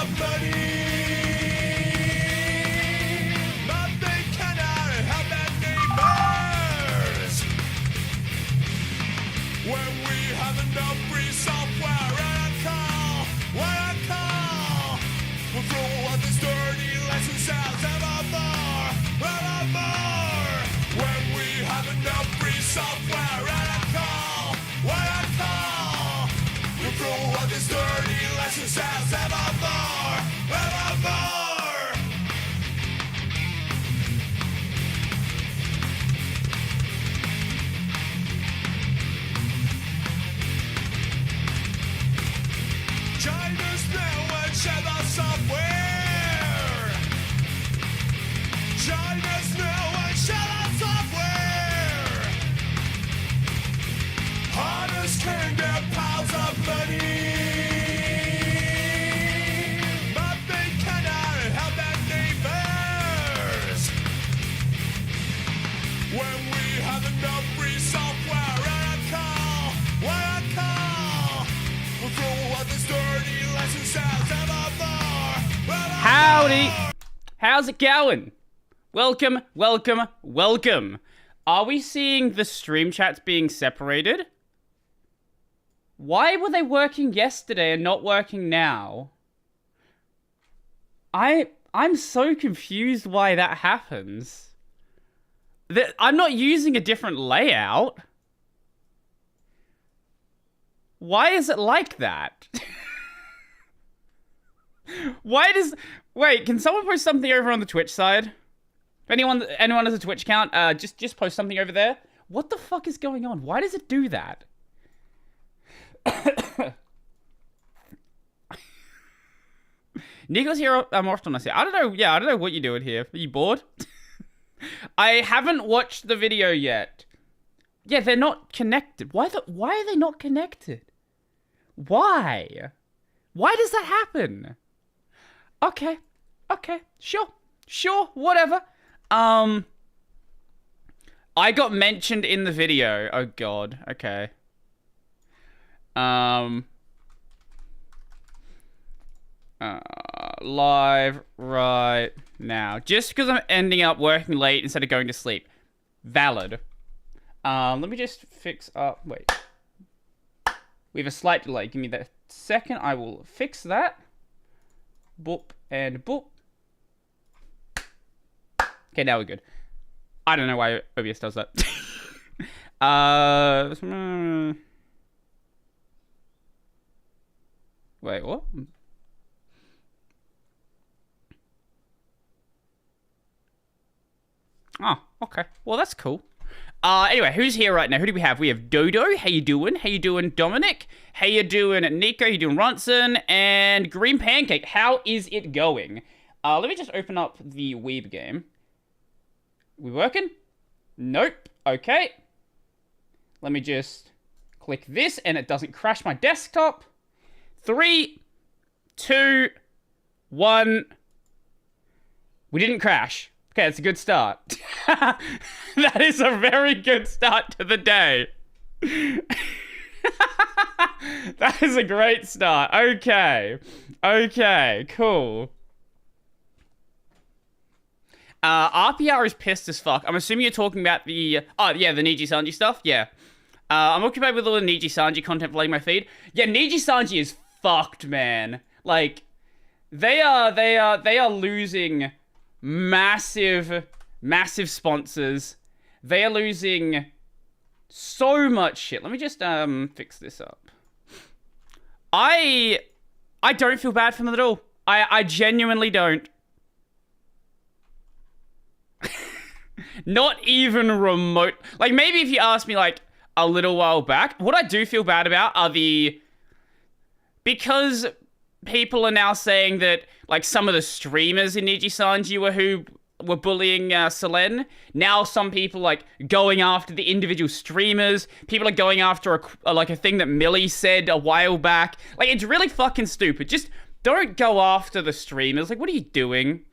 of money. But they cannot help their neighbors. When we have enough free software and a call, we'll throw out this dirty lesson sounds evermore. When we have enough free software and a call, we'll throw out this dirty lesson sounds evermore. China's now and share the software. China's now and share the software. Hunters can get piles of money, but they cannot help their neighbors. When we have enough free software and a call, we'll throw out this dirty lesson sounds evermore. Howdy! How's it going? Welcome, welcome, welcome. Are we seeing the stream chats being separated? Why were they working yesterday and not working now? I'm so confused why that happens. I'm not using a different layout. Why is it like that? Wait, can someone post something over on the Twitch side? If anyone has a Twitch account, just post something over there. What the fuck is going on? Why does it do that? Nico's here more often I say. I don't know. Yeah, I don't know what you're doing here. Are you bored? I haven't watched the video yet. Yeah, they're not connected. Why are they not connected? Why? Why does that happen? Okay, sure, whatever. I got mentioned in the video. Oh god, okay. Live right now. Just because I'm ending up working late instead of going to sleep. Valid. Let me just fix up. Wait. We have a slight delay. Give me that second. I will fix that. Boop and boop. Okay, now we're good. I don't know why OBS does that. Wait, what? Oh, okay. Well, that's cool. Anyway, who's here right now? Who do we have? We have Dodo. How you doing? How you doing, Dominic? How you doing, Nico? How you doing, Ronson? And Green Pancake. How is it going? Let me just open up the Weeb game. We working? Nope. Okay. Let me just click this, and it doesn't crash my desktop. 3, 2, 1. We didn't crash. Okay, that's a good start. That is a very good start to the day. That is a great start. Okay. Okay, cool. RPR is pissed as fuck. I'm assuming you're talking about the... Oh, yeah, the Niji Sanji stuff? Yeah. I'm occupied with all the Niji Sanji content flooding my feed. Yeah, Niji Sanji is fucked, man. Like, they are losing massive sponsors. They are losing so much shit. Let me just fix this up. I don't feel bad for them at all. I genuinely don't. Not even remote. Like, maybe if you asked me, like, a little while back, what I do feel bad about are because people are now saying that, like, some of the streamers in Niji Sanji were bullying Selene. Now some people, like, going after the individual streamers. People are going after a thing that Millie said a while back. Like, it's really fucking stupid. Just don't go after the streamers. Like, what are you doing?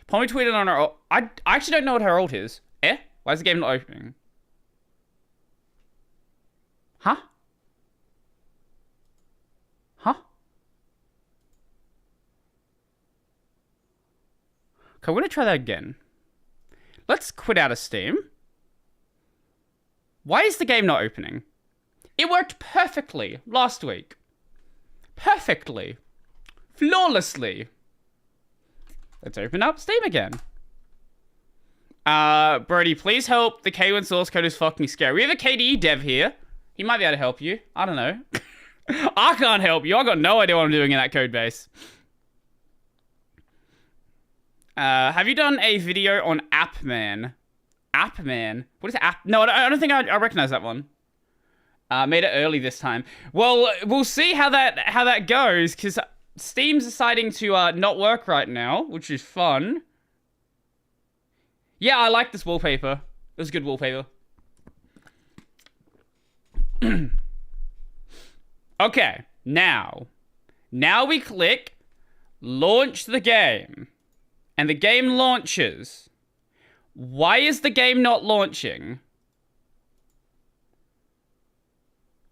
Pommy tweeted on her... I actually don't know what her ult is. Eh? Why is the game not opening? Huh? Huh? Okay, we're gonna try that again. Let's quit out of Steam. Why is the game not opening? It worked perfectly last week. Perfectly. Flawlessly. Let's open up Steam again. Brody, please help. The K1 source code is fucking scary. We have a KDE dev here. He might be able to help you. I don't know. I can't help you. I got no idea what I'm doing in that code base. Have you done a video on Appman? Appman? What is App? No, I don't think I recognize that one. Made it early this time. Well, we'll see how that goes, because Steam's deciding to not work right now, which is fun. Yeah, I like this wallpaper. It was good wallpaper. Okay, now we click launch the game. And the game launches. Why is the game not launching?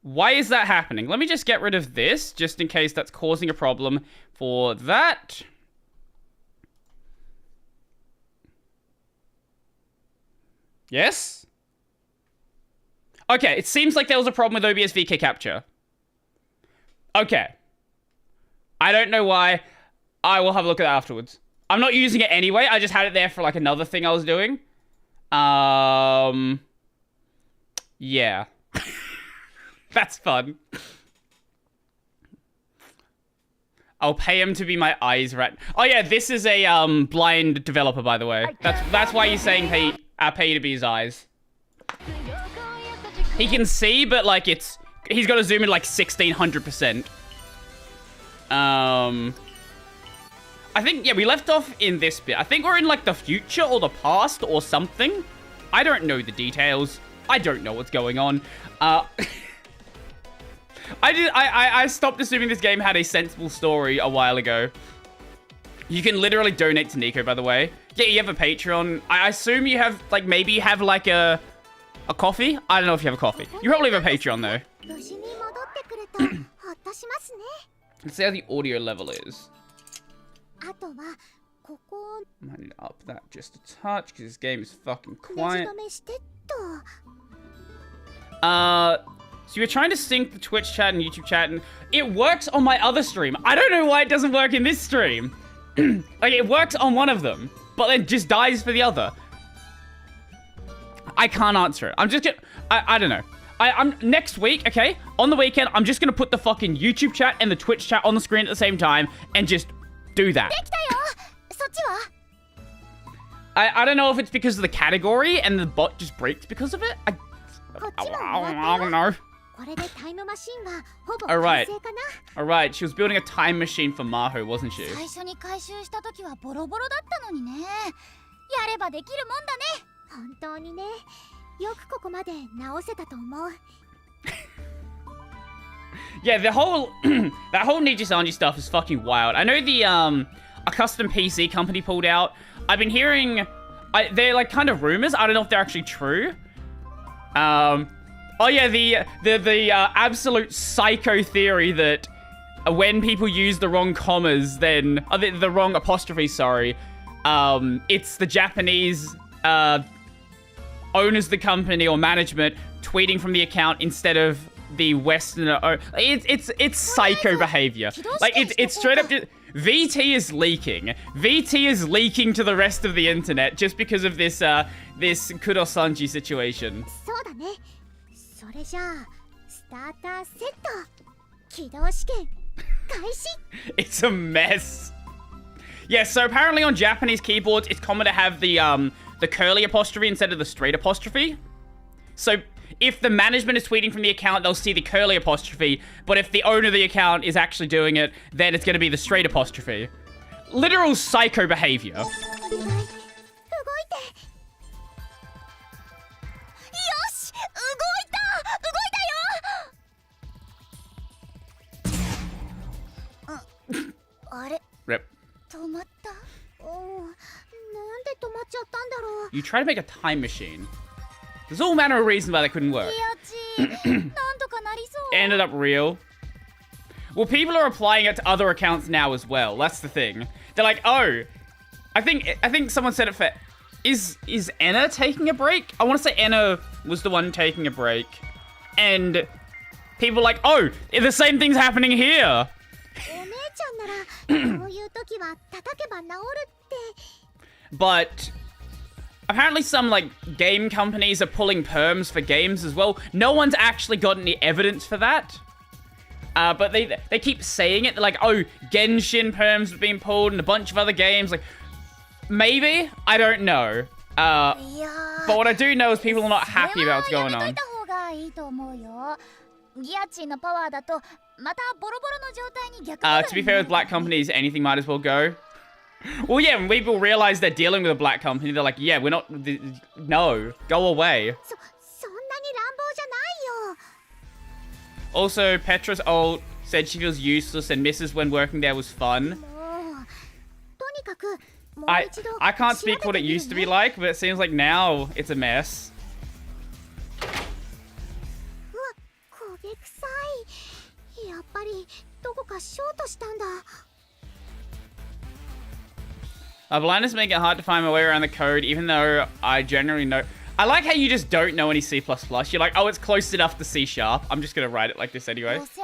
Why is that happening? Let me just get rid of this, just in case that's causing a problem for that. Yes? Okay, it seems like there was a problem with OBS VK capture. Okay. I don't know why. I will have a look at that afterwards. I'm not using it anyway. I just had it there for like another thing I was doing. Yeah. That's fun. I'll pay him to be my eyes right. Oh yeah, this is a blind developer, by the way. That's why he's saying pay you to be his eyes. He can see, but like he's got to zoom in like 1600%. I think, yeah, we left off in this bit. I think we're in, like, the future or the past or something. I don't know the details. I don't know what's going on. I stopped assuming this game had a sensible story a while ago. You can literally donate to Nico, by the way. Yeah, you have a Patreon. I assume you have, like, maybe you have, like, a coffee? I don't know if you have a coffee. You probably have a Patreon, though. Let's see how the audio level is. Might need to up that just a touch because this game is fucking quiet. So you're trying to sync the Twitch chat and YouTube chat, and it works on my other stream. I don't know why it doesn't work in this stream. Like, it works on one of them, but then just dies for the other. I can't answer it. I'm just gonna... I don't know. I'm next week, okay? On the weekend, I'm just gonna put the fucking YouTube chat and the Twitch chat on the screen at the same time and just do that. I don't know if it's because of the category and the bot just breaks because of it. I don't know. Alright, she was building a time machine for Maho, wasn't she? Yeah, the whole that whole Nijisanji stuff is fucking wild. I know the a custom PC company pulled out. I've been hearing they're like kind of rumors. I don't know if they're actually true. Oh yeah, the absolute psycho theory that when people use the wrong commas, then the wrong apostrophe, sorry, it's the Japanese owners of the company or management tweeting from the account instead of the Western. It's psycho behavior. Like it's straight up. VT is leaking. VT is leaking to the rest of the internet just because of this this Kurosanji situation. It's a mess. Yeah, so apparently on Japanese keyboards, it's common to have the curly apostrophe instead of the straight apostrophe. So if the management is tweeting from the account, they'll see the curly apostrophe. But if the owner of the account is actually doing it, then it's going to be the straight apostrophe. Literal psycho behavior. Rip. You try to make a time machine. There's all manner of reasons why that couldn't work. Ended up real. Well, people are applying it to other accounts now as well. That's the thing. They're like, oh, I think someone said it for... Is Anna taking a break? I want to say Anna was the one taking a break. And people are like, oh, the same thing's happening here. But apparently some, like, game companies are pulling perms for games as well. No one's actually got any evidence for that. But they keep saying it. They're like, oh, Genshin perms have been pulled and a bunch of other games. Like, maybe? I don't know. But what I do know is people are not happy about what's going on. To be fair with black companies, anything might as well go. Well, yeah, when people realize they're dealing with a black company, they're like, yeah, we're not... No, go away. Also, Petra's ult said she feels useless and misses when working there was fun. I can't speak what it used to be like, but it seems like now it's a mess. Blindness make it hard to find my way around the code, even though I generally know... I like how you just don't know any C++. You're like, oh, it's close enough to C#. I'm just gonna write it like this anyway. It's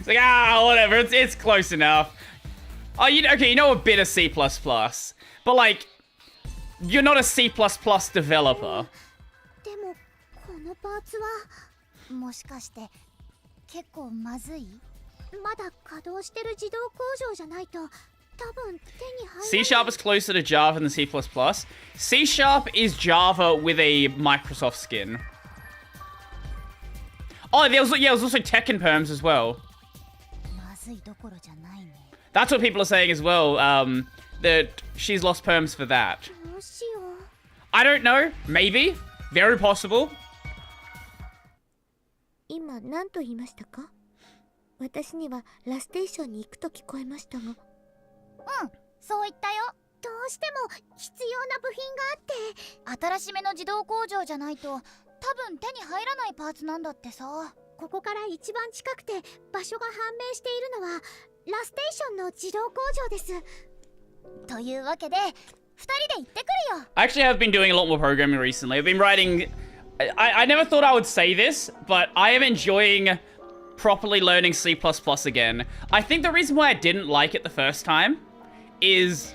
like, whatever, it's close enough. Oh, okay, you know a bit of C++. But like, you're not a C++ developer. C# is closer to Java than C++. C# is Java with a Microsoft skin. Oh, there was also Tekken perms as well. That's what people are saying as well, that she's lost perms for that. I don't know. Maybe. Very possible. 今何と言いましたか？私にはラステーションに行くと聞こえましたが。うん、そう言ったよ。どうしても必要な部品があって、新しめの自動工場じゃないと多分手に入らないパーツなんだってさ。ここから一番近くて場所が判明しているのはラステーションの自動工場です。というわけで、2人で行ってくるよ。I actually have been doing a lot more programming recently. I've been writing... I never thought I would say this, but I am enjoying properly learning C++ again. I think the reason why I didn't like it the first time is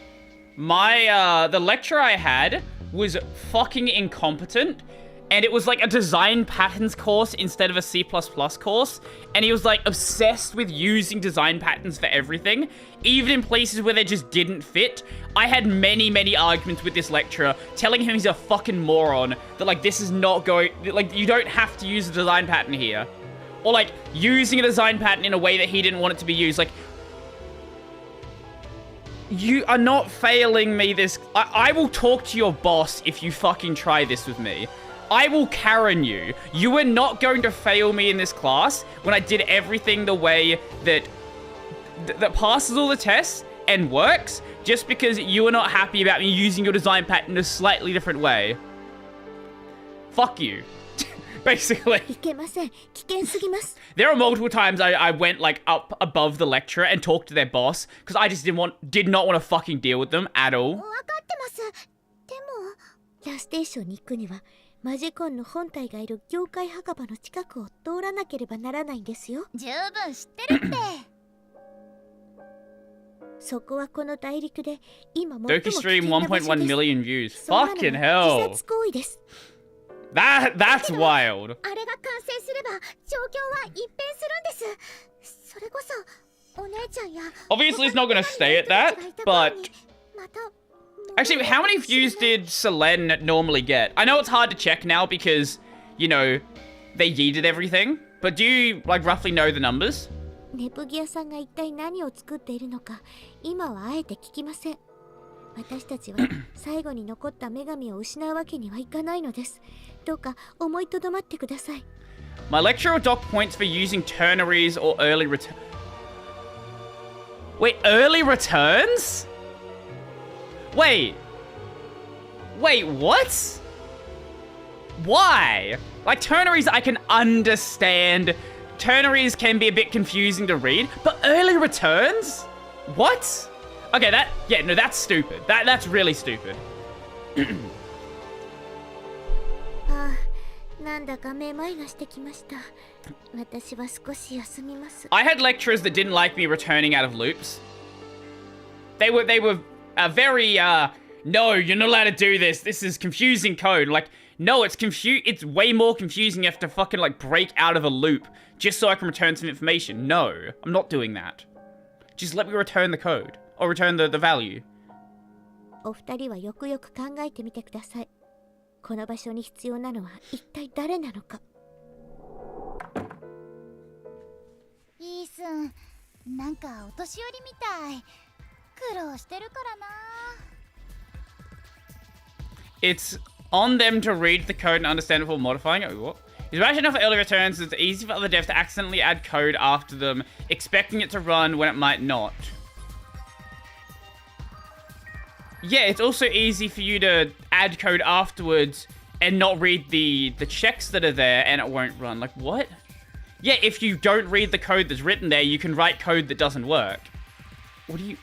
the lecturer I had was fucking incompetent, and it was like a design patterns course instead of a C++ course, and he was like obsessed with using design patterns for everything, even in places where they just didn't fit. I had many arguments with this lecturer telling him he's a fucking moron, that like this is not going, like you don't have to use a design pattern here. Or like using a design pattern in a way that he didn't want it to be used. Like, you are not failing me this. I will talk to your boss if you fucking try this with me. I will Karen you. You are not going to fail me in this class when I did everything the way that passes all the tests and works just because you are not happy about me using your design pattern in a slightly different way. Fuck you. Basically. There are multiple times I went like up above the lecturer and talked to their boss because I just did not want to fucking deal with them at all. ラステーションに行くにはマジコンの本体がいる業界墓場の近くを通らなければならないんですよ。十分知ってるって。そこはこの大陸で今最も危険な場所です。Doki stream 1.1 million views. Fucking hell. 自殺行為です。That's wild. あれが完成すれば状況は一変するんです。それこそお姉ちゃんや Obviously it's not going to stay at that, but actually, how many views did Selene normally get? I know it's hard to check now because, you know, they yeeted everything, but do you like roughly know the numbers? ネプギアさんが一体何を作っているのか今はあえて聞きません。私たちは最後に残った女神を失うわけにはいかないのです。どうか思いとどまってください。My lecturer will dock points for using ternaries or early return. Wait, early returns? Wait, what? Why? Like, ternaries I can understand. Ternaries can be a bit confusing to read, but early returns? What? Okay, that's stupid. That's really stupid. ああ、なんだかめまいがしてきました。私は少し休みます。I had lecturers that didn't like me returning out of loops. They were very no, you're not allowed to do this. This is confusing code. Like, no, it's way more confusing. You have to fucking like break out of a loop just so I can return some information. No, I'm not doing that. Just let me return the code or return the value. お二人はよくよく考えてみてください。この場所に必要なのは一体誰なのか。イースン、なんかお年寄りみたい。苦労してるからな。It's on them to read the code and understand it before modifying it. What? It's rational enough for early returns. It's easy for other devs to accidentally add code after them, expecting it to run when it might not. Yeah, it's also easy for you to add code afterwards and not read the checks that are there and it won't run. Like, what? Yeah, if you don't read the code that's written there, you can write code that doesn't work. What do you...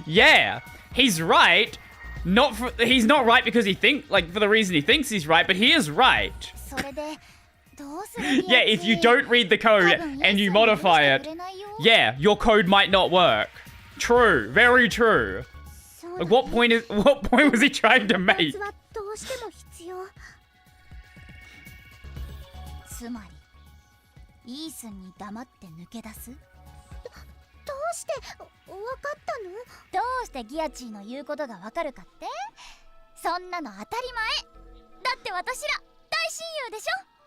Yeah, he's right. He's not right because for the reason he thinks he's right, but he is right. Yeah, if you don't read the code and you modify it, yeah, your code might not work. True, very true. Like, what point was he trying to make? つまり、イースンに黙って抜け出す？どうしてわかったの？どうしてギアチーの言うことがわかるかって？そんなの当たり前。だって私ら大親友でし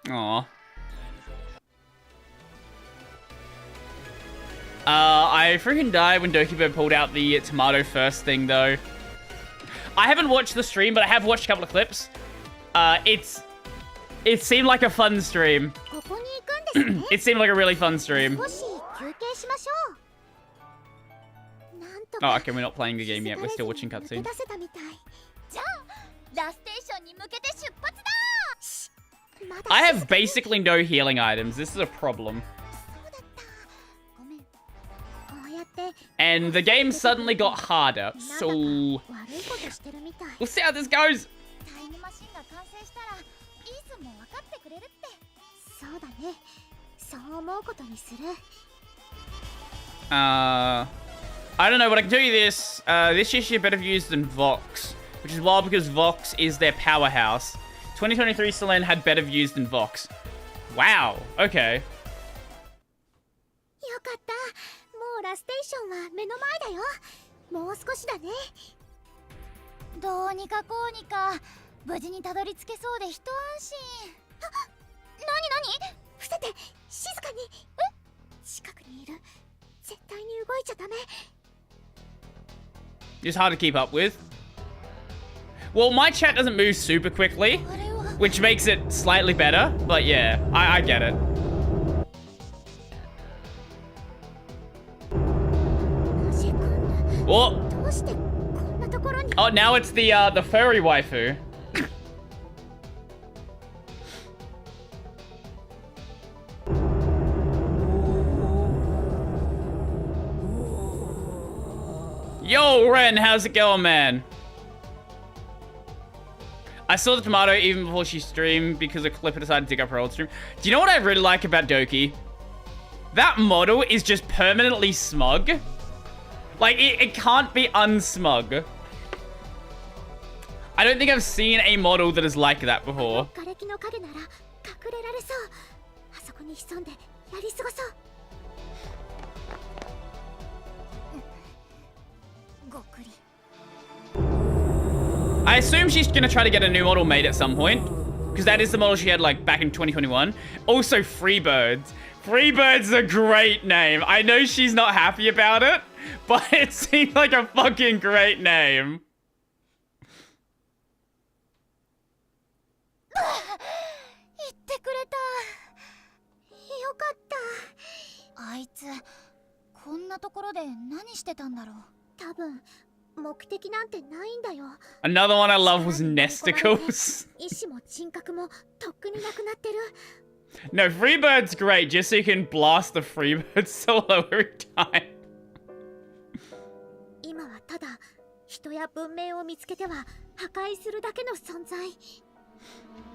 ょ？ Aw. I freaking died when Dokibird pulled out the tomato first thing, though. I haven't watched the stream, but I have watched a couple of clips. It seemed like a fun stream. It seemed like a really fun stream. Oh, okay, we're not playing the game yet. We're still watching cutscenes. I have basically no healing items. This is a problem. And the game suddenly got harder, so we'll see how this goes. I don't know, but I can tell you this. This issue better used than Vox, which is wild because Vox is their powerhouse. 2023 Selene had better views than Vox. Wow, okay. よかった。もうラステーションは目の前だよ。もう少しだね。どうにかこうにか無事にたどり着けそうで一安心。なに伏せて静かに。近くにいる。絶対に動いちゃダメ。It's hard to keep up with. Well, my chat doesn't move super quickly, which makes it slightly better, but yeah, I get it. Oh, oh, now it's the furry waifu. Yo, Ren, how's it going, man? I saw the tomato even before she streamed because a Clipper decided to dig up her old stream. Do you know what I really like about Doki? That model is just permanently smug. Like, it can't be unsmug. I don't think I've seen a model that is like that before. I assume she's gonna try to get a new model made at some point, because that is the model she had like back in 2021. Also, Freebirds. Freebird's a great name. I know she's not happy about it, but it seems like a fucking great name. 目的なんてないんだよ。 Another one I love was Nesticles. 意志も人格もとっくになくなってる。 No, Freebird's great, just so you can blast the Freebird solo every time. 今はただ人や文明を見つけては破壊するだけの存在。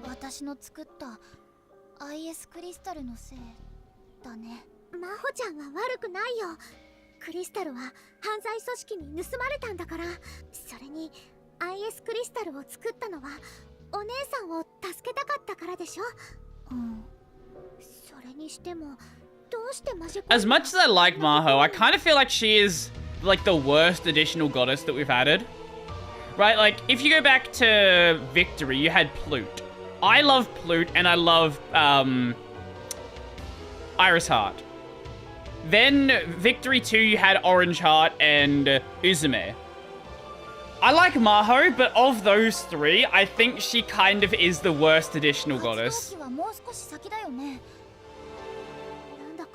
私の作った IS クリスタルのせいだね。真帆ちゃんは悪くないよ。クリスタルは犯罪組織に盗まれたんだから。それに IS クリスタルを作ったのはお姉さんを助けたかったからでしょ。うん。それにしてもどうして魔女 As much as I like Maho, I kind of feel like she is like the worst additional goddess that we've added. Right, like if you go back to Victory, you had Plute. I love Plute and I love Iris Heart. Then Victory 2, you had Orange Heart and Uzume. I like Maho, but of those three, I think she kind of is the worst additional goddess. なんだか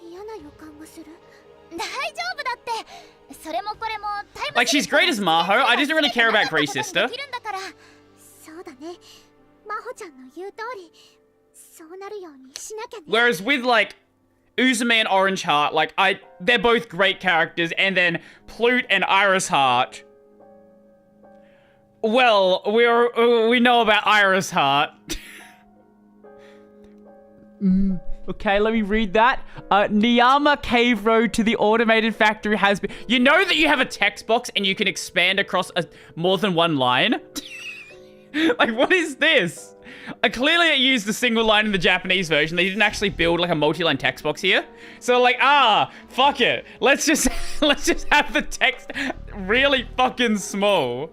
嫌な予感がする。大丈夫だって。それもこれもタイム Like, she's great as Maho. I just don't really care about Grey Sister. そうだね。真帆ちゃんの言う通り、そうなるようにしなきゃね。 Whereas with, like, Uzume and Orange Heart, like, they're both great characters, and then Plute and Iris Heart. Well, we know about Iris Heart. Okay, let me read that. Niyama Cave Road to the automated factory has been... You know that you have a text box and you can expand across more than one line? Like, what is this? Clearly it used a single line in the Japanese version. They didn't actually build, like, a multi-line text box here. So, like, fuck it. Let's just have the text really fucking small.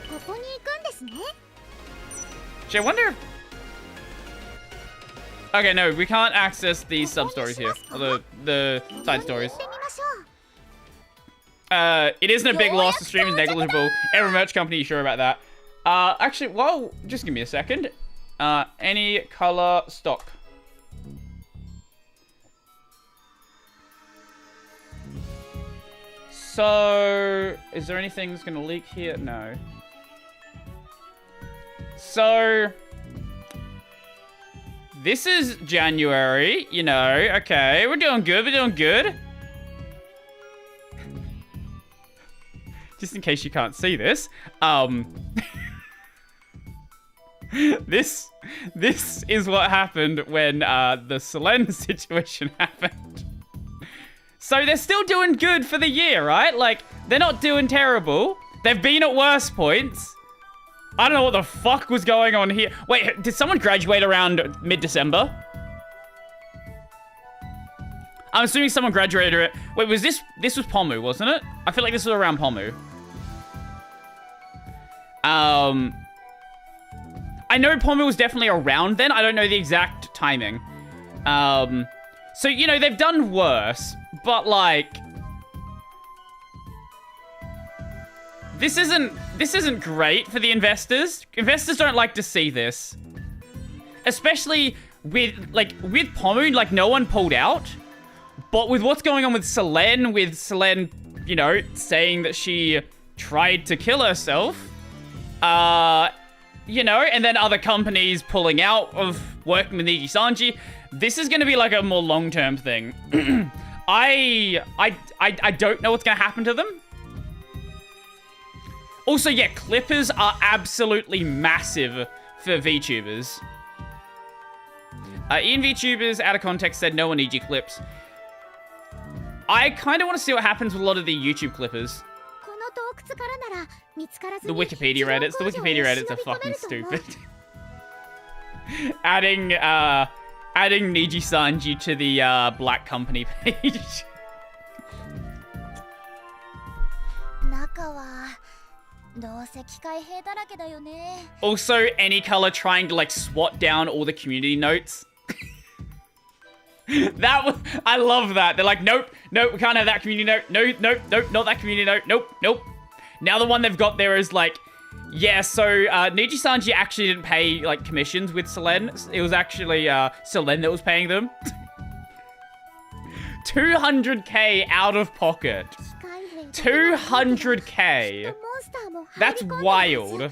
ここに行くんですね。 Gee, I wonder if... Okay, no, we can't access the sub-stories here. Or the side stories. It isn't a big loss. The stream is negligible. Every merch company, you sure about that? Actually, well, just give me a second. Any color stock. So, is there anything that's gonna leak here? No. So, this is January, you know, okay, we're doing good. Just in case you can't see this, this is what happened when the Selene situation happened. So they're still doing good for the year, right? Like, they're not doing terrible. They've been at worse points. I don't know what the fuck was going on here. Wait, did someone graduate around mid-December? I'm assuming someone graduated. Wait, was this was Pomu, wasn't it? I feel like this was around Pomu. I know Pomu was definitely around then. I don't know the exact timing. So, you know, they've done worse, but like... This isn't great for the investors. Investors don't like to see this. Especially with Pomu, like, no one pulled out. But with what's going on with Selene, you know, saying that she tried to kill herself, you know, and then other companies pulling out of working with Niji Sanji, this is going to be like a more long-term thing. I don't know what's going to happen to them. Also, yeah, clippers are absolutely massive for VTubers. Ian VTubers, out of context, said no one needs your clips. I kind of want to see what happens with a lot of the YouTube clippers. The Wikipedia edits. The Wikipedia edits are fucking stupid. adding Niji Sanji to the Black Company page. Also, any color trying to, like, swat down all the community notes. I love that. They're like, nope, we can't have that community note. Nope, not that community note. Nope. Now the one they've got there is like, yeah, so Niji Sanji actually didn't pay, like, commissions with Selene. It was actually Selene that was paying them. 200k out of pocket. 200k. That's wild. そう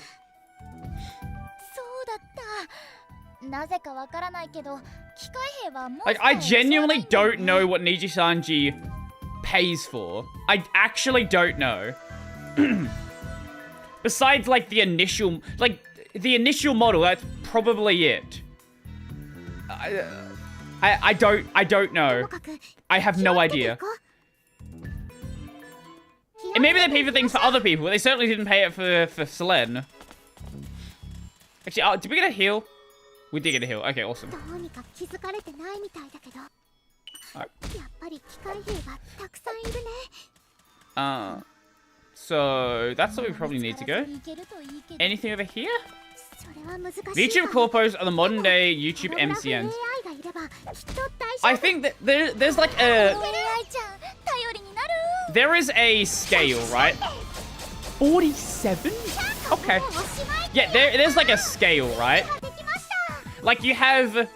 だった。なぜかわからないけど、機械兵はモンスター Like, I genuinely don't know what Niji-sanji pays for. I actually don't know. Besides, like, the initial model, that's probably it. I don't know. I have no idea. And maybe they pay for things for other people, but they certainly didn't pay it for Selene. Actually, did we get a heal? We did get a heal. Okay, awesome. So that's what we probably need to go. Anything over here? VTuber corpos are the modern day YouTube MCNs. I think that there's like a... There is a scale, right? 47? Okay. Yeah, there's like a scale, right? Like you have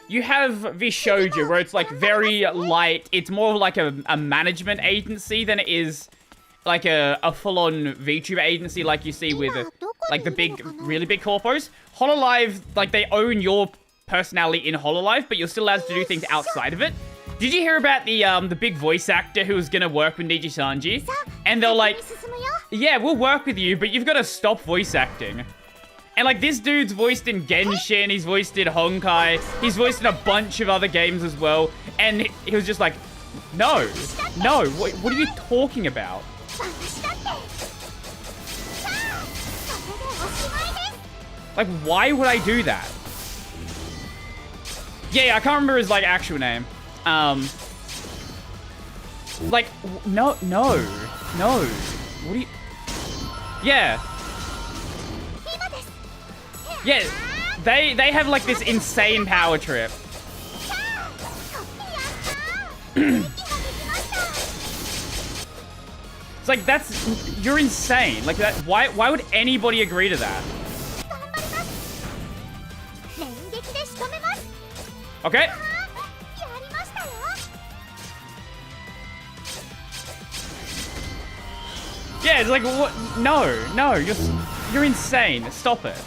Vishoju, where it's like very light. It's more like a management agency than it is like a full-on VTuber agency like you see with like the big, really big corpos. Hololive, like they own your personality in Hololive, but you're still allowed to do things outside of it. Did you hear about the big voice actor who was gonna work with Niji-sanji? And they're like, yeah, we'll work with you, but you've got to stop voice acting. And like this dude's voiced in Genshin, he's voiced in Honkai, he's voiced in a bunch of other games as well. And he was just like, no, what are you talking about? Like, why would I do that? Yeah, I can't remember his like actual name. Like, no. What do you... Yeah. Yeah, they have like this insane power trip. It's like, you're insane. Like that, why would anybody agree to that? Okay. Yeah, it's like, what? No, you're insane. Stop it.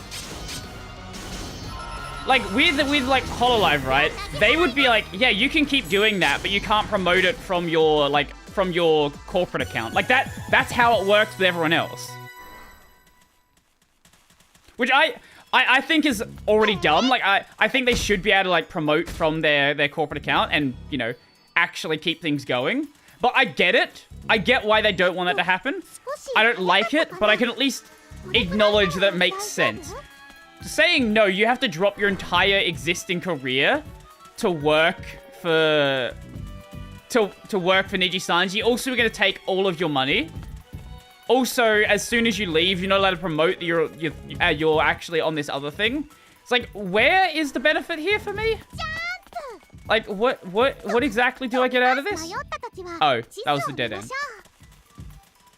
Like, with like, Hololive, right? They would be like, yeah, you can keep doing that, but you can't promote it from your, like, from your corporate account. Like, that's how it works with everyone else. Which I think is already dumb. Like, I think they should be able to, like, promote from their corporate account and, you know, actually keep things going. But I get it. I get why they don't want that to happen. I don't like it, but I can at least acknowledge that it makes sense. Saying no, you have to drop your entire existing career to work for Niji-sanji. Also, we're going to take all of your money. Also, as soon as you leave, you're not allowed to promote that you're actually on this other thing. It's like, where is the benefit here for me? Like, what exactly do I get out of this? Oh, that was the dead end.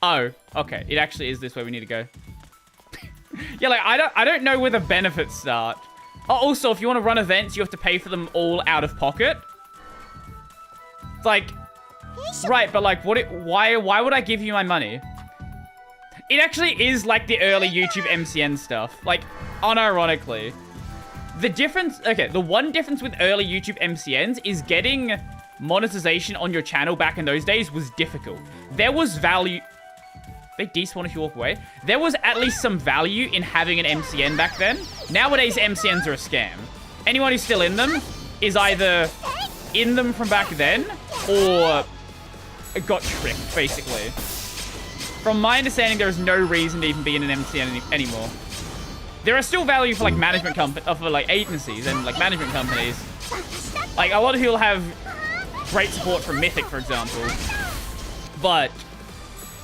Oh, okay. It actually is this way we need to go. Yeah, like, I don't know where the benefits start. Oh, also, if you want to run events, you have to pay for them all out of pocket. It's like, right, but like, why would I give you my money? It actually is like the early YouTube MCN stuff. Like, unironically. The difference, okay, the one difference with early YouTube MCNs is getting monetization on your channel back in those days was difficult. There was value... They despawn if you walk away. There was at least some value in having an MCN back then. Nowadays, MCNs are a scam. Anyone who's still in them is either in them from back then or got tricked, basically. From my understanding, there is no reason to even be in an MCN anymore. There are still value for like management for like agencies and like management companies. Like a lot of people have great support from Mythic, for example. But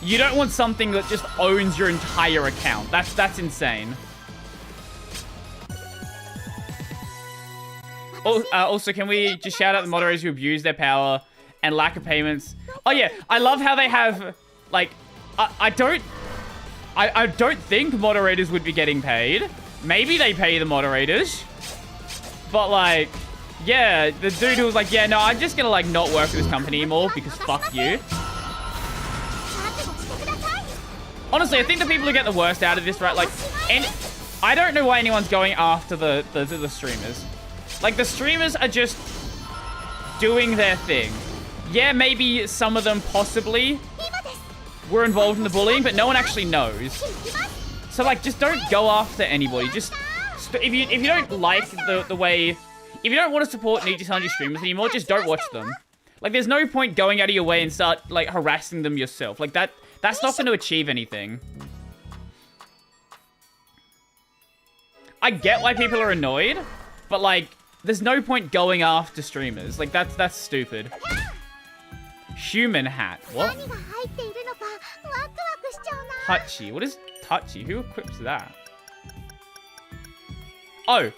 you don't want something that just owns your entire account. That's insane. Also, can we just shout out the moderators who abuse their power and lack of payments? Oh yeah, I love how they have like I don't think moderators would be getting paid. Maybe they pay the moderators. But like, Yeah, the dude who was like, yeah, no, I'm just gonna like not work with this company anymore because fuck you. Honestly, I think the people who get the worst out of this, right, like, and I don't know why anyone's going after the streamers. Like, the streamers are just doing their thing. Yeah, maybe some of them possibly were involved in the bullying, but no one actually knows. So, like, just don't go after anybody. Just, if you don't like the way, if you don't want to support Nijisanji streamers anymore, just don't watch them. Like, there's no point going out of your way and start, like, harassing them yourself. Like, that's not going to achieve anything. I get why people are annoyed, but, like, there's no point going after streamers. Like, that's stupid. Human hat. What? Touchy. What is touchy? Who equips that? Oh.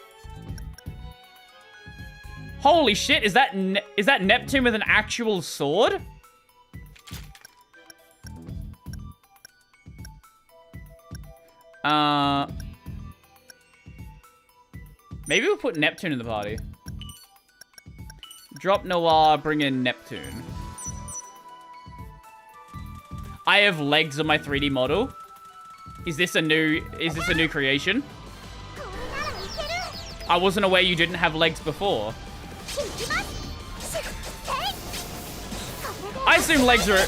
Holy shit, is that Neptune with an actual sword? Maybe we'll put Neptune in the party. Drop Noir, bring in Neptune. I have legs on my 3D model. Is this a new creation? I wasn't aware you didn't have legs before. I assume legs are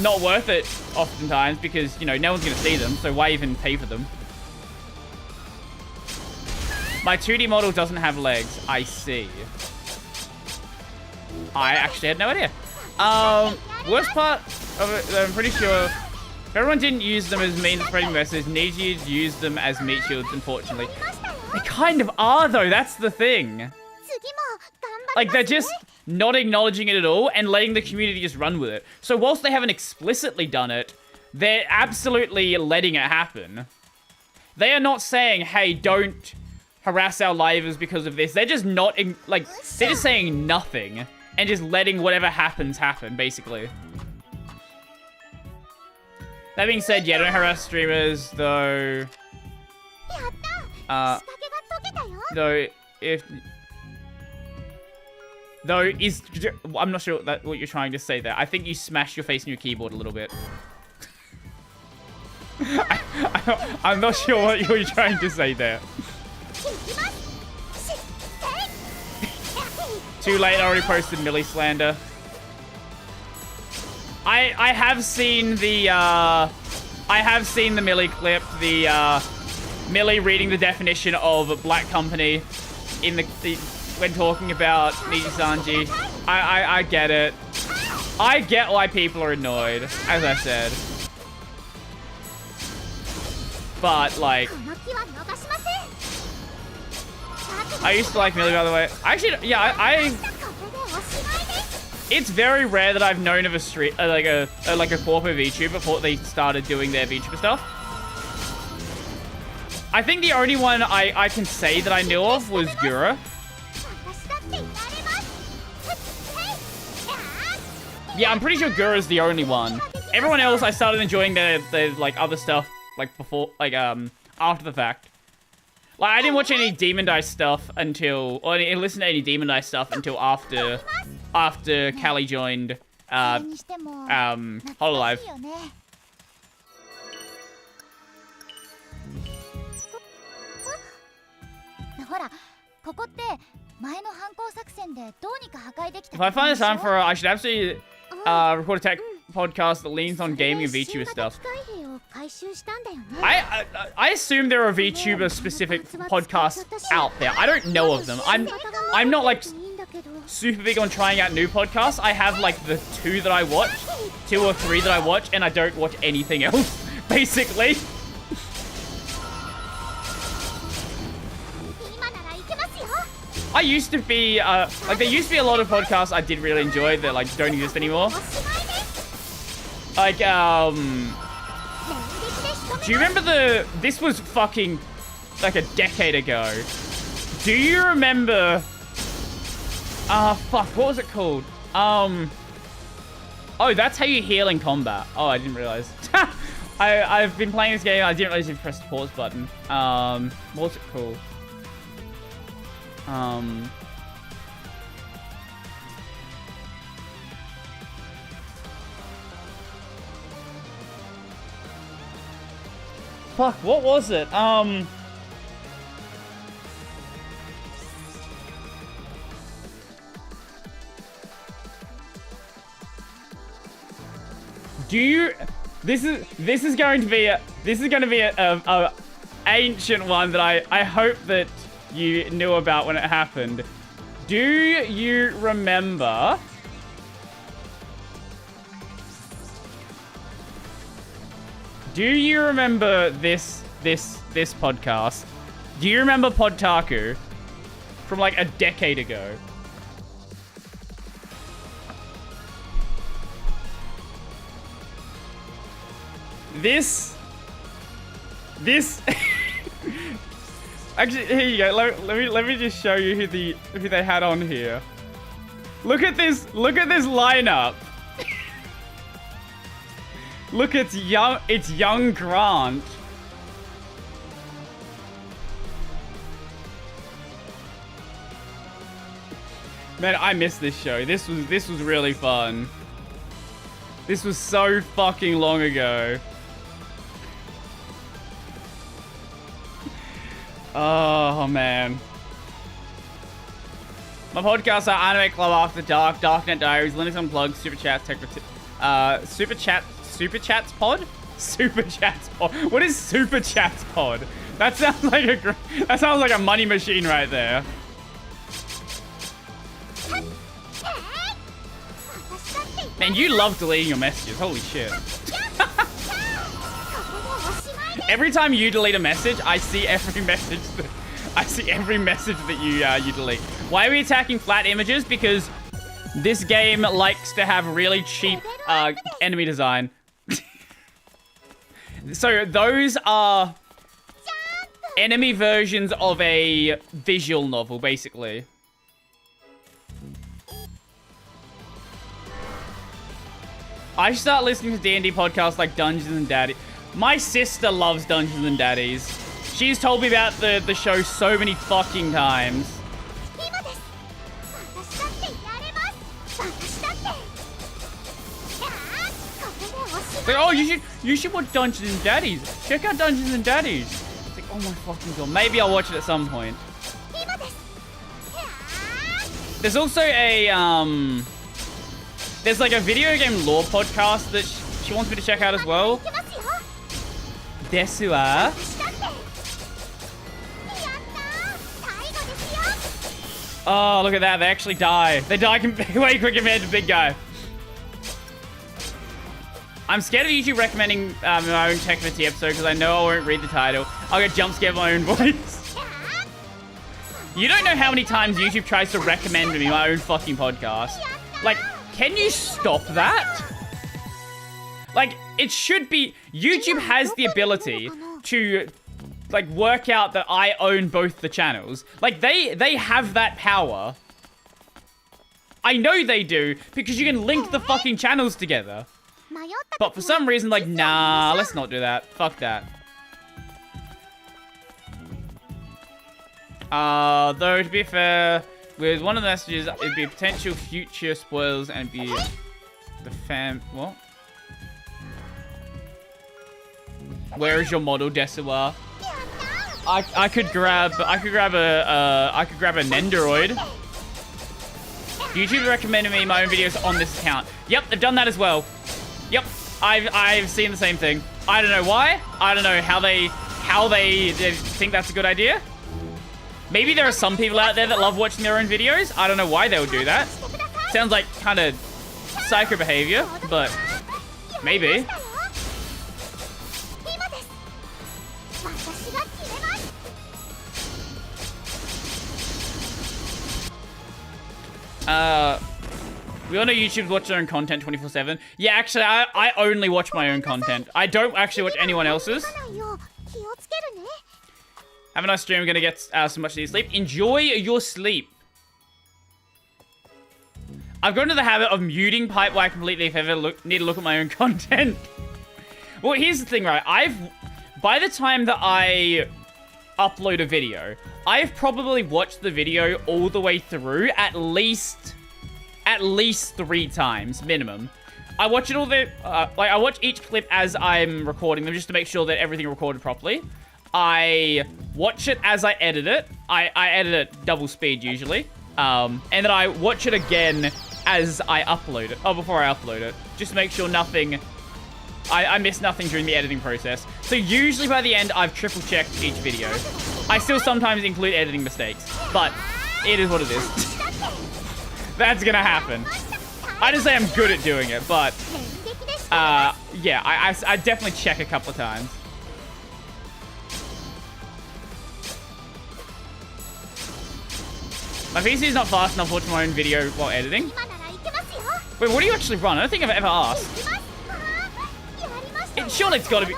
not worth it oftentimes because, you know, no one's going to see them, so why even pay for them? My 2D model doesn't have legs. I see. I actually had no idea. Worst part of it, I'm pretty sure if everyone didn't use them as means of spreading messages, Niji used them as meat shields, unfortunately. They kind of are, though. That's the thing. Like, they're just not acknowledging it at all and letting the community just run with it. So whilst they haven't explicitly done it, they're absolutely letting it happen. They are not saying, hey, don't harass our livers because of this. They're just not, like, they're just saying nothing and just letting whatever happens happen, basically. That being said, yeah, don't harass streamers, though. I'm not sure what you're trying to say there. I think you smashed your face in your keyboard a little bit. I'm not sure what you're trying to say there. Too late, I already posted Millie slander. I have seen the Millie clip, the Millie reading the definition of black company in the when talking about Nijisanji. I get it. I get why people are annoyed, as I said. But, like, I used to like Millie, by the way. Actually, yeah, it's very rare that I've known of a corpo VTuber before they started doing their VTuber stuff. I think the only one I can say that I knew of was Gura. Yeah, I'm pretty sure Gura's the only one. Everyone else, I started enjoying their like other stuff like before, like after the fact. Like, I didn't watch any Demon Dice stuff until, or listen to any Demon Dice stuff until after Callie joined Hololive. If I find the time for I should absolutely record a tech podcast that leans on gaming and VTuber stuff. I assume there are VTuber specific podcasts out there. I don't know of them. I'm not like super big on trying out new podcasts. I have like the 2 that I watch, 2 or 3 that I watch, and I don't watch anything else, basically. I used to be, like, there used to be a lot of podcasts I did really enjoy that, like, don't exist anymore. Like, do you remember this was fucking, like, a decade ago. Do you remember, fuck, what was it called? Oh, that's how you heal in combat. Oh, I didn't realize. I've been playing this game, I didn't realize you pressed the pause button. What was it called? Fuck, what was it? Do you... This is going to be a ancient one that I hope that you knew about when it happened. Do you remember... Do you remember this podcast? Do you remember Podtaku from like a decade ago? This actually, here you go. Let me just show you who they had on here. Look at this lineup. Look, it's young Grant. Man, I missed this show. This was really fun. This was so fucking long ago. Oh man. My podcasts are Anime Club After Dark, Darknet Diaries, Linux Unplugged, Super Chats, Super Chats Pod? Super Chats Pod. What is Super Chats Pod? That sounds like a money machine right there. Man, you love deleting your messages. Holy shit. Every time you delete a message, I see every message that you delete. Why are we attacking flat images? Because this game likes to have really cheap enemy design. So those are enemy versions of a visual novel, basically. I should start listening to D&D podcasts like Dungeons and Daddies. My sister loves Dungeons and Daddies. She's told me about the show so many fucking times. Like, oh, you should watch Dungeons and Daddies. Check out Dungeons and Daddies. It's like, oh my fucking god. Maybe I'll watch it at some point. There's also a there's like a video game lore podcast that she wants me to check out as well. Desu wa? Oh, look at that. They actually die. They die way quicker compared to Big Guy. I'm scared of YouTube recommending my own TechVT episode because I know I won't read the title. I'll get jump scared by my own voice. You don't know how many times YouTube tries to recommend me my own fucking podcast. Like, can you stop that? Like, it should be... YouTube has the ability to, like, work out that I own both the channels. Like, they have that power. I know they do, because you can link the fucking channels together. But for some reason, like, nah, let's not do that. Fuck that. Though, to be fair, with one of the messages, it'd be potential future spoilers and be the fam... What? Where is your model, Desuwa? I could grab a Nendoroid. YouTube recommended me my own videos on this account. Yep, they've done that as well. Yep, I've seen the same thing. I don't know why. I don't know how they think that's a good idea. Maybe there are some people out there that love watching their own videos. I don't know why they would do that. Sounds like kind of psycho behavior, but maybe. We all know YouTube's watch their own content 24/7. Yeah, actually, I only watch my own content. I don't actually watch anyone else's. Have a nice stream. I'm gonna get so much needed sleep. Enjoy your sleep. I've gotten into the habit of muting Pipewire completely if I ever need to look at my own content. Well, here's the thing, right? By the time that I upload a video. I've probably watched the video all the way through at least 3 times minimum. I watch it all the I watch each clip as I'm recording them just to make sure that everything recorded properly. I watch it as I edit it. I edit it double speed usually. And then I watch it again as I upload it. Oh, before I upload it. Just to make sure nothing... I miss nothing during the editing process. So usually by the end, I've triple checked each video. I still sometimes include editing mistakes. But it is what it is. That's gonna happen. I didn't say I'm good at doing it, but... yeah, I definitely check a couple of times. My PC is not fast enough to watch my own video while editing. Wait, what do you actually run? I don't think I've ever asked. Surely it's gotta be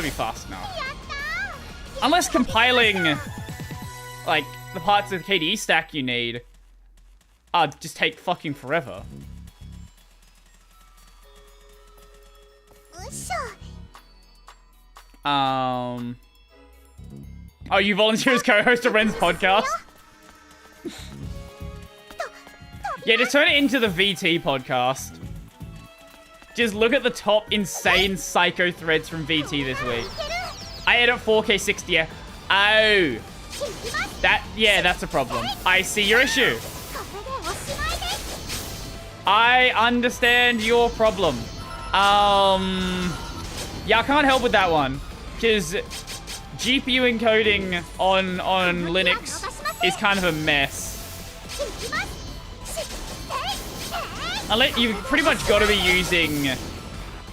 fast enough. Unless compiling, like, the parts of the KDE stack you need just take fucking forever. Oh, you volunteer as co-host of Ren's podcast? Yeah, just turn it into the VT podcast. Just look at the top insane psycho threads from VT this week. I edit 4K 60. Oh. That's a problem. I see your issue. I understand your problem. Yeah, I can't help with that one. Because GPU encoding on Linux is kind of a mess. Unless you've pretty much got to be using,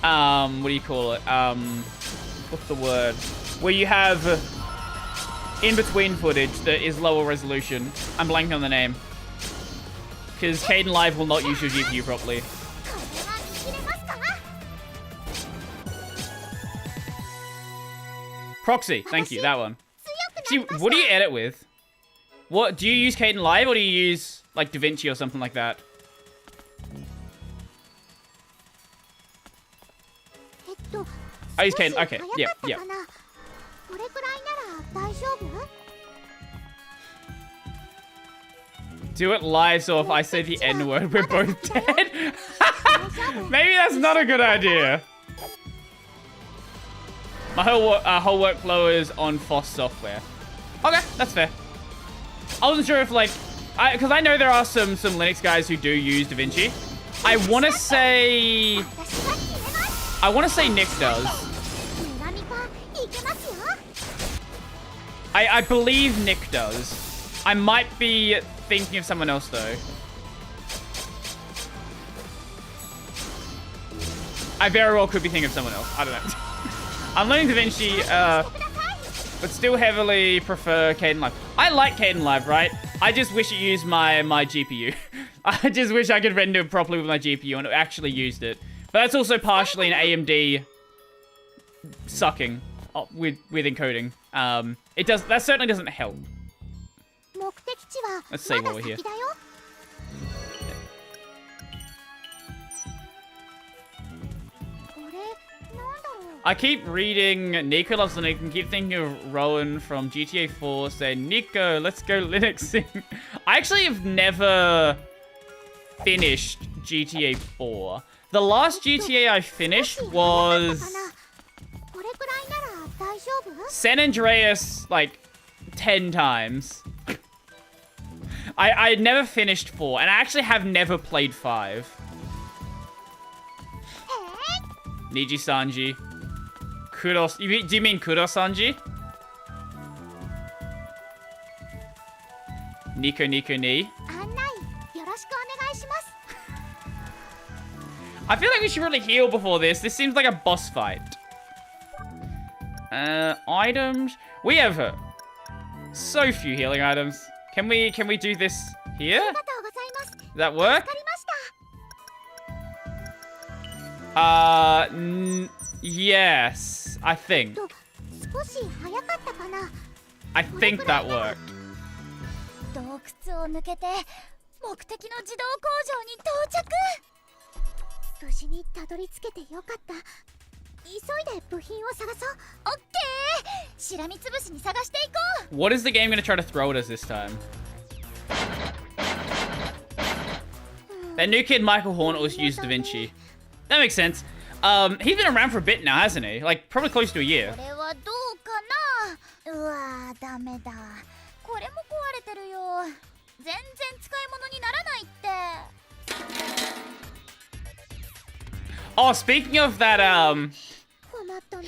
what do you call it? What's the word? Where you have in-between footage that is lower resolution. I'm blanking on the name. Because Caden Live will not use your GPU properly. Proxy, thank you, that one. See, what do you edit with? What, do you use Caden Live or do you use, like, DaVinci or something like that? Oh, he's Caden. Okay, yeah. Do it live, so if I say the N-word, we're both dead. Maybe that's not a good idea. My whole workflow is on FOSS software. Okay, that's fair. I wasn't sure if, like... Because I know there are some Linux guys who do use DaVinci. I want to say Nick does. I believe Nick does. I might be thinking of someone else, though. I very well could be thinking of someone else. I don't know. I'm learning DaVinci, but still heavily prefer Caden Live. I like Caden Live, right? I just wish it used my GPU. I just wish I could render properly with my GPU and it actually used it. But that's also partially an AMD sucking with encoding. That certainly doesn't help. Let's see while we're here. I keep reading Nico Loves Linux and keep thinking of Rowan from GTA 4 saying, Nico, let's go Linuxing. I actually have never finished GTA 4. The last GTA I finished was San Andreas, like, 10 times. I never finished 4, and I actually have never played 5. Niji Sanji. Kudos. Do you mean Kuro-sanji? Nico ni. I feel like we should really heal before this. This seems like a boss fight. Items. We have so few healing items. Can we do this here? Does that work? Yes, I think. I think that worked. 無事にたどり着けてよかった。急いで部品を探そう。オッケー。しらみつぶしに探していこう。 What is the game gonna try to throw at us this time? That new kid Michael Horn always used Da Vinci. That makes sense. He's been around for a bit now, hasn't he? Like, probably close to a year. これはどうかな。うわー、ダメだ。これも壊れてるよ。全然使い物にならないって。 Oh, speaking of that, 困ったな。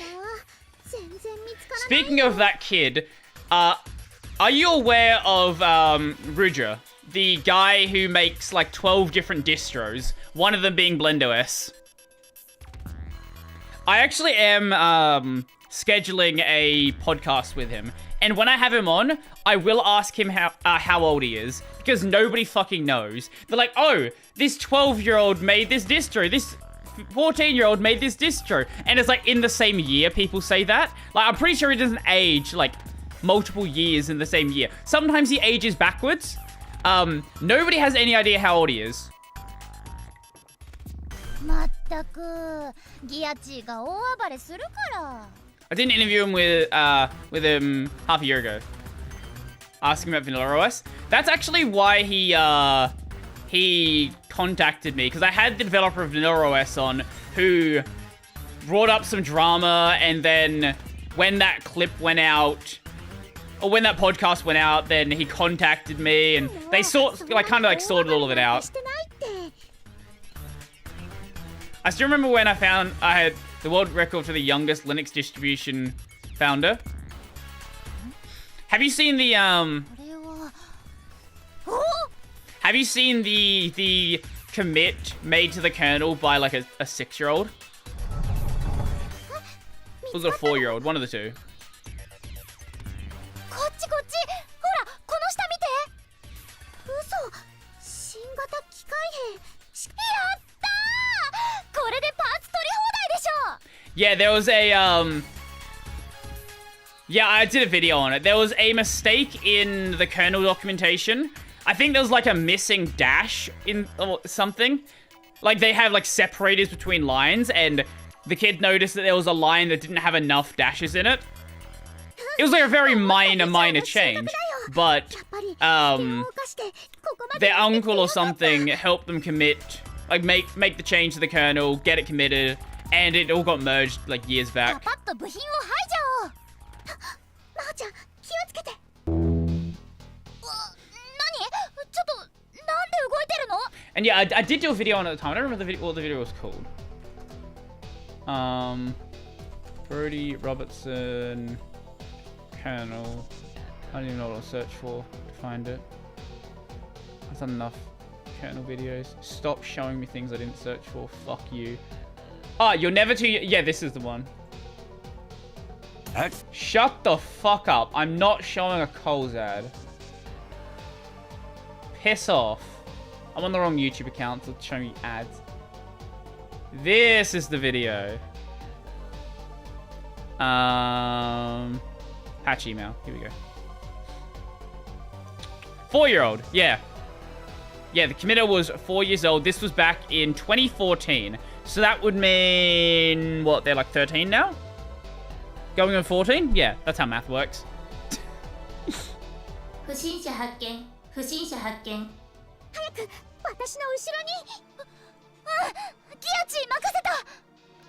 全然見つからない。 speaking of that kid, are you aware of, Rudra? The guy who makes, like, 12 different distros, one of them being BlendOS. I actually am, scheduling a podcast with him. And when I have him on, I will ask him how old he is. Because nobody fucking knows. They're like, oh, this 12-year-old made this distro. This 14-year-old made this distro. And it's like in the same year people say that. Like, I'm pretty sure he doesn't age, like, multiple years in the same year. Sometimes he ages backwards. Nobody has any idea how old he is. まったくギアチが大暴れするから。 I did an interview him with him half a year ago. Asking about Vanilla OS. That's actually why he contacted me, because I had the developer of Vanilla OS on who brought up some drama, and then when that clip went out, or when that podcast went out, then he contacted me, and they sorted all of it out. I still remember when I had the world record for the youngest Linux distribution founder. Have you seen the Have you seen the commit made to the kernel by like a 6-year-old? Or was it a 4-year-old? One of the two. こっちこっち。ほら、この下見て。嘘。新型機械兵。やったー。これでパーツ取り放題でしょ。 Yeah, there was a yeah, I did a video on it. There was a mistake in the kernel documentation. I think there was like a missing dash in or something. Like they have like separators between lines, and the kid noticed that there was a line that didn't have enough dashes in it. It was like a very minor change, but their uncle or something helped them commit, like make the change to the kernel, get it committed, and it all got merged like years back. パパッと部品を排除。まーちゃん、気をつけて。何？ちょっとなんで動いてるの？ And yeah, I did do a video on it at the time. I don't remember what the video was called. Brody Robertson kernel. I don't even know what I'll search for to find it. I've done enough kernel videos. Stop showing me things I didn't search for. Fuck you. Ah, you're never too... Yeah, this is the one. Shut the fuck up. I'm not showing a Coles ad. Piss off. I'm on the wrong YouTube account to show me ads. This is the video. Patch email. Here we go. 4-year-old. Yeah. Yeah, the committer was 4 years old. This was back in 2014. So that would mean... What, they're like 13 now? Going on 14? Yeah, that's how math works. 不審者発見。不審者発見。早く私の後ろに。ギアチ任せた。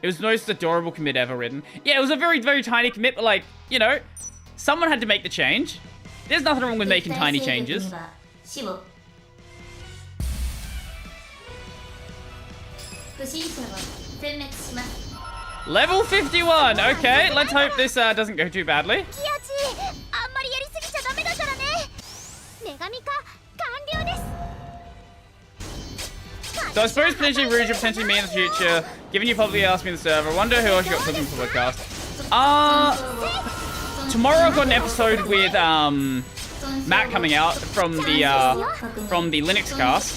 It was the most adorable commit ever written. Yeah, it was a very, very tiny commit, but like, you know, someone had to make the change. There's nothing wrong with making tiny changes. Level 51! Okay, let's hope this doesn't go too badly. So I suppose potentially Rouge, potentially me in the future. Given you probably asked me in the server, I wonder who else you got cooking for the podcast. Tomorrow I've got an episode with Matt coming out from the Linux cast.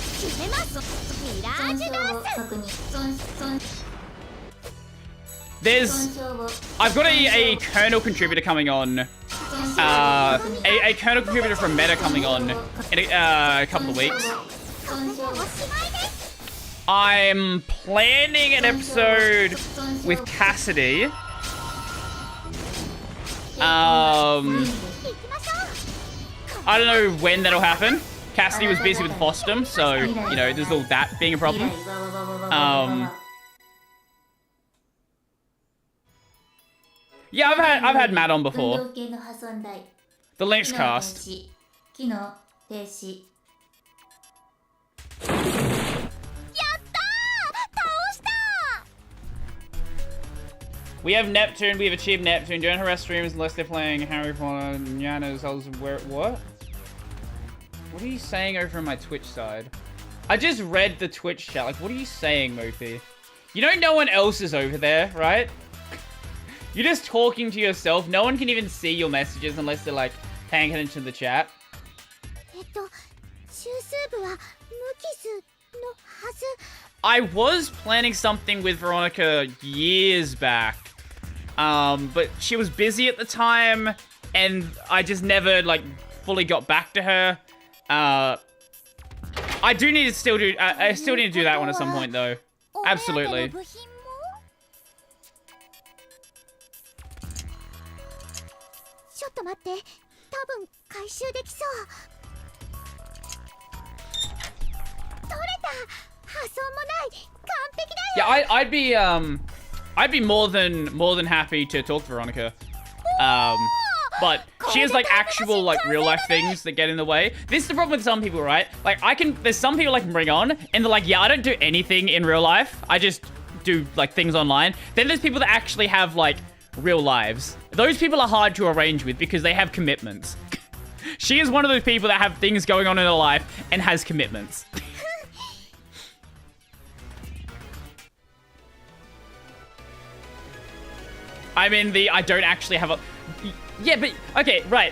I've got a kernel contributor coming on. A kernel contributor from Meta coming on in a couple of weeks. I'm planning an episode with Cassidy. I don't know when that'll happen. Cassidy was busy with Fostum, so, you know, there's all that being a problem. Yeah, I've had Matt on before. The Lynx cast. We have Neptune, we have achieved Neptune. Don't harass streamers unless they're playing Harry Potter and Yana's what? What are you saying over on my Twitch side? I just read the Twitch chat. Like, what are you saying, Mothi? You know no one else is over there, right? You're just talking to yourself. No one can even see your messages unless they're, like, paying attention to the chat. I was planning something with Veronica years back. But she was busy at the time, and I just never, like, fully got back to her. I do need to still do, I still need to do that one at some point, though. Absolutely. Yeah, I'd be more than happy to talk to Veronica. But she has, like, actual, like, real life things that get in the way. This is the problem with some people, right? Like, there's some people I can bring on, and they're like, yeah, I don't do anything in real life. I just do, like, things online. Then there's people that actually have, like, real lives. Those people are hard to arrange with because they have commitments. She is one of those people that have things going on in her life and has commitments. I'm in the, I don't actually have a... Yeah, but, okay, right.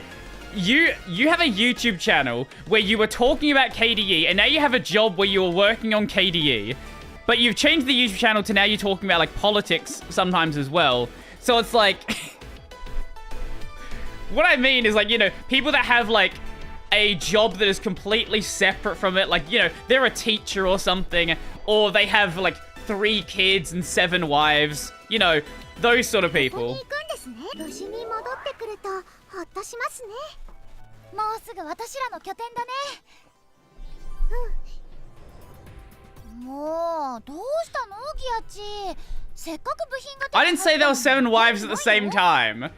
You have a YouTube channel where you were talking about KDE, and now you have a job where you're working on KDE, but you've changed the YouTube channel to now you're talking about, like, politics sometimes as well. So it's like... What I mean is, like, you know, people that have, like, a job that is completely separate from it, like, you know, they're a teacher or something, or they have, like, 3 kids and 7 wives, you know, those sort of people. I didn't say there were 7 wives at the same time.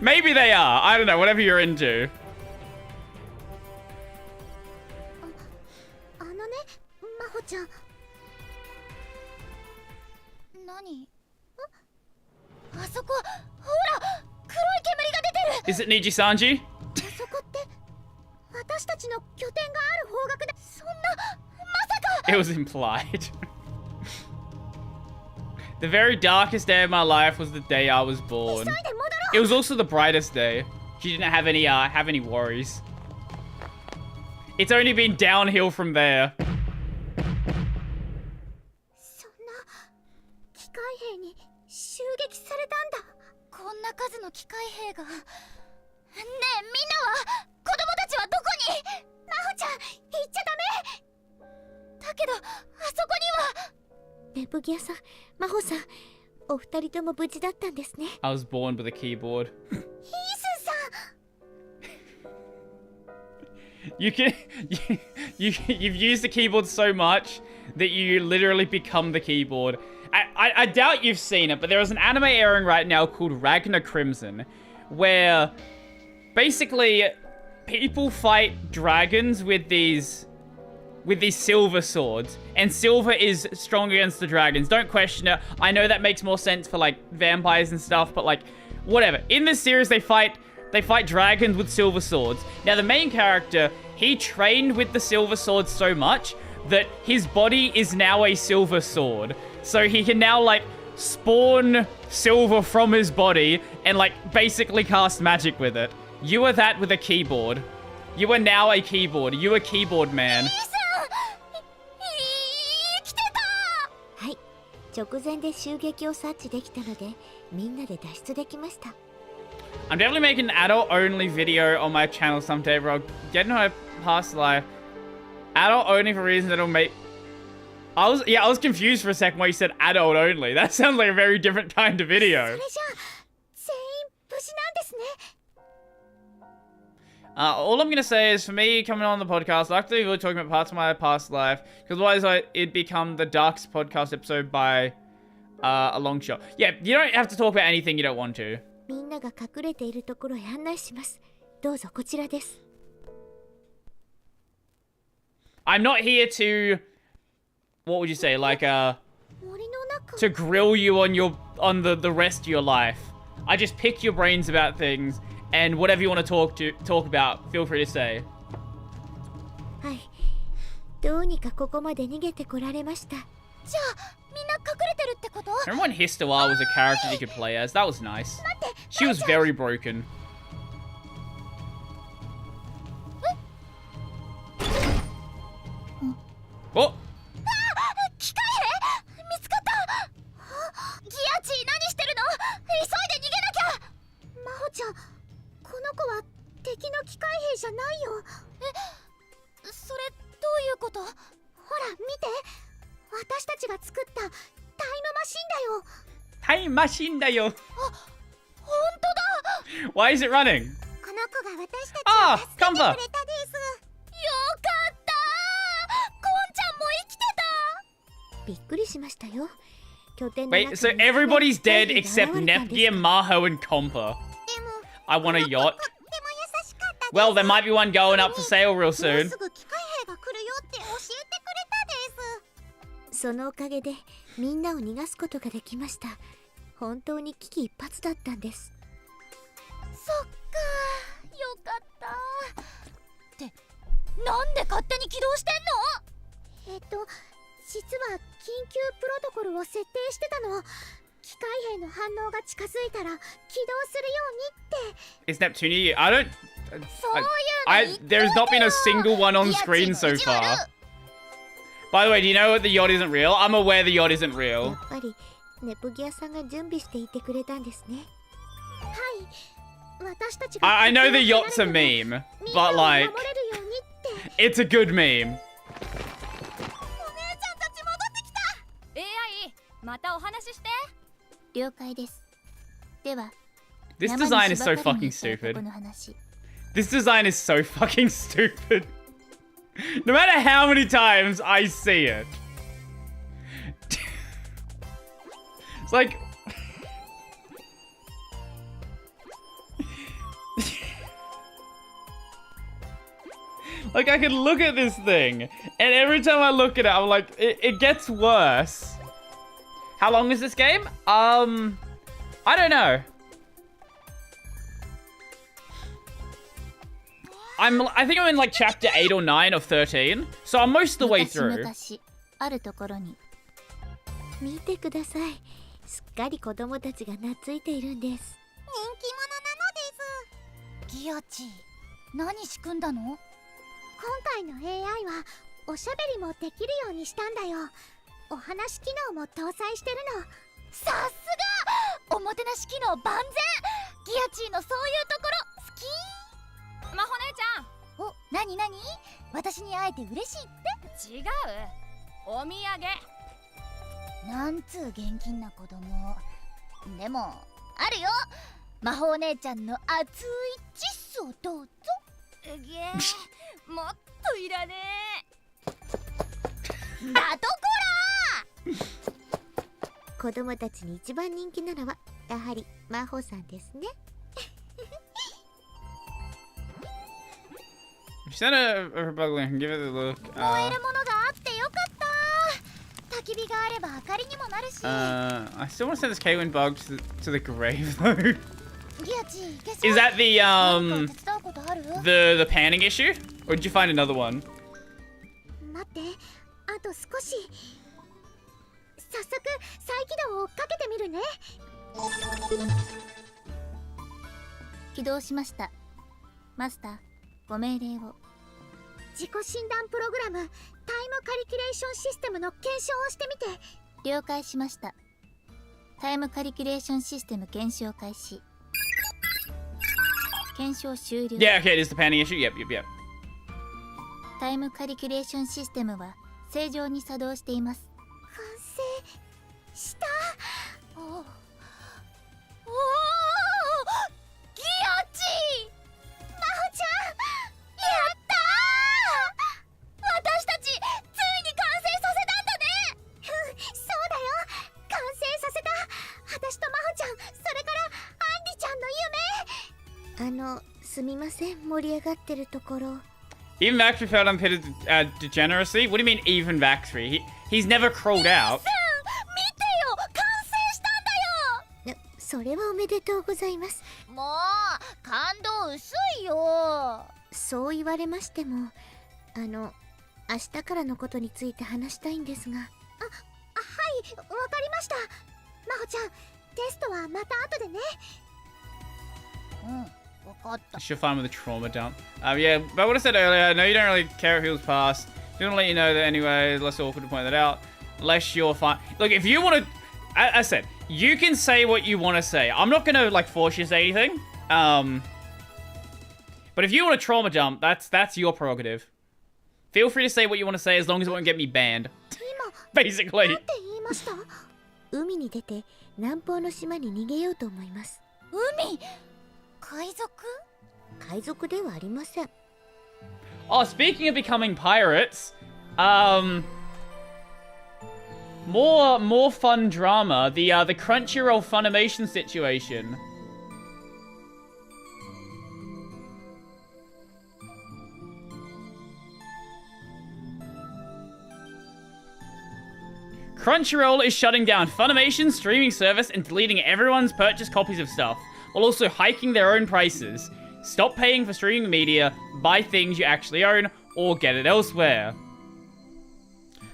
Maybe they are. I don't know. Whatever you're into. Is it Niji Sanji? It was implied. The very darkest day of my life was the day I was born. It was also the brightest day. She didn't have any worries. It's only been downhill from there. I was born with a keyboard. You've used the keyboard so much that you literally become the keyboard. I doubt you've seen it, but there is an anime airing right now called Ragnar Crimson, where basically people fight dragons with these silver swords, and silver is strong against the dragons. Don't question it. I know that makes more sense for, like, vampires and stuff, but, like, whatever. In this series, they fight dragons with silver swords. Now, the main character, he trained with the silver sword so much that his body is now a silver sword. So he can now, like, spawn silver from his body and, like, basically cast magic with it. You are that with a keyboard. You are now a keyboard. You are keyboard man. I'm definitely making an adult-only video on my channel someday, bro. I'll get into my past life. Adult-only for reasons that'll make... I was confused for a second when you said adult-only. That sounds like a very different kind of video. All I'm gonna say is, for me coming on the podcast, I like to be really talking about parts of my past life, because otherwise it'd become the darkest podcast episode by a long shot. Yeah, you don't have to talk about anything you don't want to. みんなが隠れているところへ案内します。どうぞこちらです。I'm not here to, what would you say, like to 森の中。 grill you on the rest of your life. I just pick your brains about things, and whatever you want to talk about, feel free to say. はい。どうにかここまで逃げてこられました。じゃあみんな隠れてるってこと？ Remember when Histowa was a character you could play as? That was nice. She was very broken. Oh! 機械兵見つかった。ギアチ何してるの？急いで逃げなきゃ。マホちゃん、この子は敵の機械兵じゃないよ。それどういうこと？ほら見て、私たちが作ったタイムマシンだよ。タイムマシンだよ。あ、本当だ。 Why is it running? この子が私たちを助けてくれたです。よかった。コンちゃんも生きてた。びっくりしましたよ。Wait, so everybody's dead except Nepgear, Maho, and Compa. I want a yacht. Well, there might be one going up for sale real soon. そのおかげでみんなを逃がすことができました。本当に危機一髪だったんです。そっか、よかった。ってなんで勝手に起動してんの？実は緊急プロトコルを設定してたの。機械兵の反応が近づいたら起動するようにって。 Is Neptunia? There's not been a single one on screen so far. By the way, do you know what the yacht isn't real? I'm aware the yacht isn't や real. っぱりネプギアさんが準備していてくれたんですね。はい。私たちが I know the yacht's a meme, but like, it's a good meme. またお話しして。了解です。では、 This design is so fucking stupid. This design is so fucking stupid. No matter how many times I see it. It's like... like, I can look at this thing, and every time I look at it, I'm like, it gets worse. How long is this game? I don't know. I think I'm in like chapter 8 or 9 of 13, so I'm most of the way through. あるところに見てください。すっかり子供たちが懐いているんです。人気者なのです。ギアチ、何仕組んだの？今回の AI はおしゃべりもできるようにしたんだよ。お話機能も搭載してるの。さすが！おもてなし機能万全。ギアチーのそういうところ好き。マホ姉ちゃん。お、なになに？私に会えて嬉しいって？違う。お土産。なんつう現金な子供。でもあるよ。魔法姉ちゃんの熱いチッスをどうぞ。げえ、もっといらねえ。だとこら。子供たちに一番人気なのはやはり魔法さんですね。Send a bugler and give it a look. 燃えるものがあってよかった。焚き火があれば明かりにもなるし。I still want to send this Kaylin bug to the grave though. ギアチ、Is that the panning issue? Or did you find another one? 待って、あと少し。早速再起動をかけてみるね。起動しました。マスター、ご命令を。自己診断プログラムタイムカリキュレーションシステムの検証をしてみて。了解しました。タイムカリキュレーションシステム検証開始。検証終了。Yeah, okay, it is the panning issue. Yep. タイムカリキュレーションシステムは正常に作動しています。完成した。おお、ギアすみません、盛り上がってるところ。 Even Baxter felt unpitted degeneracy? What do you mean, even Baxter? He's never crawled out. 見てよ、完成したんだよ。それはおめでとうございます。もう感動薄いよ。そう言われましても、明日からのことについて話したいんですが。はい、わかりました。まほちゃん、テストはまた後でね。わかった。 She'll find with a trauma dump. Yeah, but what I said earlier, I know you don't really care if he was passed. Didn't let you know that anyway. Less awkward to point that out. Unless you're fine. Look, if you want to, I said, you can say what you want to say. I'm not gonna like force you to say anything. But if you want to trauma dump, that's your prerogative. Feel free to say what you want to say as long as it won't get me banned. Basically. なんて言いました？海に出て南方の島に逃げようと思います。海？海賊？海賊ではありません。 Oh, speaking of becoming pirates, more fun drama. The Crunchyroll Funimation situation. Crunchyroll is shutting down Funimation's streaming service and deleting everyone's purchased copies of stuff, while also hiking their own prices. Stop paying for streaming media, buy things you actually own, or get it elsewhere.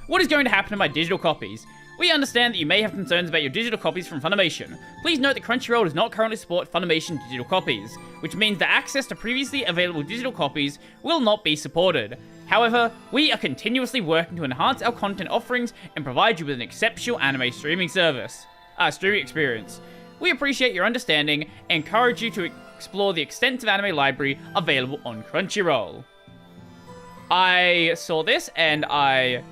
What is going to happen to my digital copies? We understand that you may have concerns about your digital copies from Funimation. Please note that Crunchyroll does not currently support Funimation digital copies, which means that access to previously available digital copies will not be supported. However, we are continuously working to enhance our content offerings and provide you with an exceptional anime streaming experience. We appreciate your understanding and encourage you to explore the extensive anime library available on Crunchyroll. I saw this and I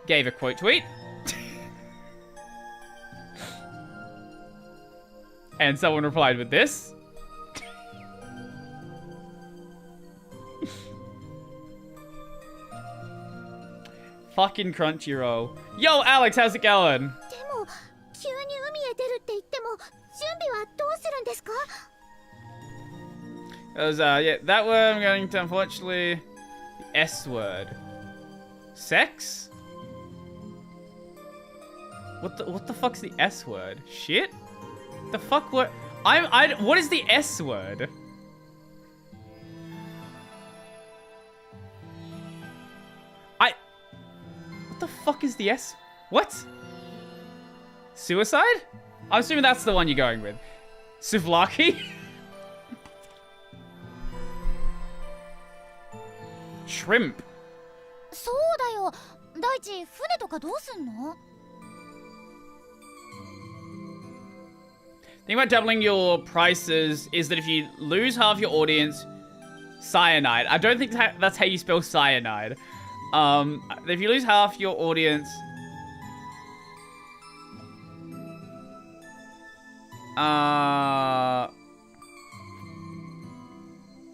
gave a quote tweet. And someone replied with this. Fucking Crunchyroll. Yo, Alex, how's it going? でも、急に海へ出るって言っても、準備はどうするんですか? Yeah, that word I'm going to, unfortunately, the S word. Sex? What the fuck's the S word? Shit? The fuck what? What is the S word? What the fuck is the S? What? Suicide? I'm assuming that's the one you're going with. Souvlaki? Shrimp. そうだよ。大地、船とかどうすんの? The thing about doubling your prices is that if you lose half your audience, cyanide. I don't think that's how you spell cyanide. If you lose half your audience, oh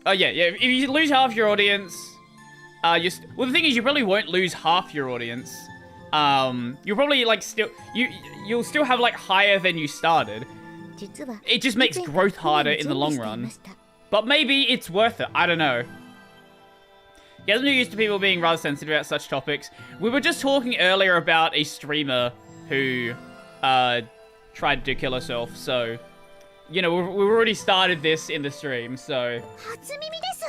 yeah. If you lose half your audience, well, the thing is, you probably won't lose half your audience. You'll probably like you'll still have like higher than you started. It just makes growth harder in the long run. But maybe it's worth it. I don't know. He hasn't been used to people being rather sensitive about such topics. We were just talking earlier about a streamer who tried to kill herself. So, you know, we've already started this in the stream. So. 初耳です。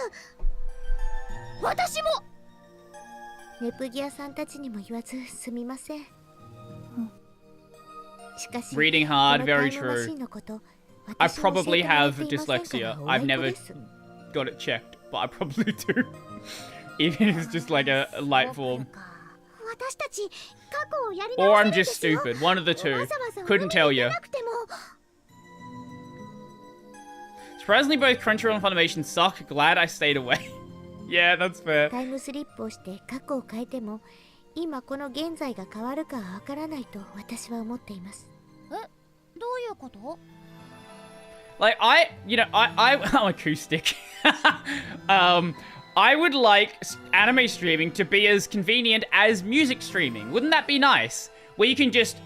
私も。ネプギアさんたちにも言わずすみません。Reading hard, very true. I probably have dyslexia. I've never got it checked, but I probably do. Even if it's just like a light form. Or I'm just stupid. One of the two. Couldn't tell you. Surprisingly, both Crunchyroll and Funimation suck. Glad I stayed away. Yeah, that's fair. タイムスリップをして過去を変えても今この現在が変わるかはわからないと私は思っています。え、どういうこと? Like I'm acoustic. I would like anime streaming to be as convenient as music streaming. Wouldn't that be nice? Where you can just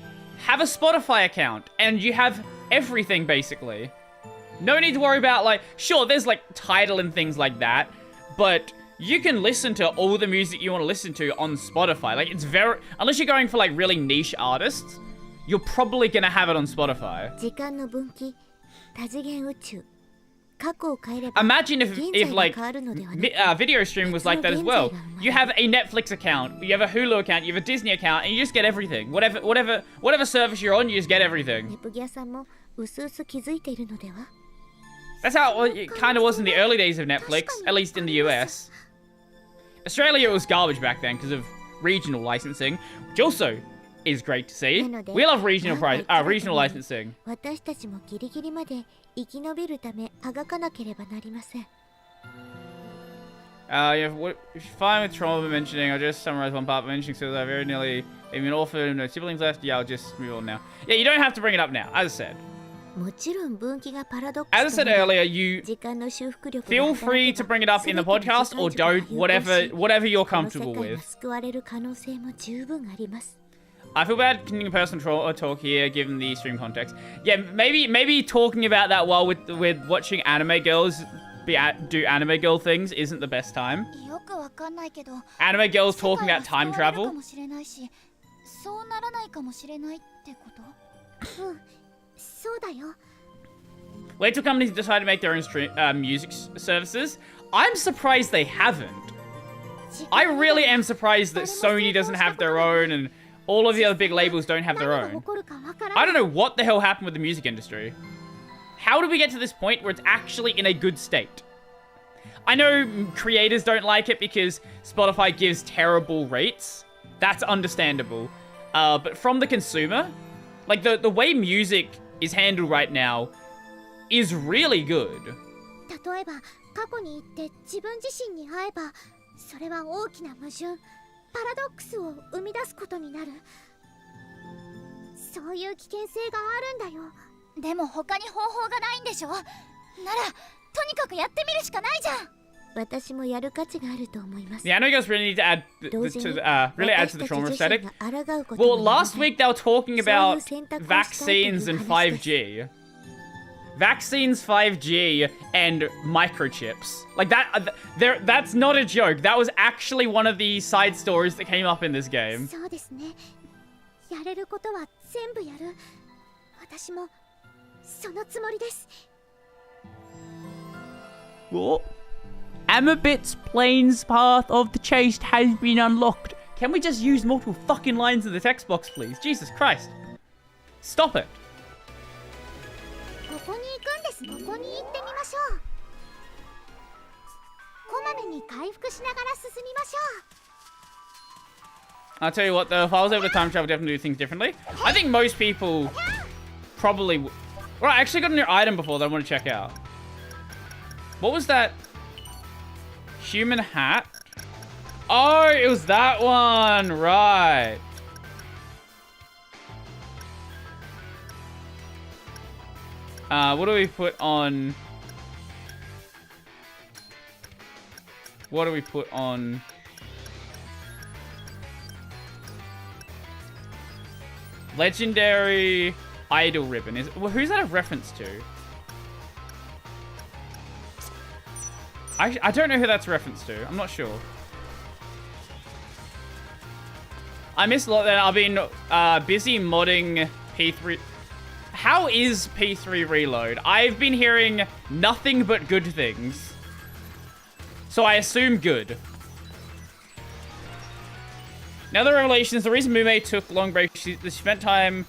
have a Spotify account and you have everything basically. No need to worry about, like, sure, there's, like, title and things like that, but you can listen to all the music you want to listen to on Spotify. Like, it's very... Unless you're going for, like, really niche artists, you're probably gonna have it on Spotify. 時間の分岐、多次元宇宙。過去を変えれば Imagine 現 if 在が like, 変わるのではなく video stream was like that as well. You have a Netflix account, you have a Hulu account, you have a Disney account, and you just get everything. Whatever service you're on, you just get everything. ネプギアさんもうすうす気づいているのでは That's how it kind of was in the early days of Netflix, at least in the US. Australia was garbage back then because of regional licensing, which also is great to see. We love regional licensing. 私たちもギリギリまで生き延びるためあがかなければなりません Yeah, what, if you're fine with trauma mentioning, I'll just summarize one part mentioning so that I very nearly am an orphan and no siblings left. Yeah, I'll just move on now. Yeah, you don't have to bring it up now, as I said. もちろん分岐がパラドック As I ス said となり earlier, you 時間の修復力が feel 働けば free to bring it up in the podcast or don't, whatever you're この comfortable 世界が with. 救われる可能性も十分あります I feel bad continuing personal talk here, given the stream context. Yeah, maybe talking about that while with watching anime girls do anime girl things isn't the best time. よくわかんないけど Anime girls talking about time 世界は救われる travel. かもしれないしそうならないかもしれないってことうんそうだよ Wait till companies decide to make their own music services. I'm surprised they haven't. I really am surprised that Sony doesn't have their own and all of the other big labels don't have their own. I don't know what the hell happened with the music industry. How did we get to this point where it's actually in a good state? I know creators don't like it because Spotify gives terrible rates. That's understandable. But from the consumer, like the way music is handled right now is really good. 例えば過去に行って自分自身に会えばそれは大きな矛盾パラドックスを生み出すことになるそういう危険性があるんだよでも他に方法がないんでしょならとにかくやってみるしかないじゃん私もやる価値があると思います Yeah, I know you guys really need to add really add to the trauma aesthetic. Well, last week they were talking about vaccines and 5G. Vaccines, 5G, and microchips. Like that, that's not a joke. That was actually one of the side stories that came up in this game. そうですねやれることは全部やる私もそのつもりです What? Amabit's planes path of the chase has been unlocked. Can we just use multiple fucking lines in the text box, please? Jesus Christ. Stop it. ここに行くんですここに行ってみましょうこまめに回復しながら進みましょう I'll tell you what, though, if I was able to time travel, definitely do things differently. I think most people probably... Well, I actually got a new item before that I want to check out. What was that? Human hat? Oh, it was that one. Right. What do we put on... What do we put on... Legendary Idol Ribbon. Well, who's that a reference to? I don't know who that's a reference to. I'm not sure. I missed a lot there. I've been busy modding P3. How is P3 Reload? I've been hearing nothing but good things. So I assume good. Now the revelations, the reason Mume took long break, she spent time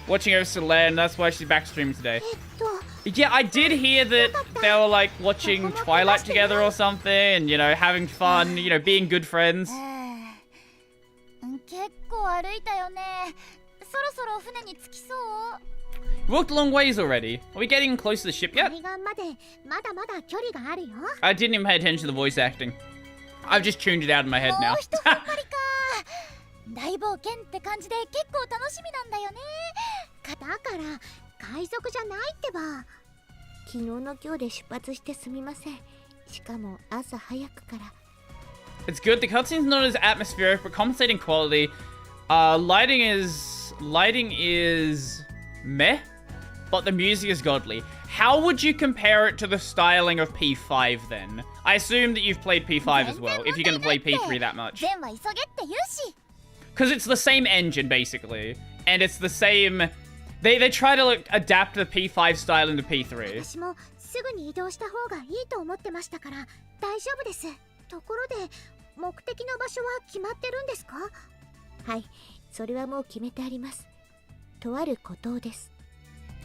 watching over Land. That's why she's back streaming today. Yeah, I did hear that they were like watching Twilight together or something and, you know, having fun, you know, being good friends. 結構歩いたよねそろそろ船に着きそう We walked a long ways already. Are we getting close to the ship yet? 海岸までまだまだ距離があるよ I didn't even pay attention to the voice acting. I've just tuned it out in my head now. もう一踏ん張りか大冒険って感じで結構楽しみなんだよねだから海賊じゃないってば昨日の今日で出発してすみませんしかも朝早くから It's good. The cutscene's not as atmospheric, but compensating quality. Lighting is meh, but the music is godly. How would you compare it to the styling of P5 then? I assume that you've played P5 as well, if you're going to play P3 that much. 善は急げって言うし Because it's the same engine, basically. And it's the same... They try to like, adapt the P5 style into P3. 私もすぐに移動した方がいいと思ってましたから大丈夫です。ところで目的の場所は決まってるんですか？はい、それはもう決めてあります。とある孤島です。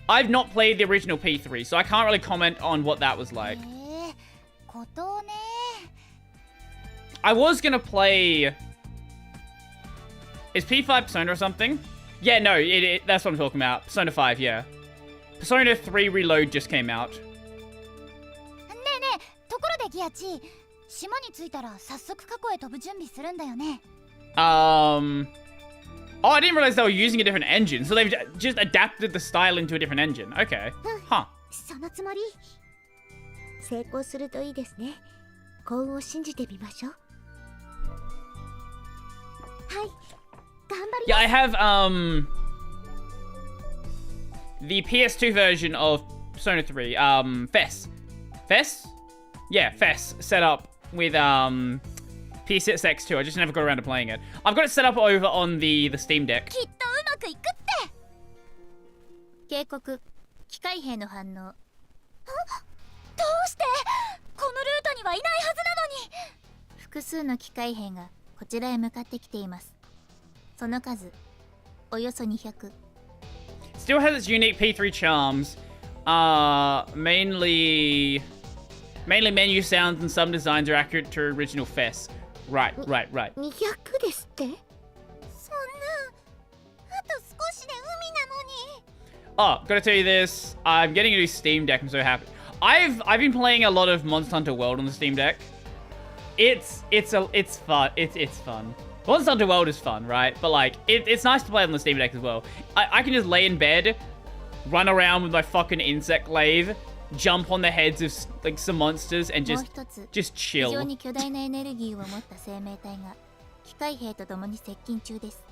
I've not played the original P3, so I can't really comment on what that was like. 孤島ね。I was gonna play... Is P5 Persona or something? Yeah, no, that's what I'm talking about. Persona 5, yeah. Persona 3 Reload just came out. ねえねえ、ところでギアチ、島に着いたら早速過去へ飛ぶ準備するんだよね。Oh, I didn't realize they were using a different engine, so they've just adapted the style into a different engine. Okay. Huh. そのつもり。成功するといいですね。幸運を信じてみましょう。はい。Yeah, I have, the PS2 version of Persona 3, Fess. Fess? Yeah, Fess, set up with, P6X2. I just never got around to playing it. I've got it set up over on the Steam Deck. きっとうまくいくって。警告、機械兵の反応。どうしてこのルートにはいないはずなのに。複数の機械兵がこちらへ向かってきています。その数およそ200。Still has its unique P3 charms. Mainly menu sounds and some designs are accurate to original Fess. Right. 200ですって？そんな、あと少しで海なのに。 Oh, gotta tell you this. I'm getting a new Steam Deck. I'm so happy. I've been playing a lot of Monster Hunter World on the Steam Deck. It's fun. It's fun. Monster Hunter World is fun, right? But like, it's nice to play on the Steam Deck as well. I can just lay in bed, run around with my fucking insect glaive, jump on the heads of like some monsters, and just chill. 非常に巨大なエネルギーを持った生命体が機械兵と共に接近中です。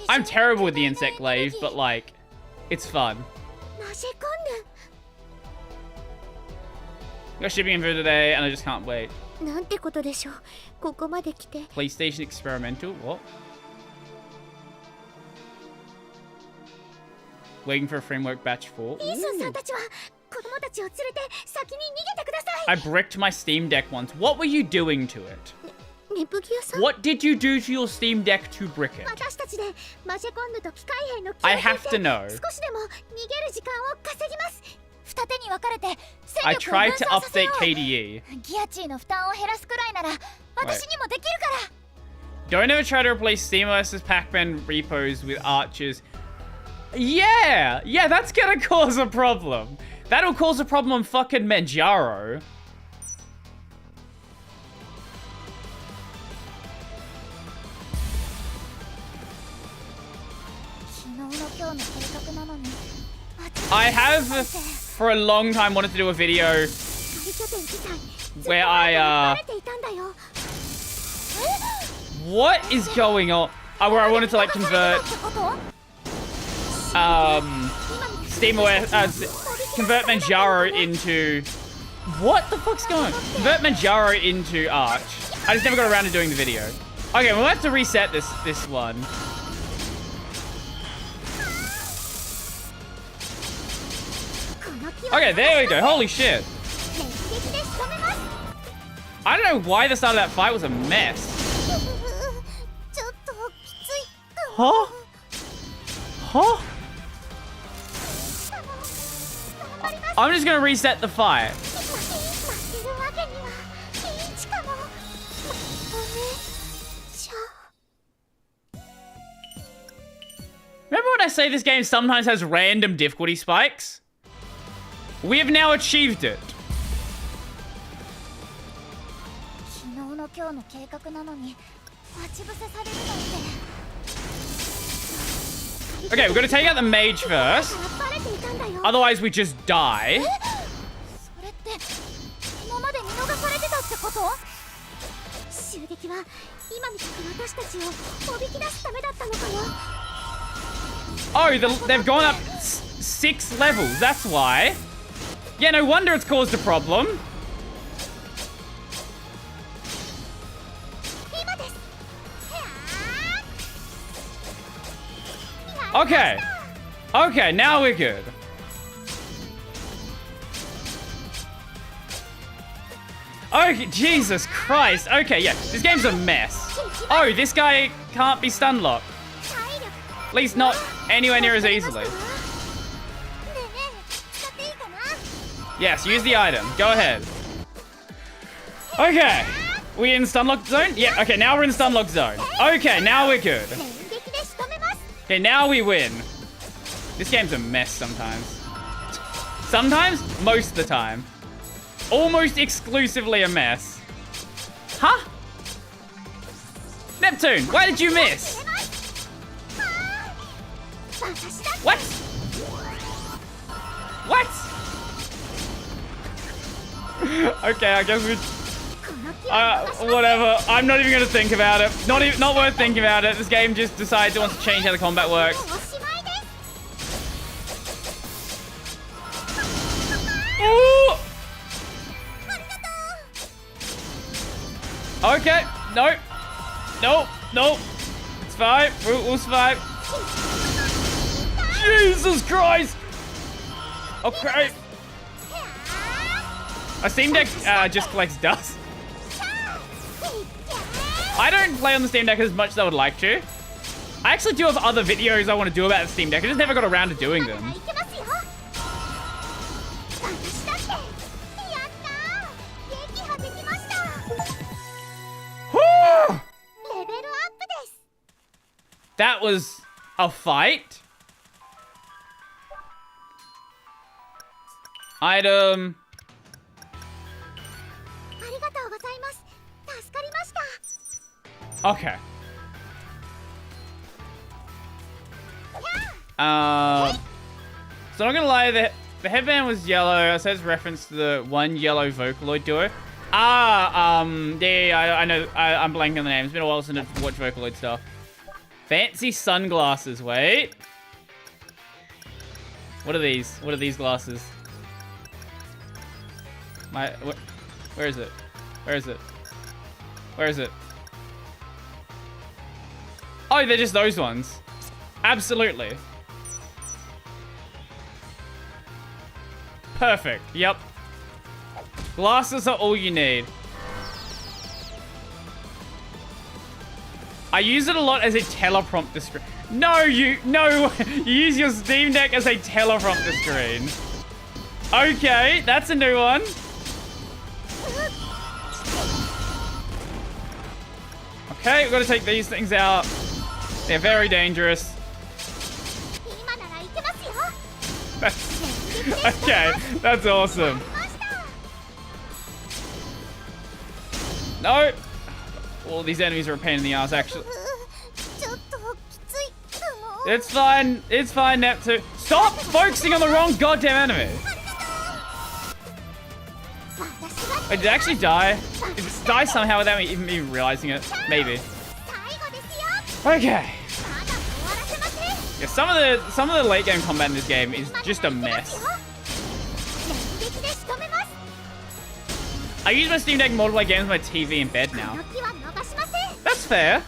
I'm terrible with the insect glaive, but like, it's fun. マジコン Got shipping info today, and I just can't wait. ヌなんてことでしょう。ここまで来て。 PlayStation Experimental? What? Waiting for a framework batch 4. イースンさんたちは子供たちを連れて先に逃げてください。 I bricked my Steam Deck once. What were you doing to it? ネプギアさん。 What did you do to your Steam Deck to brick it? 私たちでマジコンヌと機械兵の I have to know. 少しでも逃げる時間を稼ぎます。二手に分かれて戦 I 力を分 tried to 散させよ update う。 KDE. ギアチーの負担を減らすくらいなら私にもできるから。 Don't ever try to replace Steam vs. Pac-Man repos with archers. Yeah, that's gonna cause a problem. That'll cause a problem on fucking Manjaro. I have, for a long time, wanted to do a video where what is going on? Where I wanted to like convert convert Manjaro into what the fuck's going on? Convert Manjaro into Arch. I just never got around to doing the video. Okay, we'll have to reset this one. Okay, there we go. Holy shit. I don't know why the start of that fight was a mess. Huh? I'm just gonna reset the fight. Remember when I say this game sometimes has random difficulty spikes? We have now achieved it. Okay, we're gonna take out the mage first. Otherwise, we just die. Oh, they've gone up 6 levels. That's why. Yeah, no wonder it's caused a problem. Okay. Okay, now we're good. Okay, Jesus Christ. Okay, yeah, this game's a mess. Oh, this guy can't be stun locked. At least not anywhere near as easily. Yes, use the item. Go ahead. Okay. We in stun locked zone? Yeah, okay, now we're in stun locked zone. Okay, now we're good. Okay, now we win. This game's a mess sometimes. Sometimes? Most of the time. Almost exclusively a mess. Huh? Neptune, why did you miss? What? What? Okay, I guess we... whatever. I'm not even gonna think about it. Not worth thinking about it. This game just decides it wants to change how the combat works. Ooh! Okay. Nope. Nope. Nope. It's fine. We'll survive. Jesus Christ! Okay. A Steam Deck just collects dust. I don't play on the Steam Deck as much as I would like to. I actually do have other videos I want to do about the Steam Deck. I just never got around to doing them. Whew! That was a fight. Item. Okay. So I'm not gonna lie, the headband was yellow. It says reference to the one yellow Vocaloid duo. Yeah, I know. I'm blanking on the name. It's been a while since I've watched Vocaloid stuff. Fancy sunglasses. Wait. What are these? What are these glasses? Where is it? Where is it? Where is it? Oh, they're just those ones. Absolutely. Perfect. Yep. Glasses are all you need. I use it a lot as a teleprompter screen. No, you use your Steam Deck as a teleprompter screen. Okay, that's a new one. Okay, we've got to take these things out. They're very dangerous. Okay, that's awesome. No. All these enemies are a pain in the ass, actually. It's fine. It's fine, Neptune. Stop focusing on the wrong goddamn enemy. Wait, did it actually die? Did it die somehow without me even realizing it? Maybe. Okay. Yeah, some of the late game combat in this game is just a mess. I use my Steam Deck multiplayer games on my TV in bed now. That's fair.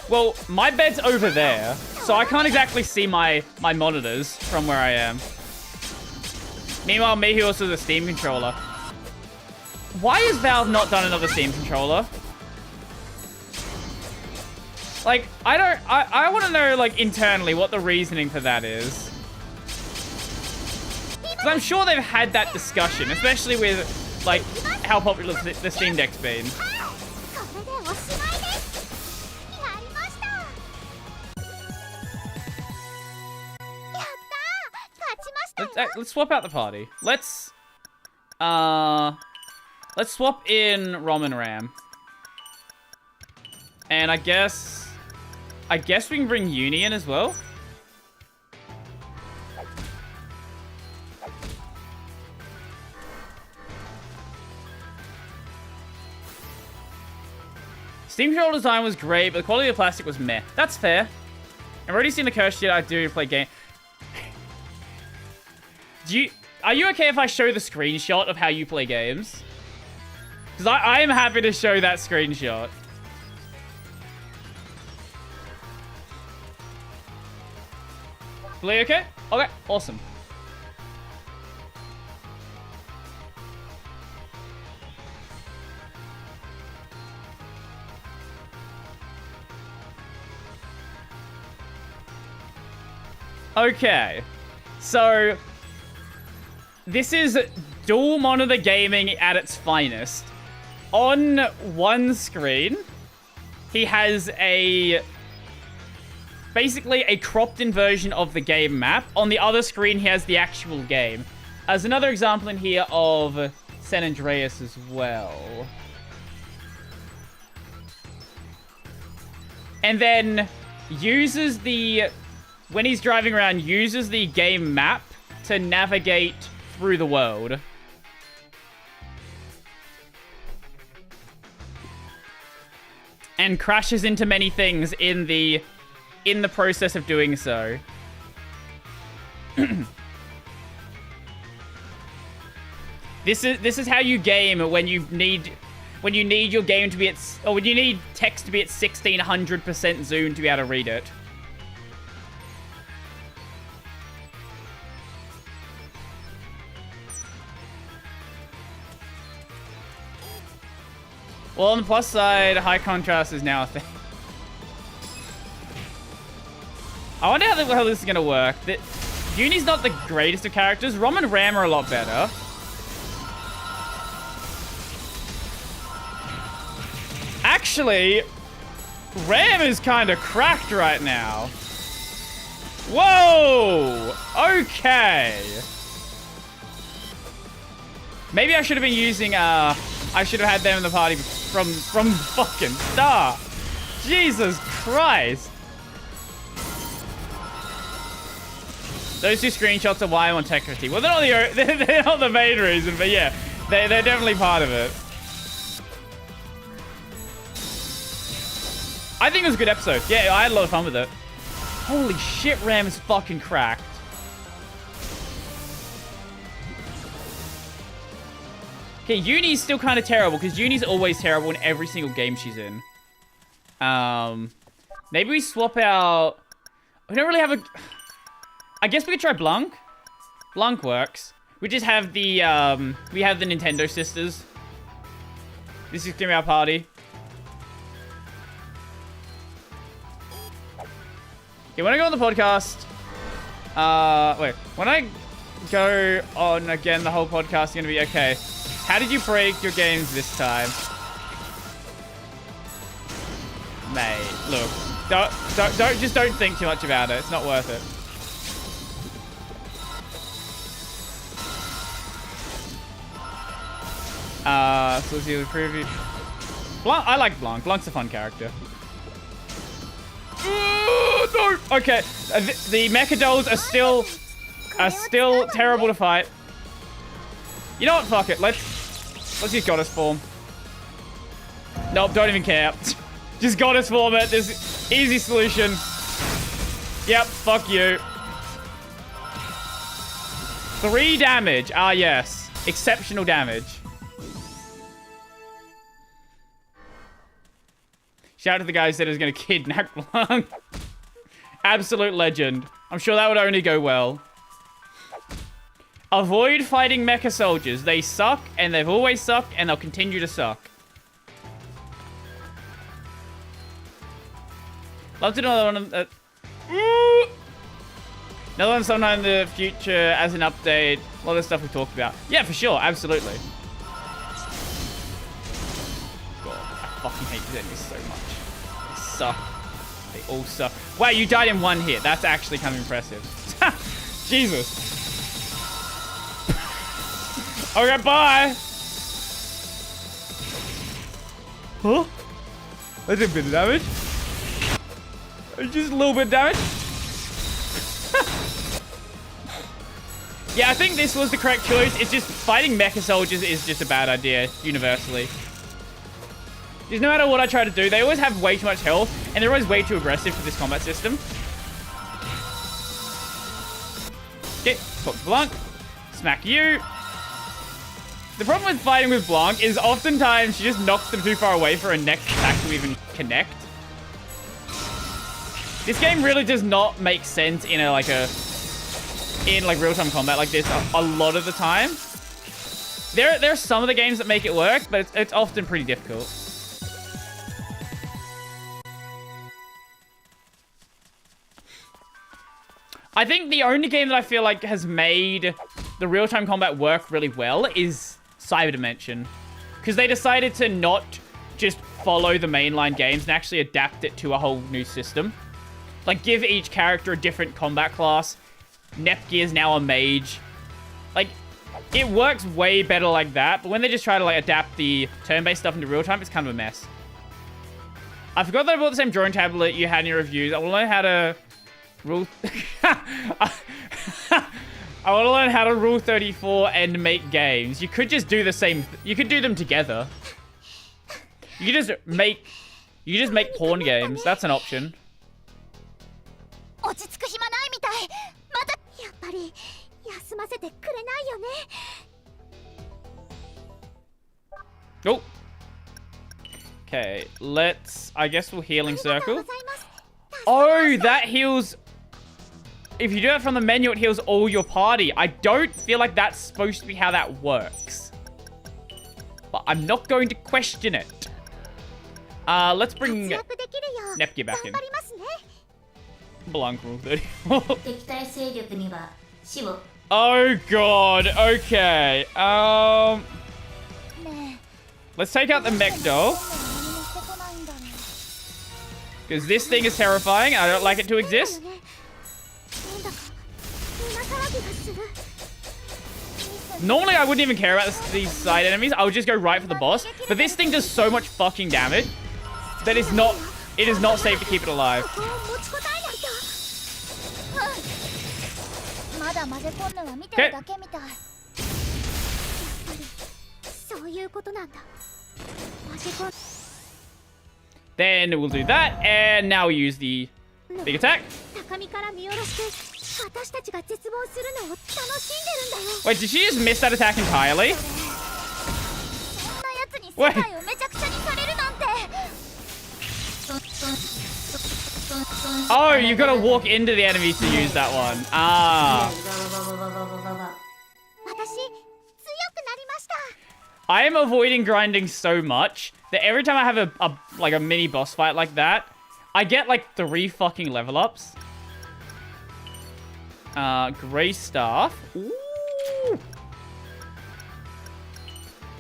Well, my bed's over there, so I can't exactly see my monitors from where I am. Meanwhile, Mihi also has a Steam controller. Why has Valve not done another Steam controller? Like, I want to know, like, internally what the reasoning for that is. Because I'm sure they've had that discussion, especially with, like, how popular the Steam Deck's been. Let's swap out the party. Let's swap in Rom and Ram. And I guess we can bring Uni in as well. Steam controller design was great, but the quality of the plastic was meh. That's fair. I've already seen the curse shit I do play game. are you okay if I show the screenshot of how you play games? Because I am happy to show that screenshot. Play okay? Okay, awesome. Okay, so this is dual monitor gaming at its finest. On one screen, he has basically a cropped-in version of the game map. On the other screen, he has the actual game. As another example in here of San Andreas as well. And then uses when he's driving around, uses the game map to navigate through the world. And crashes into many things in the process of doing so. This is how you game when you need your game to be at, or when you need text to be at 1600% zoom to be able to read it. Well, on the plus side, high contrast is now a thing. I wonder how this is going to work. Uni's not the greatest of characters. Rom and Ram are a lot better. Actually, Ram is kind of cracked right now. Whoa! Okay. Maybe I should have been using, I should have had them in the party from fucking start. Jesus Christ. Those two screenshots are why I want tech critique. Well, they're not the main reason, but yeah, they're definitely part of it. I think it was a good episode. Yeah, I had a lot of fun with it. Holy shit, Ram is fucking cracked. Okay, Uni's still kind of terrible, because Uni's always terrible in every single game she's in. Maybe we swap out... We don't really have a... I guess we could try Blanc. Blanc works. We just have the, we have the Nintendo sisters. This is gonna be our party. Okay, when I go on the podcast... wait. When I go on again, the whole podcast is gonna be, okay, how did you break your games this time? Mate, look. Don't think too much about it. It's not worth it. So let's see the preview. Blanc, I like Blanc. Blanc's a fun character. No! Okay, the mecha dolls are still terrible to fight. You know what? Fuck it. Let's use goddess form. Nope, don't even care. Just goddess form it. There's easy solution. Yep, fuck you. 3 damage. Ah, yes. Exceptional damage. Shout out to the guy who said he was going to kidnap Blanc. Absolute legend. I'm sure that would only go well. Avoid fighting mecha soldiers. They suck, and they've always sucked, and they'll continue to suck. Love to do another one. Another one sometime in the future as an update. A lot of stuff we talked about. Yeah, for sure. Absolutely. God, I fucking hate these enemies so much. They suck. They all suck. Wow, you died in 1 hit. That's actually kind of impressive. Jesus. Okay, bye. Huh? I did a bit of damage. Just a little bit of damage. Yeah, I think this was the correct choice. It's just fighting mecha soldiers is just a bad idea, universally. Because no matter what I try to do, they always have way too much health, and they're always way too aggressive for this combat system. Okay, talk to Blanc. Smack you. The problem with fighting with Blanc is oftentimes she just knocks them too far away for a next attack to even connect. This game really does not make sense in like real-time combat like this a lot of the time. There are some of the games that make it work, but it's often pretty difficult. I think the only game that I feel like has made the real-time combat work really well is Cyber Dimension. Because they decided to not just follow the mainline games and actually adapt it to a whole new system. Like, give each character a different combat class. Nepgear is now a mage. Like, it works way better like that, but when they just try to, like, adapt the turn-based stuff into real-time, it's kind of a mess. I forgot that I bought the same drawing tablet you had in your reviews. I want to learn how to... Rule... I want to learn how to rule 34 and make games. You could just do the same... You could do them together. You could just make porn games. That's an option. Oh. Okay, let's... I guess we'll healing circle. Oh, that heals... If you do that from the menu, it heals all your party. I don't feel like that's supposed to be how that works. But I'm not going to question it. Let's bring Nepgear back in. Blanc rule 34. Oh god, okay. Let's take out the mech doll. Because this thing is terrifying. I don't like it to exist. Normally, I wouldn't even care about these side enemies. I would just go right for the boss. But this thing does so much fucking damage that it is not safe to keep it alive. Okay. Then we'll do that, and now we use the big attack. Wait, did she just miss that attack entirely? Wait. Oh, you gotta walk into the enemy to use that one. Ah. I am avoiding grinding so much that every time I have a mini boss fight like that, I get like 3 fucking level ups. Gray Staff. Ooh.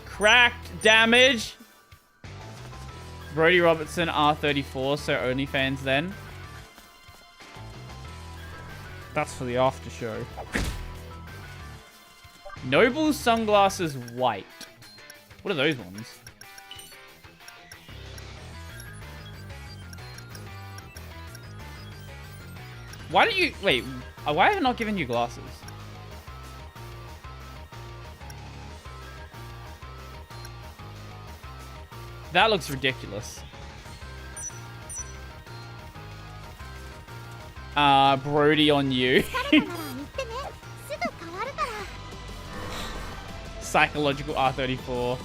Cracked damage. Brody Robertson, R34, so OnlyFans then. That's for the after show. Noble Sunglasses White. What are those ones? Why don't you... Wait, why have I not given you glasses? That looks ridiculous. Brody on you. Psychological R34.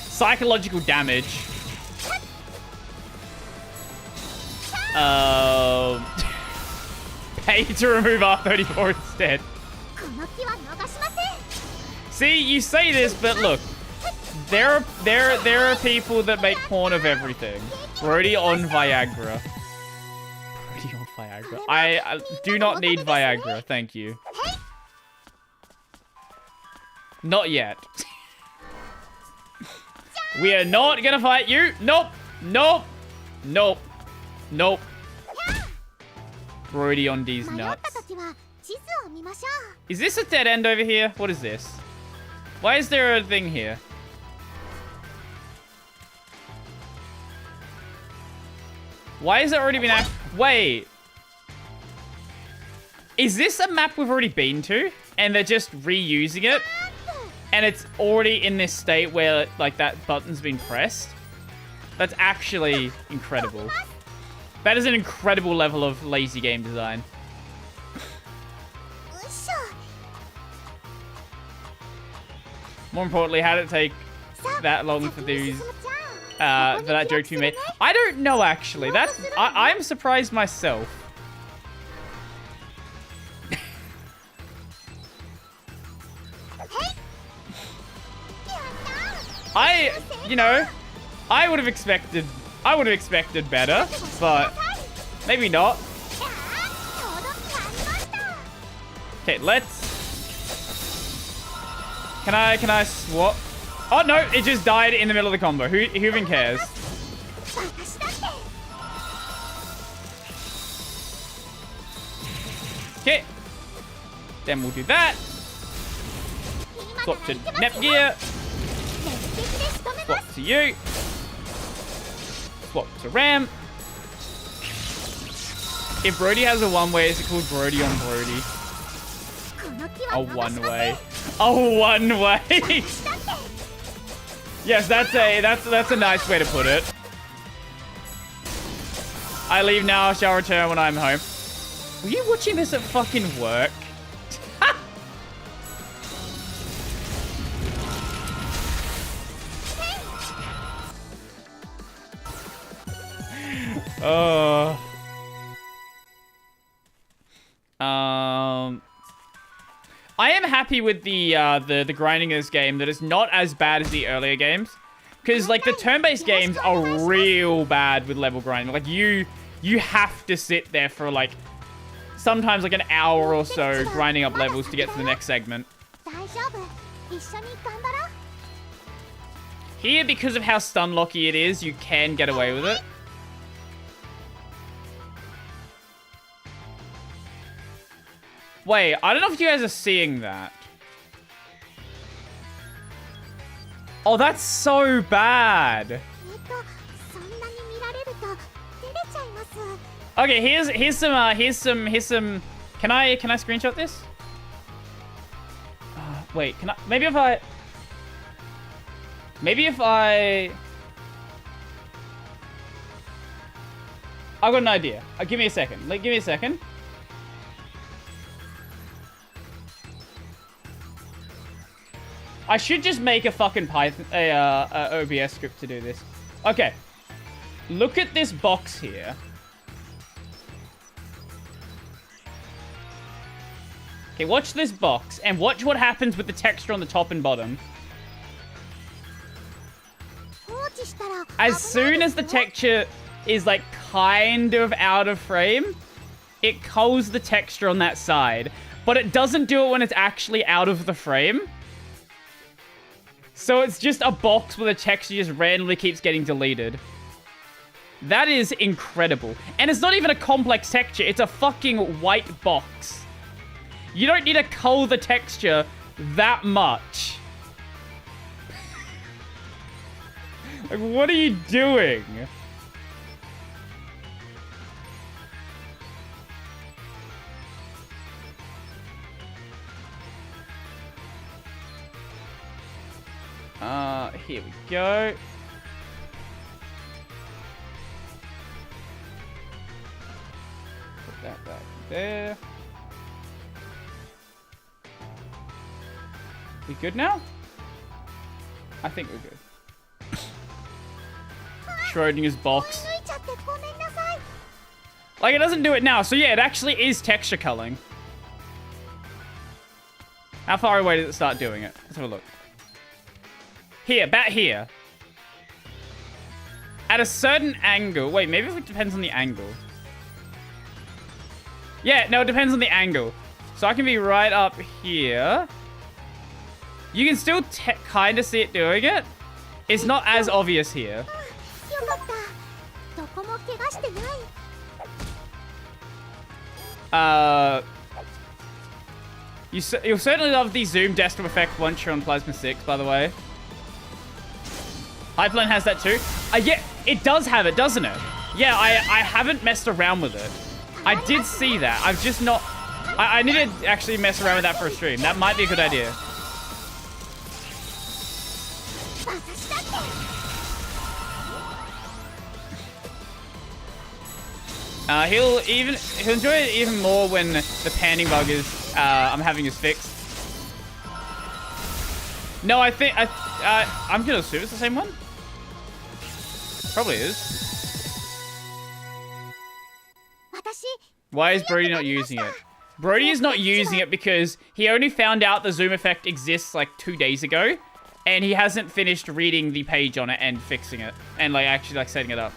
Psychological damage. Pay to remove R34 instead. See, you say this, but look. There are people that make porn of everything. Brody on Viagra. Brody on Viagra. I do not need Viagra, thank you. Not yet. We are not gonna fight you. Nope. Nope. Nope. Nope. Brody on these nuts. Is this a dead end over here? What is this? Why is there a thing here? Why has it already been... Wait. Is this a map we've already been to? And they're just reusing it? And it's already in this state where, like, that button's been pressed? That's actually incredible. That is an incredible level of lazy game design. More importantly, how did it take that long for these, for that joke to be made? I don't know, actually. I'm surprised myself. I would have expected better, but maybe not. Okay, let's... Can I swap? Oh, no, it just died in the middle of the combo. Who even cares? Okay. Then we'll do that. Swap to Nepgear. Swap to you. Swap to Ram. If Brody has a one-way, is it called Brody on Brody? A one-way. A one-way. Yes, that's a nice way to put it. I leave now, shall return when I'm home. Were you watching this at fucking work? Oh. I am happy with the grinding in this game that it's not as bad as the earlier games. Because, like, the turn-based games are real bad with level grinding. Like, you have to sit there for, like, sometimes, like, an hour or so grinding up levels to get to the next segment. Here, because of how stun-locky it is, you can get away with it. Wait, I don't know if you guys are seeing that. Oh, that's so bad. Okay, here's some. Can I screenshot this? Wait, can I? Maybe if I. I've got an idea. Give me a second. Give me a second. I should just make a fucking Python, OBS script to do this. Okay. Look at this box here. Okay, watch this box, and watch what happens with the texture on the top and bottom. As soon as the texture is, like, kind of out of frame, it culls the texture on that side. But it doesn't do it when it's actually out of the frame. So it's just a box where the texture just randomly keeps getting deleted. That is incredible. And it's not even a complex texture. It's a fucking white box. You don't need to cull the texture that much. Like, what are you doing? Here we go. Put that back there. We good now? I think we're good. Schrodinger's box. Like, it doesn't do it now. So yeah, it actually is texture culling. How far away does it start doing it? Let's have a look. Here, bat here. At a certain angle. Wait, maybe it depends on the angle. Yeah, no, it depends on the angle. So I can be right up here. You can still kind of see it doing it. It's not as obvious here. You'll certainly love the zoom desktop effect once you're on Plasma 6, by the way. Hyperlane has that too. Yeah, it does have it, doesn't it? Yeah, I haven't messed around with it. I did see that. I've just not... I need to actually mess around with that for a stream. That might be a good idea. He'll enjoy it even more when the panning bug is I'm having is fixed. No, I'm gonna assume it's the same one. Probably is. Why is Brody not using it? Brody is not using it because he only found out the zoom effect exists like 2 days ago, and he hasn't finished reading the page on it and fixing it, and like actually like setting it up.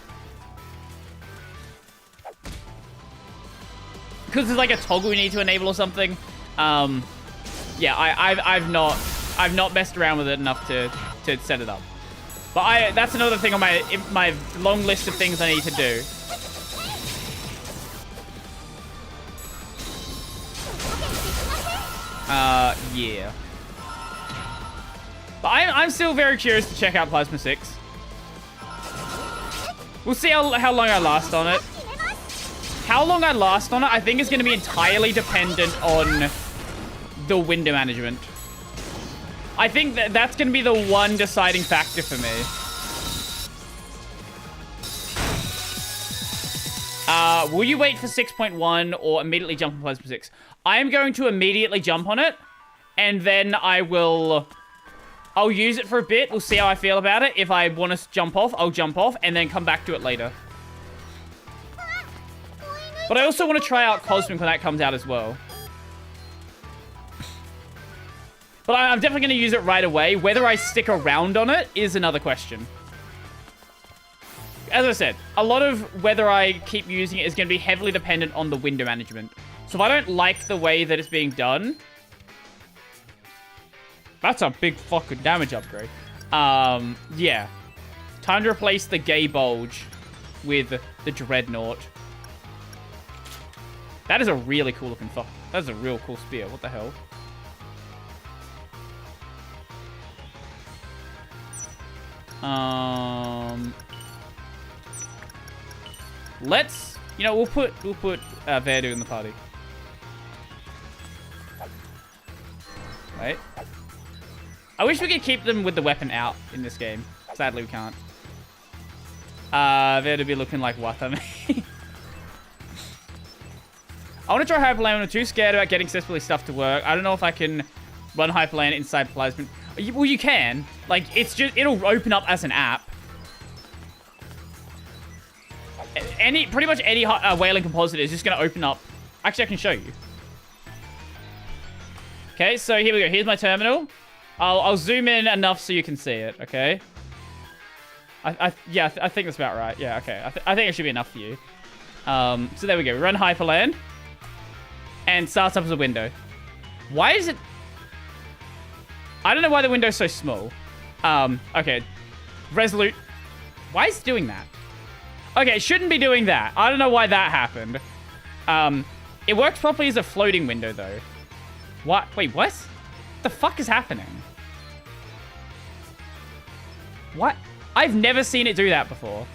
Because there's like a toggle you need to enable or something. Yeah, I've not messed around with it enough to set it up. But that's another thing on my long list of things I need to do. Yeah. But I'm still very curious to check out Plasma 6. We'll see how long I last on it. How long I last on it, I think is going to be entirely dependent on the window management. I think that's going to be the one deciding factor for me. Will you wait for 6.1 or immediately jump on Plasma 6? I am going to immediately jump on it, and then I'll use it for a bit. We'll see how I feel about it. If I want to jump off, I'll jump off, and then come back to it later. But I also want to try out Cosmic when that comes out as well. But I'm definitely going to use it right away. Whether I stick around on it is another question. As I said, a lot of whether I keep using it is going to be heavily dependent on the window management. So if I don't like the way that it's being done... That's a big fucking damage upgrade. Yeah. Time to replace the Gay Bulge with the Dreadnought. That is a really cool looking fuck. That is a real cool spear. What the hell? Let's, you know, we'll put Verdu in the party. Wait. I wish we could keep them with the weapon out in this game. Sadly, we can't. Verdu be looking like Watame. I want to try Hyperland. I'm too scared about getting accessibility stuff to work. I don't know if I can run Hyperland inside Plasma. Well, you can. Like, it's just, it'll open up as an app. Pretty much any Whaling compositor is just going to open up. Actually, I can show you. Okay, so here we go. Here's my terminal. I'll zoom in enough so you can see it, okay? Yeah, I think that's about right. Yeah, okay. I think it should be enough for you. So there we go. We run Hyperland. And starts up as a window. Why is it... I don't know why the window's so small. Okay. Resolute. Why is it doing that? Okay, it shouldn't be doing that. I don't know why that happened. It works properly as a floating window, though. What? Wait, what? The fuck is happening? What? I've never seen it do that before.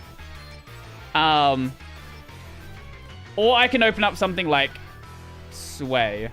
Or I can open up something like Sway.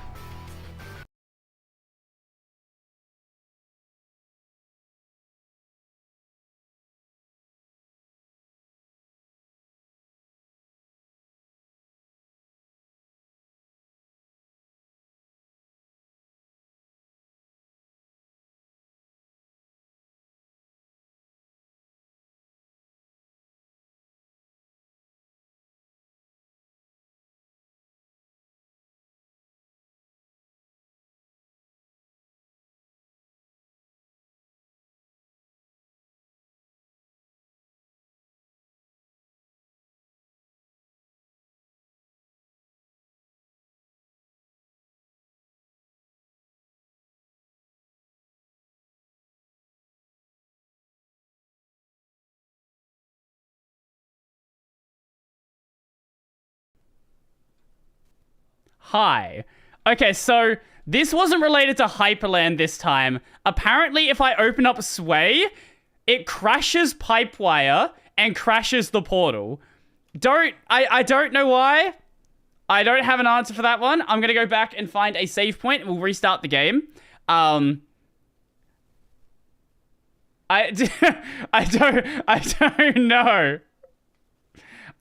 Hi. Okay, so this wasn't related to Hyperland this time. Apparently, if I open up Sway, it crashes Pipewire and crashes the portal. I don't know why. I don't have an answer for that one. I'm going to go back and find a save point and we'll restart the game. I don't know.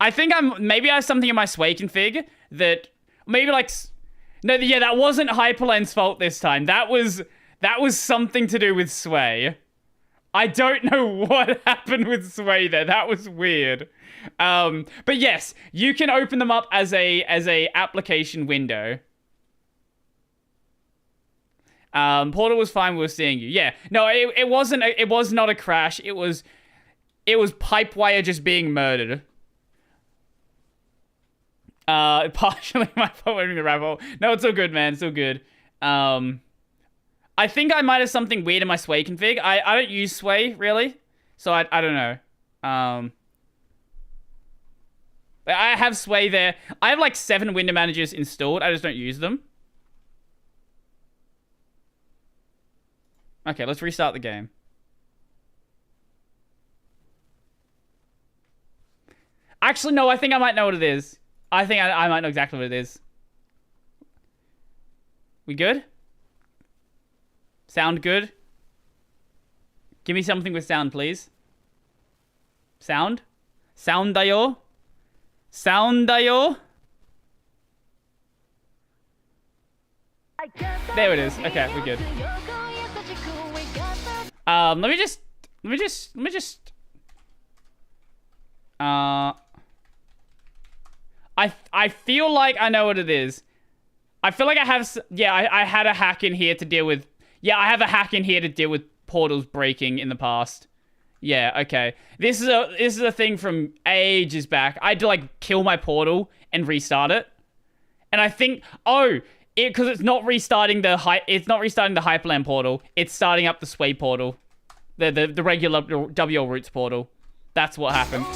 I think maybe I have something in my Sway config that maybe like, no, yeah, that wasn't Hyperland's fault this time. That was That was something to do with Sway. I don't know what happened with Sway there. That was weird. But yes, you can open them up as a application window. Portal was fine with seeing you. Yeah. No, it wasn't. It was not a crash. It was Pipewire just being murdered. Partially my fault wearing the rabbit hole. No, it's all good, man. It's all good. I think I might have something weird in my Sway config. I don't use Sway, really. So I don't know. I have Sway there. I have like 7 window managers installed. I just don't use them. Okay, let's restart the game. Actually, no, I think I might know what it is. I think I might know exactly what it is. We good? Sound good? Give me something with sound, please. Sound? Sound dayo? Sound dayo? There it is. Okay, we're good. Let me just I feel like I know what it is. I feel like I have, yeah, I had a hack in here to deal with, yeah, I have a hack in here to deal with portals breaking in the past. Yeah, okay. This is a thing from ages back. I had to like kill my portal and restart it. And I think, because it's not restarting the Hyperland portal. It's starting up the Sway portal. The regular WL Roots portal. That's what happened.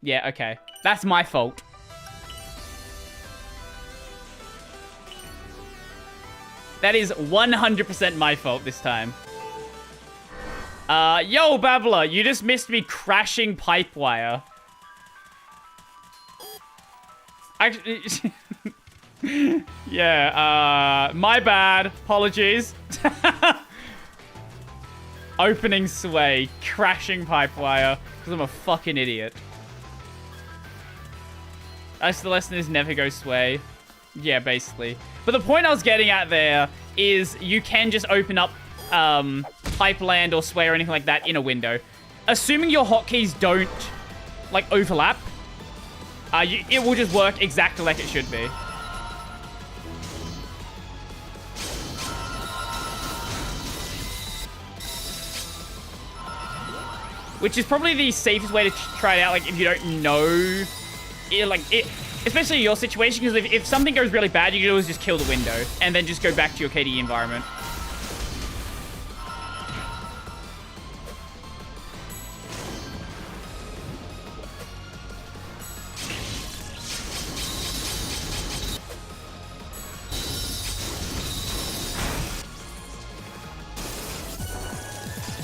Yeah, okay. That's my fault. That is 100% my fault this time. Yo, Babbler, you just missed me crashing Pipewire. Actually, yeah, my bad. Apologies. Opening Sway, crashing Pipewire, because I'm a fucking idiot. That's the lesson is never go Sway. Yeah, basically. But the point I was getting at there is you can just open up Pipeland or Sway or anything like that in a window. Assuming your hotkeys don't, like, overlap, it will just work exactly like it should be. Which is probably the safest way to try it out, like, if you don't know... especially in your situation, because if something goes really bad, you can always just kill the window and then just go back to your KDE environment.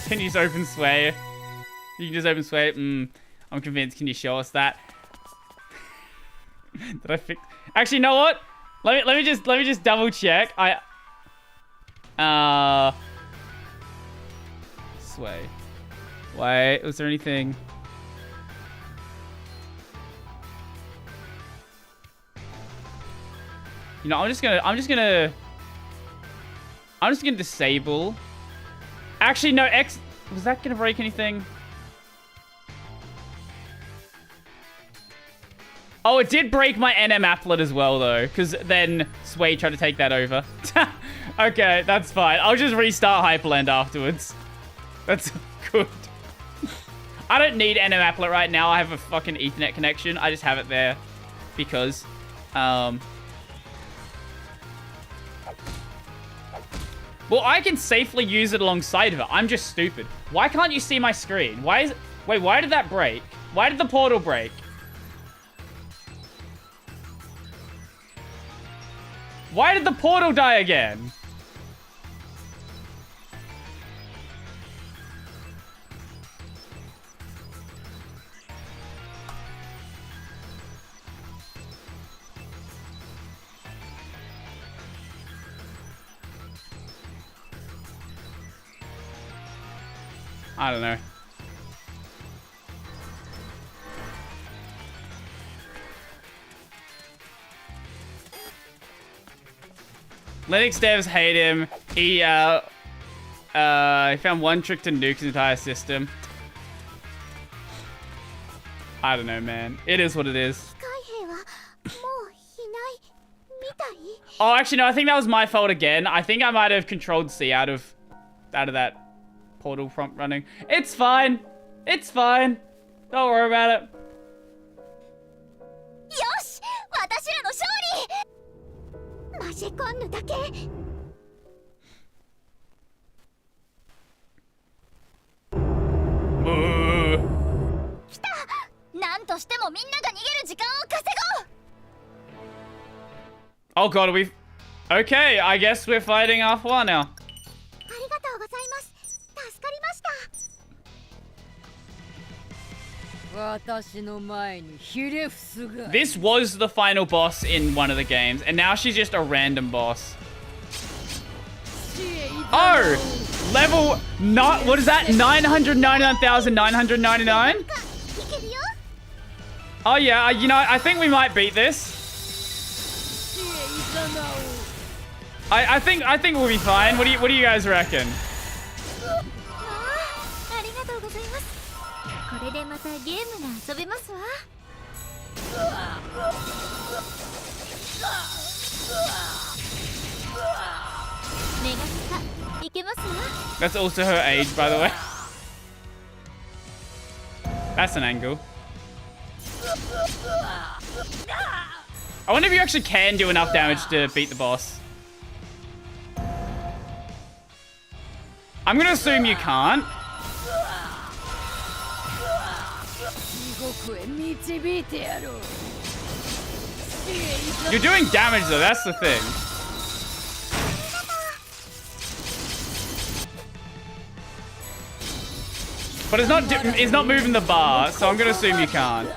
Can you just open Sway? You can just open Sway? I'm convinced. Can you show us that? Did I fix? Actually, you know what? Let me just double check. Sway. Wait, was there anything? You know, I'm just gonna disable. Actually, no. Was that gonna break anything? Oh, it did break my NM applet as well, though, because then Sway tried to take that over. Okay, that's fine. I'll just restart Hyperland afterwards. That's good. I don't need NM applet right now. I have a fucking Ethernet connection. I just have it there because... Well, I can safely use it alongside of it. I'm just stupid. Why can't you see my screen? Why is it... Wait, why did that break? Why did the portal break? Why did the portal die again? I don't know. Linux devs hate him. He found one trick to nuke his entire system. I don't know, man. It is what it is. Oh, actually, no. I think that was my fault again. I think I might have controlled C out of that portal prompt running. It's fine. It's fine. Don't worry about it. Yosh! 私らの勝利！マジェコンヌだけ。来た！なんとしてもみんなが逃げる時間を稼ごう！ Oh god, are we... Okay, I guess we're fighting Alpha now. ありがとうございます。助かりました。 This was the final boss in one of the games, and now she's just a random boss. Oh! Level... Not... What is that? 999,999? Oh yeah, you know, I think we might beat this. I think we'll be fine. What do you guys reckon? ありがとうございます。これでまたゲームが遊べますわ。メガスカいけますわ。 That's also her age, by the way. That's an angle. I wonder if you actually can do enough damage to beat the boss. I'm gonna assume you can't. You're doing damage though, that's the thing. But it's not moving the bar, so I'm gonna assume you can't.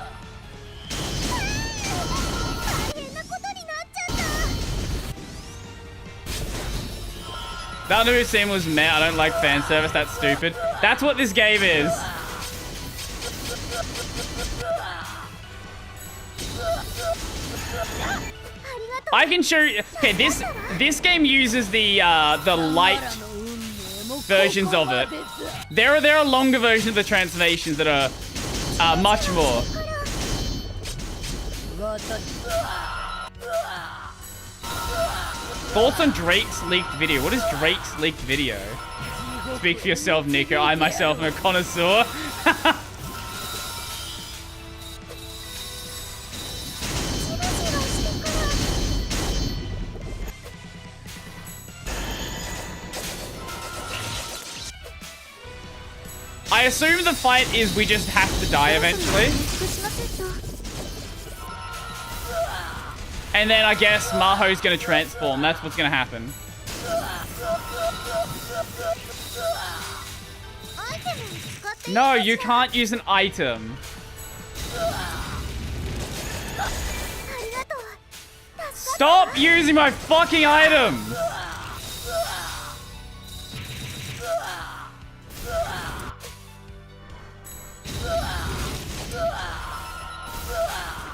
That new scene was meh. I don't like fan service. That's stupid. That's what this game is. I can show you. Okay, this game uses the light versions of it. There are longer versions of the transformations that are much more. Thoughts on Drake's leaked video? What is Drake's leaked video? Speak for yourself, Nico. I myself am a connoisseur. I assume the fight is we just have to die eventually. And then I guess Maho's gonna transform. That's what's gonna happen. No, you can't use an item. Stop using my fucking items!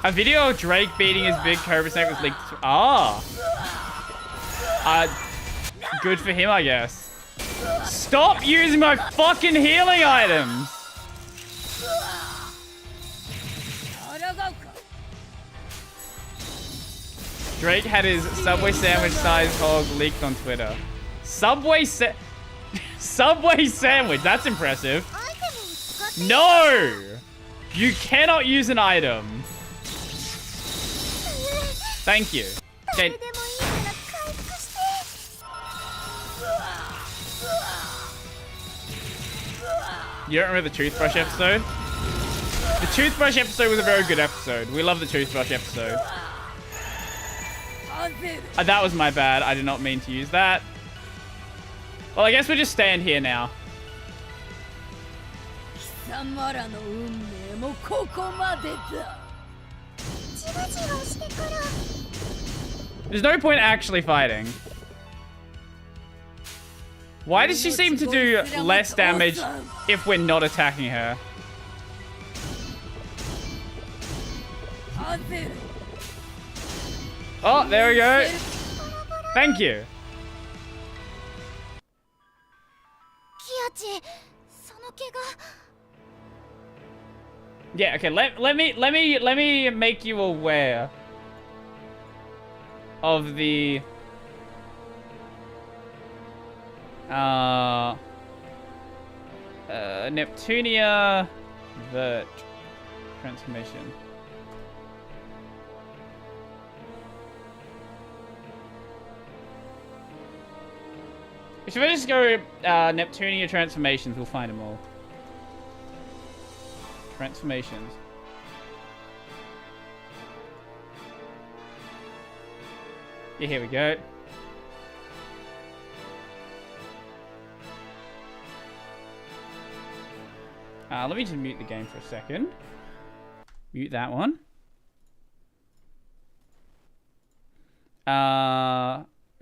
A video of Drake beating his big Cobra Snake was leaked. Ah. Good for him, I guess. Stop using my fucking healing items! Drake had his Subway sandwich sized hog leaked on Twitter. Subway sandwich, that's impressive. No! You cannot use an item. Thank you. Okay. You don't remember the toothbrush episode? The toothbrush episode was a very good episode. We love the toothbrush episode. That was my bad. I did not mean to use that. Well, I guess we'll just stand here now. There's no point actually fighting. Why does she seem to do less damage if we're not attacking her? Oh, there we go. Thank you. その怪我 Yeah, okay, let me make you aware of the Neptunia Vert transformation. If we just go Neptunia transformations, we'll find them all. Transformations. Yeah, here we go. Let me just mute the game for a second. Mute that one.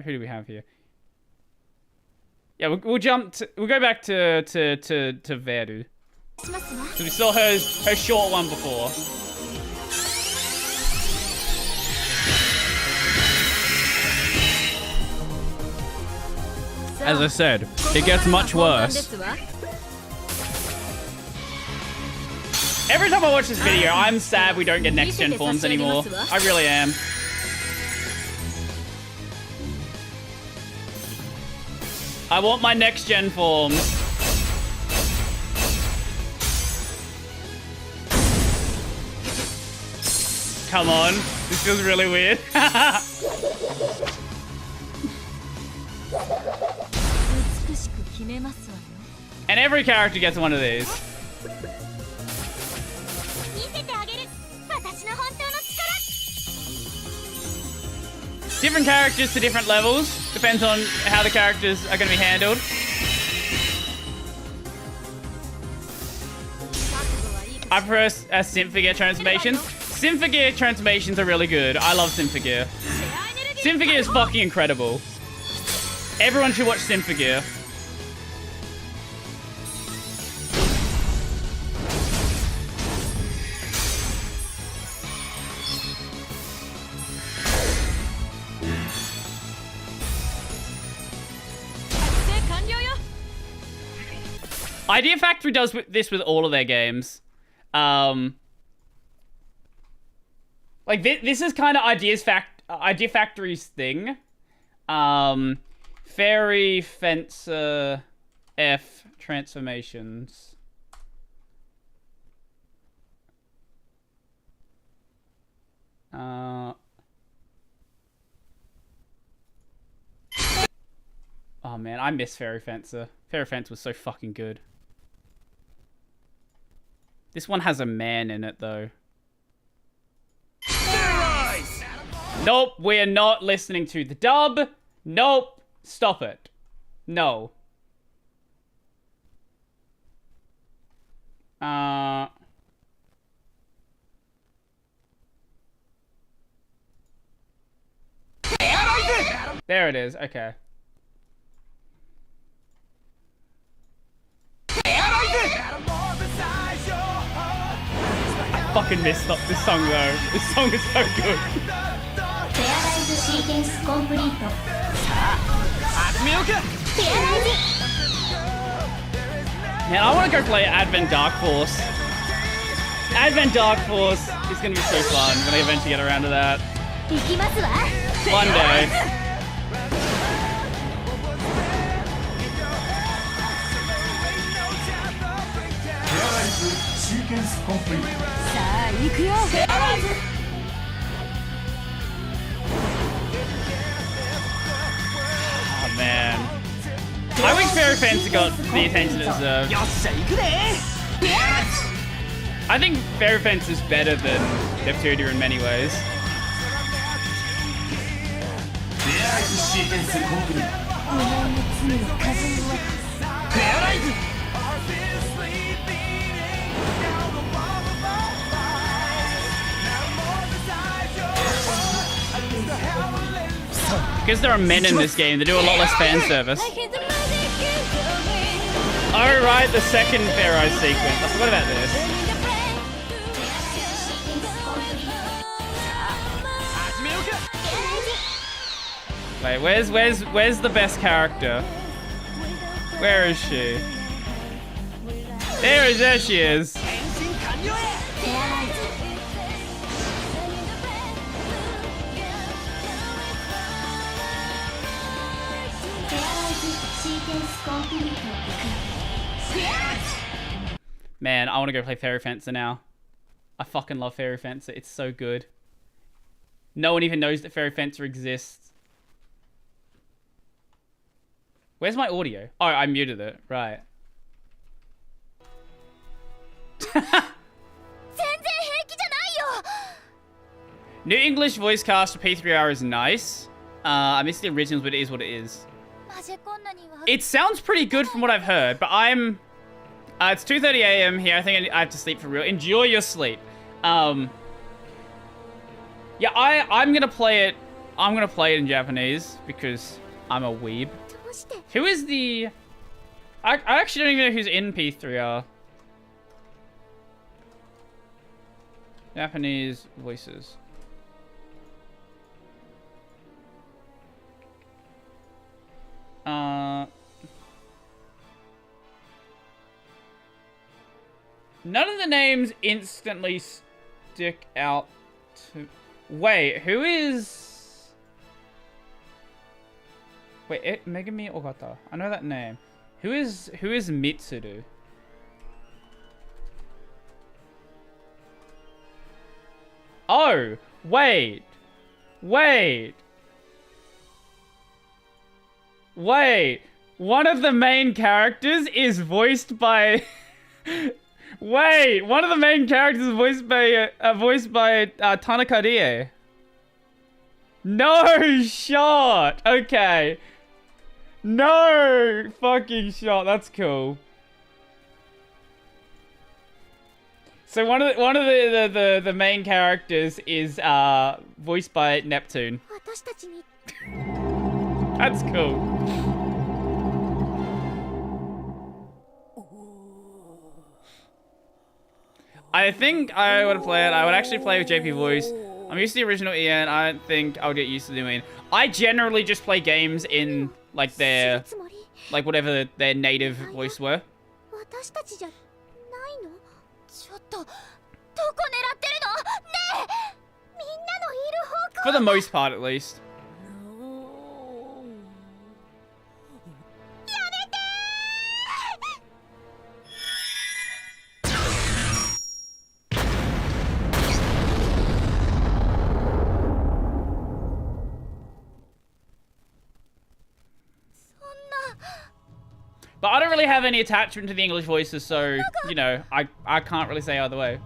Who do we have here? Yeah, we'll go back to Veru. So we saw her short one before. As I said, it gets much worse. Every time I watch this video, I'm sad we don't get next gen forms anymore. I really am. I want my next gen forms. Come on. This feels really weird. And every character gets one of these. Different characters to different levels. Depends on how the characters are going to be handled. I prefer Nepgear transformations. Nepgear transformations are really good. I love Nepgear. Nepgear is fucking incredible. Everyone should watch Nepgear. Idea Factory does this with all of their games. Like this is kind of Idea Factory's thing. Fairy Fencer F transformations. Oh man, I miss Fairy Fencer. Fairy Fencer was so fucking good. This one has a man in it, though. Nope, we're not listening to the dub. Nope, stop it. No. There it is, okay. I fucking missed up this song though. This song is so good. Man, I want to go play Advent Dark Force. Advent Dark Force is going to be so fun when I eventually get around to that. One day. Sequence complete. Oh man. I wish Fairy Fencer got the attention it deserved. I think Fairy Fencer is better than Neptunia in many ways. Sequence complete. Because there are men in this game, they do a lot less fan service. Oh right, the second Fair Eyes sequence. I forgot about this. Wait, where's the best character? Where is she? There she is. Man, I want to go play Fairy Fencer now. I fucking love Fairy Fencer. It's so good. No one even knows that Fairy Fencer exists. Where's my audio? Oh, I muted it. Right. New English voice cast for P3R is nice. I miss the originals, but it is what it is. It sounds pretty good from what I've heard, but I'm... it's 2:30 a.m. here. I think I have to sleep for real. Enjoy your sleep. Yeah, I'm gonna play it. I'm gonna play it in Japanese because I'm a weeb. Who is the... I actually don't even know who's in P3R. Japanese voices. None of the names instantly stick out to... Wait, who is... Wait, Megami Ogata. I know that name. Who is Mitsuru? Oh, wait. Wait. One of the main characters is voiced by... Wait, one of the main characters is voiced by Tanaka Rie. No shot. Okay. No fucking shot. That's cool. So one of the main characters is voiced by Neptune. That's cool. I think I would play it. I would actually play with JP voice. I'm used to the original Ian. I don't think I would get used to doing. I generally just play games in like their, like whatever their native voice were. For the most part, at least. But I don't really have any attachment to the English voices, so, you know, I can't really say either way.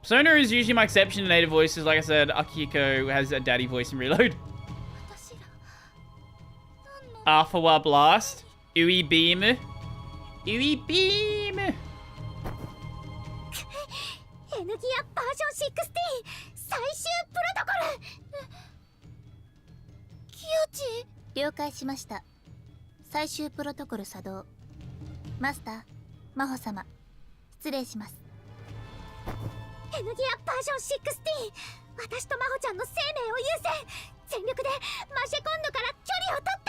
Persona is usually my exception to native voices. Like I said, Akihiko has a daddy voice in Reload. Alpha Blast. Ui Beam. Ui Beam. Nepgear version 16最終プロトコル。キヨチ。了解しました。最終プロトコル作動。マスター、マホ様、失礼します。Nepgearバージョン16。私とマホちゃんの生命を優先。全力でマシェコンドから距離を取っ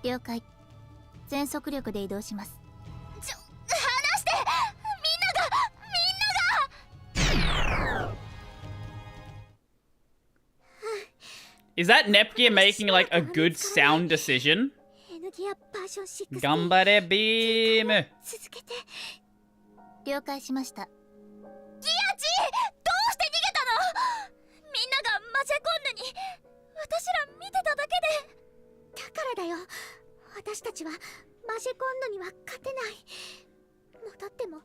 て。了解。全速力で移動します。離して。Is that Nepgear making like a good sound decision? Gambare beam. 了解しました。ギアチ、どうして逃げたの？みんながマジェコンヌに私ら見てただけで。だからだよ。私たちはマジェコンヌには勝てない。戻っても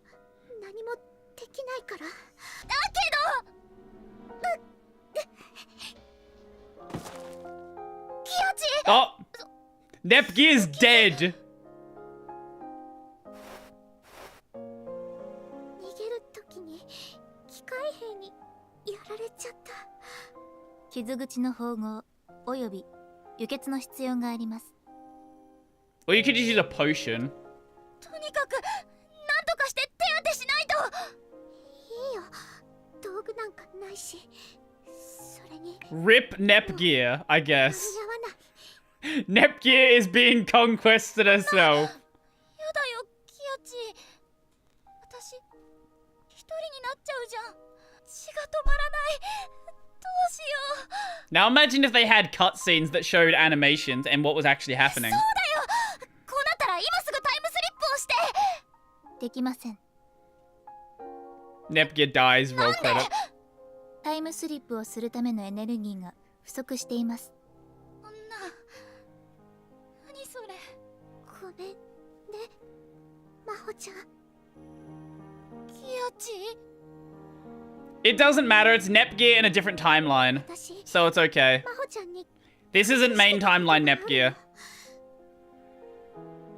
何もできないから。だけど。Oh, Nepgear's dead. 逃げる時に機械兵にやられちゃった。傷口の縫合および輸血の必要があります。Or you could just use a potion. とにかく何とかして手当てしないと。いいよ、道具なんかないし。それに Rip Nepgear, I guess. Nepgear is being conquested herself. やだよキアチ。私一人になっちゃうじゃん。血が止まらない。どうしよう。 Now imagine if they had cutscenes that showed animations and what was actually そう happening. だよ。こうなったら今すぐタイムスリップをして。できません。 Nepgear dies, roll credit. タイムスリップをするためのエネルギーが不足しています。何それ。ごめんね、マホちゃん。キアチ。 It doesn't matter, it's Nepgear in a different timeline. 私 So it's okay. マホちゃんに This isn't main timeline Nepgear.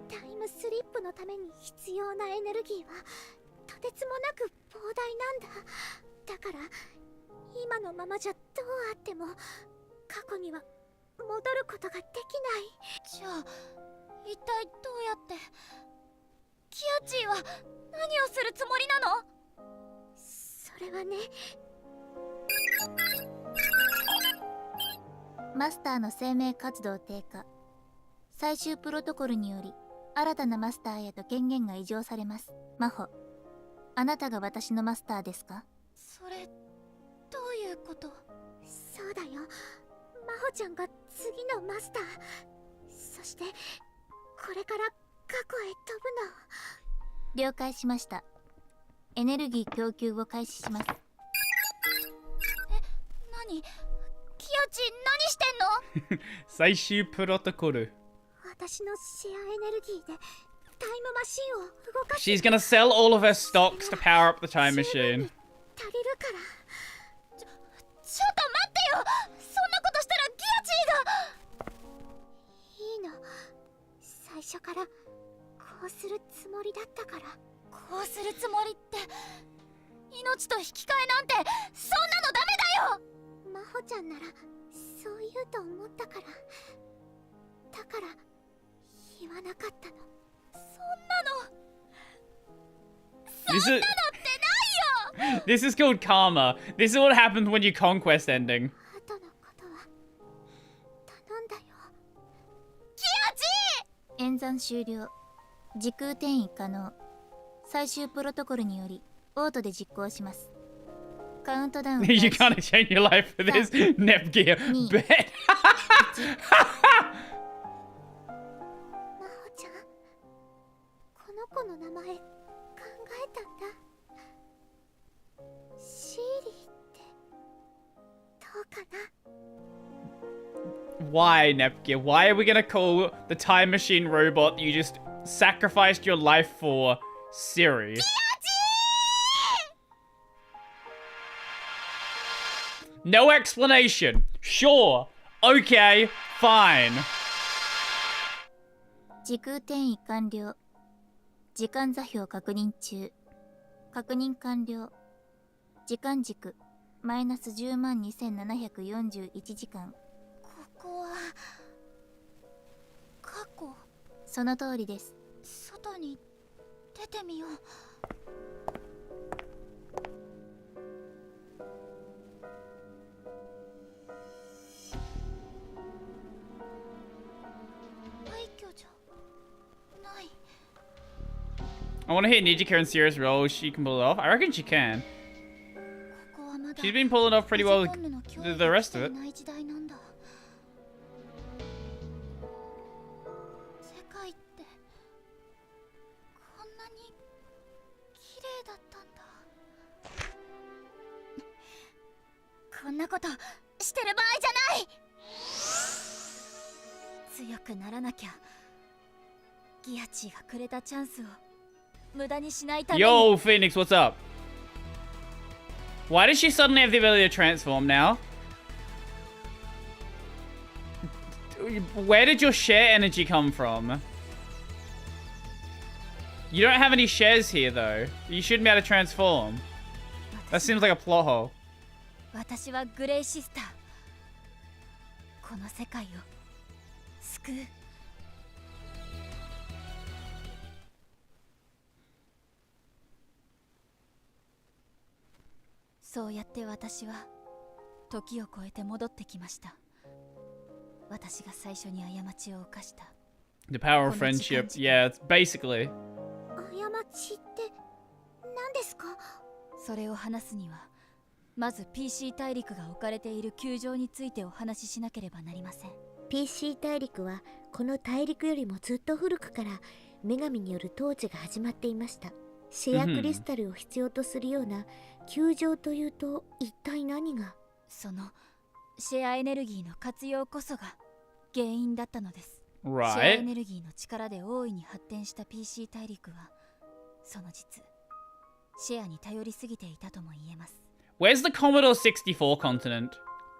タイムスリップのために必要なエネルギーはとてつもなく膨大なんだ。だから今のままじゃどうあっても過去には戻ることができない。じゃあ一体どうやって。キアチーは何をするつもりなの。それはね、マスターの生命活動低下、最終プロトコルにより新たなマスターへと権限が移譲されます。マホ、あなたが私のマスターですか。それどういうこと。そうだよ、マホちゃんが次のマスター。そしてこれから過去へ飛ぶの。了解しました。エネルギー供給を開始します。何、キアチ何してんの。最終プロトコル。私のシェアエネルギーでタイムマシンを動かす。 She's gonna sell all of her stocks to power up the time machine. 足りるから。ちょっと待ってよ。そんなことしたらギアチーが。いいの、最初からこうするつもりだったから。こうするつもりって命と引き換えなんてそんなのダメだよ。マホちゃんならそう言うと思ったから。だから言わなかったの。そんなの This is ってないよ。 This is called karma. This is what happens when you conquest ending. 後のことは頼んだよ。キアチー。演算終了。時空転移可能。最終プロトコルによりオートで実行します。カウントダウン You can't change your life for this. Nepgear. Bet. マホちゃん、この子の名前考えたんだ。シーリーってどうかな。 Why, Nepgear? Why are we gonna call the time machine robot that you just sacrificed your life for Siri? No explanation. Sure. Okay. Fine. 時空転移完了。時間座標確認中。確認完了。時間軸マイナス10万2741時間。ここは過去。その通りです。外に出てみよう。廃墟じゃない。 I want to hit Nepgear in serious role. She can pull it off. I reckon she can. ここはまだ She's been pulling off pretty well with the rest of it. ない時代なんだ。世界ってこんなに綺麗だったんだ。こんなことしてる場合じゃない。強くならなきゃ。ギアチーがくれたチャンスを無駄にしないために。 Yo, Phoenix, what's up? Why does she suddenly have the ability to transform now? Where did your share energy come from? You don't have any shares here, though. You shouldn't be able to transform. That seems like a plot hole. 私はグレイシスター。この世界を救う。そうやって私は時を超えて戻ってきました。私が最初に過ちを犯した。 The power of friendship. Yeah, it's basically. 過ちって何ですか？それを話すにはまず PC 大陸が置かれている球場についてお話ししなければなりません。 PC 大陸はこの大陸よりもずっと古くから女神による統治が始まっていました。シェアクリスタルを必要とするような球場というと一体何が？そのシェアエネルギーの活用こそが原因だったのです。シェアエ Right. ネルギーの力で大いに発展した PC 大陸はその実シェアに頼りすぎていたとも言えます。 Where's the Commodore 64 continent?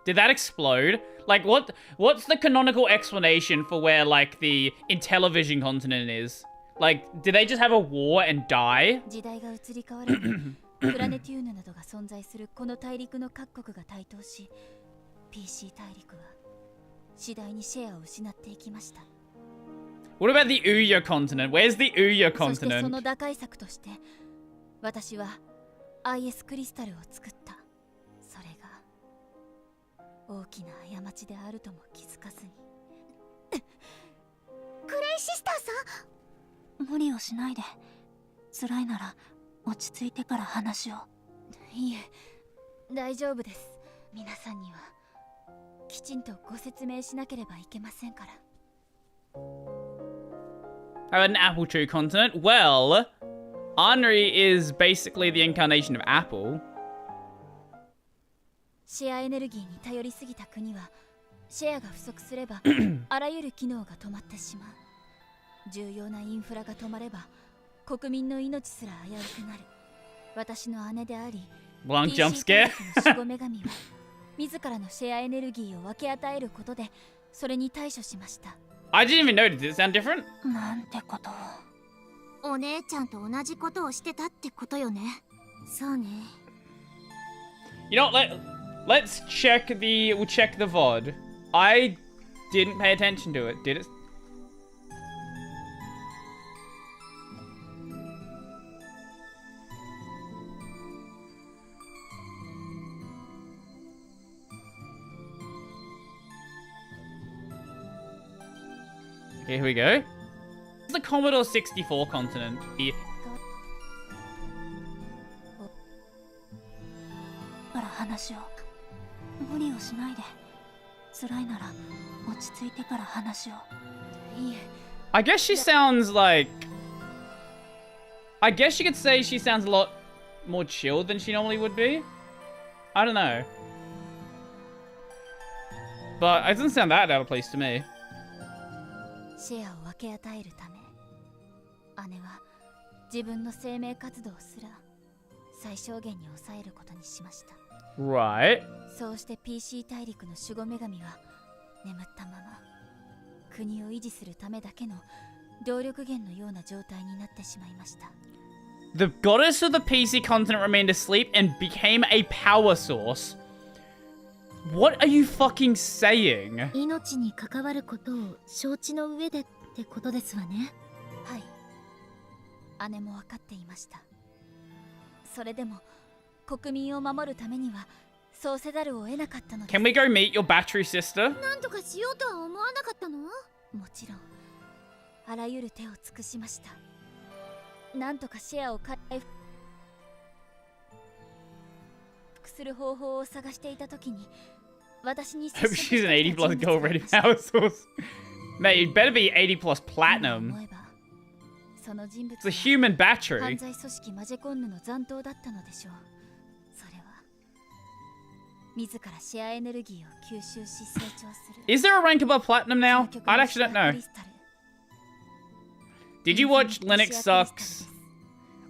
Did that explode? Like, what's the canonical explanation for where, like, the Intellivision continent is? Like, did they just have a war and die? 時代が移り変わるにプラネティウヌなどが存在するこの大陸の各国が台頭し PC 大陸は次第にシェアを失っていきました。 What about the Ouya continent? Where's the Ouya そしてそ continent? の打開策として私は IS クリスタルを作った。それが大きな過ちであるとも気づかずに。クレイシスターさん、無理をしないで。辛いなら落ち着いてから話を。いえ、大丈夫です。皆さんにはきちんとご説明しなければいけませんから。 How about an Apple Tree continent? Well, Henri is basically the incarnation of Apple. シェアエネルギーに頼りすぎた国はシェアが不足すればあらゆる機能が止まってしまう。重要なインフラが止まれば国民の命すら危うくなる。私の姉であり Long PC jump scare. 大陸の守護女神は自らのシェアエネルギーを分け与えることでそれに対処しました。 I didn't even notice. Did it sound different? なんてことを。お姉ちゃんと同じことをしてたってことよね。そうね。 You know, let's check we'll check the VOD. I didn't pay attention to it, did it? Okay, here we go. It's the Commodore 64 continent. から話を。無理をしないで。辛いなら落ち着いてから話を。いえ。 I guess she sounds like... I guess you could say she sounds a lot more chilled than she normally would be. I don't know. But it doesn't sound that out of place to me. シェアを分け与えるため姉は自分の生命活動すら最小限に抑えることにしました。 Right. そうして PC 大陸の守護女神は眠ったまま国を維持するためだけの動力源のような状態になってしまいました。 The goddess of the PC continent remained asleep and became a power source. What are you fucking saying? 命に関わることを承知の上でってことですわね。はい、姉も分かっていました。それでも国民を守るためにはそうせざるを得なかったのです。 Can we go meet your battery sister? 何とかしようとは思わなかったの？もちろんあらゆる手を尽くしました。何とかシェアを回復する方法を探していたときに私に Hope she's an 80 plus gold ready power source. Mate, it better be 80 plus platinum. その人物 It's a human 犯 battery. 罪組織マジェコンヌの残党だったのでしょう。それは自らシェアエネルギーを吸収し成長する。 Is there a rank above platinum now? I actually don't know. Did you watch Linux Sucks?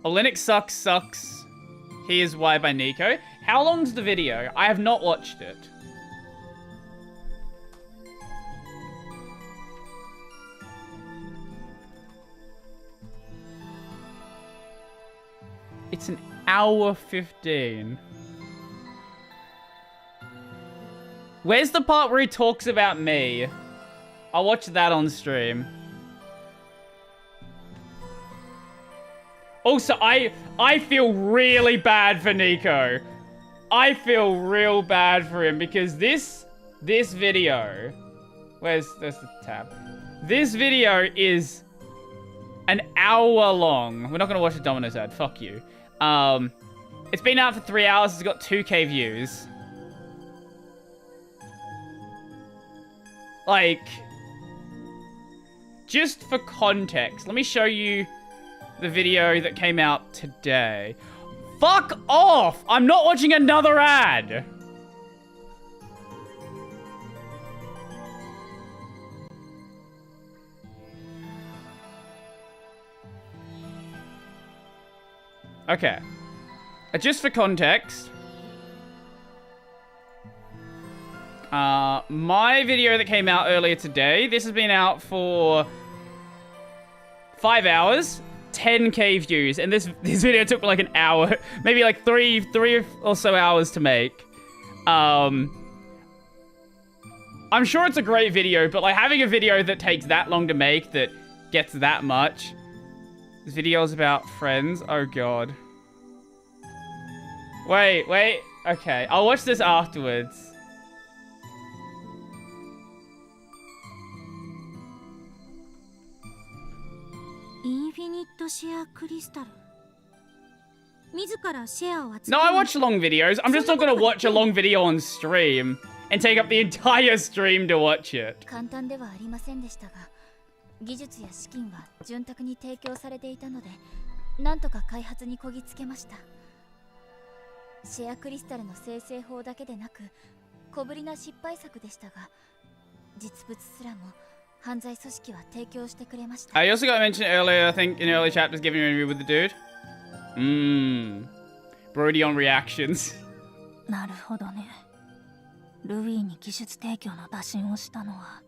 Oh, Linux Sucks Sucks. Here's Why by Nico. How long's the video? I have not watched it. It's an hour 15. Where's the part where he talks about me? I'll watch that on stream. Also, I feel really bad for Nico. I feel real bad for him because this video... Where's the tab? This video is an hour long. We're not gonna watch a Domino's ad. Fuck you. It's been out for 3 hours. It's got 2K views. Like, just for context, let me show you the video that came out today. Fuck off! I'm not watching another ad! Okay. Just for context, my video that came out earlier today, this has been out for 5 hours, 10K views, and this video took like an hour, maybe like three or so hours to make. I'm sure it's a great video, but like having a video that takes that long to make, that gets that much. This video is about friends. Oh god. Wait. Okay, I'll watch this afterwards. No, I watch long videos. I'm just not gonna watch a long video on stream and take up the entire stream to watch it. 簡単ではありませんでしたが、技術や資金は潤沢に提供されていたので、なんとか開発にこぎつけました。シェアクリスタルの生成法だけでなく、小ぶりな失敗作でしたが、実物すらも犯罪組織は提供してくれました。I also got mentioned earlier, I think, in early chapters, giving an interview with the dude. Brody on reactions. なるほどね。ルイに技術提供の打診をしたのは、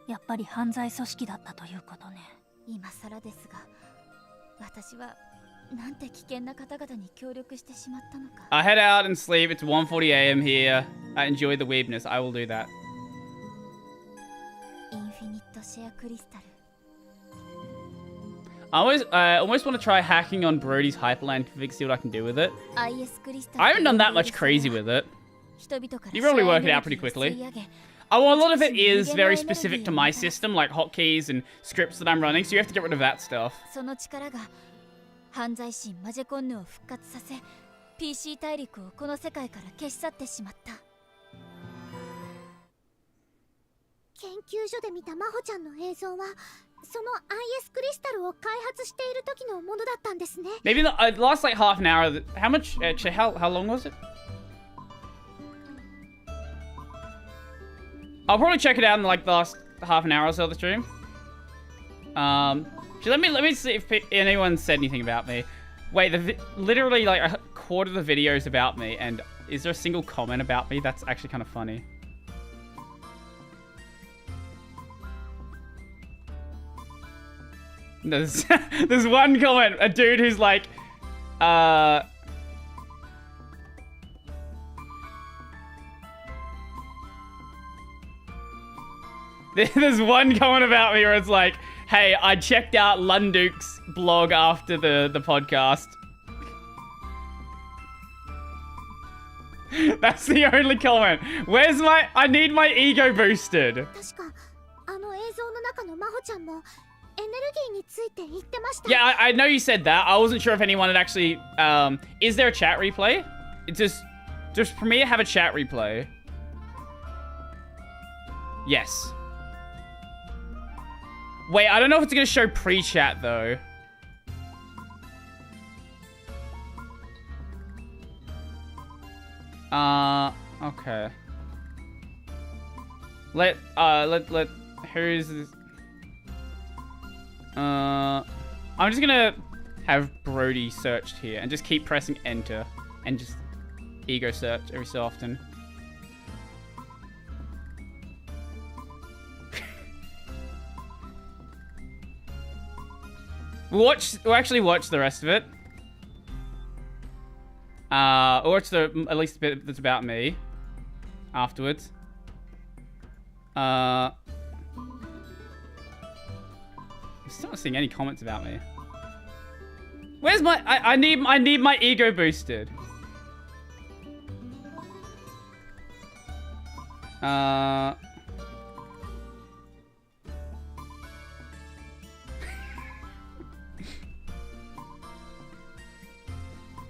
やっぱり犯罪組織だったということね。今更ですが、私はなんて危険な方々に協力してしまったのか。I head out and sleep. It's 1:40 a.m. here. I enjoy the weebness. I will do that. インフィニットシェアクリスタル。I almost want to try hacking on Brody's Hyperland config, see what I can do with it. I haven't done that much crazy with it. You probably work it out pretty quickly. Oh, well, a lot of it is very specific to my system, like hotkeys and scripts that I'm running, so you have to get rid of that stuff. その力が犯罪神マジェコンヌを復活させ、PC 大陸をこの世界から消し去ってしまった。研究所で見たマホちゃんの映像は、その IS クリスタルを開発している時のものだったんですね。Maybe the last like half an hour. How much? Actually, how long was it? I'll probably check it out in like the last half an hour or so of the stream. Let me see if anyone said anything about me. Wait, literally like a quarter of the video is about me, and is there a single comment about me? That's actually kind of funny. There's one comment, a dude who's like, there's one comment about me where it's like, hey, I checked out Lunduk's blog after the podcast. That's the only comment. Where's my... I need my ego boosted. 確かあの映像の中のマホちゃんもエネルギーについて言ってました。Yeah, I know you said that. I wasn't sure if anyone had actually... is there a chat replay? It's just for me to have a chat replay. Yes. Wait, I don't know if it's going to show pre-chat, though. Okay. Who's this? I'm just gonna have Brody searched here and just keep pressing enter and just ego search every so often. We'll actually watch the rest of it. Or watch at least the bit that's about me afterwards. I'm still not seeing any comments about me. Where's my... I need my ego boosted.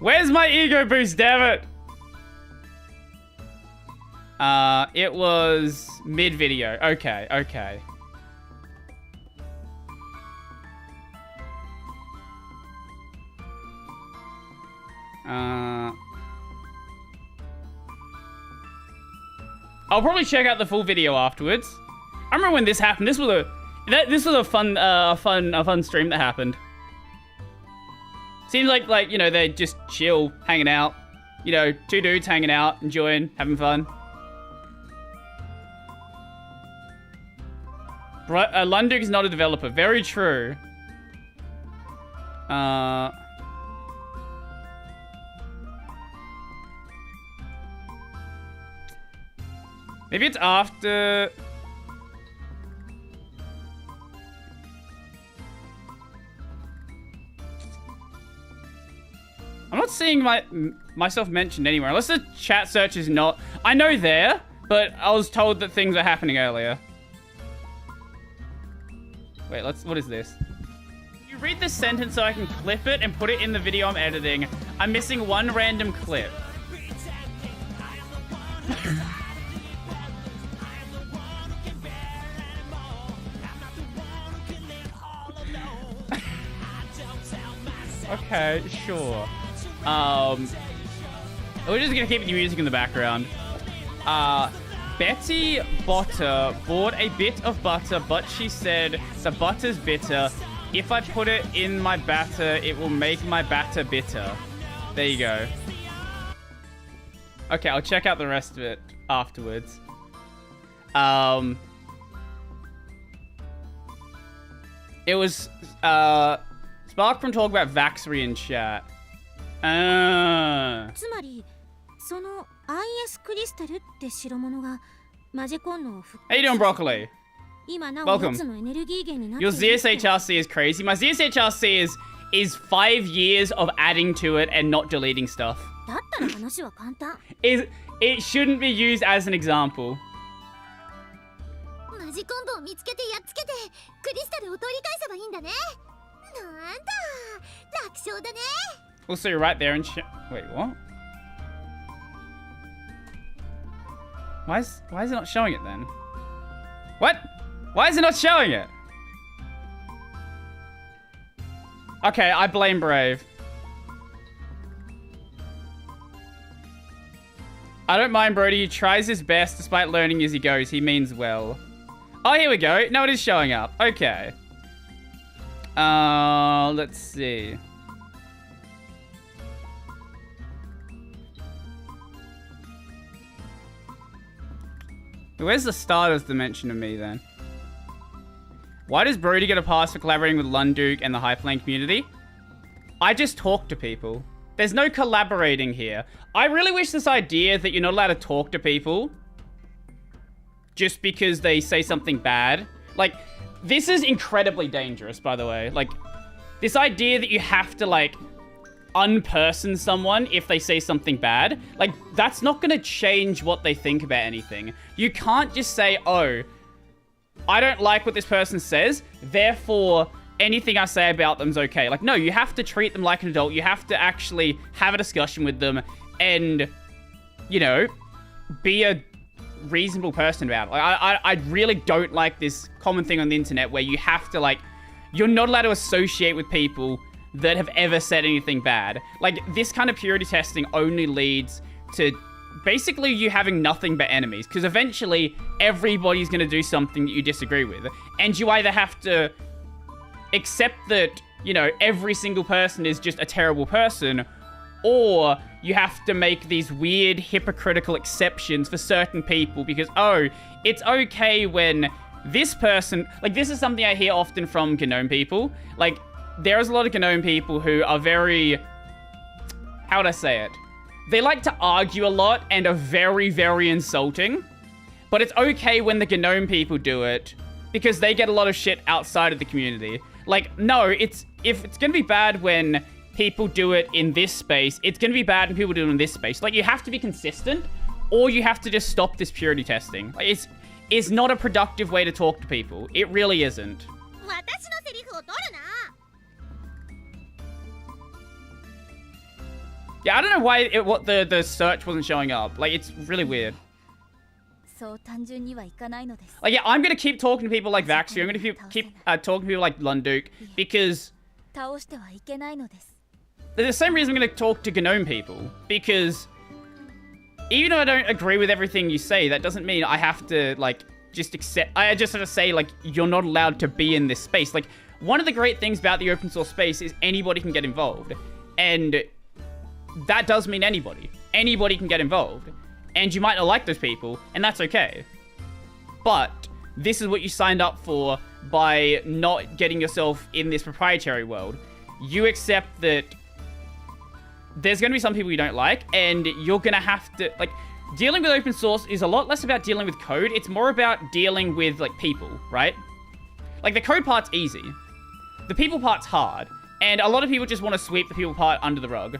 Where's my ego boost, damn it? It was mid-video. Okay, okay. I'll probably check out the full video afterwards. I remember when this happened. This was a fun stream that happened. Seems like you know, they just chill, hanging out. You know, two dudes hanging out, enjoying, having fun. Lunduk is not a developer. Very true. Maybe it's after... I'm not seeing myself mentioned anywhere. Unless the chat search is not... I know there, but I was told that things are happening earlier. Wait, what is this? You read this sentence so I can clip it and put it in the video I'm editing. I'm missing one random clip. Okay, sure. We're just gonna keep the music in the background. Betty Butter bought a bit of butter, but she said the butter's bitter. If I put it in my batter, it will make my batter bitter. There you go. Okay, I'll check out the rest of it afterwards. It was, Spark from talk about Vaxry in chat. How you doing, Broccoli? Welcome. Your ZSHRC is crazy. My ZSHRC is 5 years of adding to it and not deleting stuff. It shouldn't be used as an example. Also, you're right there and wait, what? Why is it not showing it then? What? Why is it not showing it? Okay, I blame Brave. I don't mind Brody. He tries his best despite learning as he goes. He means well. Oh, here we go. No, it is showing up. Okay. Let's see. Where's the starters dimension of me then? Why does Brody get a pass for collaborating with Lunduk and the Hyperlane community? I just talk to people. There's no collaborating here. I really wish this idea that you're not allowed to talk to people just because they say something bad. Like, this is incredibly dangerous, by the way. Like, this idea that you have to, like, unperson someone if they say something bad, like, that's not gonna change what they think about anything. You can't just say, oh, I don't like what this person says, therefore anything I say about them is okay. Like, no, you have to treat them like an adult. You have to actually have a discussion with them and, you know, be a reasonable person about it. Like, I really don't like this common thing on the internet where you have to, like, you're not allowed to associate with people that have ever said anything bad. Like, this kind of purity testing only leads to basically you having nothing but enemies, because eventually everybody's going to do something that you disagree with, and you either have to accept that, you know, every single person is just a terrible person, or you have to make these weird hypocritical exceptions for certain people because, oh, it's okay when this person, like, this is something I hear often from Gnome people. Like, there's a lot of Gnome people who are very, how would I say it? They like to argue a lot and are very, very insulting. But it's okay when the Gnome people do it because they get a lot of shit outside of the community. Like, no, if it's going to be bad when people do it in this space, it's going to be bad when people do it in this space. Like, you have to be consistent or you have to just stop this purity testing. Like, it's not a productive way to talk to people. It really isn't. Yeah, I don't know why what the search wasn't showing up. Like, it's really weird. そう単純にはいかないのです。 Like, yeah, I'm gonna keep talking to people like Vaxu. I'm gonna keep talking to people like Lunduke because 倒してはいけないのです。 there's the same reason I'm gonna talk to Gnome people because even though I don't agree with everything you say, that doesn't mean I have to like just accept. I just have to say like you're not allowed to be in this space. Like one of the great things about the open source space is anybody can get involved, and that does mean anybody. Anybody can get involved. And you might not like those people, and that's okay. But this is what you signed up for by not getting yourself in this proprietary world. You accept that there's going to be some people you don't like, and you're going to have to, like, dealing with open source is a lot less about dealing with code. It's more about dealing with, like, people, right? Like, the code part's easy. The people part's hard. And a lot of people just want to sweep the people part under the rug.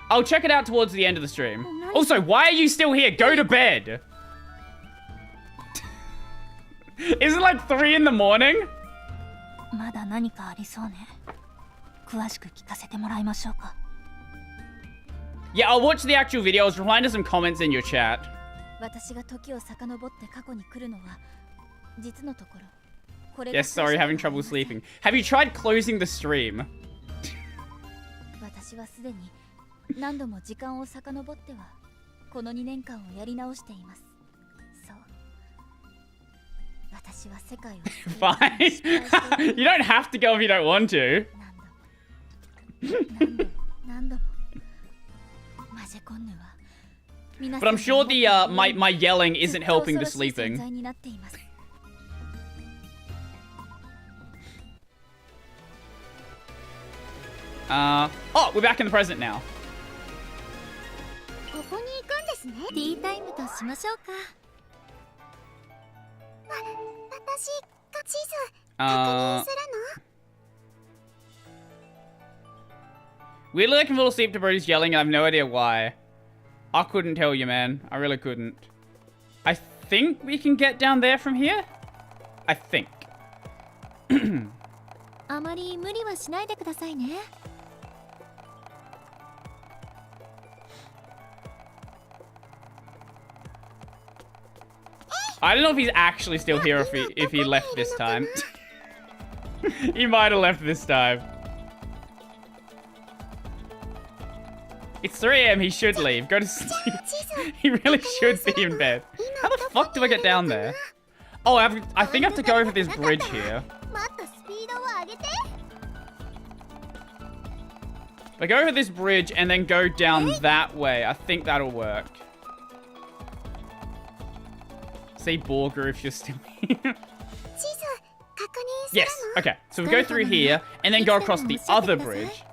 I'll check it out towards the end of the stream. Also, why are you still here? Go to bed. Is it like 3 in the morning? まだ何かありそうね。詳しく聞かせてもらいましょうか。 Yeah, I'll watch the actual videos. Reply to some comments in your chat. 私が時を遡って過去に来るのは実のところ。これが Yes, sorry, having trouble sleeping. Have you tried closing the stream? 私はすでに何度も時間を遡ってはこの2年間をやり直しています。そう。私は世界を Fine. You don't have to go if you don't want to. 何度もマジェコンヌは But I'm sure the my yelling isn't helping the sleeping. Oh, we're back in the present now. ここに行くんですね。ティータイムとしましょうか。私が地図確認するの？ Weirdly, I can fall asleep to Brody's yelling, and I have no idea why. I couldn't tell you, man. I really couldn't. I think we can get down there from here? I think. あまり無理はしないでくださいね。 I don't know if he's actually still here or if he left this time. He might have left this time. It's 3 AM, he should leave. Go to sleep. He really should be in bed. How the fuck do I get down there? Oh, I think I have to go over this bridge here. I go over this bridge and then go down that way. I think that'll work. Say Borger if you're still here. Yes, okay. So we go through here and then go across the other bridge.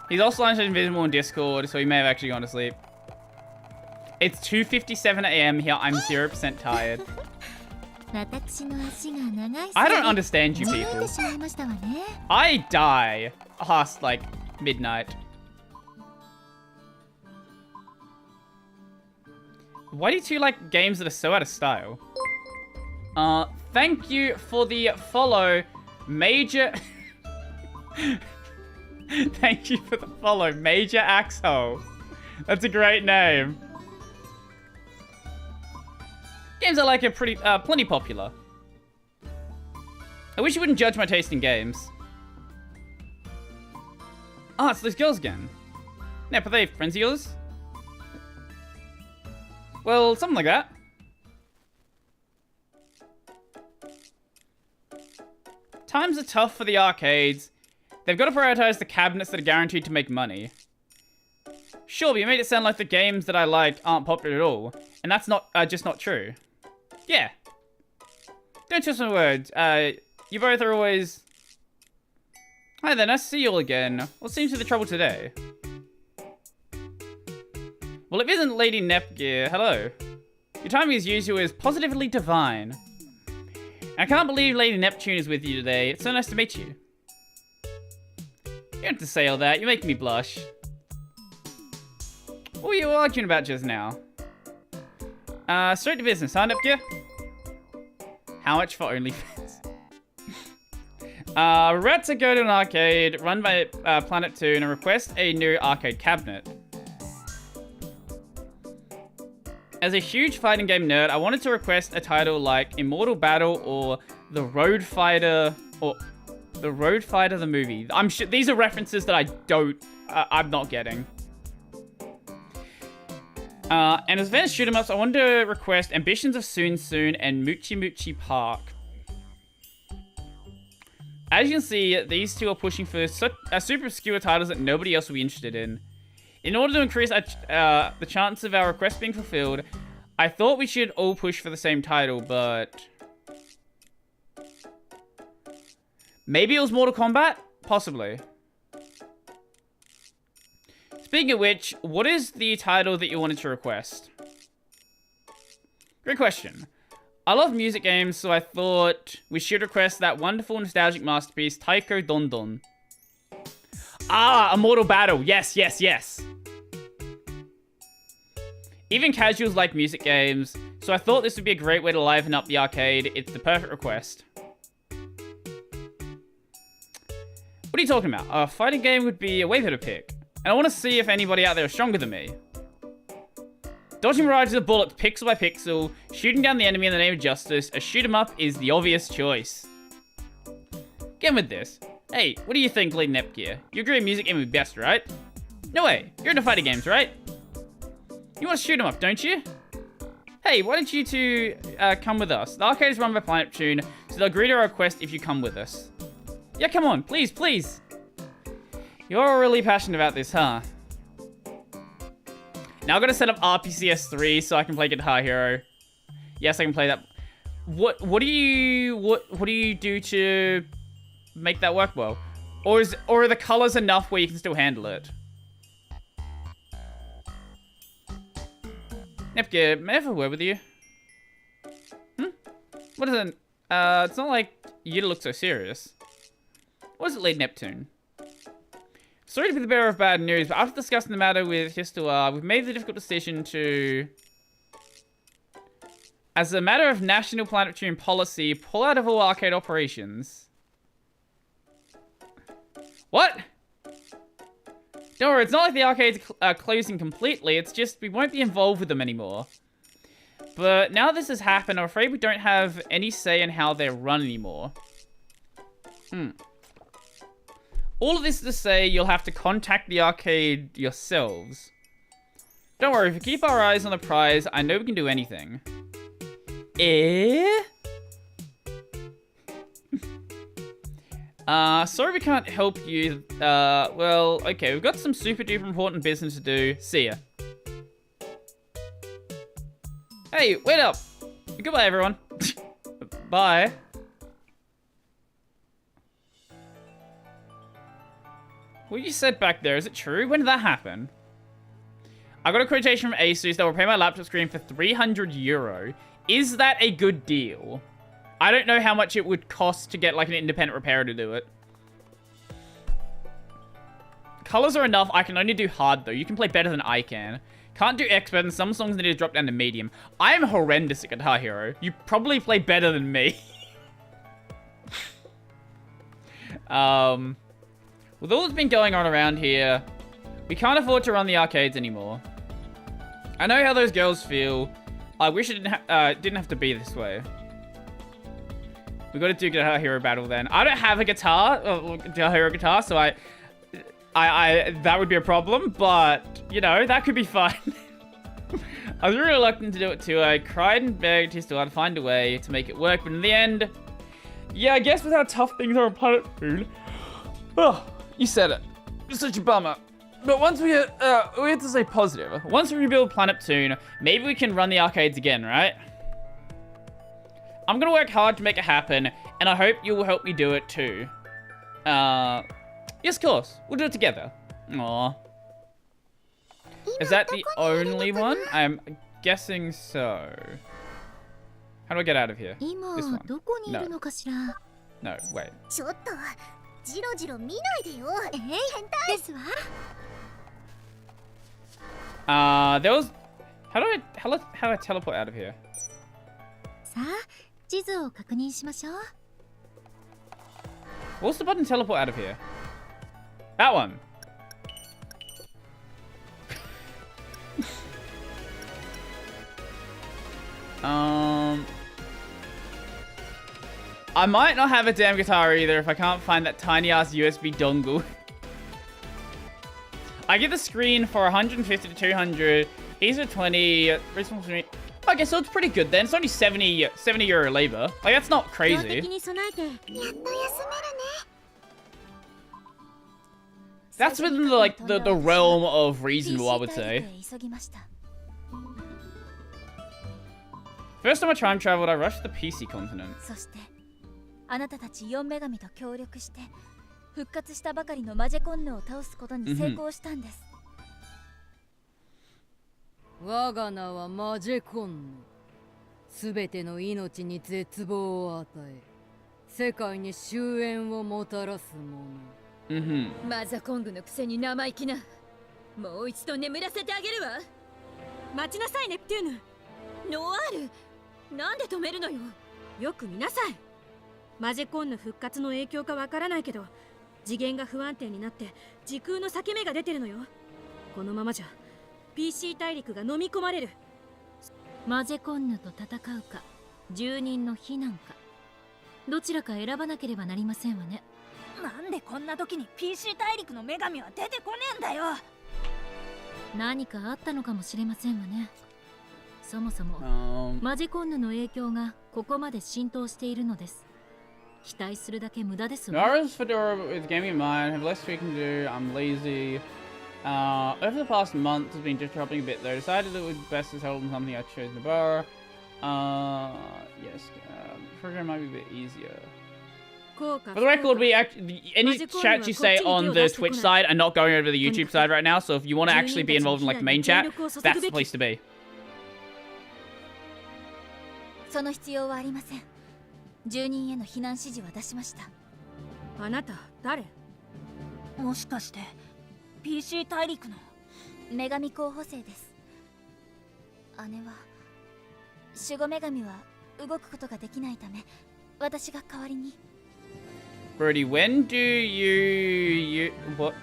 He's also invisible in Discord, so he may have actually gone to sleep. It's 2:57 AM here. I'm 0% tired. I don't understand you people. I die past like midnight. Why do you two like games that are so out of style? Thank you for the follow, Major... Thank you for the follow, Major Axhole. That's a great name. Games I like are plenty popular. I wish you wouldn't judge my taste in games. Ah, it's those girls again. Nep, are they friends of yours? Well, something like that. Times are tough for the arcades. They've got to prioritize the cabinets that are guaranteed to make money. Sure, but you made it sound like the games that I like aren't popular at all. And that's not just not true. Yeah. Don't twist my words. You both are always... Hi there, nice to see you all again. What seems to be the trouble today? Well, if it isn't Lady Nepgear, hello. Your timing as usual is positively divine. I can't believe Lady Neptune is with you today. It's so nice to meet you. You don't have to say all that. You're making me blush. What were you arguing about just now? Straight to business, huh, Nepgear? How much for OnlyFans? We're about to go to an arcade run by Planet Toon and request a new arcade cabinet. As a huge fighting game nerd, I wanted to request a title like Immortal Battle or The Road Fighter or The Road Fighter the movie. I'm sure these are references that I'm not getting. And as advanced shoot 'em ups, I wanted to request Ambitions of Soon Soon and Moochie Moochie Park. As you can see, these two are pushing for super obscure titles that nobody else will be interested in. In order to increase the chance of our request being fulfilled, I thought we should all push for the same title, but... maybe it was Mortal Kombat? Possibly. Speaking of which, what is the title that you wanted to request? Great question. I love music games, so I thought we should request that wonderful nostalgic masterpiece, Taiko Don Don. Ah, Immortal Battle. Yes, yes, yes. Even casuals like music games, so I thought this would be a great way to liven up the arcade. It's the perfect request. What are you talking about? A fighting game would be a way better pick. And I want to see if anybody out there is stronger than me. Dodging barrages of bullets pixel by pixel, shooting down the enemy in the name of justice, a shoot 'em up is the obvious choice. Get with this. Hey, what do you think, Lead Nepgear? You agree music game would be best, right? No way, you're into fighting games, right? You want to shoot 'em up, don't you? Hey, why don't you two come with us? The arcade is run by Planet Toon, so they'll agree to our request if you come with us. Yeah, come on, please, please. You're really passionate about this, huh? Now I've got to set up RPCS 3 so I can play Guitar Hero. Yes, I can play that. What do you do to make that work well? Or are the colors enough where you can still handle it? Nepgear, may I have a word with you? What is it? It's not like you look so serious. What does it lead Neptune? Sorry to be the bearer of bad news, but after discussing the matter with Histoar, we've made the difficult decision to, as a matter of national Planet Toon policy, pull out of all arcade operations. What? Don't worry, it's not like the arcades are closing completely, it's just we won't be involved with them anymore. But now this has happened, I'm afraid we don't have any say in how they're run anymore. All of this to say, you'll have to contact the arcade yourselves. Don't worry, if we keep our eyes on the prize, I know we can do anything. Sorry we can't help you. Well, okay, we've got some super duper important business to do. See ya. Hey, wait up. Goodbye, everyone. Bye. What you said back there, is it true? When did that happen? I got a quotation from Asus that will repair my laptop screen for €300. Is that a good deal? I don't know how much it would cost to get like an independent repairer to do it. Colors are enough. I can only do hard though. You can play better than I can. Can't do expert and some songs need to drop down to medium. I am horrendous at Guitar Hero. You probably play better than me. With all that's been going on around here, we can't afford to run the arcades anymore. I know how those girls feel. I wish it didn't have to be this way. We got to do Guitar Hero Battle then. I don't have a guitar, Guitar Hero guitar, so I that would be a problem. But you know that could be fun. I was really reluctant to do it too. I cried and begged Histoar to find a way to make it work, but in the end, yeah, I guess with how tough things are on Planet Toon. Oh. You said it. It's such a bummer. But once we have to stay positive. Once we rebuild Planet Toon, maybe we can run the arcades again, right? I'm gonna work hard to make it happen, and I hope you will help me do it too. Yes, of course. We'll do it together. Aww. Is that the only one? I'm guessing so. How do I get out of here? This one. No. No, wait. ジロジロ見ないでよ。変態ですわ。There was. How do I teleport out of here? さあ、地図を確認しましょう。What's the button teleport out of here? That one. I might not have a damn guitar either if I can't find that tiny ass USB dongle. I get the screen for 150 to 200. These are 20. Okay, so it's pretty good then. It's only 70 euro labor. Like, that's not crazy. That's within the, like the realm of reasonable, I would say. First time I time traveled, I rushed the PC continent. あなたたち4女神と協力して復活したばかりのマジェコンヌを倒すことに成功したんです。我が名はマジェコンヌ。すべての命に絶望を与え、世界に終焉をもたらす者。マザコングのくせに生意気な。もう一度眠らせてあげるわ。待ちなさいネプテューヌ。ノワール、なんで止めるのよ。よく見なさい。マジェコンヌ復活の影響かわからないけど、次元が不安定になって時空の裂け目が出てるのよ。このままじゃ PC 大陸が飲み込まれる。マジェコンヌと戦うか住人の避難か、どちらか選ばなければなりませんわね。なんでこんな時に PC 大陸の女神は出てこねえんだよ。何かあったのかもしれませんわね。そもそもマジコンヌの影響がここまで浸透しているのです。期待するだけ無駄ですわ。Nara's Fedora with gaming in mind, have less we can do, I'm lazy. Over the past month has been disrupting a bit though. Decided that it would be best to settle on something I chose to borrow. Yes, program might be a bit easier. For the record, any chats you say on the Twitch side are not going over to the YouTube side right now, so if you want to actually be involved in like the main chat, that's the place to be. その必要はありません。住人への避難指示は出しました。あなた誰？もしかして PC 大陸の女神候補生です。姉は守護女神は動くことができないため、私が代わりに。Brody, when do you what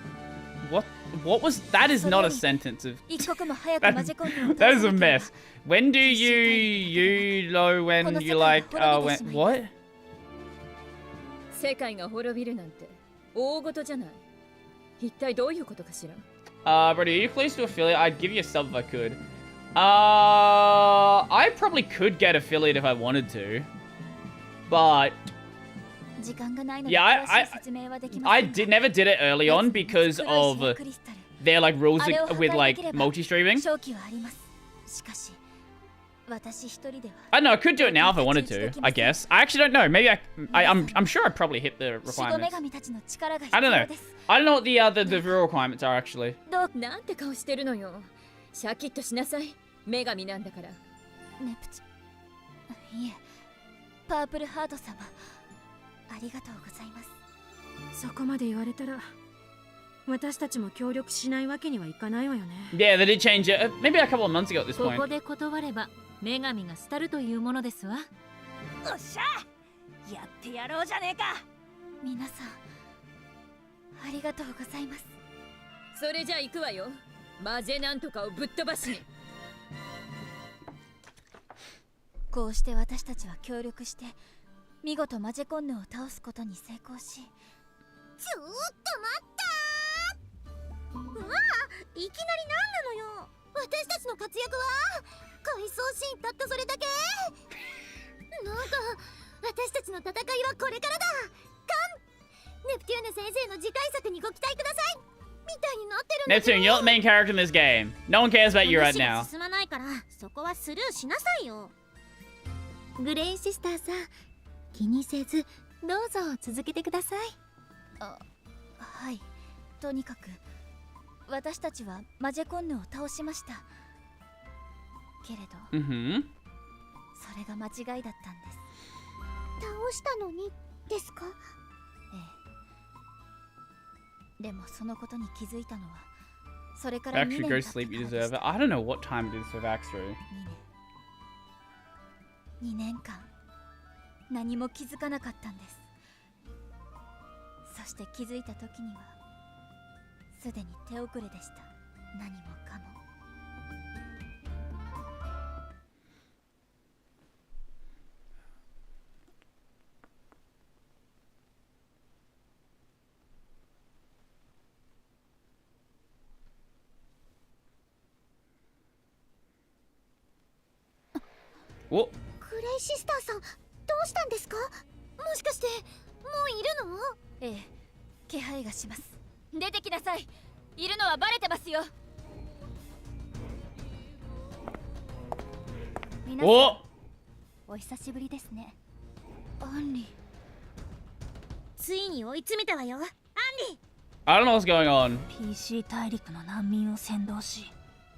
was that? Is not a sentence of that is a mess. When do you know when you like when what? 世界が滅びるなんて大事じゃない。一体どういうことかしら。Brody, are you pleased to affiliate? I'd give you a sub if I could. I probably could get affiliate if I wanted to, but yeah, never did it early on because of their like rules with like multi-streaming. I don't know, I could do it now if I wanted to, I guess. I actually don't know. Maybe I'm sure I'd probably hit the requirements. I don't know. I don't know what the real requirements are actually. なんて顔してるのよ。シャキッとしなさい。女神なんだから。ネプチ。いえ、パープルハート様。ありがとうございます。そこまで言われたら私たちも協力しないわけにはいかないわよね。Yeah, they did change it. Maybe a couple of months ago at this point. ここで断れば女神が廃るというものですわ。おっしゃ、やってやろうじゃねえか。皆さん、ありがとうございます。それじゃあ行くわよ。マジェなんとかをぶっ飛ばしに。こうして私たちは協力して見事マジェコンヌを倒すことに成功し。ちょっと待ったー。うわあ、いきなり何なのよ。私たちの活躍は回想シーンたったそれだけ。なんか私たちの戦いはこれからだ。ネプテューヌ先生の次回作にご期待ください。みたいになってるんだけど。Neptune, you're not the main character in this game. No one cares about you right now. 進まないからそこはスルーしなさいよ。グレインシスターさん、気にせずどうぞ続けてください。はい、とにかく私たちはマジェコンヌを倒しました。けれど、それが間違いだったんです。倒したのにですか？ええ。でもそのことに気づいたのはそれから2年経ってからでした。 Go sleep, you deserve it. I don't know what time it is for Baxter. 2年間何も気づかなかったんです。して気づいた時にはすでに手遅れでした。何もかも。お、クレイシスターさん、どうしたんですか？もしかしてもういるの？ええ、気配がします。出てきなさい。いるのはバレてますよ。皆さん、お久しぶりですね。アンリ、ついに追い詰めたわよ。アンリ。 I don't know what's going on. PC 大陸の難民を先導し、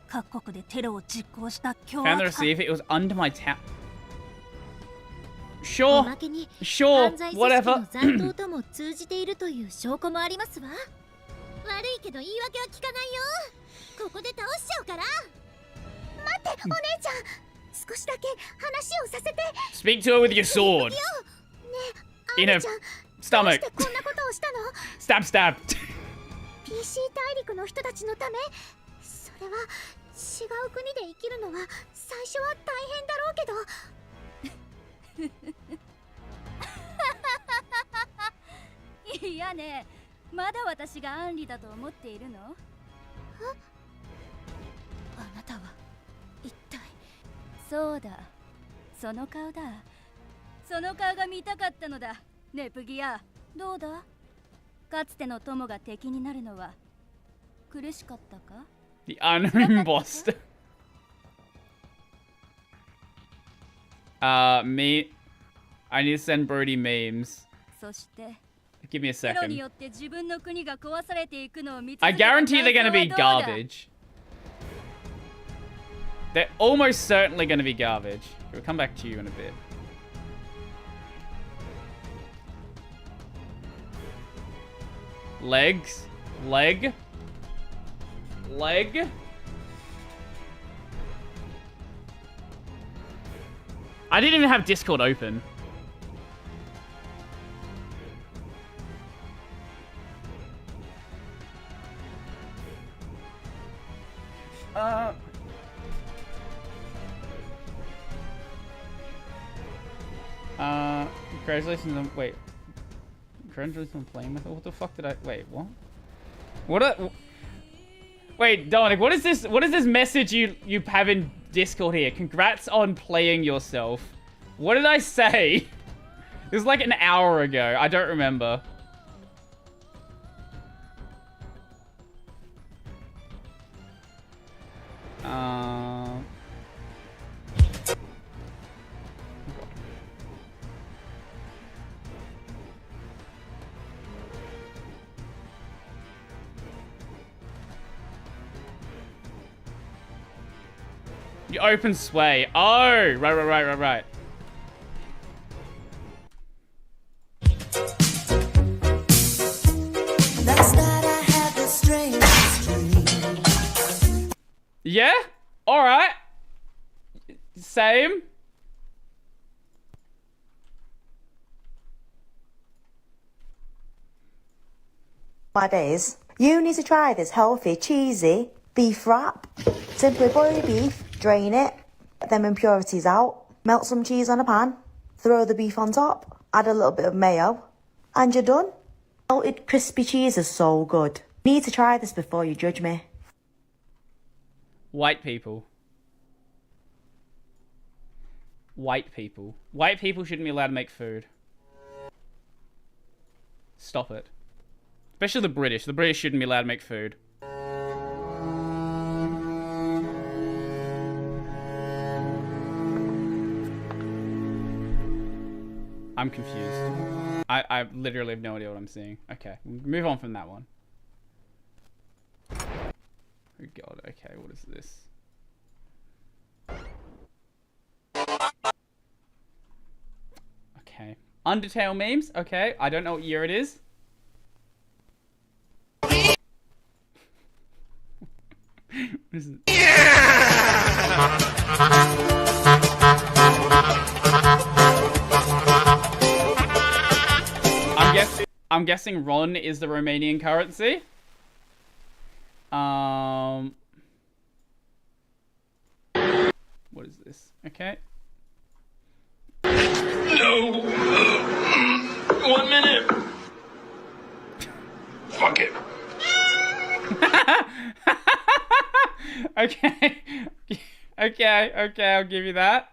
各国でテロを実行した凶 Found the 悪犯。 receiver. It was under my town. お Sure, まけに sure, 犯罪組織 whatever. の残党とも通じているという証拠もありますわ。悪いけど言い訳は聞かないよ。ここで倒しちゃうから。待って、お姉ちゃん、少しだけ話をさせて。 Speak to her with your sword. ねえ、 In ア her ンリちゃん、どう stomach. してこんなことをしたの？ Stab, stab. PC 大陸の人たちのため。それは違う国で生きるのは最初は大変だろうけど。いやね、まだ私がアンリだと思っているの？あなたは一体。そうだ、その顔だ。その顔が見たかったのだ。ネプギア、どうだ？かつての友が敵になるのは苦しかったか？ The unembossed. Me. I need to send Brody memes. そして Give me a テロに second. よって自分の国が壊されていくのを見続 I けた guarantee they're gonna be 感想はどうだ？ garbage. They're almost certainly gonna be garbage. We'll come back to you in a bit. Legs. Leg. Leg. I didn't even have Discord open. Congratulations on, wait. Congratulations on playing with it? What the fuck did I, wait, what? Wait, Dominic, what is this message you have in Discord here? Congrats on playing yourself. What did I say? It was like an hour ago. I don't remember. You open sway. Oh, right. Last night I had the strangest dream. Yeah? Alright. Same. My days. You need to try this healthy, cheesy beef wrap. Simply boil your beef, drain it, get them impurities out, melt some cheese on a pan, throw the beef on top, add a little bit of mayo, and you're done. Melted crispy cheese is so good. You need to try this before you judge me. White people. White people. White people shouldn't be allowed to make food. Stop it. Especially the British. The British shouldn't be allowed to make food. I'm confused. I literally have no idea what I'm seeing. Okay, move on from that one. Oh god, okay, what is this? Okay. Undertale memes? Okay, I don't know what year it is. What is it? I'm guessing RON is the Romanian currency. What is this? Okay. No. 1 minute. Fuck it. Okay. Okay, I'll give you that.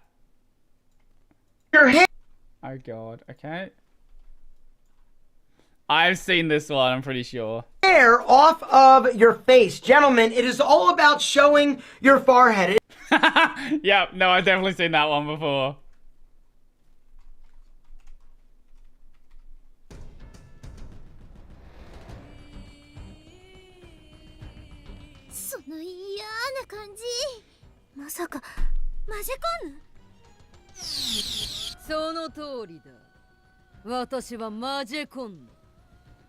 Your hair Oh god, okay. I've seen this one, I'm pretty sure. off of your face. Gentlemen, it is all about showing your forehead. Yep, no, I've definitely seen that one before.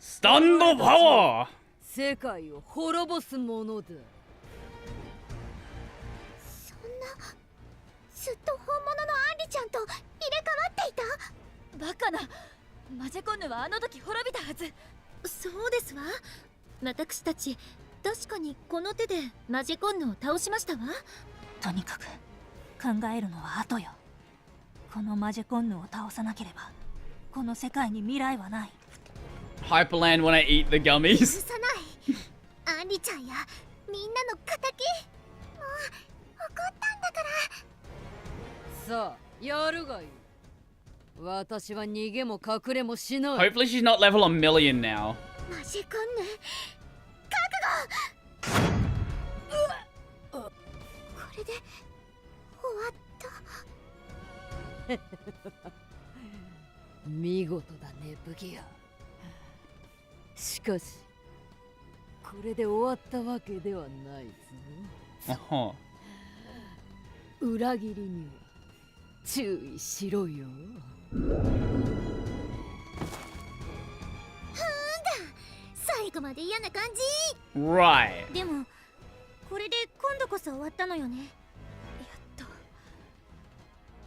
Stand power! 世界を滅ぼすものだ。ずっと本物のアンリちゃんと入れ替わっていた。バカな。マジェコンヌはあの時滅びたはず。そうですわ。私たち確かにこの手でマジェコンヌを倒しましたわ。とにかく考えるのは後よ。このマジェコンヌを倒さなければこの世界に未来はない。 Hyperland when I eat the 許 gummies. さない。アンリちゃんやみんなの仇。もう怒ったんだから。さあ、やるがいい。私は逃げも隠れもしない。 Hopefully she's not level a million now. マジコンヌ覚悟。これで終わった。見事だね、ブギア。しかし、これで終わったわけではないぞ。Uh-huh. 裏切りには注意しろよ。最後まで嫌な感じ。 Right. でもこれで今度こそ終わったのよね。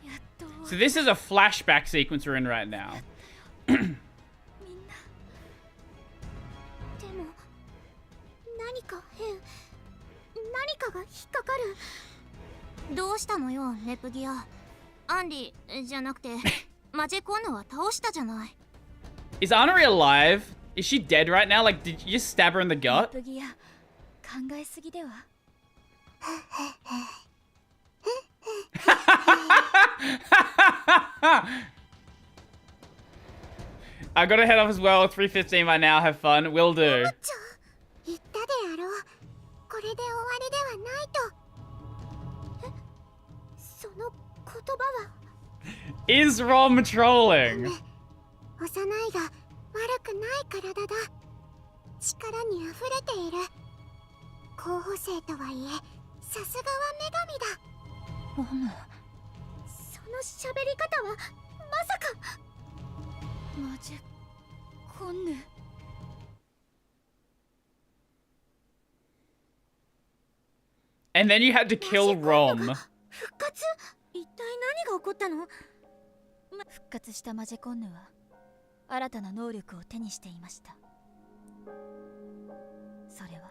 やっと So this is a flashback sequence we're in right now. みんな。でも何か変。何かが引っかかる。どうしたのよ、ネプギア。アンリじゃなくてマジェコンヌは倒したじゃない。 Is Anri alive? Is she dead right now? Like, did you just stab her in the ネ gut? プギア、考えすぎでは。I gotta head off as well. 3:15 by now. Have fun. Will do. 言ったであろう。これで終わりではないと。その言葉は。 Is Rom trolling? 幼いが悪くない体だ。力に溢れている。候補生とはいえ、さすがは女神だ。ロム。その喋り方はまさか。マジェコンヌ。And then you had to kill Rom. 復活？一体何が起こったの？復活したマジェコンヌは新たな能力を手にしていました。それは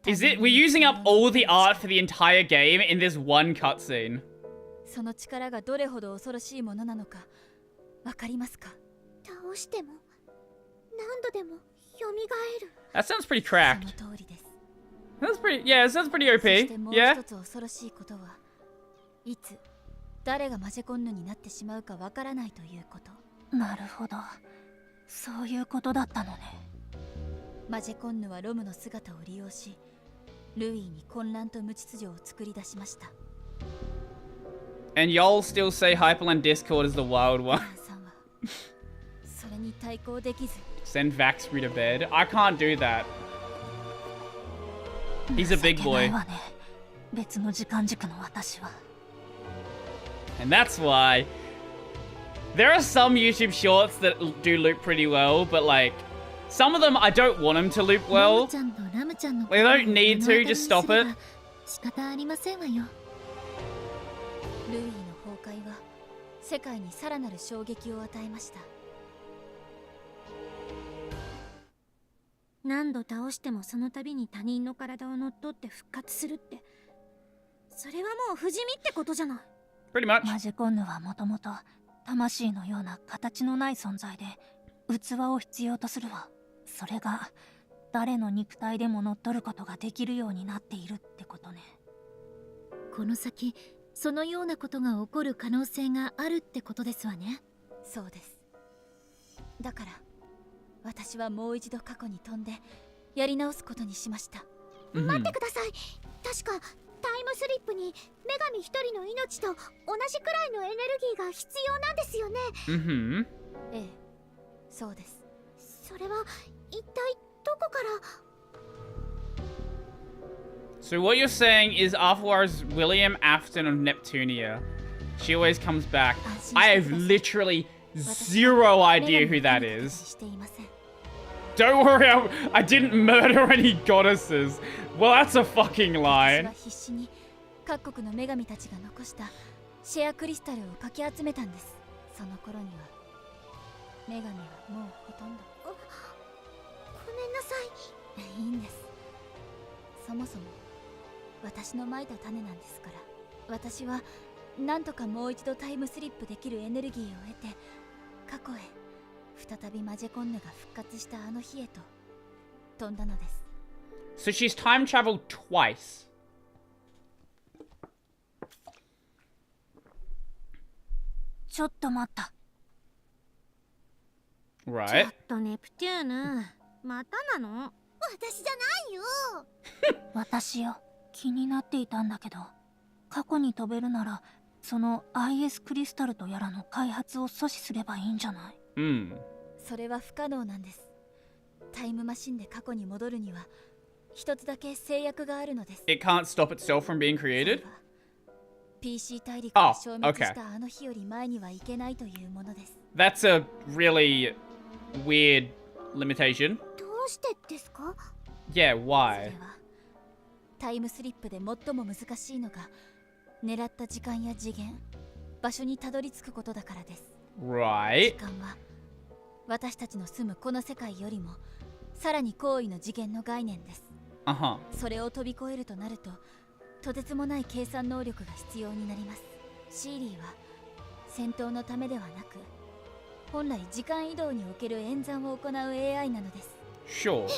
Is it? We're using up all the art for the entire game in this one cutscene. その力がどれほど恐ろしいものなのかわかりますか？倒しても何度でも蘇る。 That sounds pretty そ cracked. の通りです。 That's pretty. Yeah, it sounds pretty そし OP. てもう Yeah. 一つ恐ろしいことはいつ誰がマジェコンヌになってしまうかわからないということ。なるほど。そういうことだったのね。マジェコンヌはロムの姿を利用し、ルイーに混乱と無秩序を作り出しました。 And y'all still say Hyperland Discord is the wild one. アンさんはそれに対抗できず。 Send Vaxbury to bed. I can't do that. He's a big 情けない boy. わね。別の時間軸の私は。 And that's why there are some YouTube shorts that do loop pretty well, but like some of them I don't want them to loop ラム well. ちゃんとラムちゃんの They don't need to, just stop it. 仕方ありませんわよ。ルイーの崩壊は世界にさらなる衝撃を与えました。何度倒してもその度に他人の体を乗っ取って復活するって、それはもう不死身ってことじゃない。 Pretty much. マジコンヌはもともと魂のような形のない存在で器を必要とするわ。それが誰の肉体でも乗っ取ることができるようになっているってことね。この先そのようなことが起こる可能性があるってことですわね。そうです。だから私はもう一度過去に飛んでやり直すことにしました。待ってください。確かタイムスリップに女神一人の命と同じくらいのエネルギーが必要なんですよね。ええ、そうです。それは一体どこから。 So what you're saying is Arthur's William Afton of Neptunia. She always comes back. I have literally zero idea who that is. Don't worry, I didn't murder any goddesses. Well, that's a fucking lie. 私は必死に各国の女神たちが残したシェアクリスタルをかき集めたんです。その頃には女神はもうほとんど。ごめんなさい。いいんです。そもそも私のまいた種なんですから。私はなんとかもう一度タイムスリップできるエネルギーを得て過去へ再びマジェコンヌが復活したあの日へと飛んだのです。So she's time traveled twice. ちょっと待った。ちょ Right. っとネプテューヌ、またなの？私じゃないよ。私よ、気になっていたんだけど、過去に飛べるならその IS クリスタルとやらの開発を阻止すればいいんじゃない？それは不可能なんです。タイムマシンで過去に戻るには一つだけ制約があるのです。 It can't stop itself from being created? PC 大陸が消滅したあの日より前には行けないというものです。That's a really weird limitation. どうしてですか？ Yeah, そ why? れはタイムスリップで最も難しいのが狙った時間や次元、場所にたどり着くことだからです。時 Right. 間は私たちの住むこの世界よりもさらに高位の次元の概念です。Uh-huh. それを飛び越えるとなるととてつもない計算能力が必要になります。シーリーは戦闘のためではなく本来時間移動における演算を行う AI なのです。 Sure. じゃあ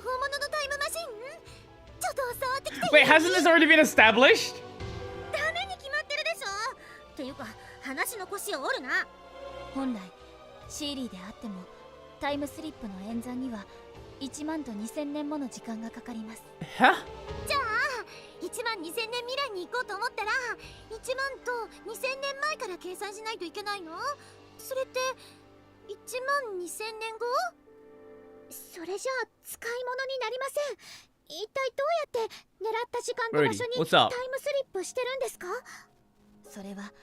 本物のタイムマシン？ちょっと触ってきて。 Wait, hasn't this already been established? ダメに決まってるでしょ。っていうか話の腰を折るな。本来シーリーであってもタイムスリップの演算には1万と2000年もの時間がかかります。 Huh? じゃあ1万2000年未来に行こうと思ったら1万と2000年前から計算しないといけないの？それって1万2000年後？それじゃあ使い物になりません。一体どうやって狙った時間と場所に Birdie, タ what's イ up? ムスリップしてるんですか？それは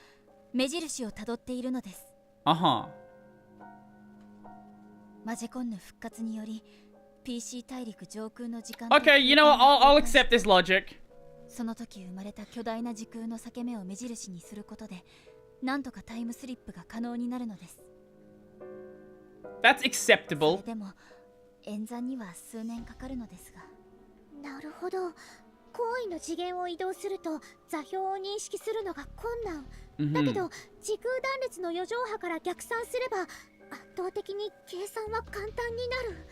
目印をたどっているのです。 Uh-huh. マジコンヌ復活により PC 大陸上空の時間 Okay, you know what? I'll accept this logic. その時生まれた巨大な時空の裂け目を目印にすることでなんとかタイムスリップが可能になるのです。 That's それ acceptable. でも演算には数年かかるのですが。なるほど。高位の次元を移動すると座標を認識するのが困難。だけど時空断裂の余剰波から逆算すれば圧倒的に計算は簡単になる。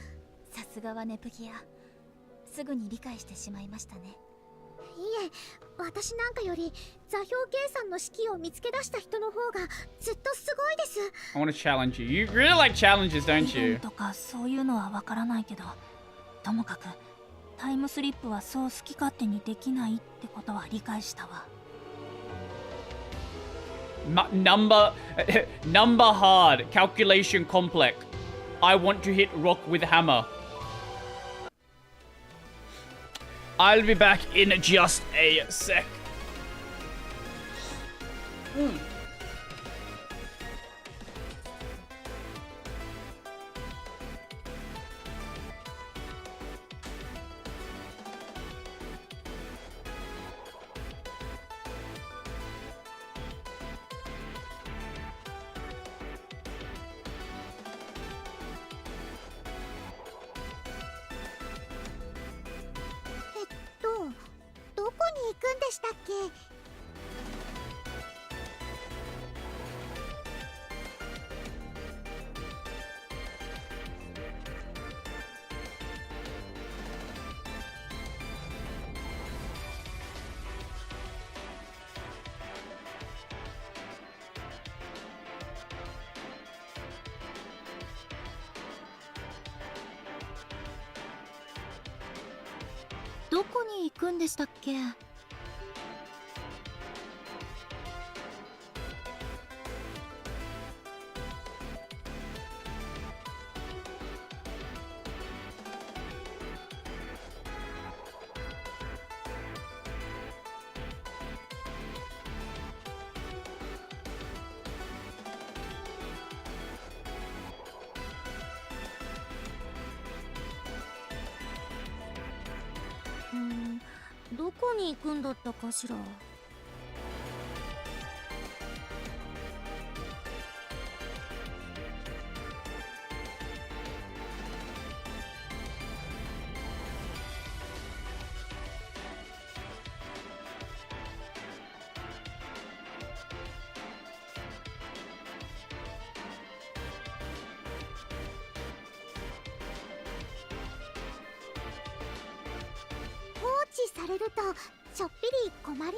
さすがはネプギア、すぐに理解してしまいましたね。いえ、私なんかより座標計算の式を見つけ出した人の方がずっとすごいです。 I want to challenge you. You really like challenges, don't 理論 you? とかそういうのはわからないけど、ともかくタイムスリップはそう好き勝手にできないってことは理解したわ。Number hard. Calculation complex. I want to hit rock with hammer. I'll be back in just a sec. でしたっけ？どこに行くんでしたっけ？どこに行くんだったかしら。放置されるとちょっぴり困ります。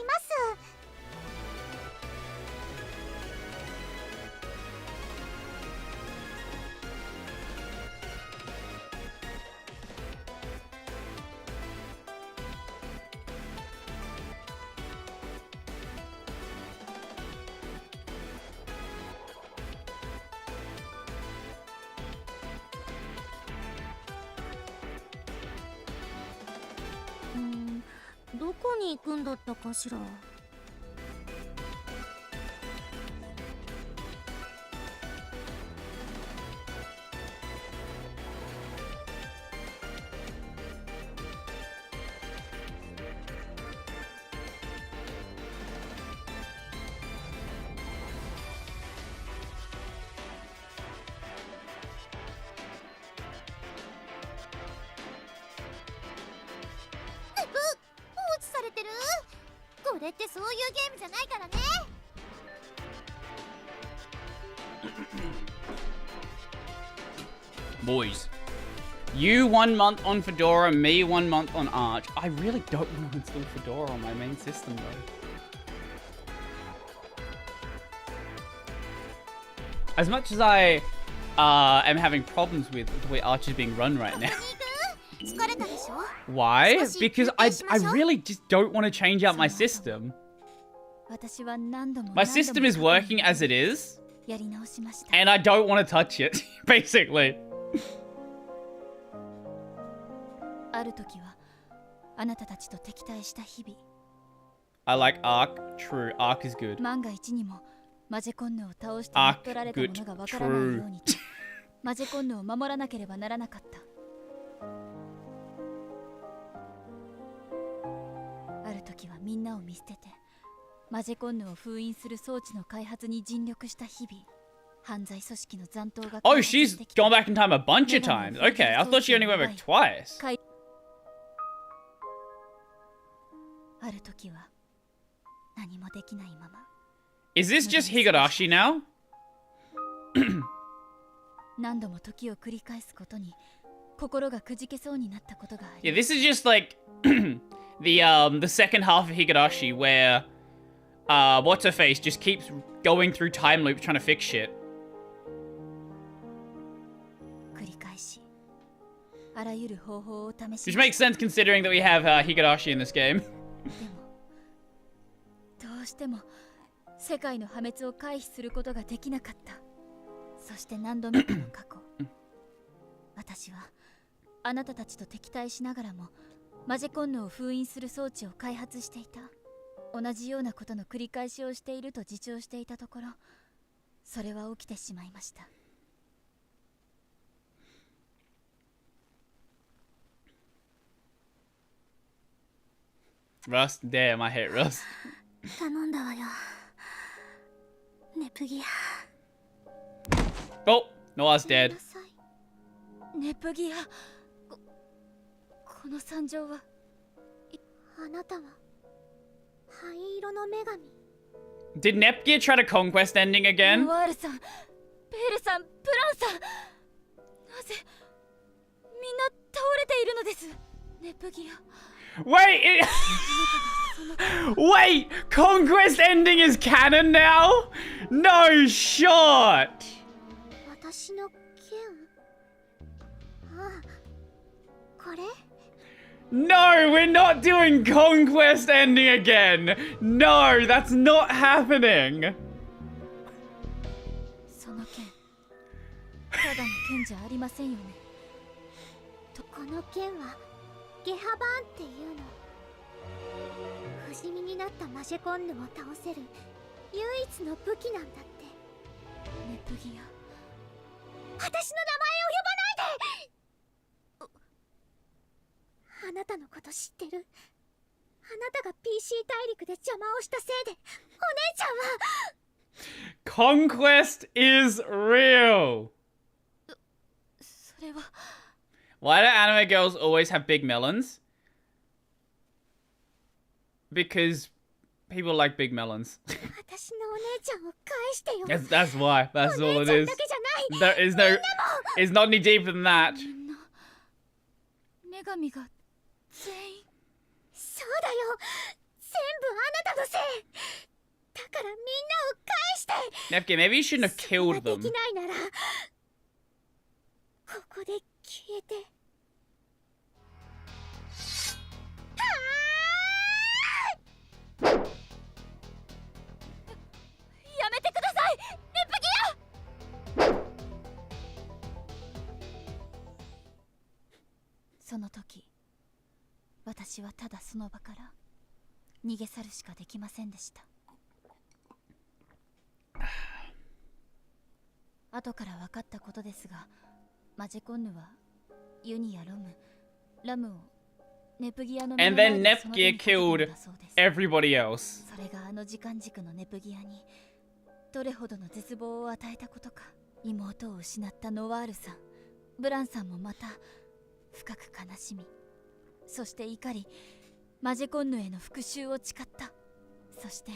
どこに行くんだったかしら。放置されてる？これってそういうゲームじゃないからね。Boys, you 1 month on Fedora, me 1 month on Arch. I really don't want to install Fedora on my main system though. As much as I am having problems with the way Arch is being run right now. 疲れたでしょ？ Why? Because I really just don't want to change out my system. 私は何度も My system is working as it is, やり直しました。 and I don't want to touch it, basically. ある時はあなたたちと敵対した日々。 I like Arc. True, Arc is good. 万が一にもマジェコンヌを倒して乗っ取られたものがわからないようにマジェコンヌを守らなければならなかった。ある時はみんなを見捨ててマジェコンヌを封印する装置の開発に尽力した日々。犯罪組織の残党が Oh, she's gone back in time a bunch of times. Okay, I thought she only went back twice. ある時は何もできないまま。 Is this just Higurashi now? 何度も時を繰り返すことに心がくじけそうになったことがあり。 Yeah, this is just like the second half of Higurashi where what's her face just keeps going through time loops trying to fix shit. 繰り返しあらゆる方法を試し Which makes sense considering that we have Higurashi in this game. でもどうしても世界の破滅を回避することができなかった。そして何度目かの過去私はあなたたちと敵対しながらもマジェコンヌを封印する装置を開発していた。同じようなことの繰り返しをしていると自重していたところ、それは起きてしまいました。 Rust, damn, I hate Rust. 頼んだわよ、ネプギア。 Oh, Noah's dead. ネプギア、この惨状は。あなたは灰色の女神。 Did Nepgear try to conquest ending again? ノワールさん、ベールさん、ブランさん、なぜみんな倒れているのです。ネプギア。 Wait! Wait! Conquest ending is canon now? No shot! 私の剣。ああ、これ？ No, we're not doing conquest ending again! No, that's not happening! その剣、ただの剣じゃありませんよね。この剣はゲハバーンっていうの。不死身になったマジェコンヌを倒せる唯一の武器なんだって。ネプギア。私の名前を呼ばないで。あなたのこと知ってる。あなたが PC 大陸で邪魔をしたせいでお姉ちゃんは。 Conquest is real! それは。 Why do anime girls always have big melons? Because people like big melons. 私のお姉ちゃんを返してよ。 That's why. That's お all 姉 it ちゃん is. だけじゃない。 There is no... It's not any deeper than that. みんな女神が全員。そうだよ。全部あなたのせい。だからみんなを返して。 Nepgear, maybe you shouldn't have それ killed がで them. きないならここで消えて。やめてください、ネプギア。その時、私はただその場から逃げ去るしかできませんでした。後から分かったことですが、マジェコンヌはユニやラムをネプギアの目 And の前 then でその手 Nepgear にかけたの killed だそうです。 everybody else. それがあの時間軸のネプギアにどれほどの絶望を与えたことか。妹を失ったノワールさん、ブランさんもまた深く悲しみ、そして怒り、マジェコンヌへの復讐を誓った。そして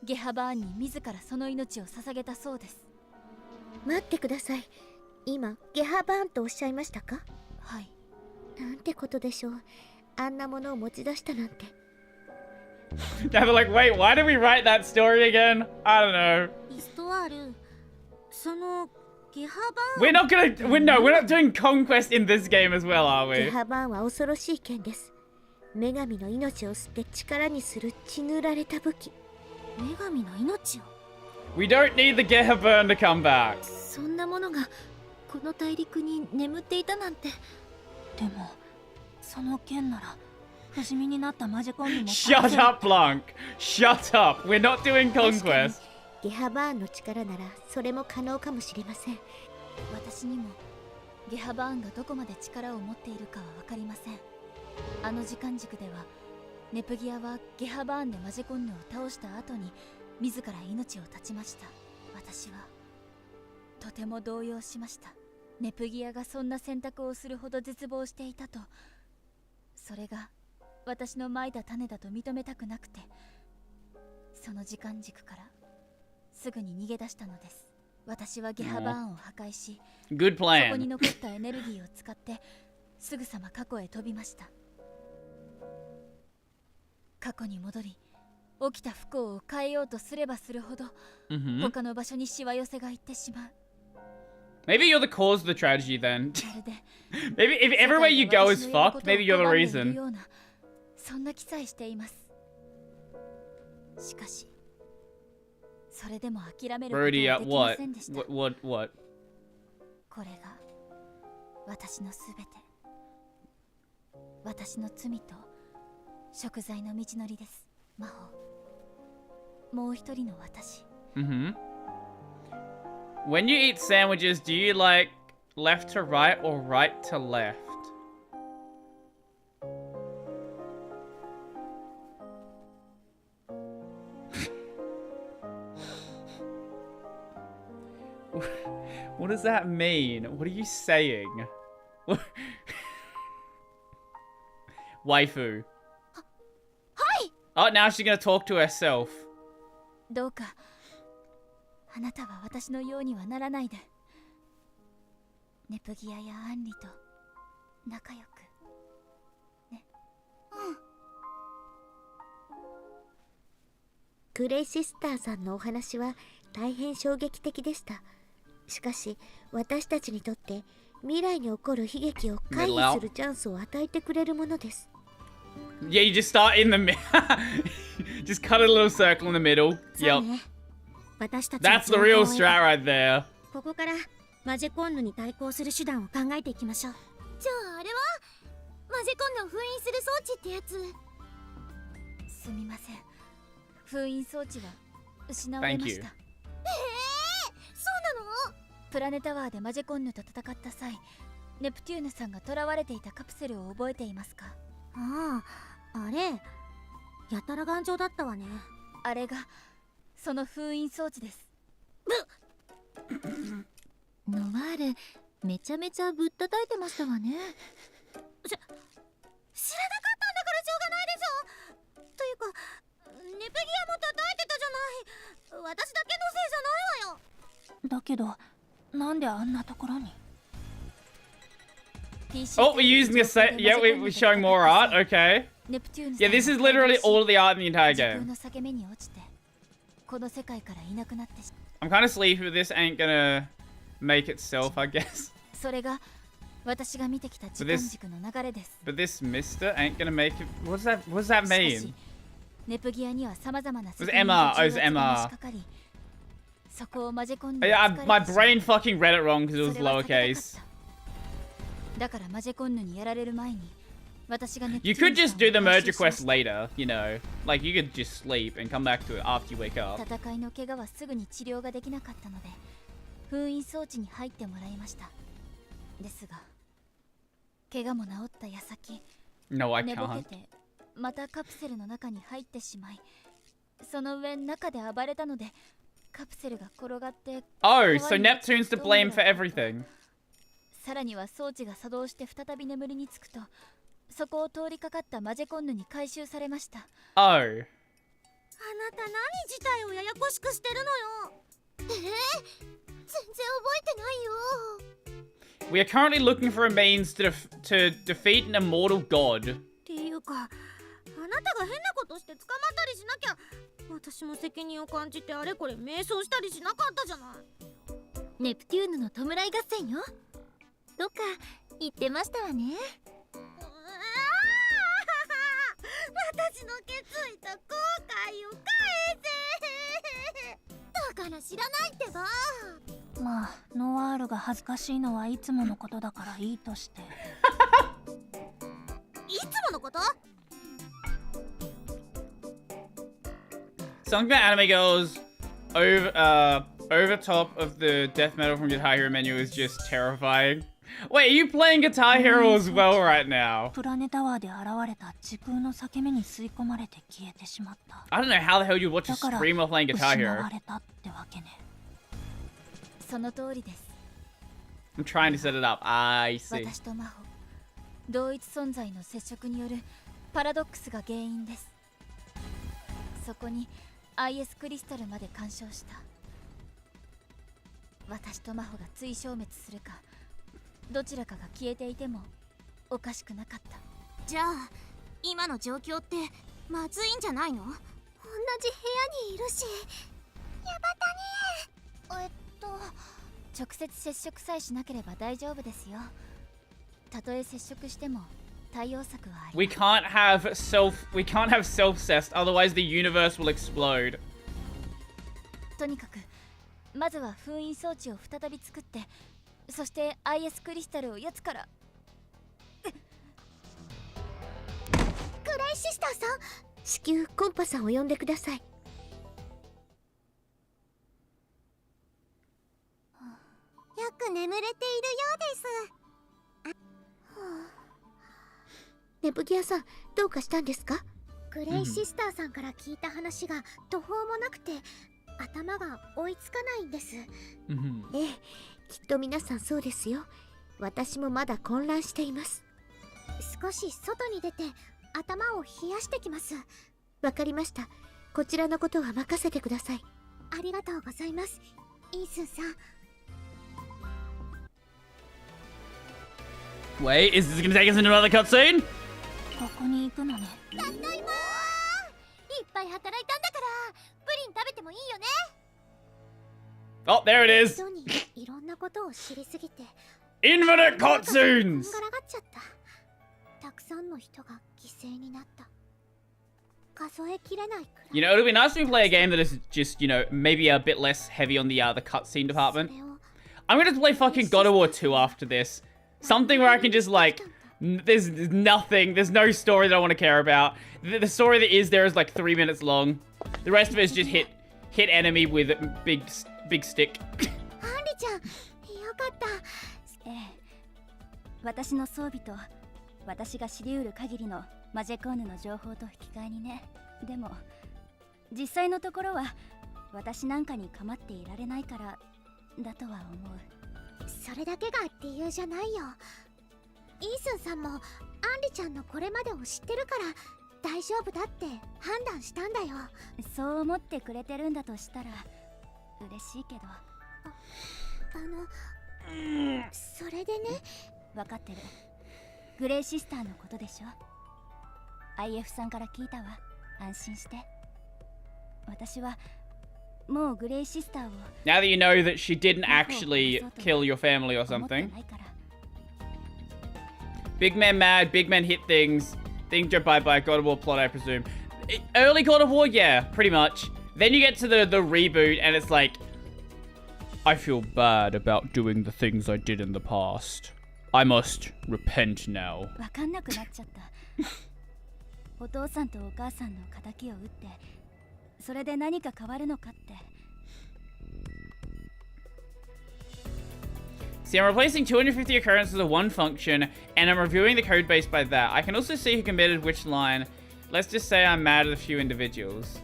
ゲハバーンに自らその命を捧げたそうです。待ってください。今ゲハバーンとおっしゃいましたか？はい。なんてことでしょう。あんなものを持ち出したなんて。 Yeah, they're like, wait, why did we write that story again? I don't know. イストワール、そのゲハバ We're not gonna... We're not doing conquest in this game as well, are ーン。ゲ we? ハバーンは恐ろしい剣です。女神の命を吸って力にする血塗られた武器。女神の命を。 We don't need the Gehaburn to come back. そんなものがこの大陸に眠っていたなんて。でもその剣なら不死身になったマジコンにも Shut up, Blanc. Shut up. We're not doing 確かに conquest. ゲハバーンの力ならそれも可能かもしれません。私にもゲハバーンがどこまで力を持っているかは分かりません。あの時間軸ではネプギアはゲハバーンでマジェコンヌを倒した後に自ら命を絶ちました。私はとても動揺しました。ネプギアがそんな選択をするほど絶望していたと。それが私の蒔いた種だと認めたくなくて、その時間軸からすぐに逃げ出したのです。私はゲハバーンを破壊し、 Good そこに plan. 残ったエネルギーを使ってすぐさま過去へ飛びました。過去に戻り、起きた不幸を変えようとすればするほど、他の場所にしわ寄せがいってしまう。 Maybe you're the cause of the tragedy then. まるで Maybe if everywhere you go is fucked, maybe you're the 世界 reason. が私の言うことを拒んでいるような、そんな記載しています。しかしそれでも諦めることはで Brody, き at ま what? せんでした。 What? これが私のすべて、私の罪と贖罪の道のりです。魔法、もう一人の私。 When you eat sandwiches, do you like left to right or right to left? What does that mean? What are you saying? Waifu. Oh, now she's gonna talk to herself. どうかあなたは私のようにはならないで。ネプギアやアンリと仲良くね。グレイシスターさんのお話は大変衝撃的でした。しかし私たちにとって未来に起こる悲劇を回避するチャンスを与えてくれるものです。Yeah, you just start in the middle. Just cut a little circle in the middle. Yep. That's the real strat right there. ここからマジェコンヌに対抗する手段を考えていきましょう。じゃああれはマジェコンヌを封印する装置ってやつ。すみません。封印装置は失われました。そうなの？プラネタワーでマジェコンヌと戦った際、ネプテューヌさんが囚われていたカプセルを覚えていますか？ああ、あれやたら頑丈だったわね。あれがその封印装置です。ノワール、めちゃめちゃぶったたいてましたわね。知らなかったんだからしょうがないでしょ。というかネプギアも叩いてたじゃない。私だけのせいじゃないわよ。だけどなんであんなところに。 Oh, we're using the set. Yeah, we're showing more art. Okay. Yeah, this is literally all the art in the entire game. I'm kind of sleepy, but this ain't gonna make itself, I guess. But this mister ain't gonna make it. What does that mean? It was Emma. Oh, it was Emma. Yeah, my brain fucking read it wrong because it was lowercase. You could just do the merger quest later, you know. Like, you could just sleep and come back to it after you wake up. No, I can't. Oh, so Neptune's to blame for everything. さらには装置が作動して再び眠りにつくと、そこを通りかかったマジェコンヌに回収されました。Oh. あなた何自体をややこしくしてるのよ。全然覚えてないよ。We are currently looking for a means to defeat an immortal god. っていうか、あなたが変なことして捕まったりしなきゃ、私も責任を感じてあれこれ迷走したりしなかったじゃない。ネプテューヌの弔い合戦よ。とか言ってましたわね。私のケツいた後悔を返せ。だから知らないってば。まあノワールが恥ずかしいのはいつものことだからいいとして。いつものこと？ Something about anime girls over top of the death metal from Guitar Hero menu is just terrifying. Wait, are you playing Guitar Hero as well right now? プラネタワーで現れた時空の裂け目に吸い込まれて消えてしまった。I don't know how the hell you watch a stream while playing Guitar 失 Hero. われたってわけね。その通りです。I'm trying to set it up. I see. 私と真帆、同一存在の接触によるパラドックスが原因です。そこに IS クリスタルまで干渉した。私と真帆が追消滅するか、どちらかが消えていてもおかしくなかった。じゃあ今の状況ってまずいんじゃないの？同じ部屋にいるし。やばたね。直接接触さえしなければ大丈夫ですよ。たとえ接触しても対応策はあります。We can't have self-cessed, otherwise the universe will explode. とにかくまずは封印装置を再び作って、そして IS クリスタルをやつから。クレイシスターさん、至急コンパさんを呼んでください。よく眠れているようです。ネプギアさん、どうかしたんですか？グレイシスターさんから聞いた話が途方もなくて、頭が追いつかないんです。ええ、きっと皆さんそうですよ。私もまだ混乱しています。少し外に出て頭を冷やしてきます。わかりました。こちらのことは任せてください。ありがとうございます、イースンさん。 Wait, is this gonna take us into another cutscene? ここに行くのね。ただいまー。いっぱい働いたんだからプリン食べてもいいよね。 Oh, there it is. 人にいろんなことを知りすぎて Infinite こん cutscenes. がらがっちゃった。たくさんの人が犠牲になった。数えきれないくらい。 You know, it'll be nice if we play a game that is just, you know, maybe a bit less heavy on the cutscene department. それを I'm gonna play fucking God of War 2 after this. Something where I can just like, there's nothing, there's no story that I want to care about. The story that is there is like 3 minutes long. The rest of it is just hit enemy with a big stick. アンリちゃん、よかった。ええ、私の装備と私が知り得る限りのマジェコーヌの情報と引き換えにね。でも実際のところは私なんかに構っていられないからだとは思う。それだけが理由じゃないよ。イースンさんもアンリちゃんのこれまでを知ってるから大丈夫だって判断したんだよ。そう思ってくれてるんだとしたら嬉しいけど。それでね。分かってる。グレイシスターのことでしょ。IF さんから聞いたわ。安心して。私はもうグレイシスターを Now that you know that she didn't actually kill your family or 思って something. ないから。 Big men mad, big men hit things. Things go bye-bye. God of War plot, I presume. Early God of War, yeah, pretty much. Then you get to the reboot and it's like, I feel bad about doing the things I did in the past. I must repent now. わかんなくなっちゃった。お父さんとお母さんの仇を撃って、それで何か変わるのかって。 See, I'm replacing 250 occurrences with one function, and I'm reviewing the code base by that. I can also see who committed which line. Let's just say I'm mad at a few individuals.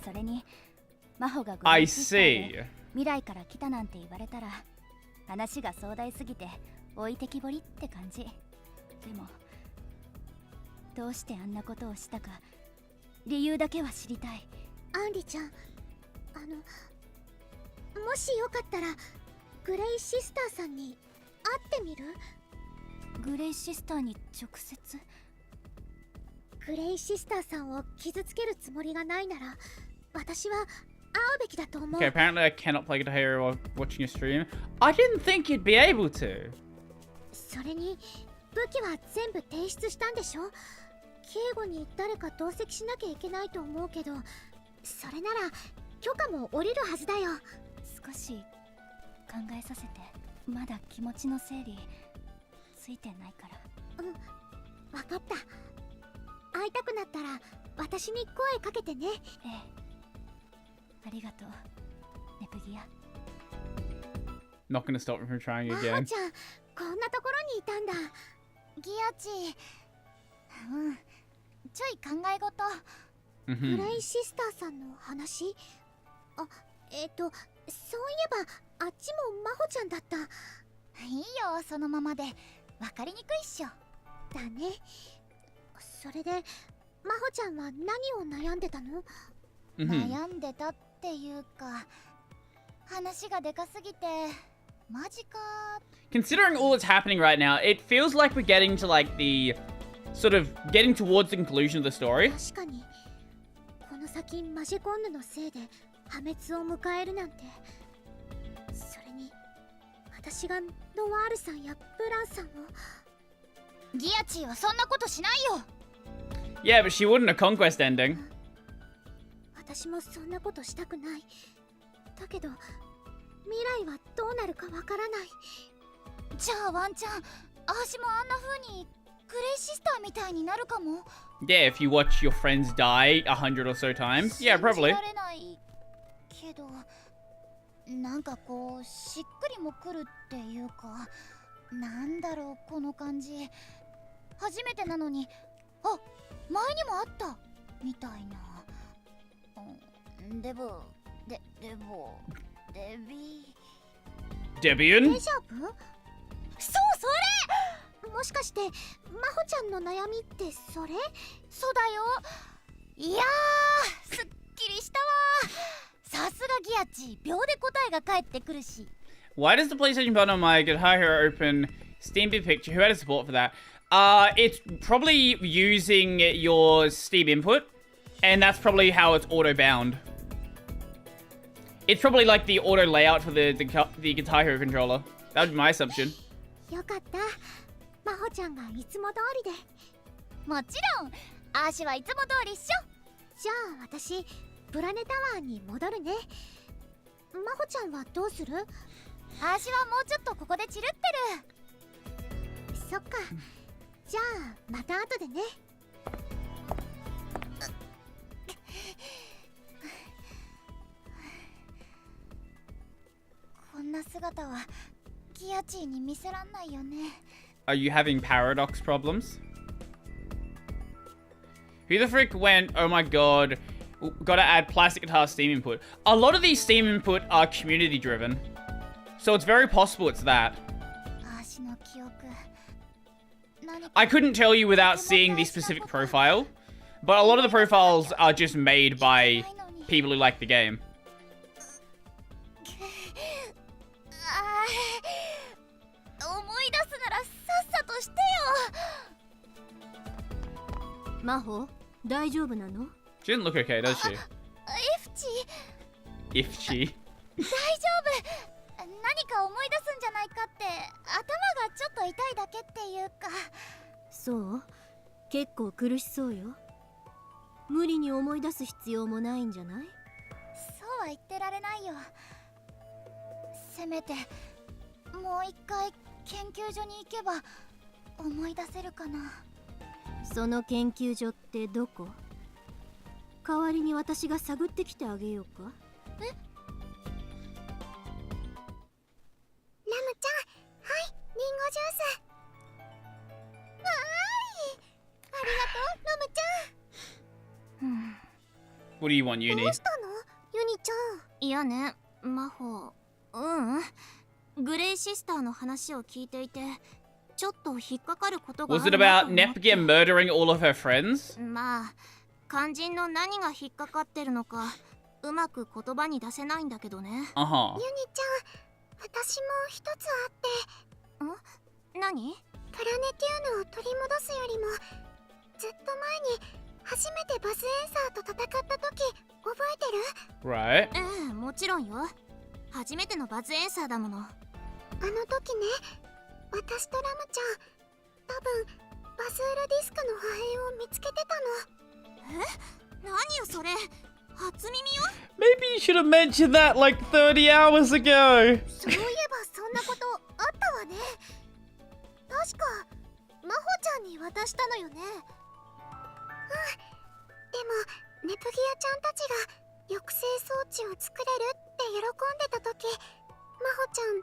それに、真帆がグ I レイシスター see. で未来から来たなんて言われたら、話が壮大すぎて置いてきぼりって感じ。でも、どうしてあんなことをしたか、理由だけは知りたい。アンリちゃん、もしよかったらグレイシスターさんに会ってみる？グレイシスターに直接？グレイシスターさんを傷つけるつもりがないなら、私は会うべきだと思う。 Okay, apparently I cannot play Guitar Hero while watching a stream. I didn't think you'd be able to. それに武器は全部提出したんでしょ？警護に誰か同席しなきゃいけないと思うけど、それなら許可も下りるはずだよ。少し考えさせて。まだ気持ちの整理ついてないから。わかった。会いたくなったら私に声かけてね。ええ、ありがとう、ネプギア。 Not gonna stop me from trying マホ again. ちゃん、こんなところにいたんだ。ギアチ。ちょい考え事。グ Mhm. レイシスターさんの話？そういえばあっちもマホちゃんだった。いいよ、そのままで。わかりにくいっしょ。だね。それでマホちゃんは何を悩んでたの？ Mhm. 悩んでたっていうか、話がでかすぎてマジか。 Considering all that's happening right now, it feels like we're getting to like the sort of getting towards the conclusion of the story. 確かにこの先マジコンヌのせいで破滅を迎えるなんて。それに私がノワールさんやブランさんを。ギアチーはそんなことしないよ。 Yeah, but she wouldn't a conquest ending. 私もそんなことしたくない。だけど未来はどうなるかわからない。じゃあワンちゃん、私もあんな風にグレイシスターみたいになるかも。 Yeah, if you watch your friends die 100 or so times. Yeah, 信じ probably. られないけど、なんかこうしっくりもくるっていうか、なんだろうこの感じ。初めてなのに、あ、前にもあったみたいな。デビDebian? デジャブ？そう、それ！もしかしてマホちゃんの悩みってそれ？そうだよ。いやー、すっきりしたわ。さすがギアチ、秒で答えが返ってくるし。Why does the PlayStation button on my Guitar Hero open Steam Big Picture? Who had a support for that? It's probably using your Steam input, and that's probably how it's auto-bound. It's probably like the auto layout for the Guitar Hero controller. That would be my assumption. よかった。真帆ちゃんがいつも通りで。もちろん、アーシはいつも通りっしょ。じゃあ私、プラネタワーに戻るね。真帆ちゃんはどうする？アーシはもうちょっとここでチルってる。そっか。じゃあまた後でね。こんな姿はギアチーに見せらんないよね。Are you having paradox problems? Who the frick went, oh my god, gotta add plastic guitar Steam input. A lot of these Steam input are community driven. So it's very possible it's that. I couldn't tell you without seeing the specific profile, but a lot of the profiles are just made by people who like the game. 思い出すならさっさとしてよ。真帆、大丈夫なの？ She doesn't look okay, does she? エフチ、 If she. 大丈夫。何か思い出すんじゃないかって頭がちょっと痛いだけっていうか。そう、結構苦しそうよ。無理に思い出す必要もないんじゃない？そうは言ってられないよ。せめてもう一回研究所に行けば思い出せるかな。その研究所ってどこ？代わりに私が探ってきてあげようか？え？ラムちゃん、はい、リンゴジュース。わーい、ありがとう、ラムちゃん。What do you want, Uni? どうしたの、ユニちゃん。いやね、真帆。グレイシスターの話を聞いていて、ちょっと引っかかることがあ Was る it な about と思って。 Nepgear murdering all of her friends? まあ、肝心の何が引っかかってるのか、うまく言葉に出せないんだけどね。ユニちゃん、私も一つあって。何？プラネテューヌを取り戻すよりもずっと前に初めてバズエンサーと戦った時覚えてる？ Right. ええ、もちろんよ。初めてのバズエンサーだもの。あの時ね、私とラムちゃん多分バズールディスクの破片を見つけてたの。何よそれ、初耳よ。 Maybe you should have mentioned that like 30 hours ago. そういえばそんなことあったわね。確か真帆ちゃんに渡したのよね。でもネプギアちゃんたちが抑制装置を作れるって喜んでた時、真帆ちゃん何に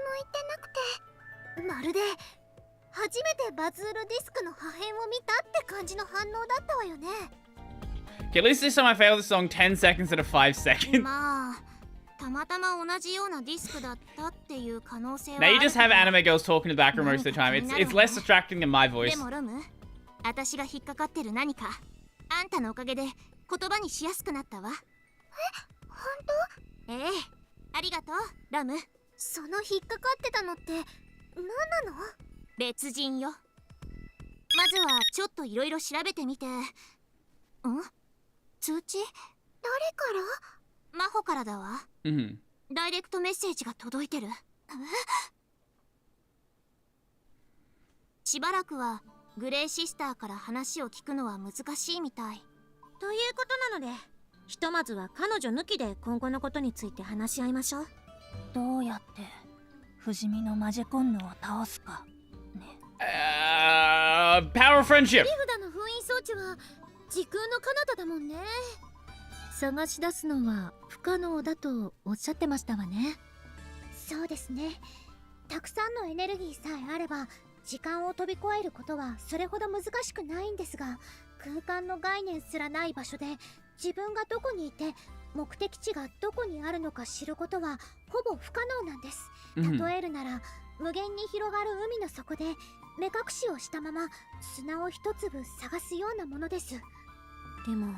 も言ってなくて、まるで初めてバズールディスクの破片を見たって感じの反応だったわよね。 Okay, at least this time I failed the song 10 seconds instead of 5 seconds. まあ、たまたま同じようなディスクだったっていう可能性は Now あ you る just have anime girls talking in the background most of the time. It's less distracting than my で voice. もロム、私が引っかかってる何か、あんたのおかげで言葉にしやすくなったわ。本当？ええ、ありがとう、ラム。その引っかかってたのって何なの？別人よ。まずはちょっといろいろ調べてみて。通知？誰から？真帆からだわ。Mm-hmm. ダイレクトメッセージが届いてる。しばらくはグレイシスターから話を聞くのは難しいみたい。ということなので、ひとまずは彼女抜きで今後のことについて話し合いましょう。どうやって不死身のマジコンヌを倒すかね。Power of friendship. 手札の封印装置は時空の彼方だもんね。探し出すのは不可能だとおっしゃってましたわね。そうですね。たくさんのエネルギーさえあれば時間を飛び越えることはそれほど難しくないんですが、空間の概念すらない場所で自分がどこにいて目的地がどこにあるのか知ることはほぼ不可能なんです。例えるなら、無限に広がる海の底で目隠しをしたまま砂を一粒探すようなものです。でも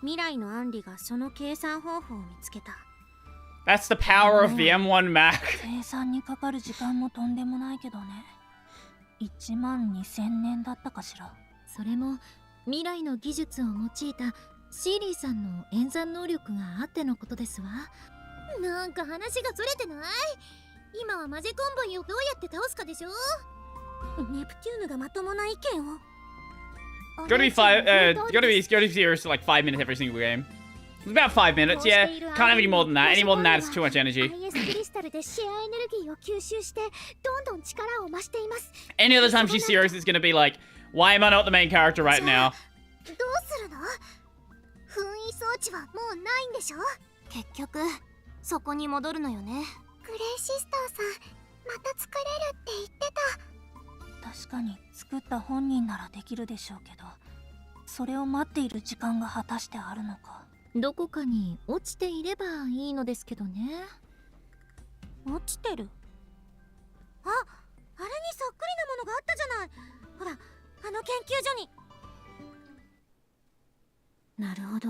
未来のアンリがその計算方法を見つけた。 That's the power of the M1 Mac. 計算にかかる時間もとんでもないけどね。1万2000年だったかしら。それも未来の技術を用いたシーリーさんの演算能力があってのことですわ。なんか話がそれてない？今はマジェコンボイをどうやって倒すかでしょ。ネプテューヌがまともな意見を。 Gotta be serious to like 5 minutes every single game. It's about 5 minutes, yeah. Can't have any more than that. Any more than that, it's too much energy. Any other time she's serious, it's gonna be like, why am I not the main character right now? どうするの？封印装置はもうないんでしょ？結局そこに戻るのよね。グレイシスターさん、また作れるって言ってた。確かに作った本人ならできるでしょうけど、それを待っている時間が果たしてあるのか。どこかに落ちていればいいのですけどね。落ちてる？あ、あれにそっくりなものがあったじゃない。ほら、あの研究所に。なるほど、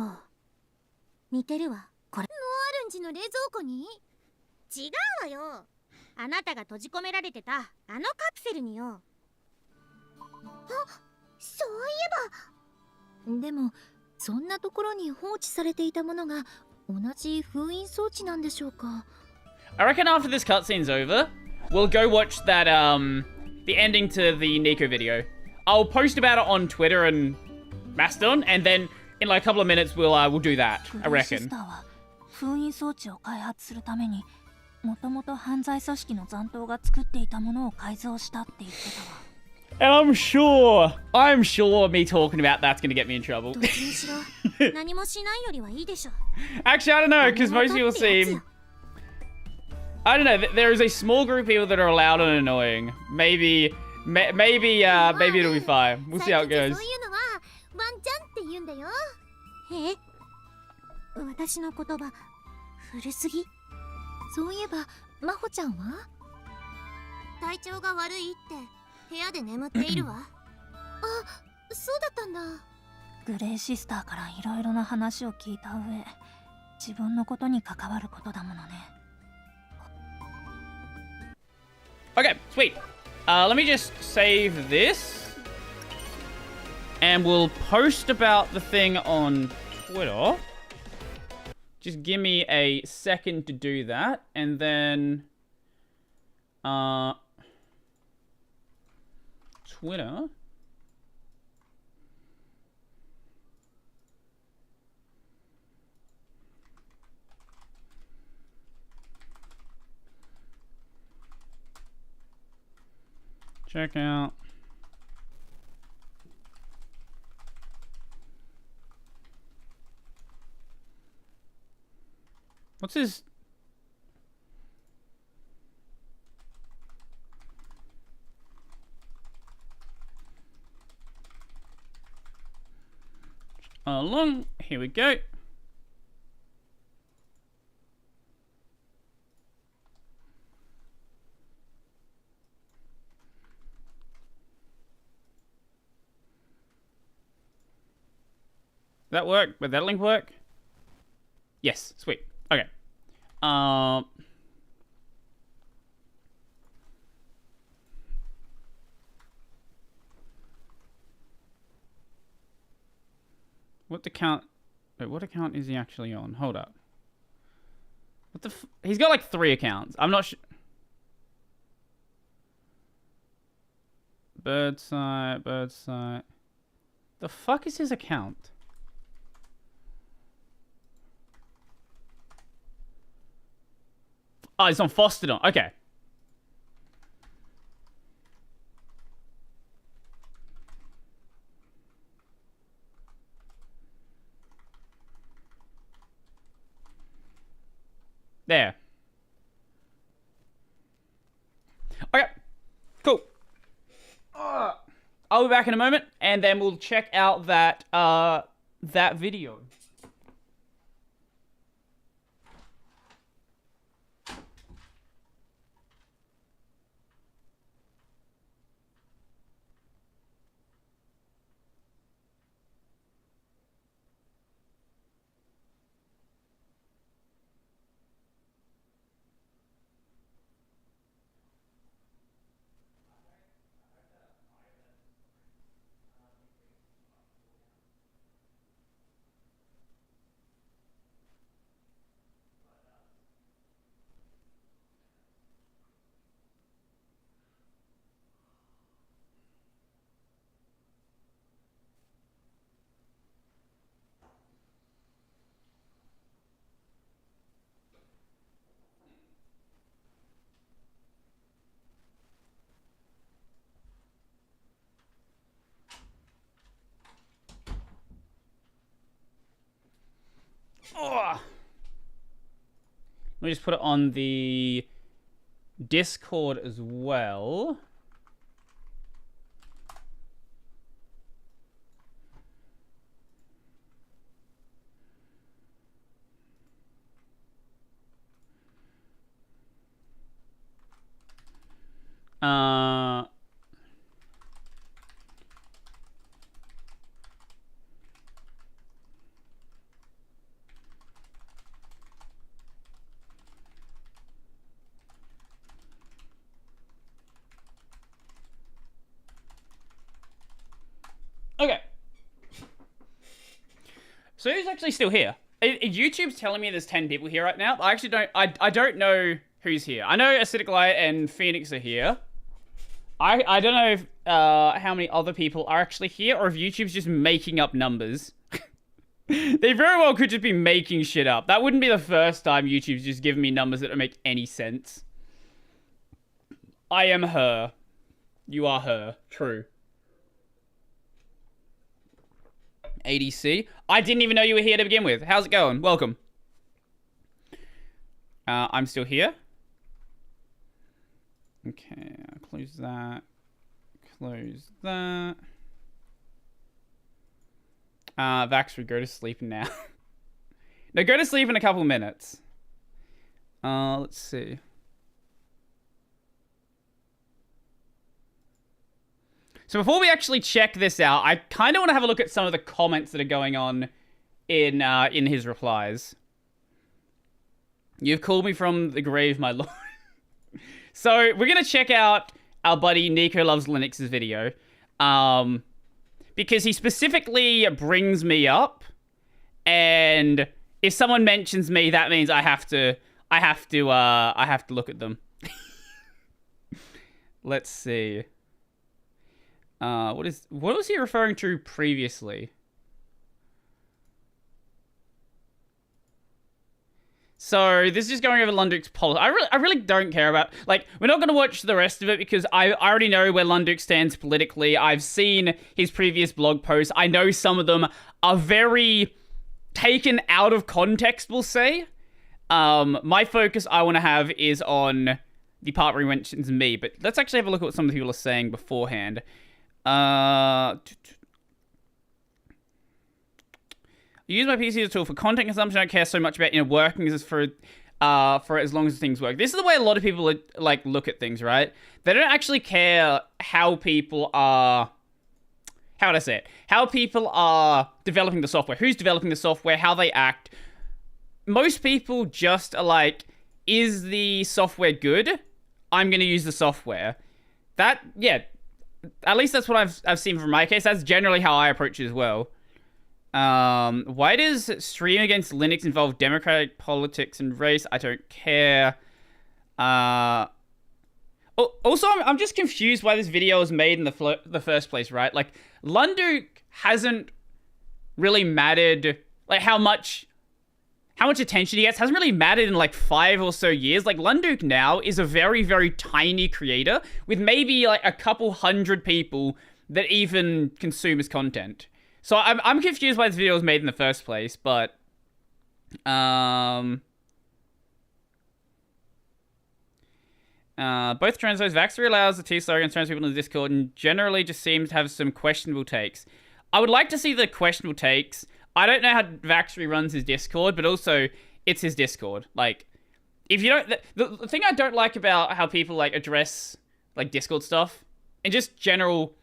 似てるわ。これノアルンジの冷蔵庫に？違うわよ、あなたが閉じ込められてたあのカプセルによ。あ、そういえば。でもそんなところに放置されていたものが同じ封印装置なんでしょうか。 I reckon after this cutscene's over, we'll go watch that, the ending to the Nico video. I'll post about it on Twitter and Mastodon, and then in like a couple of minutes we'll do that, I グレイシス reckon. ターは封印装置を開発するためにもともと犯罪組織の残党が作っていたものを改造したって言ってたわ。 And I'm sure me talking about that's gonna get me in trouble. どっちにしろ何もしないよりはいいでしょ。 Actually, I don't know, because most people seem... I don't know, there is a small group of people that are loud and annoying. Maybe it'll be fine. We'll see how it goes. そういうのはワンチャンって言うんだよ。え？私の言葉古すぎ？そういえば真帆ちゃんは？体調が悪いって部屋で眠っているわ。あ、そうだったんだ。グレイシスターからいろいろな話を聞いた上、自分のことに関わることだものね。 Okay, sweet. Let me just save this. And we'll post about the thing on Twitter. Just give me a second to do that. And then... Twitter. Check out. What's his... Along. Here we go. That work? Would that link work? Yes, sweet. Okay. What account? Wait, what account is he actually on? Hold up. What the? He's got like 3 accounts. I'm not sure. Birdside. The fuck is his account? Oh, it's on Fosterdon. Okay. There. Okay. Cool. I'll be back in a moment, and then we'll check out that that video. Ugh. Let me just put it on the Discord as well. Okay. So who's actually still here? YouTube's telling me there's 10 people here right now. I actually don't. I don't know who's here. I know Acidic Light and Phoenix are here. I don't know if, how many other people are actually here, or if YouTube's just making up numbers. They very well could just be making shit up. That wouldn't be the first time YouTube's just given me numbers that don't make any sense. I am her. You are her. True. ADC. I didn't even know you were here to begin with. How's it going? Welcome. I'm still here. Okay, I'll close that. Close that. Vax would go to sleep now. No, go to sleep in a couple minutes. Let's see. So before we actually check this out, I kind of want to have a look at some of the comments that are going on in his replies. You've called me from the grave, my lord. So we're going to check out our buddy Nico Loves Linux's video. Because he specifically brings me up. And if someone mentions me, that means I have to look at them. Let's see. What was he referring to previously? So this is just going over Lunduk's policy. I really don't care about, like, we're not going to watch the rest of it because I already know where Lunduk stands politically. I've seen his previous blog posts. I know some of them are very taken out of context, we'll say. My focus I want to have is on the part where he mentions me, but let's actually have a look at what some of the people are saying beforehand. Use my PC as a tool for content consumption. I don't care so much about inner workings as for as long as things work. This is the way a lot of people like look at things, right? They don't actually care how people are. How would I say it? How people are developing the software. Who's developing the software? How they act. Most people just are like, is the software good? I'm going to use the software. Yeah. At least that's what I've seen from my case. That's generally how I approach it as well. Why does stream against Linux involve democratic politics and race? I don't care. Also, I'm just confused why this video was made in the first place, right? Like, Lunduk hasn't really mattered, like, how much attention he gets hasn't really mattered in like 5 or so years. Like, Lunduk now is a very, very tiny creator with maybe like a couple hundred people that even consume his content. So I'm confused why this video was made in the first place, but both translates. Vaxxer allows the T-Star against trans people in the Discord and generally just seems to have some questionable takes. I would like to see the questionable takes. I don't know how Vaxxer runs his Discord, but also it's his Discord. Like, if you don't, the thing I don't like about how people like address like Discord stuff and just general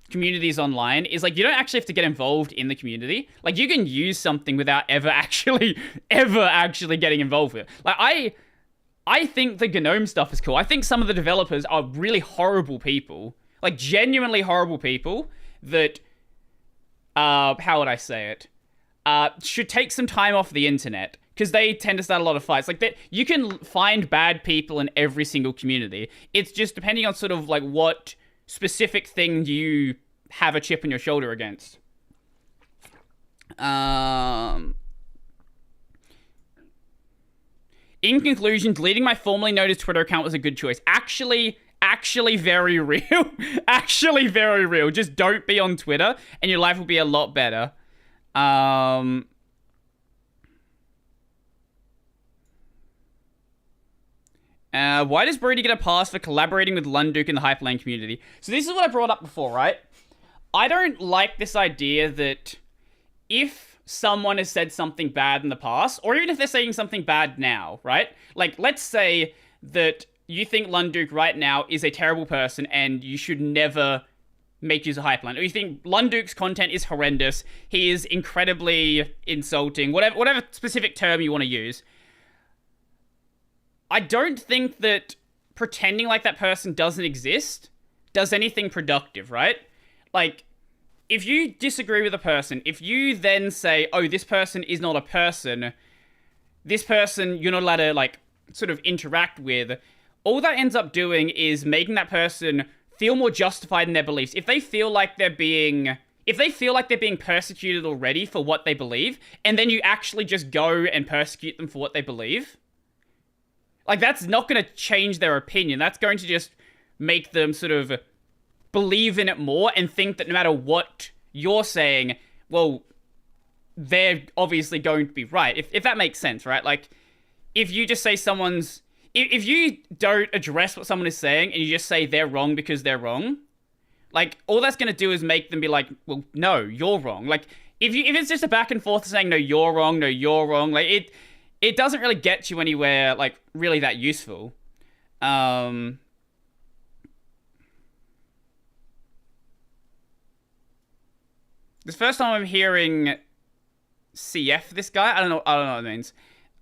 communities online is like you don't actually have to get involved in the community. Like, you can use something without ever actually getting involved with it. Like, I think the GNOME stuff is cool. I think some of the developers are really horrible people, like genuinely horrible people that how would I say it, should take some time off the internet because they tend to start a lot of fights. Like, that, you can find bad people in every single community. It's just depending on sort of like what specific thing you have a chip on your shoulder against. In conclusion, deleting my formerly noted Twitter account was a good choice. Actually very real. Actually very real. Just don't be on Twitter and your life will be a lot better. Why does Brody get a pass for collaborating with Lunduk in the Hyperlane community? So this is what I brought up before, right? I don't like this idea that if someone has said something bad in the past, or even if they're saying something bad now, right? Like, let's say that you think Lunduk right now is a terrible person and you should never make use of Hyperlane. Or you think Lunduk's content is horrendous, he is incredibly insulting, whatever specific term you want to use. I don't think that pretending like that person doesn't exist does anything productive, right? Like, if you disagree with a person, if you then say, oh, this person is not a person, this person you're not allowed to, like, sort of interact with, all that ends up doing is making that person feel more justified in their beliefs. If they feel like they're being persecuted already for what they believe, and then you actually just go and persecute them for what they believe, like, that's not going to change their opinion. That's going to just make them sort of believe in it more and think that no matter what you're saying, well, they're obviously going to be right. If that makes sense, right? Like, if you just say if you don't address what someone is saying and you just say they're wrong because they're wrong, like, all that's going to do is make them be like, well, no, you're wrong. Like, if it's just a back and forth saying, no, you're wrong, like, it doesn't really get you anywhere, like, really that useful. This first time I'm hearing CF this guy. I don't know what it means.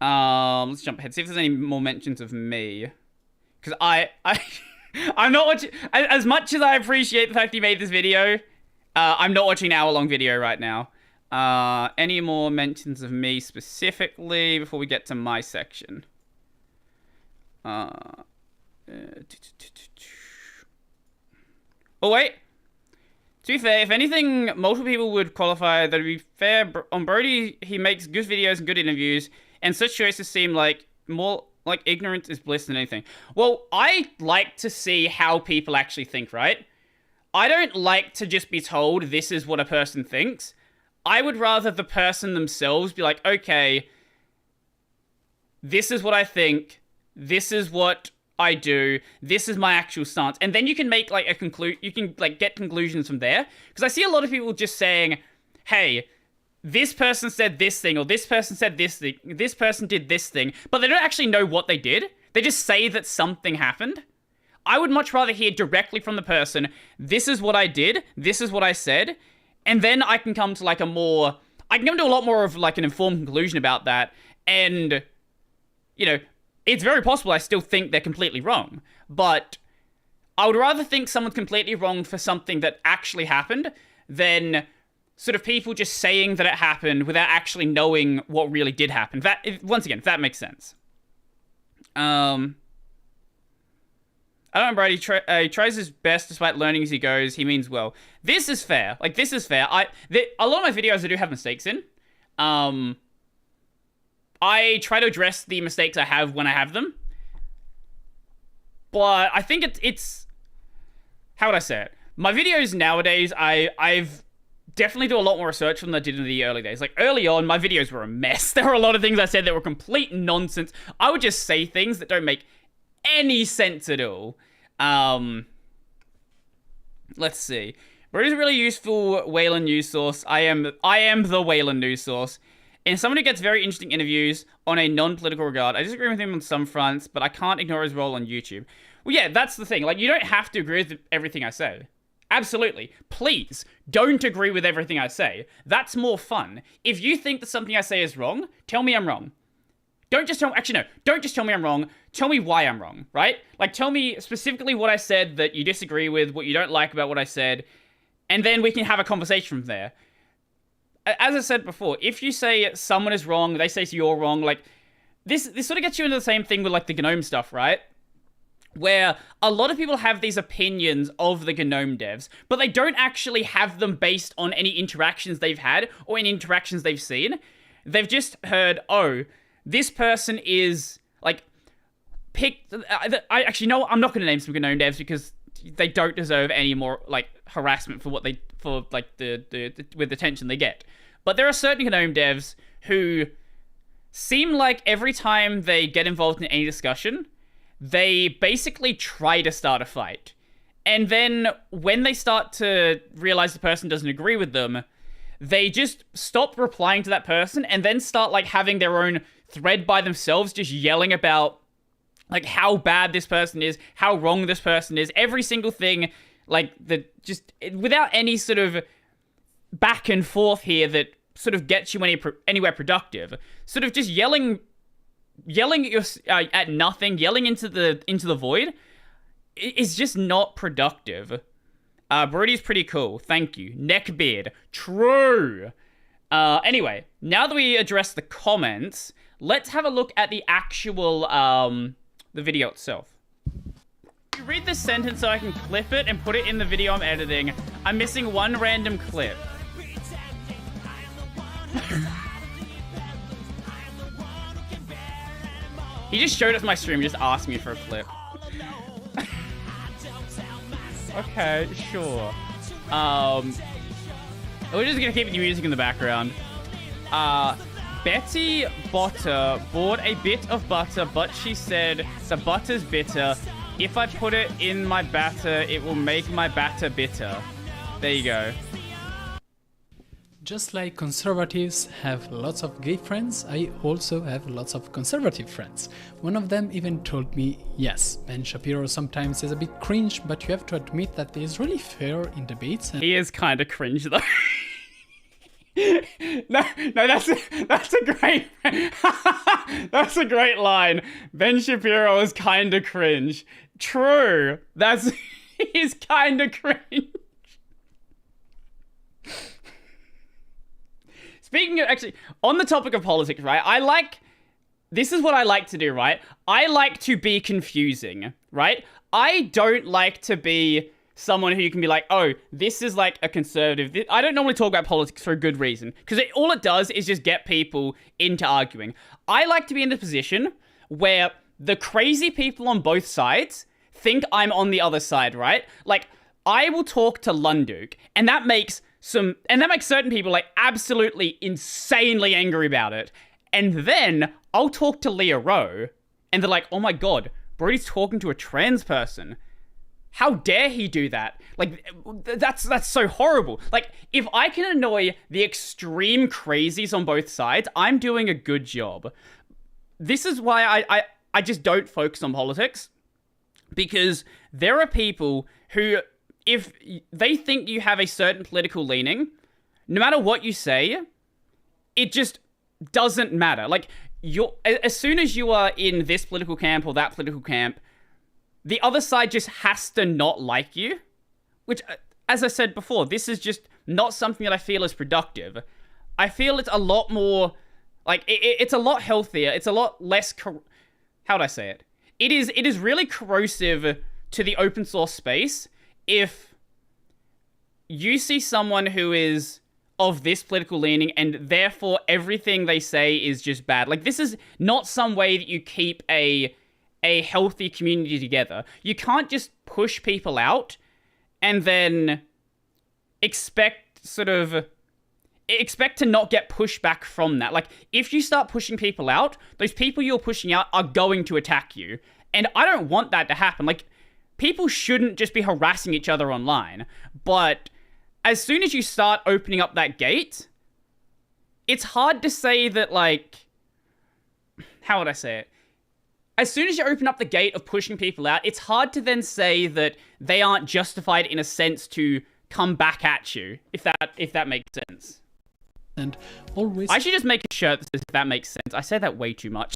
Let's jump ahead. See if there's any more mentions of me. Because I'm not watching... As much as I appreciate the fact he made this video, I'm not watching an hour-long video right now. Any more mentions of me specifically before we get to my section? Oh, wait. To be fair, if anything, multiple people would qualify that to be fair, on Brody, he makes good videos and good interviews, and such choices seem like more like ignorance is bliss than anything. Well, I like to see how people actually think, right? I don't like to just be told this is what a person thinks. I would rather the person themselves be like, okay, this is what I think, this is what I do, this is my actual stance, and then you can make like you can like get conclusions from there. Because I see a lot of people just saying, hey, this person said this thing, or this person said this thing, this person did this thing, but they don't actually know what they did. They just say that something happened. I would much rather hear directly from the person, this is what I did, this is what I said, and then I can come to like I can come to a lot more of like an informed conclusion about that, and, you know, it's very possible I still think they're completely wrong, but I would rather think someone's completely wrong for something that actually happened than sort of people just saying that it happened without actually knowing what really did happen. Once again, if that makes sense. I don't know, Brady. He tries his best despite learning as he goes. He means well. This is fair. Like, this is fair. A lot of my videos I do have mistakes in. I try to address the mistakes I have when I have them. But I think it's how would I say it? My videos nowadays, I've definitely do a lot more research than I did in the early days. Like, early on, my videos were a mess. There were a lot of things I said that were complete nonsense. I would just say things that don't make any sense at all. Let's see. But it is a really useful Wayland news source. I am the Wayland news source. And someone who gets very interesting interviews on a non-political regard. I disagree with him on some fronts, but I can't ignore his role on YouTube. Well, yeah, that's the thing. Like, you don't have to agree with everything I say. Absolutely. Please, don't agree with everything I say. That's more fun. If you think that something I say is wrong, tell me I'm wrong. Don't just tell me... Actually, no. Don't just tell me I'm wrong. Tell me why I'm wrong, right? Like, tell me specifically what I said that you disagree with, what you don't like about what I said, and then we can have a conversation from there. As I said before, if you say someone is wrong, they say you're wrong, like, this sort of gets you into the same thing with, like, the GNOME stuff, right? Where a lot of people have these opinions of the GNOME devs, but they don't actually have them based on any interactions they've had or any interactions they've seen. They've just heard, oh, this person is, like, picked... I actually know I'm not going to name some GNOME devs because they don't deserve any more, like, harassment for what with the attention they get. But there are certain GNOME devs who seem like every time they get involved in any discussion, they basically try to start a fight. And then when they start to realize the person doesn't agree with them, they just stop replying to that person and then start like having their own thread by themselves, just yelling about like how bad this person is, how wrong this person is, every single thing, like just without any sort of back and forth here that sort of gets you anywhere productive. Sort of just yelling at nothing, yelling into the void is just not productive. Brody's pretty cool. Thank you. Neckbeard. True. Anyway, now that we address the comments, let's have a look at the actual, the video itself. You read this sentence so I can clip it and put it in the video I'm editing. I'm missing one random clip. He just showed us my stream, just asked me for a clip. Okay, sure. We're just gonna keep the music in the background. Betty Butter bought a bit of butter, but she said the butter's bitter. If I put it in my batter, it will make my batter bitter. There you go. Just like conservatives have lots of gay friends, I also have lots of conservative friends. One of them even told me, yes, Ben Shapiro sometimes is a bit cringe, but you have to admit that he is really fair in debates. And he is kind of cringe though. No, that's a great, that's a great line. Ben Shapiro is kind of cringe. True, he's kind of cringe. Speaking of, actually, on the topic of politics, right? This is what I like to do, right? I like to be confusing, right? I don't like to be someone who you can be like, oh, this is like a conservative. I don't normally talk about politics for a good reason, because all it does is just get people into arguing. I like to be in the position where the crazy people on both sides think I'm on the other side, right? Like, I will talk to Lunduk, and that makes certain people like absolutely insanely angry about it. And then I'll talk to Leah Rowe, and they're like, oh my god, Brody's talking to a trans person. How dare he do that? Like, that's so horrible. Like, if I can annoy the extreme crazies on both sides, I'm doing a good job. This is why I just don't focus on politics. Because there are people who, if they think you have a certain political leaning, no matter what you say, it just doesn't matter. Like, as soon as you are in this political camp or that political camp, the other side just has to not like you. Which, as I said before, this is just not something that I feel is productive. I feel it's a lot more, like, it's a lot healthier. It's a lot less, how would I say it? It is really corrosive to the open source space if you see someone who is of this political leaning and therefore everything they say is just bad. Like, this is not some way that you keep a healthy community together. You can't just push people out and then expect to not get pushback from that. Like, if you start pushing people out, those people you're pushing out are going to attack you. And I don't want that to happen. Like, people shouldn't just be harassing each other online. But as soon as you start opening up that gate, it's hard to say that, like, how would I say it? As soon as you open up the gate of pushing people out, it's hard to then say that they aren't justified in a sense to come back at you, if that makes sense. And always, I should just make a shirt that says if that makes sense. I say that way too much.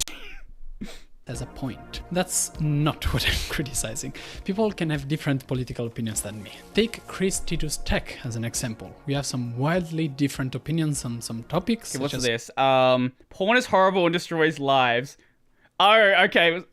as a point. That's not what I'm criticizing. People can have different political opinions than me. Take Chris Titus Tech as an example. We have some wildly different opinions on some topics. Okay, what's this? Porn is horrible and destroys lives. Oh, okay.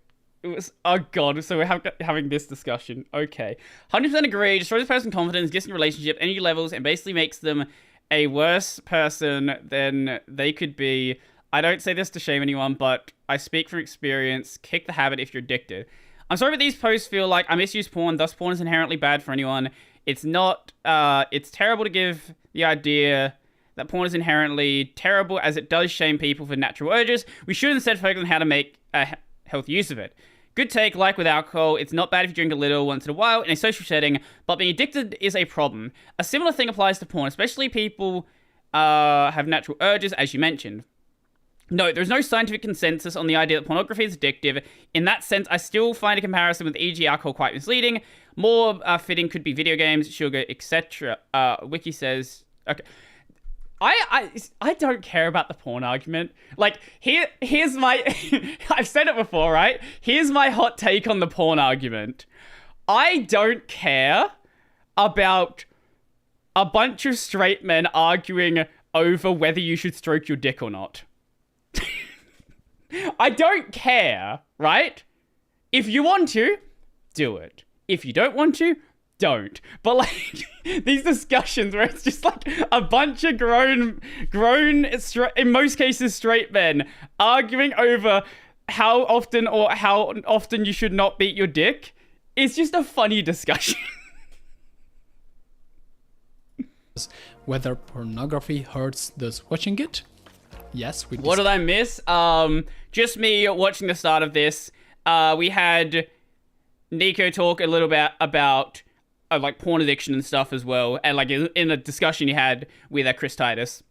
It was oh god, so we're having this discussion. Okay. 100% agree, destroys a person's confidence, gets in a relationship, energy levels, and basically makes them a worse person than they could be. I don't say this to shame anyone, but I speak from experience. Kick the habit if you're addicted. I'm sorry, but these posts feel like I misuse porn, thus porn is inherently bad for anyone. It's not, it's terrible to give the idea that porn is inherently terrible, as it does shame people for natural urges. We should instead focus on how to make a healthy use of it. Good take, like with alcohol, it's not bad if you drink a little once in a while in a social setting, but being addicted is a problem. A similar thing applies to porn, especially people have natural urges, as you mentioned. No, there's no scientific consensus on the idea that pornography is addictive. In that sense, I still find a comparison with e.g. alcohol quite misleading. More fitting could be video games, sugar, etc. Wiki says... Okay. I don't care about the porn argument. Like, here's my... I've said it before, right? Here's my hot take on the porn argument. I don't care about a bunch of straight men arguing over whether you should stroke your dick or not. I don't care, right? If you want to, do it. If you don't want to, don't. But like these discussions where it's just like a bunch of grown, in most cases straight men arguing over how often you should not beat your dick, is just a funny discussion. Whether pornography hurts those watching it? Yes, we. What did I miss? Just me watching the start of this. We had Nico talk a little bit about like porn addiction and stuff as well, and like in a discussion he had with Chris Titus.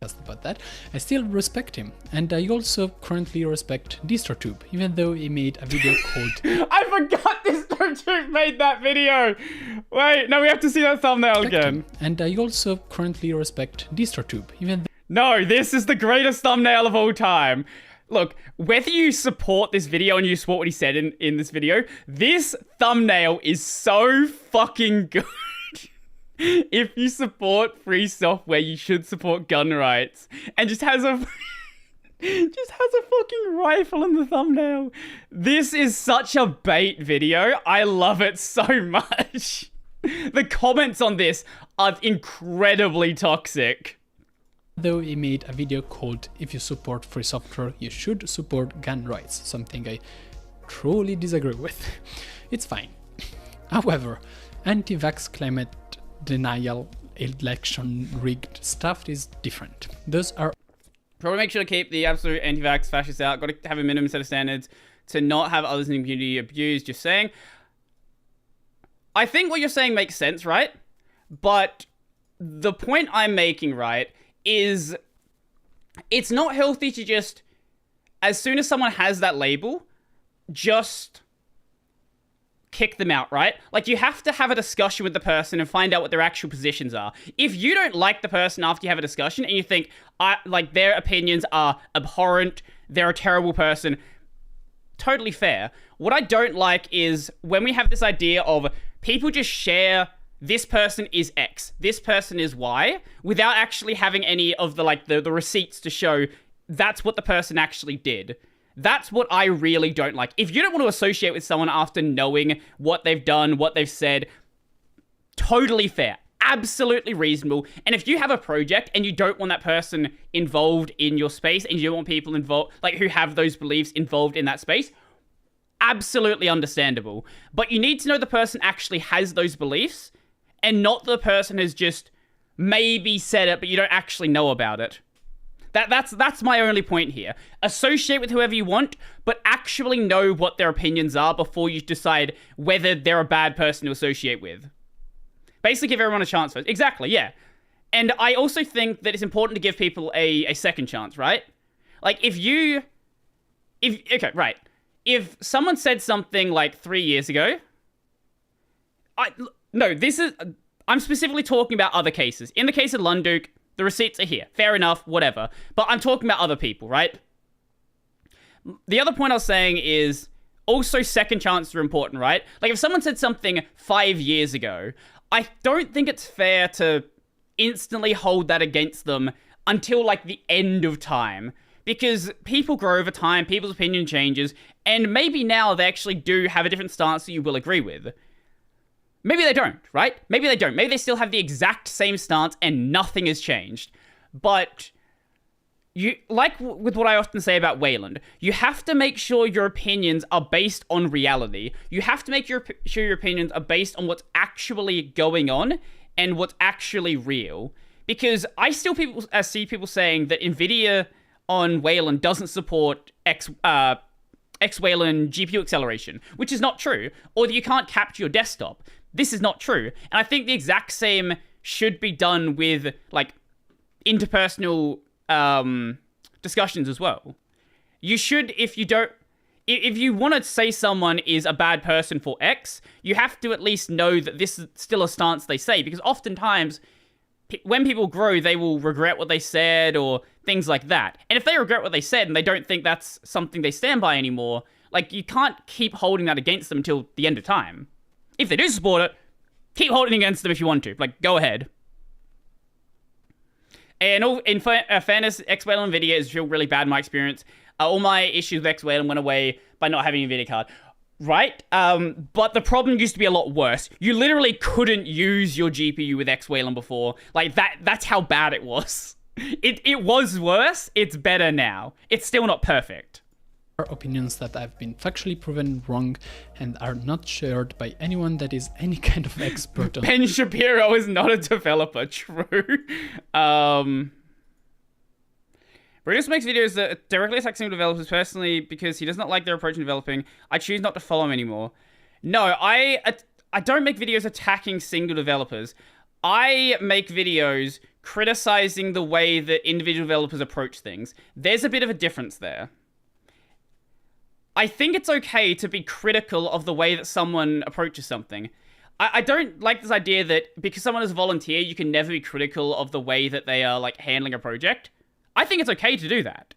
About that, I still respect him, and I also currently respect DistroTube, even though he made a video called... I forgot DistroTube made that video! Wait, no, we have to see that thumbnail again. And I also currently respect DistroTube, even though... No, this is the greatest thumbnail of all time. Look, whether you support this video and you support what he said in this video, this thumbnail is so fucking good. If you support free software, you should support gun rights. And just has a fucking rifle in the thumbnail. This is such a bait video. I love it so much. The comments on this are incredibly toxic. Though he made a video called "If you support free software, you should support gun rights," something I truly disagree with. It's fine. However, anti-vax climate denial, election rigged stuff is different. Those are... Probably make sure to keep the absolute anti-vax fascists out. Got to have a minimum set of standards to not have others in the community abused. Just saying. I think what you're saying makes sense, right? But the point I'm making, right, is it's not healthy to just, as soon as someone has that label, just kick them out, right? Like, you have to have a discussion with the person and find out what their actual positions are. If you don't like the person after you have a discussion and you think, like, their opinions are abhorrent, they're a terrible person, totally fair. What I don't like is when we have this idea of people just share, this person is X, this person is Y, without actually having any of the, like, the receipts to show that's what the person actually did. That's what I really don't like. If you don't want to associate with someone after knowing what they've done, what they've said, totally fair. Absolutely reasonable. And if you have a project and you don't want that person involved in your space and you don't want people involved, like, who have those beliefs involved in that space, absolutely understandable. But you need to know the person actually has those beliefs and not the person has just maybe said it, but you don't actually know about it. That's my only point here. Associate with whoever you want, but actually know what their opinions are before you decide whether they're a bad person to associate with. Basically, give everyone a chance first. Exactly, yeah. And I also think that it's important to give people a second chance, right? Like, if someone said something like 3 years ago, I'm specifically talking about other cases. In the case of Lunduke, the receipts are here. Fair enough, whatever. But I'm talking about other people, right? The other point I was saying is also second chances are important, right? Like, if someone said something 5 years ago, I don't think it's fair to instantly hold that against them until, like, the end of time. Because people grow over time, people's opinion changes, and maybe now they actually do have a different stance that you will agree with. Maybe they don't, right? Maybe they don't. Maybe they still have the exact same stance and nothing has changed. But you, like with what I often say about Wayland, you have to make sure your opinions are based on reality. You have to make sure your opinions are based on what's actually going on and what's actually real. Because I still see people saying that Nvidia on Wayland doesn't support X-Wayland GPU acceleration, which is not true, or that you can't capture your desktop. This is not true. And I think the exact same should be done with, like, interpersonal discussions as well. You should, if you want to say someone is a bad person for X, you have to at least know that this is still a stance they say, because oftentimes when people grow, they will regret what they said or things like that. And if they regret what they said and they don't think that's something they stand by anymore, like, you can't keep holding that against them until the end of time. If they do support it, keep holding it against them if you want to. Like, go ahead. And in fairness, X-Wayland Nvidia is really bad in my experience. All my issues with X-Wayland went away by not having a Nvidia card. Right? But the problem used to be a lot worse. You literally couldn't use your GPU with X-Wayland before. Like, that's how bad it was. It was worse. It's better now. It's still not perfect. Opinions that have been factually proven wrong and are not shared by anyone that is any kind of expert on. Ben Shapiro is not a developer. True. Brutus makes videos that directly attack single developers personally because he does not like their approach in developing. I choose not to follow him anymore. No, I don't make videos attacking single developers. I make videos criticizing the way that individual developers approach things. There's a bit of a difference there. I think it's okay to be critical of the way that someone approaches something. I don't like this idea that because someone is a volunteer, you can never be critical of the way that they are, like, handling a project. I think it's okay to do that.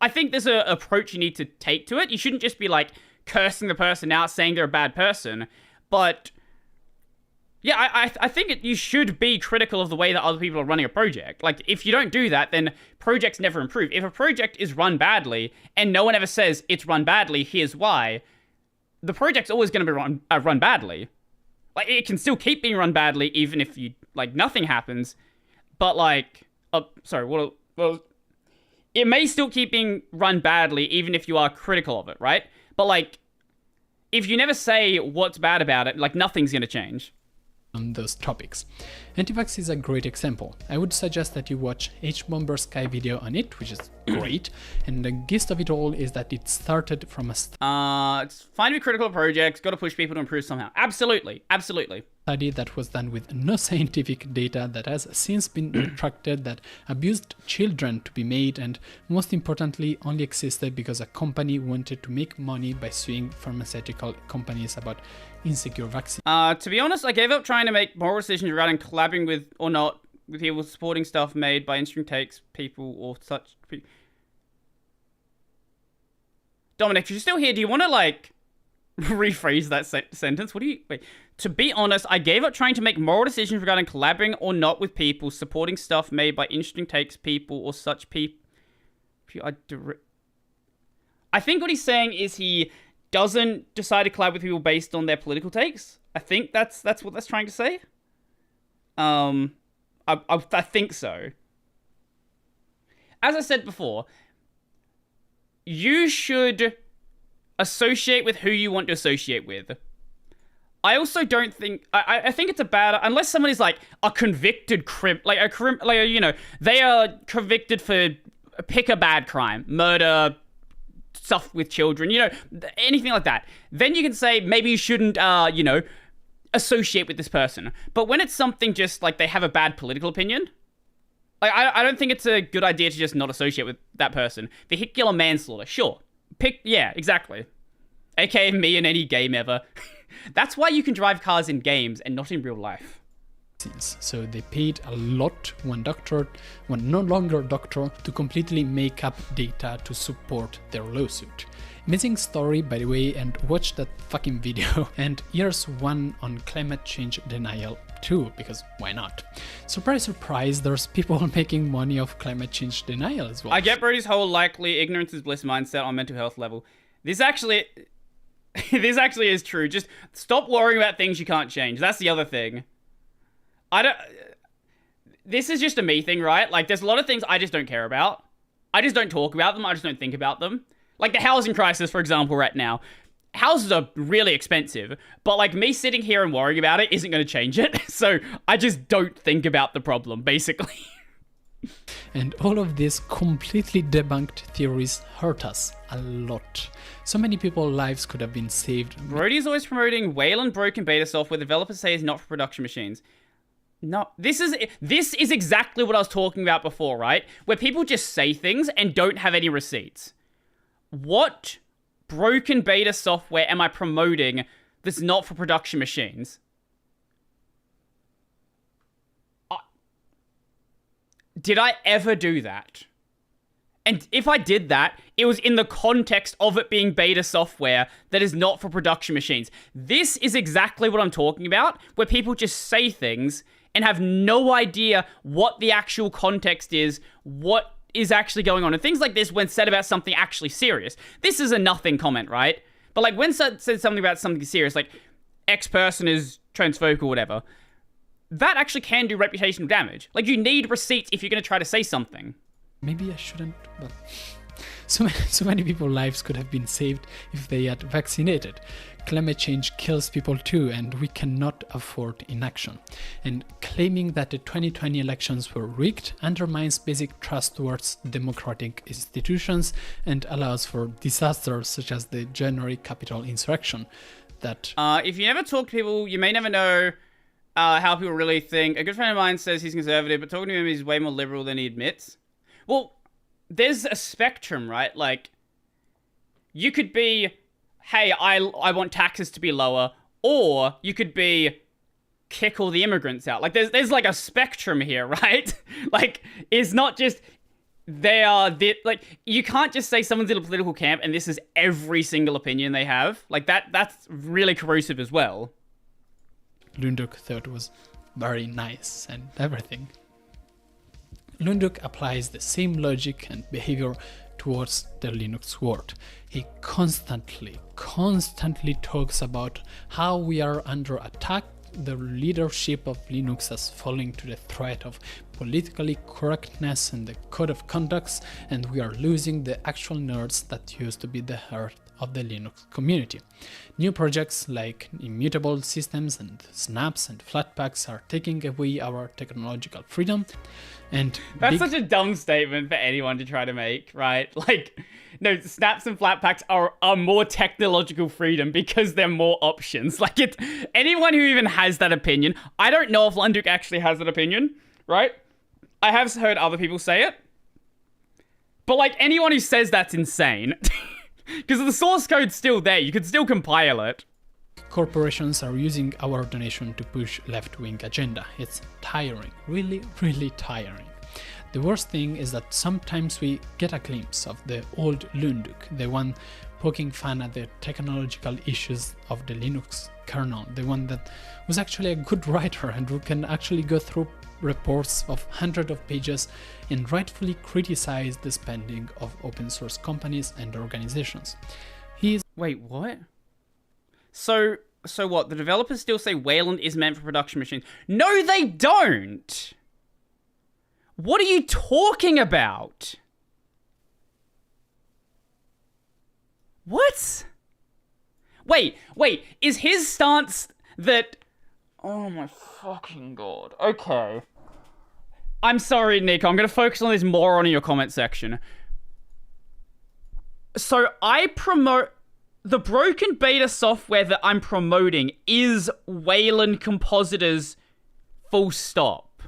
I think there's an approach you need to take to it. You shouldn't just be, like, cursing the person out, saying they're a bad person. But, yeah, I think you should be critical of the way that other people are running a project. Like, if you don't do that, then projects never improve. If a project is run badly, and no one ever says it's run badly, here's why, the project's always going to be run badly. Like, it can still keep being run badly, even if nothing happens. But, like, it may still keep being run badly, even if you are critical of it, right? But, like, if you never say what's bad about it, like, nothing's going to change. On those topics. Antivax is a great example. I would suggest that you watch H-Bomber Sky video on it, which is great, and the gist of it all is that it started from a it's fine to be critical of projects, gotta push people to improve somehow. Absolutely, absolutely. Study that was done with no scientific data that has since been retracted, that abused children to be made, and most importantly only existed because a company wanted to make money by suing pharmaceutical companies about insecure vaccines. To be honest, I gave up trying to make moral decisions regarding collabing with or not with people supporting stuff made by interesting takes, people, or such. Dominic, if you're still here, do you want to, like, rephrase that sentence? Wait. To be honest, I gave up trying to make moral decisions regarding collaborating or not with people supporting stuff made by interesting takes, people, or such people. I think what he's saying is he doesn't decide to collab with people based on their political takes. I think that's what that's trying to say. I think so. As I said before, you should associate with who you want to associate with. I also don't think... I think it's a bad... Unless someone is, like, a convicted they are convicted for... Pick a bad crime. Murder, stuff with children, anything like that. Then you can say, maybe you shouldn't, associate with this person. But when it's something just, like, they have a bad political opinion... Like, I don't think it's a good idea to just not associate with that person. Vehicular manslaughter, sure. Yeah, exactly. AKA me in any game ever. That's why you can drive cars in games and not in real life. So they paid a lot, one no longer doctor, to completely make up data to support their lawsuit. Amazing story, by the way, and watch that fucking video. And here's one on climate change denial too, because why not? Surprise, surprise, there's people making money off climate change denial as well. I get Brody's whole likely ignorance is bliss mindset on mental health level. This actually is true. Just stop worrying about things you can't change. That's the other thing. This is just a me thing, right? Like, there's a lot of things I just don't care about. I just don't talk about them. I just don't think about them. Like the housing crisis, for example, right now. Houses are really expensive, but like me sitting here and worrying about it isn't going to change it. So I just don't think about the problem, basically. And all of these completely debunked theories hurt us a lot. So many people's lives could have been saved. Brody is always promoting Wayland broken beta software developers say is not for production machines. No, this is exactly what I was talking about before, right? Where people just say things and don't have any receipts. What broken beta software am I promoting that's not for production machines? Did I ever do that? And if I did that, it was in the context of it being beta software that is not for production machines. This is exactly what I'm talking about, where people just say things and have no idea what the actual context is, what is actually going on. And things like this when said about something actually serious. This is a nothing comment, right? But like when said something about something serious, like X person is transphobic or whatever, that actually can do reputational damage. Like, you need receipts if you're going to try to say something. Maybe I shouldn't, but so many people's lives could have been saved if they had vaccinated. Climate change kills people too, and we cannot afford inaction. And claiming that the 2020 elections were rigged undermines basic trust towards democratic institutions and allows for disasters such as the January Capitol insurrection. That if you never talk to people, you may never know how people really think. A good friend of mine says he's conservative, but talking to him, he's way more liberal than he admits. Well, there's a spectrum, right? Like, you could be, hey, I want taxes to be lower, or you could be, kick all the immigrants out. Like, there's like a spectrum here, right? Like, it's not just, like, you can't just say someone's in a political camp and this is every single opinion they have. Like, that's really corrosive as well. Lunduk thought was very nice and everything. Lunduk applies the same logic and behavior towards the Linux world. He constantly talks about how we are under attack, the leadership of Linux is falling to the threat of politically correctness and the code of conducts, and we are losing the actual nerds that used to be the heart of the Linux community. New projects like immutable systems and snaps and flatpaks are taking away our technological freedom. And that's such a dumb statement for anyone to try to make, right? Like, no, snaps and flatpaks are more technological freedom because they're more options. Like, anyone who even has that opinion, I don't know if Lunduk actually has that opinion, right? I have heard other people say it. But like, anyone who says that's insane. Because the source code's still there, you could still compile it. Corporations are using our donation to push left-wing agenda. It's tiring, really tiring. The worst thing is that sometimes we get a glimpse of the old Lunduk, the one poking fun at the technological issues of the Linux kernel, the one that was actually a good writer and who can actually go through reports of hundreds of pages and rightfully criticize the spending of open source companies and organizations. Wait, what? So what? The developers still say Wayland is meant for production machines? No, they don't! What are you talking about? What? Wait, is his stance that... Oh my fucking god. Okay. I'm sorry, Nick. I'm going to focus on this more on in your comment section. So I promote... The broken beta software that I'm promoting is Wayland Compositors full stop.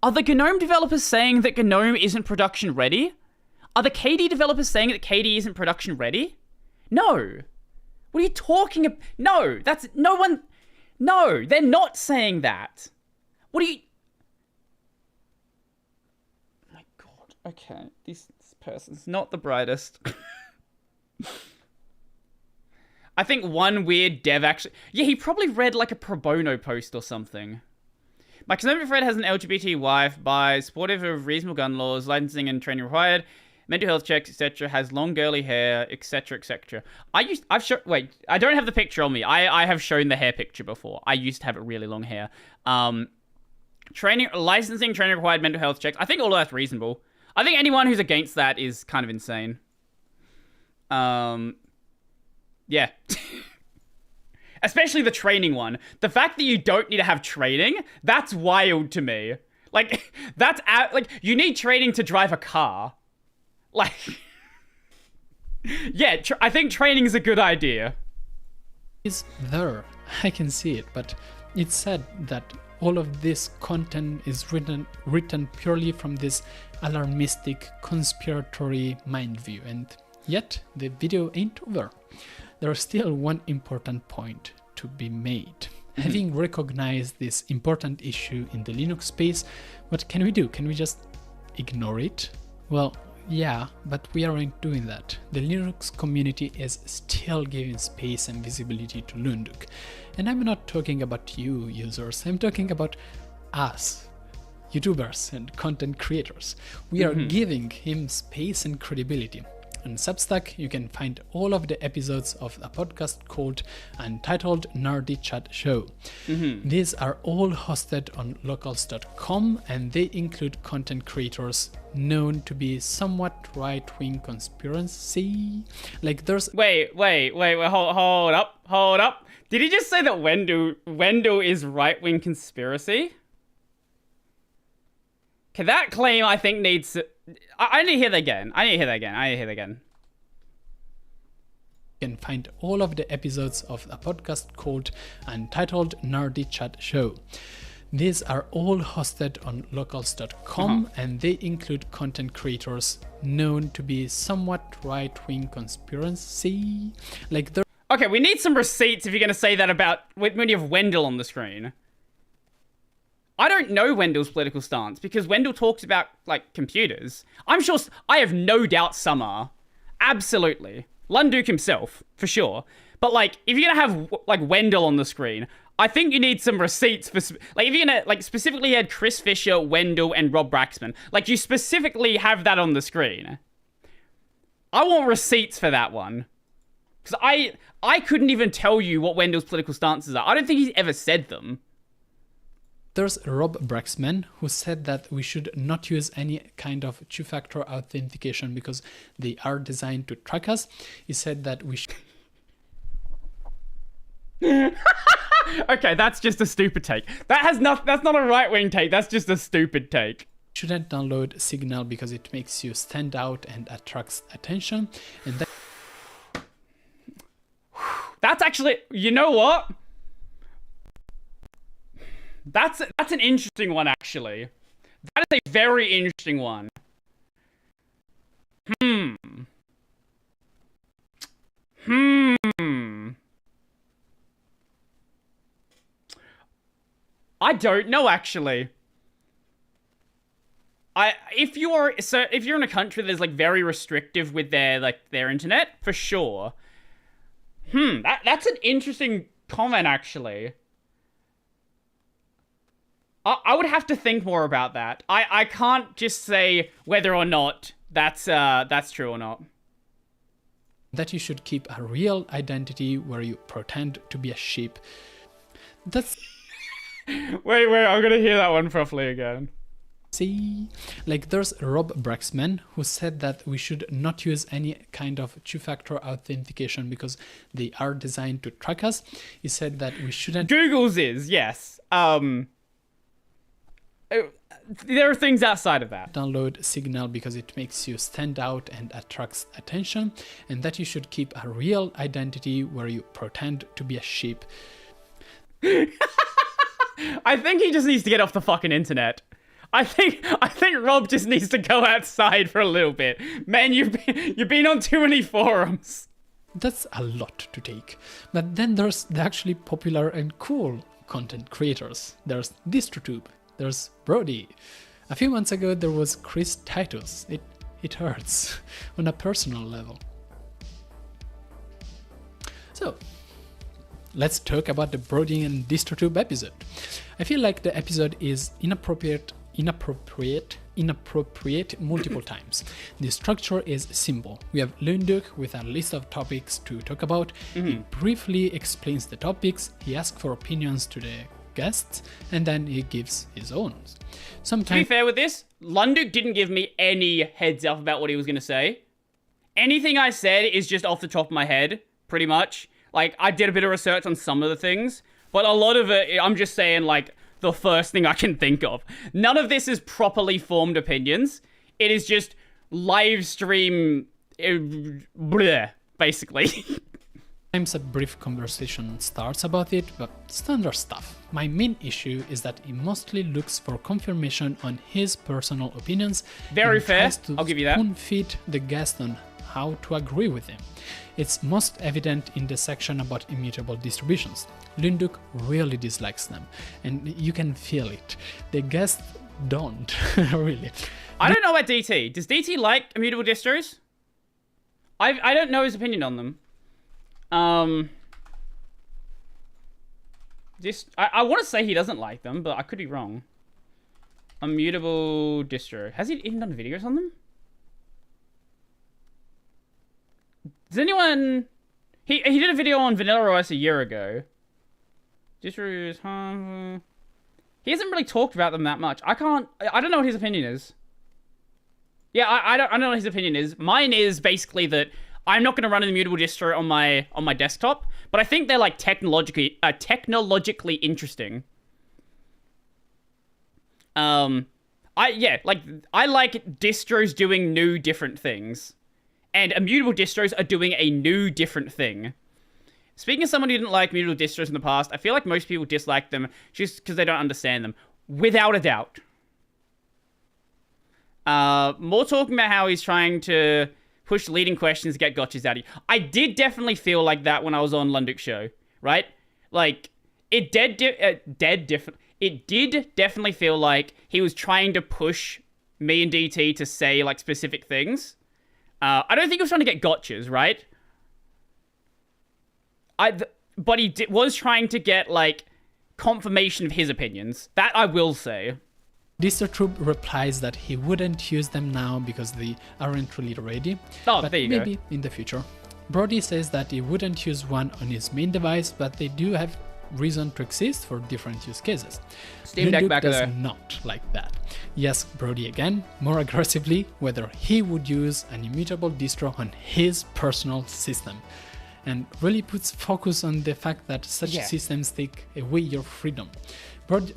Are the GNOME developers saying that GNOME isn't production ready? Are the KD developers saying that KD isn't production ready? No. What are you talking about? No, that's... No one... No, they're not saying that. What are you... Oh my god. Okay, this person's not the brightest. I think one weird dev actually... Yeah, he probably read like a pro bono post or something. My conservative friend has an LGBT wife, bi, supportive of reasonable gun laws, licensing and training required, mental health checks, etc., has long girly hair, etc., etc. Wait, I don't have the picture on me. I have shown the hair picture before. I used to have really long hair. Licensing, training required, mental health checks. I think all of that's reasonable. I think anyone who's against that is kind of insane. Yeah. Especially the training one. The fact that you don't need to have training, that's wild to me. Like, like, you need training to drive a car. Like, yeah, I think training is a good idea. It's there, I can see it, but it's said that all of this content is written purely from this alarmistic, conspiratory mind view, and yet the video ain't over. There's still one important point to be made. Having recognized this important issue in the Linux space, what can we do? Can we just ignore it? Well, yeah, but we aren't doing that. The Linux community is still giving space and visibility to Lunduk. And I'm not talking about you users, I'm talking about us, YouTubers and content creators. We are giving him space and credibility. On Substack, you can find all of the episodes of a podcast called Untitled Nerdy Chat Show. These are all hosted on locals.com, and they include content creators known to be somewhat right-wing conspiracy. Like there's... Wait, hold up. Did he just say that Wendell is right-wing conspiracy? Okay, that claim I think needs... I need to hear that again. You can find all of the episodes of a podcast called Untitled Nerdy Chat Show. These are all hosted on locals.com, and they include content creators known to be somewhat right-wing conspiracy. Like there... Okay, we need some receipts if you're going to say that about when you have Wendell on the screen. I don't know Wendell's political stance because Wendell talks about, like, computers. I'm sure, I have no doubt some are. Absolutely. Lunduk himself, for sure. But, like, if you're gonna have, like, Wendell on the screen, I think you need some receipts for, like, if you're gonna, like, specifically you had Chris Fisher, Wendell, and Rob Braxman. Like, you specifically have that on the screen. I want receipts for that one. Because I couldn't even tell you what Wendell's political stances are. I don't think he's ever said them. There's Rob Braxman, who said that we should not use any kind of two-factor authentication because they are designed to track us. He said that we should... Okay, that's just a stupid take. That's not a right-wing take, that's just a stupid take. Shouldn't download Signal because it makes you stand out and attracts attention. And that... That's actually... You know what? That's an interesting one, actually. That is a very interesting one. I don't know, actually. If you're in a country that's, like, very restrictive with their internet, for sure. That's an interesting comment, actually. I would have to think more about that. I can't just say whether or not that's true or not. That you should keep a real identity where you pretend to be a sheep. That's... Wait, I'm gonna hear that one properly again. See? Like there's Rob Braxman, who said that we should not use any kind of two-factor authentication because they are designed to track us. He said that we shouldn't... Google's is, yes. There are things outside of that. Download Signal because it makes you stand out and attracts attention, and that you should keep a real identity where you pretend to be a sheep. I think he just needs to get off the fucking internet. I think Rob just needs to go outside for a little bit. Man, you've been on too many forums. That's a lot to take. But then there's the actually popular and cool content creators. There's DistroTube. There's Brody. A few months ago there was Chris Titus. It hurts on a personal level. So, let's talk about the Brody and DistroTube episode. I feel like the episode is inappropriate multiple times. The structure is simple. We have Lunduk with a list of topics to talk about. He briefly explains the topics, he asks for opinions to the guests, and then he gives his own. To be fair with this, Lunduk didn't give me any heads up about what he was going to say. Anything I said is just off the top of my head, pretty much. Like, I did a bit of research on some of the things, but a lot of it, I'm just saying, like, the first thing I can think of. None of this is properly formed opinions. It is just live stream bleh, basically. Sometimes a brief conversation starts about it, but standard stuff. My main issue is that he mostly looks for confirmation on his personal opinions. Very and fair. tries to I'll give you that. spoon-feed the guest on how to agree with him. It's most evident in the section about immutable distributions. Lunduk really dislikes them, and you can feel it. The guest don't, really. I don't know about DT. Does DT like immutable distros? I don't know his opinion on them. I want to say he doesn't like them, but I could be wrong. Immutable distro. Has he even done videos on them? Does anyone... He did a video on Vanilla OS a year ago. Distros... He hasn't really talked about them that much. I don't know what his opinion is. Yeah, I don't know what his opinion is. Mine is basically that I'm not going to run an immutable distro on my desktop, but I think they're like technologically interesting. I like distros doing new different things, and immutable distros are doing a new different thing. Speaking of someone who didn't like immutable distros in the past, I feel like most people dislike them just because they don't understand them, without a doubt. More talking about how he's trying to push leading questions to get gotchas out of you. I did definitely feel like that when I was on Lunduk's show, right? Like, it did definitely feel like he was trying to push me and DT to say, like, specific things. I don't think he was trying to get gotchas, right? But he was trying to get, like, confirmation of his opinions. That I will say. Distrotroop replies that he wouldn't use them now because they aren't really ready, but there you maybe go. In the future. Brody says that he wouldn't use one on his main device, but they do have reason to exist for different use cases. Steam Deck back does there. Not like that. He asks Brody again, more aggressively, whether he would use an immutable distro on his personal system, and really puts focus on the fact that such systems take away your freedom.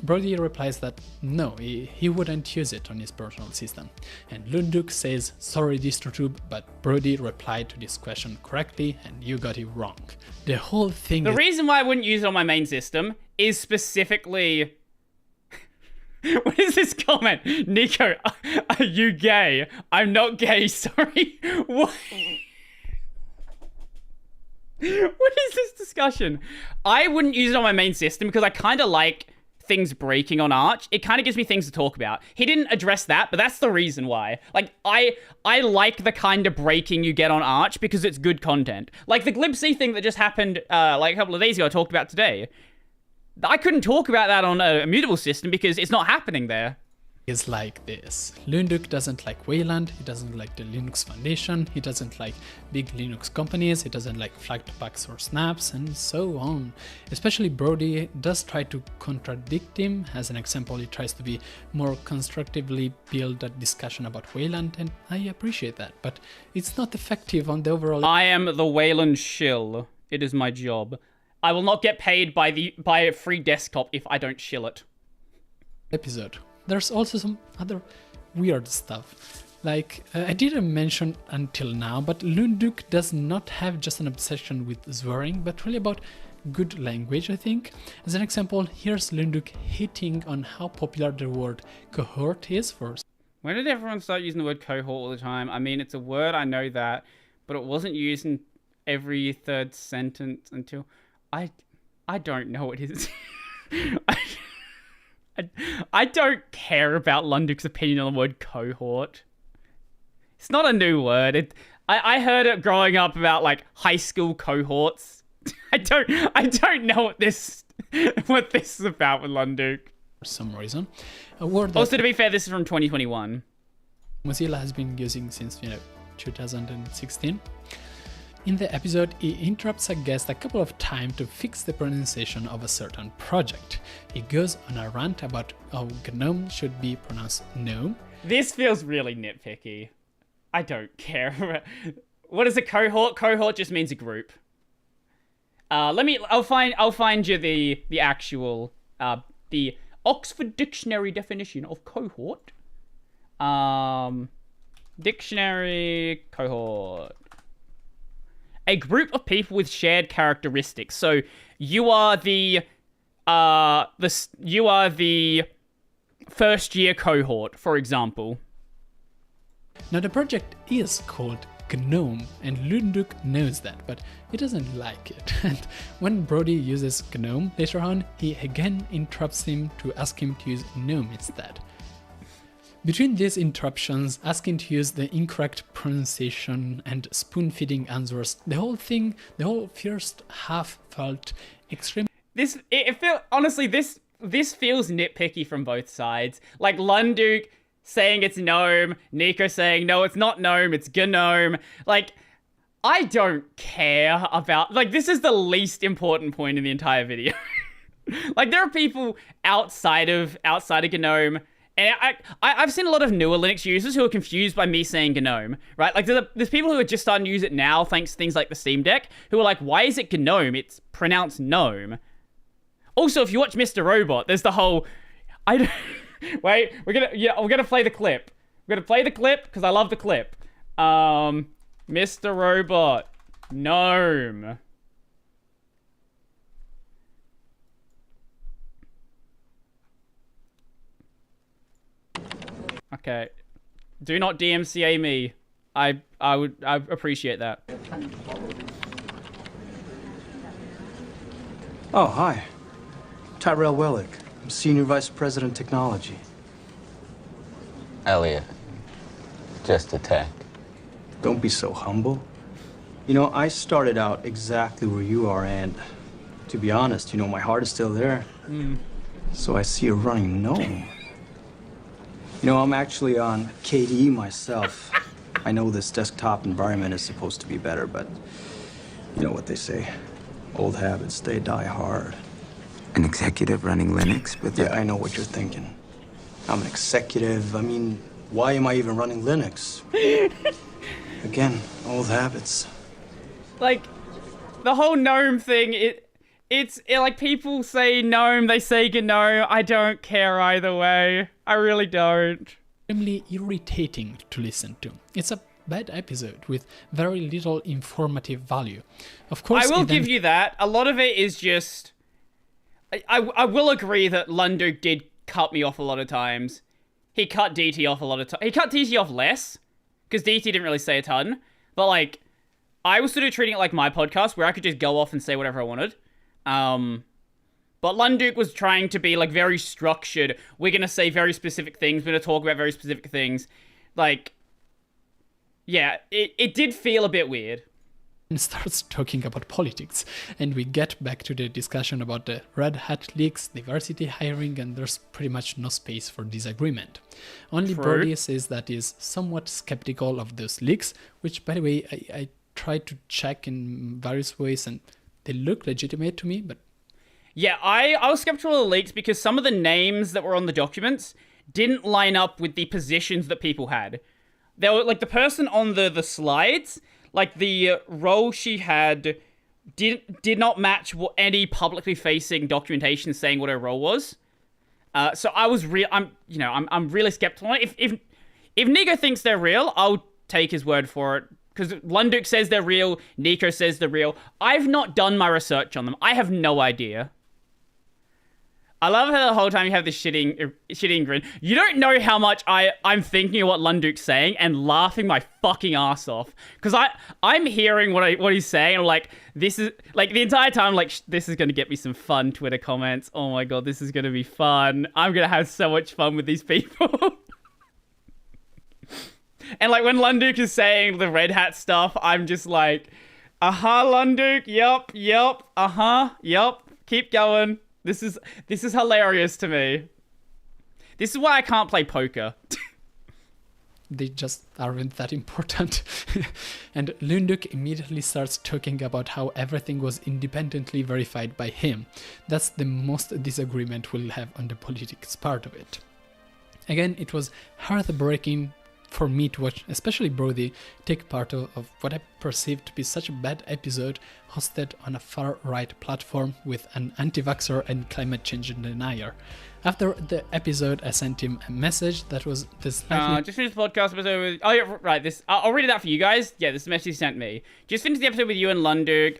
Brody replies that no, he wouldn't use it on his personal system. And Lunduk says, sorry DistroTube, but Brody replied to this question correctly and you got it wrong. The whole thing The reason why I wouldn't use it on my main system is specifically... What is this comment? Nico, are you gay? I'm not gay, sorry. What? What is this discussion? I wouldn't use it on my main system because I kind of like things breaking on Arch. It kind of gives me things to talk about. He didn't address that, but that's the reason why. Like, I like the kind of breaking you get on Arch because it's good content. Like the glibc thing that just happened like a couple of days ago I talked about today. I couldn't talk about that on a immutable system because it's not happening there. Is like this. Lunduk doesn't like Wayland, he doesn't like the Linux Foundation, he doesn't like big Linux companies, he doesn't like flagged packs or snaps, and so on. Especially Brody does try to contradict him. As an example, he tries to be more constructively build a discussion about Wayland, and I appreciate that, but it's not effective on the overall... I am the Wayland shill. It is my job. I will not get paid by a free desktop if I don't shill it. Episode. There's also some other weird stuff. Like, I didn't mention until now, but Lunduk does not have just an obsession with swearing, but really about good language, I think. As an example, here's Lunduk hitting on how popular the word cohort is for... When did everyone start using the word cohort all the time? I mean, it's a word, I know that, but it wasn't used in every third sentence until... I don't know what it is. I don't care about Lunduk's opinion on the word cohort. It's not a new word. I heard it growing up about like high school cohorts. I don't know what this is about with Lunduk. For some reason. A word that also, to be fair, this is from 2021. Mozilla has been using since 2016. In the episode, he interrupts a guest a couple of times to fix the pronunciation of a certain project. He goes on a rant about how GNOME should be pronounced GNOME. This feels really nitpicky. I don't care. What is a cohort? Cohort just means a group. I'll find you the actual the Oxford Dictionary definition of cohort. Dictionary cohort. A group of people with shared characteristics. So you are the first year cohort, for example. Now the project is called GNOME, and Lunduk knows that, but he doesn't like it. And when Brody uses GNOME later on, he again interrupts him to ask him to use GNOME instead. Between these interruptions, asking to use the incorrect pronunciation and spoon-feeding answers, the whole first half felt extremely... This feels nitpicky from both sides. Like Lunduk saying it's gnome, Nico saying no, it's not gnome, it's GNOME. Like, I don't care about... Like, this is the least important point in the entire video. Like, there are people outside of GNOME. And I've seen a lot of newer Linux users who are confused by me saying GNOME, right? Like, there's people who are just starting to use it now thanks to things like the Steam Deck, who are like, why is it GNOME? It's pronounced gnome. Also, if you watch Mr. Robot, there's the whole... Wait, we're gonna play the clip. We're gonna play the clip, because I love the clip. Mr. Robot. Gnome. Okay. Do not DMCA me. I appreciate that. Oh, hi. Tyrell Wellick. I'm Senior Vice President Technology. Elliot. Just a tech. Don't be so humble. You know, I started out exactly where you are, and to be honest, you know, my heart is still there. So I see you running GNOME. You know, I'm actually on KDE myself. I know this desktop environment is supposed to be better, but you know what they say. Old habits, they die hard. An executive running Linux with Yeah, I know what you're thinking. I'm an executive. I mean, why am I even running Linux? Again, old habits. Like, the whole GNOME thing, it's like people say GNOME, they say GNOME. I don't care either way. I really don't. Extremely irritating to listen to. It's a bad episode with very little informative value. Of course, I will give you that. A lot of it is just... I will agree that Lunduk did cut me off a lot of times. He cut DT off a lot of times. He cut DT off less, because DT didn't really say a ton. But, like, I was sort of treating it like my podcast, where I could just go off and say whatever I wanted. But Lunduk was trying to be, like, very structured. We're going to say very specific things. We're going to talk about very specific things. Like, yeah, it did feel a bit weird. And starts talking about politics, and we get back to the discussion about the Red Hat leaks, diversity hiring, and there's pretty much no space for disagreement. Only Brody says that he's somewhat skeptical of those leaks, which, by the way, I tried to check in various ways, and they look legitimate to me, but... Yeah, I was skeptical of the leaks because some of the names that were on the documents didn't line up with the positions that people had. They were, like, the person on the slides... Like, the role she had did not match any publicly facing documentation saying what her role was. So I was I'm really skeptical on it. If Nico thinks they're real, I'll take his word for it. Because Lunduk says they're real, Nico says they're real. I've not done my research on them. I have no idea. I love how the whole time you have this shitting grin. You don't know how much I'm thinking of what Lunduk's saying and laughing my fucking ass off. Because I'm hearing what he's saying, and I'm like, this is, like, the entire time, like, this is going to get me some fun Twitter comments. Oh my god, this is going to be fun. I'm going to have so much fun with these people. And, like, when Lunduk is saying the Red Hat stuff, I'm just like, Lunduk, yup, yup, keep going. This is hilarious to me. This is why I can't play poker. They just aren't that important. And Lunduk immediately starts talking about how everything was independently verified by him. That's the most disagreement we'll have on the politics part of it. Again, it was heartbreaking for me to watch, especially Brody, take part of what I perceived to be such a bad episode hosted on a far-right platform with an anti-vaxxer and climate change denier. After the episode, I sent him a message that was this. Just finished the podcast episode with. Oh yeah, right. This I'll read it out for you guys. Yeah, this message he sent me. Just finished the episode with you and Lunduk.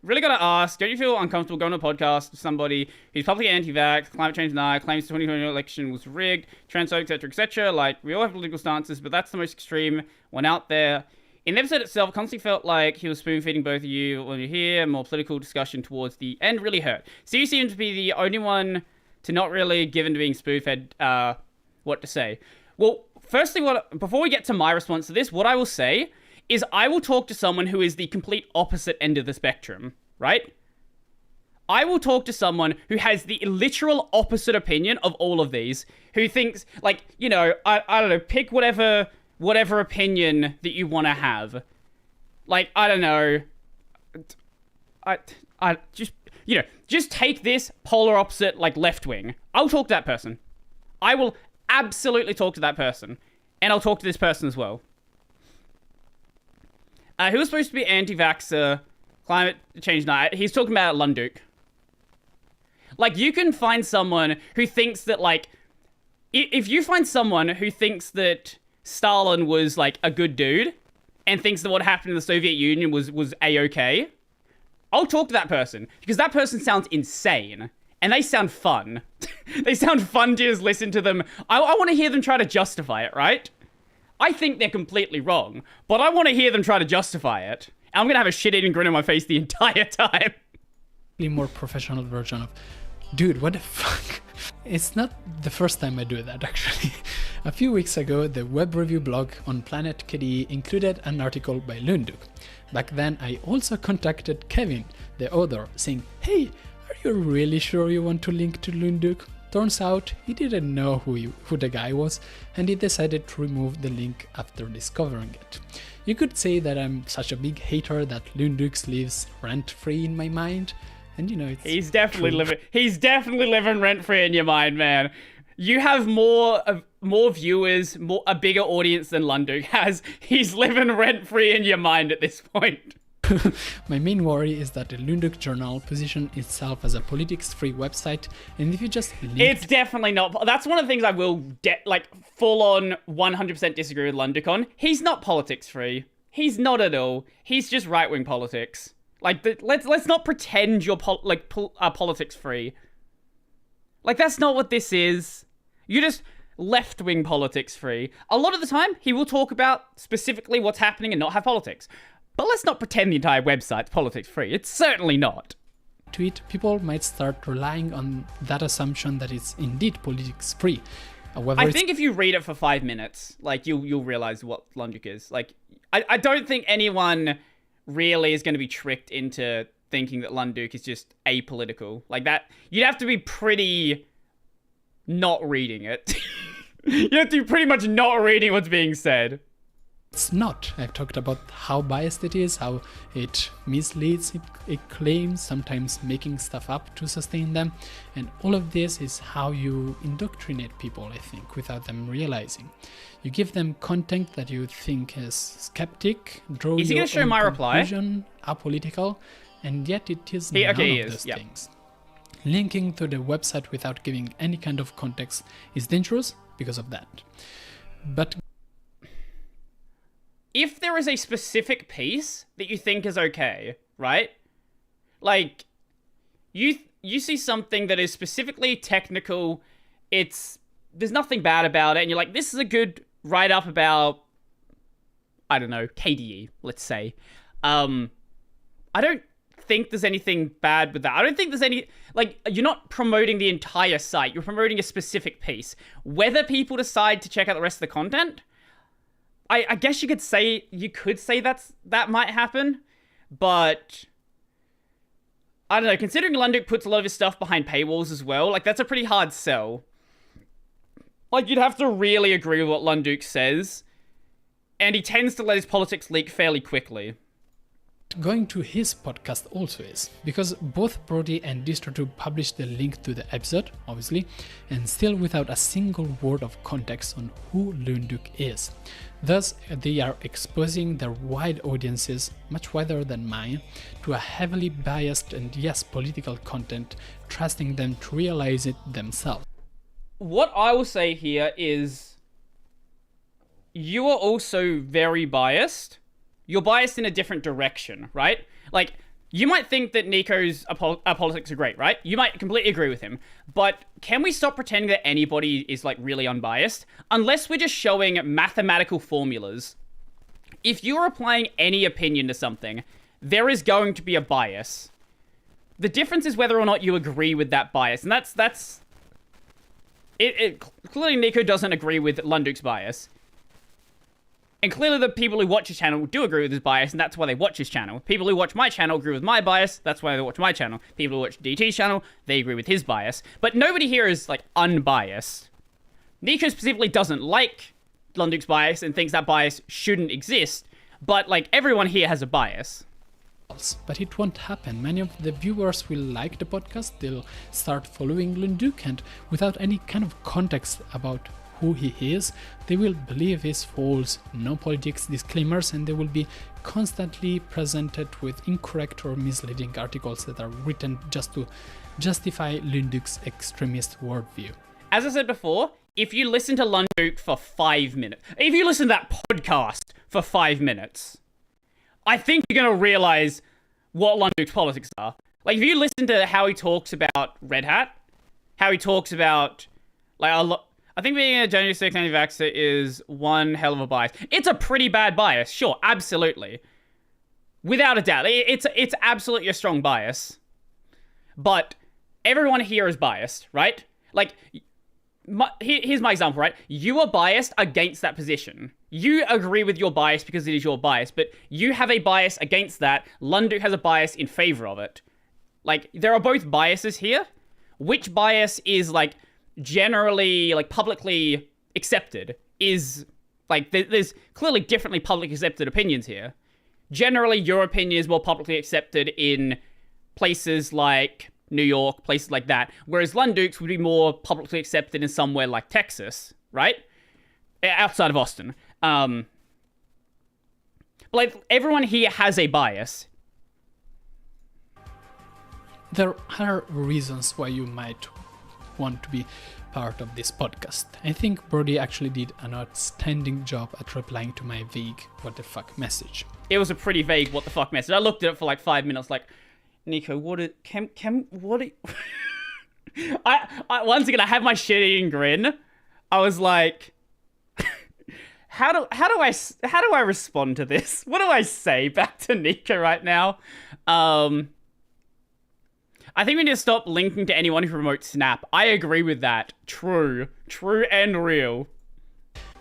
Really gotta ask. Don't you feel uncomfortable going to a podcast with somebody who's publicly anti-vax, climate change denier, claims the 2020 election was rigged, transphobic, etc., etc. Like we all have political stances, but that's the most extreme one out there. In the episode itself, it constantly felt like he was spoon-feeding both of you when you're here. More political discussion towards the end really hurt. So you seem to be the only one to not really given to being spoon-fed what to say. Well, firstly, before we get to my response to this, what I will say is I will talk to someone who is the complete opposite end of the spectrum, right? I will talk to someone who has the literal opposite opinion of all of these, who thinks, like, you know, I don't know, pick whatever opinion that you want to have. Like, I don't know, I just... You know, just take this polar opposite, like, left wing. I'll talk to that person. I will absolutely talk to that person. And I'll talk to this person as well. Who was supposed to be anti-vaxxer, climate change night? He's talking about Lunduk. Like, you can find someone who thinks that, like... If you find someone who thinks that Stalin was, like, a good dude, and thinks that what happened in the Soviet Union was A-okay... I'll talk to that person, because that person sounds insane, and they sound fun. They sound fun to just listen to them. I want to hear them try to justify it, right? I think they're completely wrong, but I want to hear them try to justify it. And I'm going to have a shit-eating grin on my face the entire time. More professional version of, dude, what the fuck? It's not the first time I do that, actually. A few weeks ago, the web review blog on Planet KDE included an article by Lunduk. Back then, I also contacted Kevin, the author, saying, hey, are you really sure you want to link to Lunduk? Turns out, he didn't know who the guy was, and he decided to remove the link after discovering it. You could say that I'm such a big hater that Lunduk lives rent-free in my mind, and you know, it's He's definitely living rent-free in your mind, man. You have more viewers, a bigger audience than Lunduk has. He's living rent-free in your mind at this point. My main worry is that the Lunduk journal positions itself as a politics-free website, and if you just It's definitely not. That's one of the things I will, full-on 100% disagree with Lunduk on. He's not politics-free. He's not at all. He's just right-wing politics. Like, let's not pretend you're politics-free. Like, that's not what this is. You're just left-wing politics-free. A lot of the time, he will talk about specifically what's happening and not have politics. But let's not pretend the entire website's politics-free. It's certainly not. Tweet, people might start relying on that assumption that it's indeed politics-free. I think if you read it for 5 minutes, like, you'll realize what Lunduk is. Like, I don't think anyone really is going to be tricked into thinking that Lunduk is just apolitical. Like that, you'd have to be pretty not reading it. You have to be pretty much not reading what's being said. It's not. I've talked about how biased it is, how it misleads it claims, sometimes making stuff up to sustain them. And all of this is how you indoctrinate people, I think, without them realizing. You give them content that you think is skeptic, draw is he your gonna show own my conclusion, apolitical, and yet it is none of those things. Linking to the website without giving any kind of context is dangerous because of that. But if there is a specific piece that you think is okay, right? Like, you see something that is specifically technical, there's nothing bad about it, and you're like, this is a good write-up about, I don't know, KDE, let's say. I don't think there's anything bad with that. I don't think there's any, like, you're not promoting the entire site, you're promoting a specific piece. Whether people decide to check out the rest of the content, I guess you could say that might happen, but I don't know, considering Lunduk puts a lot of his stuff behind paywalls as well, like, that's a pretty hard sell. Like, you'd have to really agree with what Lunduk says, and he tends to let his politics leak fairly quickly. going to his podcast also is, because both Brody and Distro2 published the link to the episode, obviously, and still without a single word of context on who Lunduk is. Thus, they are exposing their wide audiences, much wider than mine, to a heavily biased and yes, political content, trusting them to realize it themselves. What I will say here is, you are also very biased. You're biased in a different direction, right? Like, you might think that Nico's politics are great, right? You might completely agree with him. But can we stop pretending that anybody is, like, really unbiased? Unless we're just showing mathematical formulas. If you're applying any opinion to something, there is going to be a bias. The difference is whether or not you agree with that bias. And that's... Clearly, Nico doesn't agree with Lunduk's bias. And clearly the people who watch his channel do agree with his bias, and that's why they watch his channel. People who watch my channel agree with my bias, that's why they watch my channel. People who watch DT's channel, they agree with his bias. But nobody here is, like, unbiased. Nico specifically doesn't like Lunduk's bias and thinks that bias shouldn't exist, but, like, everyone here has a bias. But it won't happen. Many of the viewers will like the podcast, they'll start following Lunduk, and without any kind of context about who he is, they will believe his false, no politics disclaimers, and they will be constantly presented with incorrect or misleading articles that are written just to justify Lunduk's extremist worldview. As I said before, if you listen to Lunduk for 5 minutes, if you listen to that podcast for 5 minutes, I think you're going to realize what Lunduk's politics are. Like, if you listen to how he talks about Red Hat, how he talks about, like, I think being a January 6th anti-vaxxer is one hell of a bias. It's a pretty bad bias, sure, absolutely. Without a doubt. It's absolutely a strong bias. But everyone here is biased, right? Like, here's my example, right? You are biased against that position. You agree with your bias because it is your bias, but you have a bias against that. Lunduk has a bias in favor of it. Like, there are both biases here. Which bias is, like, generally, like, publicly accepted is, like, there's clearly differently publicly accepted opinions here. Generally, your opinion is more publicly accepted in places like New York, places like that, whereas Lunduk's would be more publicly accepted in somewhere like Texas, right? Outside of Austin. But, like, everyone here has a bias. There are reasons why you might want to be part of this podcast. I think Brody actually did an outstanding job at replying to my vague what the fuck message. It was a pretty vague what the fuck message. I looked at it for like 5 minutes, like, Nico, I once again, I have my shit-eating grin. I was like, how do I respond to this? What do I say back to Nico right now? I think we need to stop linking to anyone who promotes Snap. I agree with that. True and real.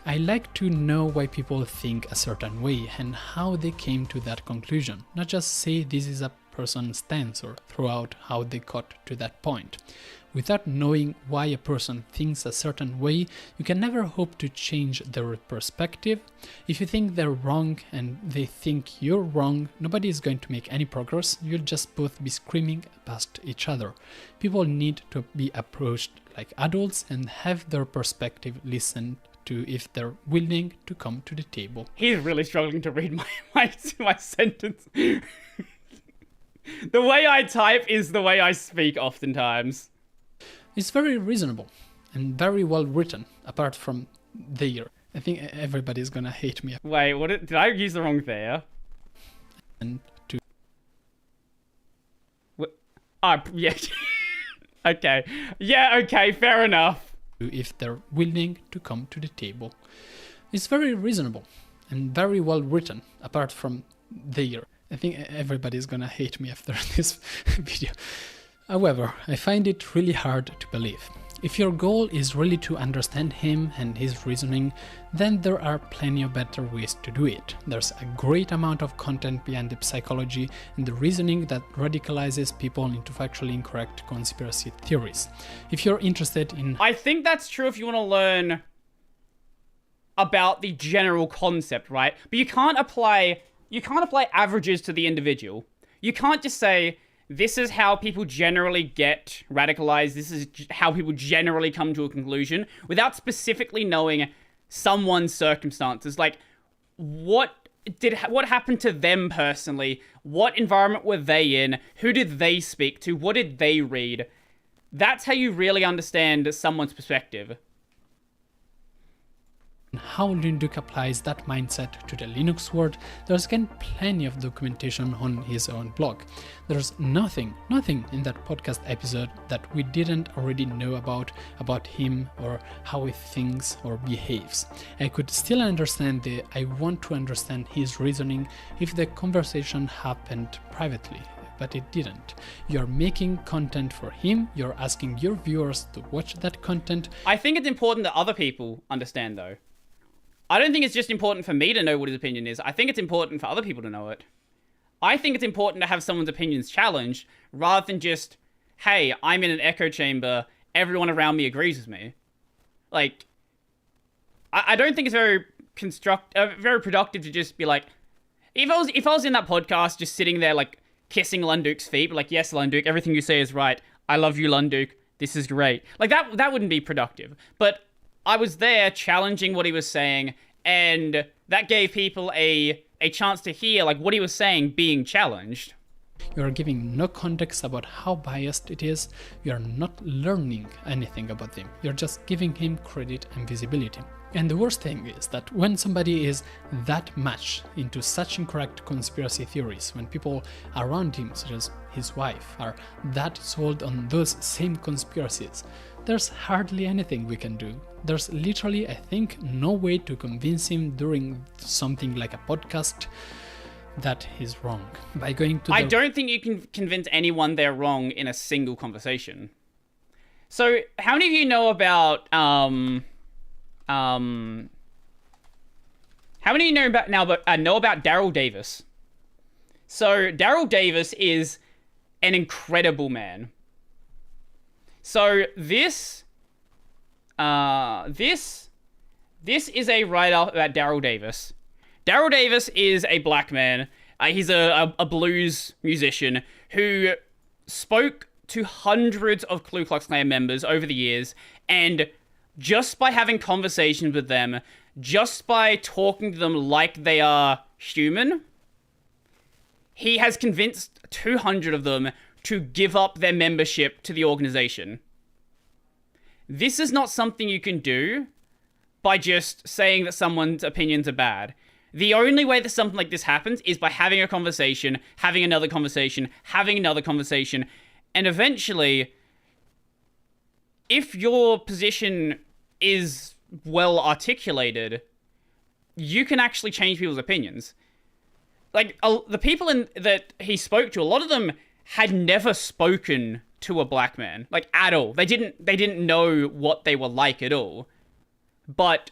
I like to know why people think a certain way and how they came to that conclusion, not just say this is a person's stance or throw out how they got to that point. Without knowing why a person thinks a certain way, you can never hope to change their perspective. If you think they're wrong and they think you're wrong, nobody is going to make any progress. You'll just both be screaming past each other. People need to be approached like adults and have their perspective listened to if they're willing to come to the table. He's really struggling to read my sentence. The way I type is the way I speak oftentimes. It's very reasonable and very well written, apart from there. I think everybody's gonna hate me. Wait, did I use the wrong there? And to... yeah. Okay. Yeah, okay, fair enough. If they're willing to come to the table. It's very reasonable and very well written, apart from there. I think everybody's gonna hate me after this video. However, I find it really hard to believe. If your goal is really to understand him and his reasoning, then there are plenty of better ways to do it. There's a great amount of content behind the psychology and the reasoning that radicalizes people into factually incorrect conspiracy theories. If you're interested in... I think that's true if you want to learn about the general concept, right? But you can't apply you can't apply averages to the individual. You can't just say, this is how people generally get radicalized, this is how people generally come to a conclusion, without specifically knowing someone's circumstances. Like, what happened to them personally? What environment were they in? Who did they speak to? What did they read? That's how you really understand someone's perspective. How Lunduk applies that mindset to the Linux world, there's again plenty of documentation on his own blog. There's nothing in that podcast episode that we didn't already know about him or how he thinks or behaves. I could still understand I want to understand his reasoning if the conversation happened privately. But it didn't. You're making content for him, you're asking your viewers to watch that content. I think it's important that other people understand, though. I don't think it's just important for me to know what his opinion is. I think it's important for other people to know it. I think it's important to have someone's opinions challenged, rather than just, hey, I'm in an echo chamber, everyone around me agrees with me. Like, I don't think it's very productive to just be like, if I was in that podcast just sitting there like kissing Lunduk's feet, but like, yes, Lunduk, everything you say is right. I love you, Lunduk. This is great. Like, that wouldn't be productive. But I was there challenging what he was saying, and that gave people a chance to hear like what he was saying being challenged. You're giving no context about how biased it is. You're not learning anything about him. You're just giving him credit and visibility. And the worst thing is that when somebody is that much into such incorrect conspiracy theories, when people around him, such as his wife, are that sold on those same conspiracies, there's hardly anything we can do. There's literally, I think, no way to convince him during something like a podcast that he's wrong. By going to I don't think you can convince anyone they're wrong in a single conversation. So, how many of you know about, how many of you know about Daryl Davis? So, Daryl Davis is an incredible man. So, this is a write-up about Daryl Davis. Daryl Davis is a black man. He's a blues musician who spoke to hundreds of Ku Klux Klan members over the years, and just by having conversations with them, just by talking to them like they are human, he has convinced 200 of them to give up their membership to the organization. This is not something you can do by just saying that someone's opinions are bad. The only way that something like this happens is by having a conversation, having another conversation, having another conversation, and eventually, if your position is well articulated, you can actually change people's opinions. Like, the people that he spoke to, a lot of them had never spoken to a black man, like, at all. They didn't know what they were like at all. But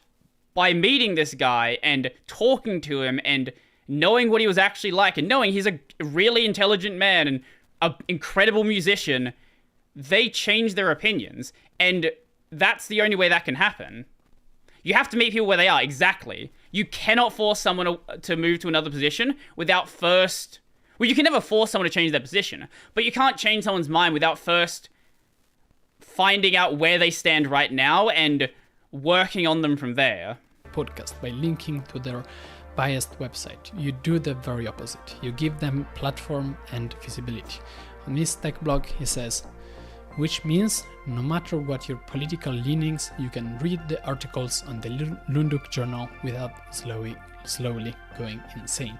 by meeting this guy and talking to him and knowing what he was actually like and knowing he's a really intelligent man and an incredible musician, they change their opinions. And that's the only way that can happen. You have to meet people where they are, exactly. You cannot force someone to move to another position without first... Well, you can never force someone to change their position, but you can't change someone's mind without first finding out where they stand right now and working on them from there. Podcast by linking to their biased website. You do the very opposite. You give them platform and visibility. On his tech blog, he says, which means no matter what your political leanings, you can read the articles on the Lunduk Journal without slowly going insane.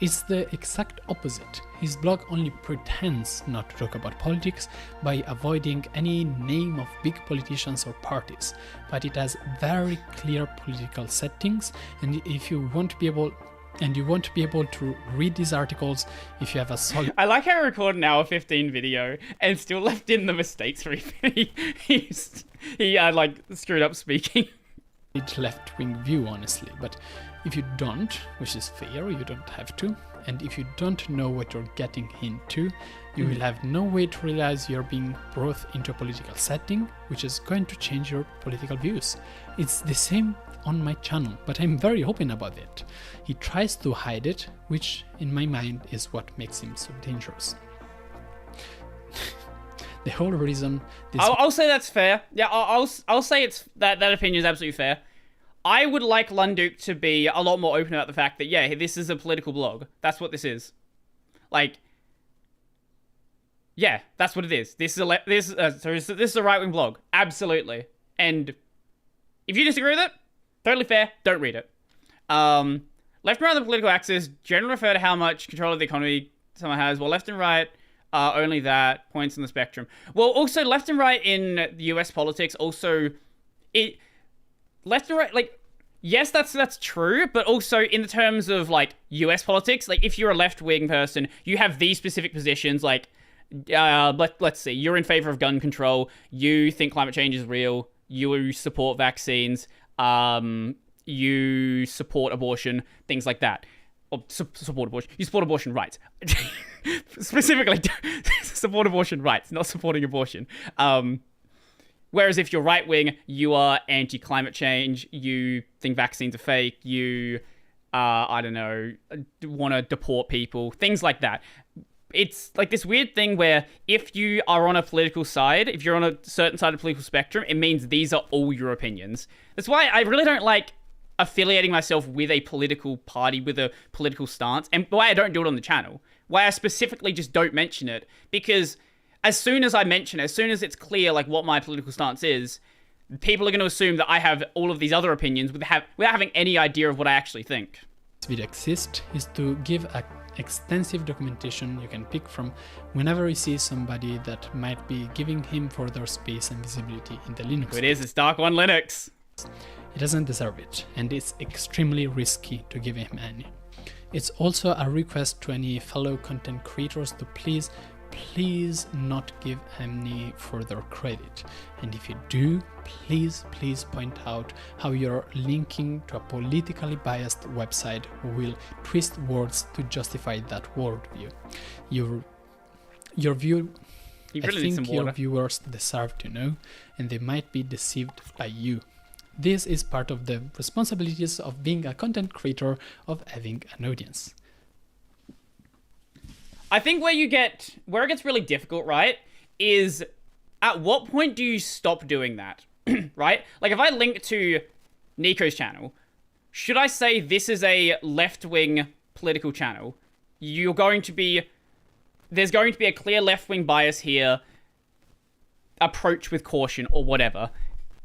It's the exact opposite. His blog only pretends not to talk about politics by avoiding any name of big politicians or parties, but it has very clear political settings, and if you won't be able to read these articles if you have a solid... I like how I recorded an hour 15 video and still left in the mistakes for he screwed up speaking. Left-wing view, honestly, but if you don't, which is fair, you don't have to, and if you don't know what you're getting into, you will have no way to realize you're being brought into a political setting, which is going to change your political views. It's the same on my channel, but I'm very open about it. He tries to hide it, which in my mind is what makes him so dangerous. The whole reason this... I'll say that's fair. Yeah, I'll say it's that opinion is absolutely fair. I would like Lunduk to be a lot more open about the fact that, yeah, this is a political blog. That's what this is. Like, yeah, that's what it is. This is a right-wing blog. Absolutely. And if you disagree with it, totally fair. Don't read it. Left and right on the political axis generally refer to how much control of the economy someone has, while left and right only that, points on the spectrum. Well, also, left and right in the US politics, also, left and right, like, yes, that's true, but also in the terms of, like, US politics, like, if you're a left-wing person, you have these specific positions, like, let's see, you're in favor of gun control, you think climate change is real, you support vaccines, you support abortion, things like that. Or support abortion. You support abortion rights. Specifically, support abortion rights, not supporting abortion. Whereas if you're right-wing, you are anti-climate change, you think vaccines are fake, you, I don't know, want to deport people, things like that. It's like this weird thing where if you are on a political side, if you're on a certain side of the political spectrum, it means these are all your opinions. That's why I really don't like affiliating myself with a political party, with a political stance, and why I don't do it on the channel. Why I specifically just don't mention it, because as soon as I mention it, as soon as it's clear like what my political stance is, people are going to assume that I have all of these other opinions without having any idea of what I actually think. This video exists is to give a extensive documentation you can pick from whenever you see somebody that might be giving him further space and visibility in the Linux. It's Dark One Linux. He doesn't deserve it, and it's extremely risky to give him any. It's also a request to any fellow content creators to please not give any further credit. And if you do, please point out how you're linking to a politically biased website who will twist words to justify that worldview. Your view, you really I think your viewers deserve to know, and they might be deceived by you. This is part of the responsibilities of being a content creator, of having an audience. I think where it gets really difficult, right, is at what point do you stop doing that, right? Like if I link to Nico's channel, should I say this is a left-wing political channel? There's going to be a clear left-wing bias here, approach with caution or whatever.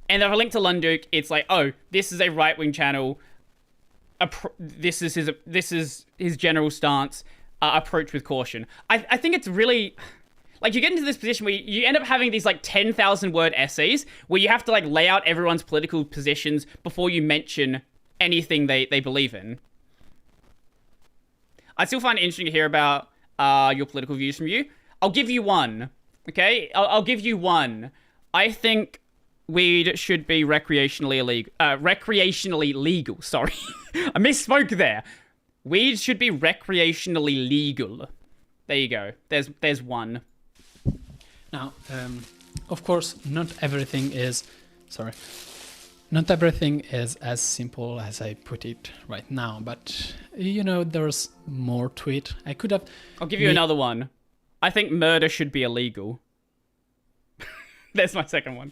And if I link to Lunduk, it's like, oh, this is a right-wing channel. This is his general stance. Approach with caution. I think it's really, like, you get into this position where you end up having these like 10,000 word essays where you have to like lay out everyone's political positions before you mention anything they believe in. I still find it interesting to hear about your political views from you. I'll give you one. Okay, I'll give you one. I think weed should be recreationally legal. Sorry, I misspoke there. Weed should be recreationally legal. There you go. There's one. Now, of course, not everything is as simple as I put it right now, but you know, there's more to it. I'll give you another one. I think murder should be illegal. There's my second one.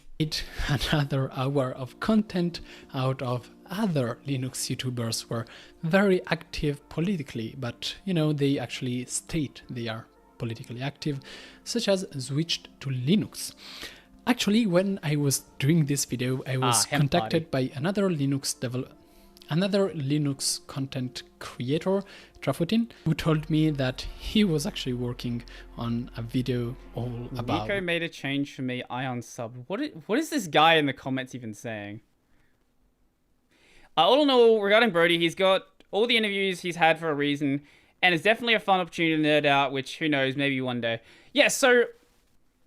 Another hour of content out of other Linux YouTubers who are very active politically, but you know, they actually state they are politically active, such as Switched to Linux. Actually, when I was doing this video, I was contacted by another Linux content creator, Trafutin, who told me that he was actually working on a video all about... Nico made a change for me, Ion sub. What is this guy in the comments even saying? All in all, regarding Brody, he's got all the interviews he's had for a reason, and it's definitely a fun opportunity to nerd out, which, who knows, maybe one day. Yeah, so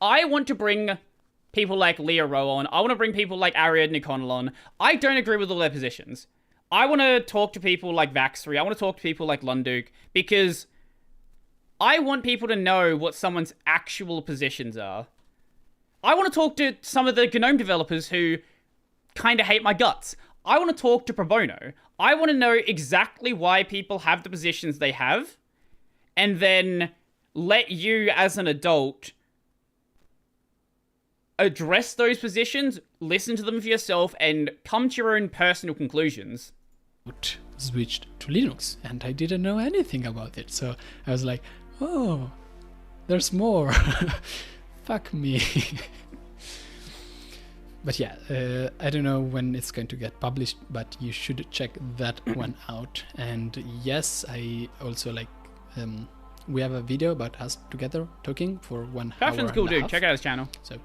I want to bring people like Leah Rowe on. I want to bring people like Ariadne Connell on. I don't agree with all their positions. I want to talk to people like Vax3. I want to talk to people like Lunduk, because I want people to know what someone's actual positions are. I want to talk to some of the GNOME developers who kind of hate my guts. I want to talk to pro bono. I want to know exactly why people have the positions they have, and then let you, as an adult, address those positions, listen to them for yourself, and come to your own personal conclusions. Switched to Linux, and I didn't know anything about it, so I was like, oh, there's more. Fuck me. But yeah, I don't know when it's going to get published, but you should check that one out. And yes, I also like, we have a video about us together talking for 1 hour. Caption's cool, dude. Check out his channel. So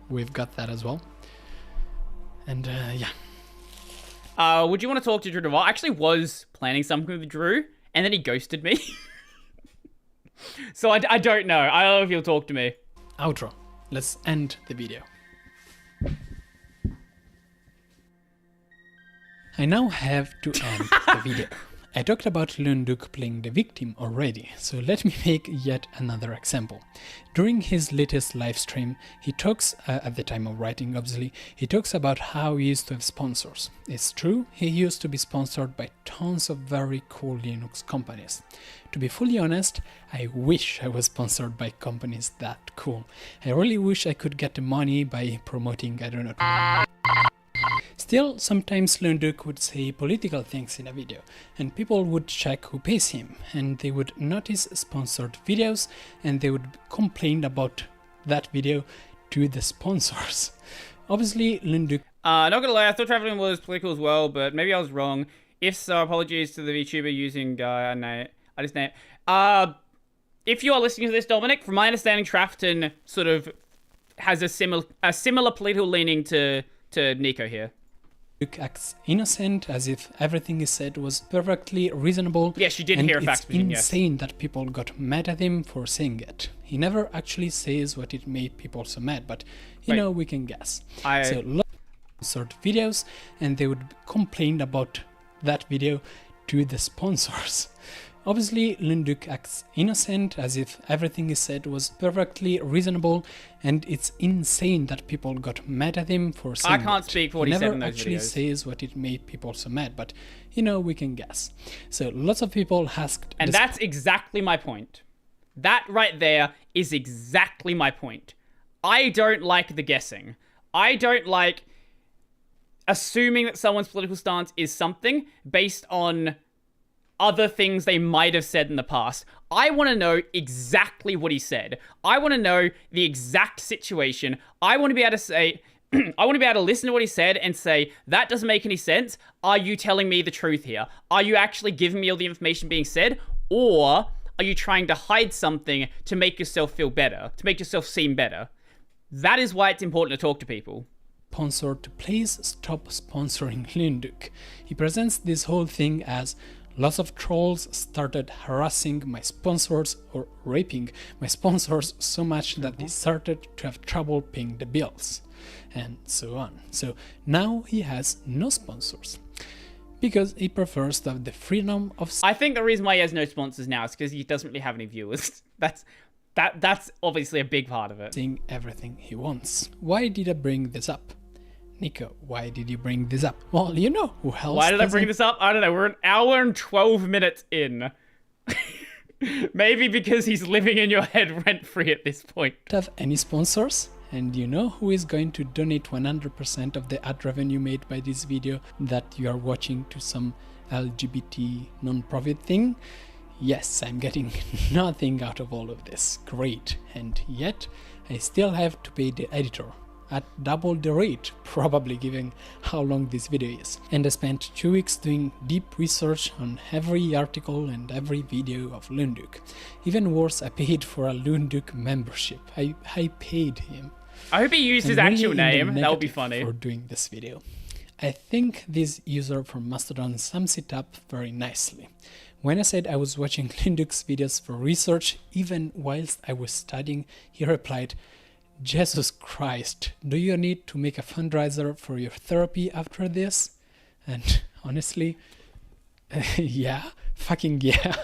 we've got that as well. And yeah. Would you want to talk to Drew Duval? I actually was planning something with Drew, and then he ghosted me. So I don't know. I don't know if he'll talk to me. Outro. Let's end the video. I now have to end the video. I talked about Lunduk playing the victim already, so let me make yet another example. During his latest livestream, he talks, at the time of writing obviously, he talks about how he used to have sponsors. It's true, he used to be sponsored by tons of very cool Linux companies. To be fully honest, I wish I was sponsored by companies that cool. I really wish I could get the money by promoting, I don't know. Still, sometimes Lunduk would say political things in a video, and people would check who pays him, and they would notice sponsored videos, and they would complain about that video to the sponsors. Obviously, Lunduk... Not gonna lie, I thought traveling was political as well, but maybe I was wrong. If so, apologies to the VTuber using, if you are listening to this, Dominic, from my understanding, Trafton sort of has a similar political leaning to Nico here. Acts innocent, as if everything he said was perfectly reasonable. Yes, you did hear a fact. It's insane that people got mad at him for saying it. He never actually says what it made people so mad, but you know, we can guess. So lots of sponsored videos, and they would complain about that video to the sponsors. Obviously, Lunduk acts innocent, as if everything he said was perfectly reasonable, and it's insane that people got mad at him for saying I can't speak for what he said in those videos. He never actually says what it made people so mad, but, you know, we can guess. So, lots of people asked... And that's exactly my point. That right there is exactly my point. I don't like the guessing. I don't like assuming that someone's political stance is something based on other things they might have said in the past. I want to know exactly what he said. I want to know the exact situation. I want to be able to say, I want to be able to listen to what he said and say, that doesn't make any sense. Are you telling me the truth here? Are you actually giving me all the information being said? Or are you trying to hide something to make yourself feel better, to make yourself seem better? That is why it's important to talk to people. Sponsor to please stop sponsoring Lunduk. He presents this whole thing as lots of trolls started harassing my sponsors or raping my sponsors so much that they started to have trouble paying the bills, and so on. So now he has no sponsors because he prefers to have the freedom of... I think the reason why he has no sponsors now is because he doesn't really have any viewers. That's obviously a big part of it. Saying everything he wants. Why did I bring this up? Nico, why did you bring this up? Well, you know who else. Why did I bring this up? I don't know. We're an hour and 12 minutes in. Maybe because he's living in your head rent-free at this point. Have any sponsors? And you know who is going to donate 100% of the ad revenue made by this video that you are watching to some LGBT non-profit thing? Yes, I'm getting nothing out of all of this. Great. And yet, I still have to pay the editor at double the rate, probably given how long this video is. And I spent 2 weeks doing deep research on every article and every video of Lunduk. Even worse, I paid for a Lunduk membership. I paid him. I hope he used his actual name. That would be funny. For doing this video. I think this user from Mastodon sums it up very nicely. When I said I was watching Lunduk's videos for research, even whilst I was studying, he replied, Jesus Christ, do you need to make a fundraiser for your therapy after this? And honestly, yeah, fucking yeah.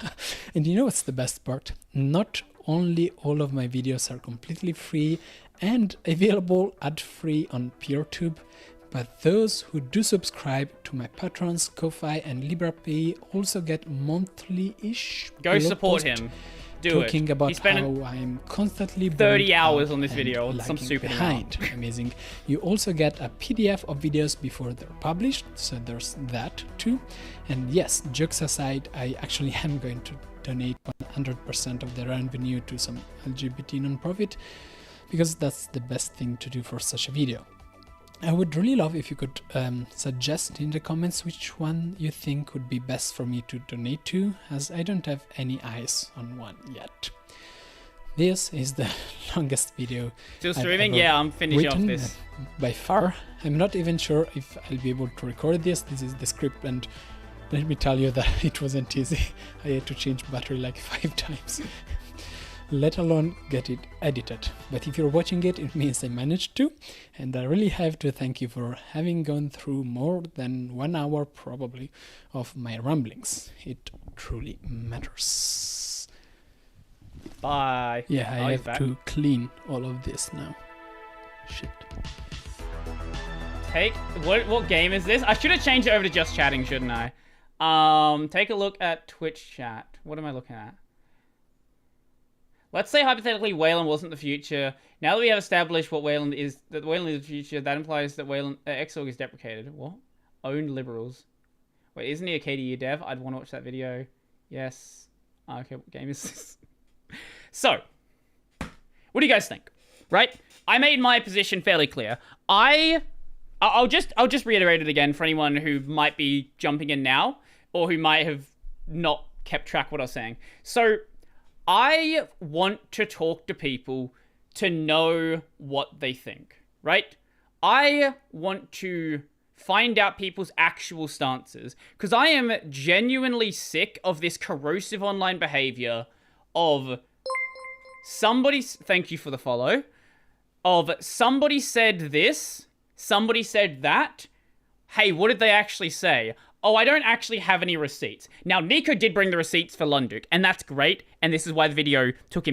And you know what's the best part? Not only all of my videos are completely free and available ad-free on PeerTube, but those who do subscribe to my patrons, Ko-Fi and LibraPay also get monthly-ish Go support him. Do talking it. about He spent how I'm constantly 30 burnt hours out on this and video with some lagging super behind. Amazing. You also get a PDF of videos before they're published, so there's that too. And yes, jokes aside, I actually am going to donate 100% of the revenue to some LGBT non-profit, because that's the best thing to do for such a video. I would really love if you could suggest in the comments which one you think would be best for me to donate to, as I don't have any eyes on one yet. This is the longest video. Still streaming? Yeah, I'm finishing off this. By far. I'm not even sure if I'll be able to record this. This is the script, and let me tell you that it wasn't easy. I had to change battery like 5 times. Let alone get it edited. But if you're watching it, it means I managed to, and I really have to thank you for having gone through more than 1 hour probably of my ramblings. It truly matters. Bye. Yeah, I have to clean all of this now. Shit. What game is this? I should have changed it over to just chatting, shouldn't I? Take a look at Twitch chat. What am I looking at? Let's say hypothetically Wayland wasn't the future. Now that we have established what Wayland is, that Wayland is the future, that implies that Wayland Xorg is deprecated. What? Owned liberals. Wait, isn't he a KDU dev? I'd want to watch that video. Yes. Okay, what game is this? So, what do you guys think? Right? I made my position fairly clear. I'll just reiterate it again for anyone who might be jumping in now, or who might have not kept track of what I was saying. So, I want to talk to people to know what they think, right? I want to find out people's actual stances, because I am genuinely sick of this corrosive online behavior of thank you for the follow, of somebody said this, somebody said that. Hey, what did they actually say? Oh, I don't actually have any receipts. Now, Nico did bring the receipts for Lunduk, and that's great, and this is why the video took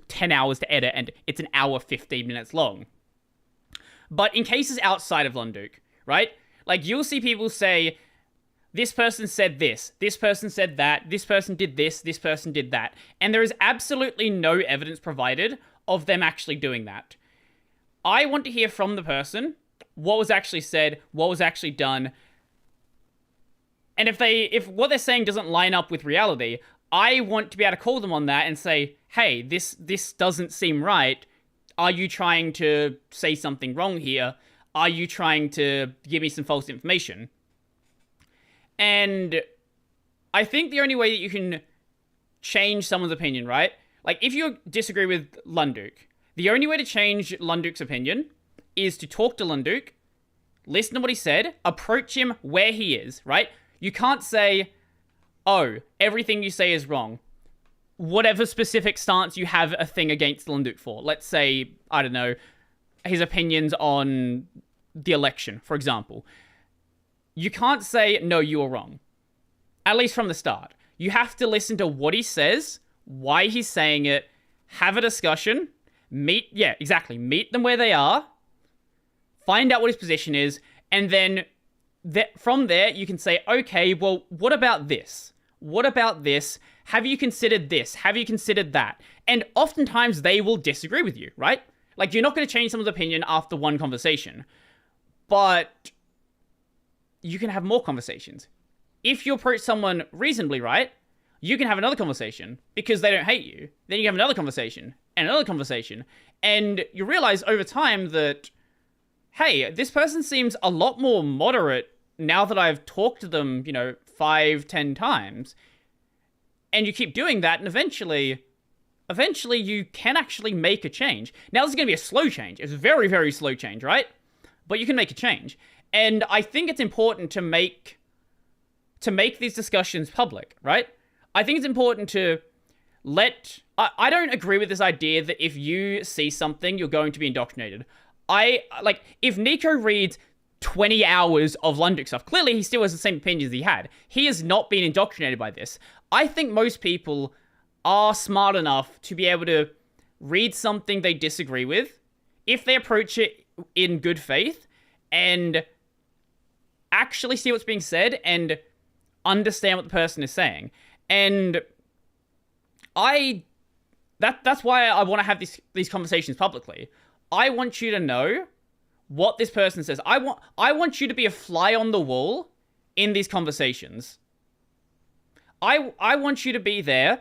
10 hours to edit, and it's an hour 15 minutes long. But in cases outside of Lunduk, right? Like, you'll see people say, this person said this person said that, this person did this person did that, and there is absolutely no evidence provided of them actually doing that. I want to hear from the person what was actually said, what was actually done. And if what they're saying doesn't line up with reality, I want to be able to call them on that and say, hey, this doesn't seem right. Are you trying to say something wrong here? Are you trying to give me some false information? And I think the only way that you can change someone's opinion, right? Like, if you disagree with Lunduk, the only way to change Lunduk's opinion is to talk to Lunduk, listen to what he said, approach him where he is, right? You can't say, oh, everything you say is wrong. Whatever specific stance you have a thing against Lunduk for. Let's say, I don't know, his opinions on the election, for example. You can't say, no, you are wrong. At least from the start. You have to listen to what he says, why he's saying it, have a discussion, meet them where they are, find out what his position is, and then from there, you can say, okay, well, what about this? What about this? Have you considered this? Have you considered that? And oftentimes, they will disagree with you, right? Like, you're not going to change someone's opinion after one conversation. But you can have more conversations. If you approach someone reasonably, right, you can have another conversation because they don't hate you. Then you have another conversation and another conversation. And you realize over time that, hey, this person seems a lot more moderate now that I've talked to them, 5-10 times. And you keep doing that, and eventually you can actually make a change. Now, this is going to be a slow change. It's a very, very slow change, right? But you can make a change. And I think it's important to make these discussions public, right? I think it's important to I don't agree with this idea that if you see something, you're going to be indoctrinated. If Nico reads 20 hours of Lunduk stuff, clearly he still has the same opinions he had. He has not been indoctrinated by this. I think most people are smart enough to be able to read something they disagree with, if they approach it in good faith, and actually see what's being said and understand what the person is saying. And that's why I want to have these conversations publicly. I want you to know what this person says. I want you to be a fly on the wall in these conversations. I want you to be there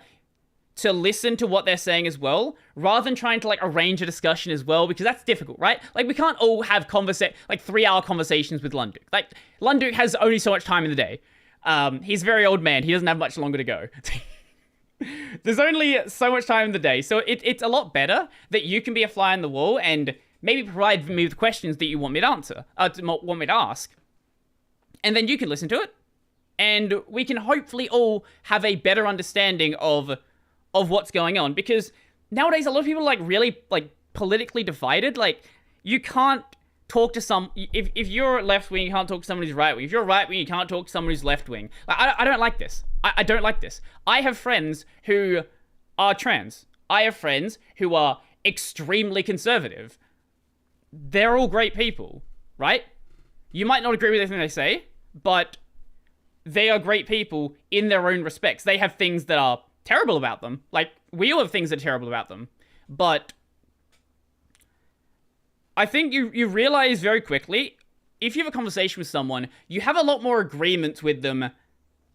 to listen to what they're saying as well, rather than trying to like arrange a discussion as well, because that's difficult, right? Like we can't all have 3-hour conversations with Lunduk. Like Lunduk has only so much time in the day. He's a very old man. He doesn't have much longer to go. There's only so much time in the day, so it's a lot better that you can be a fly on the wall and maybe provide me with questions that you want me to answer, want me to ask, and then you can listen to it, and we can hopefully all have a better understanding of what's going on. Because nowadays a lot of people are like really like politically divided. Like you can't talk to if you're left wing, you can't talk to someone who's right wing. If you're right wing, you can't talk to someone who's left wing. Like, I don't like this. I don't like this. I have friends who are trans. I have friends who are extremely conservative. They're all great people, right? You might not agree with everything they say, but they are great people in their own respects. They have things that are terrible about them. Like, we all have things that are terrible about them. But I think you realize very quickly, if you have a conversation with someone, you have a lot more agreements with them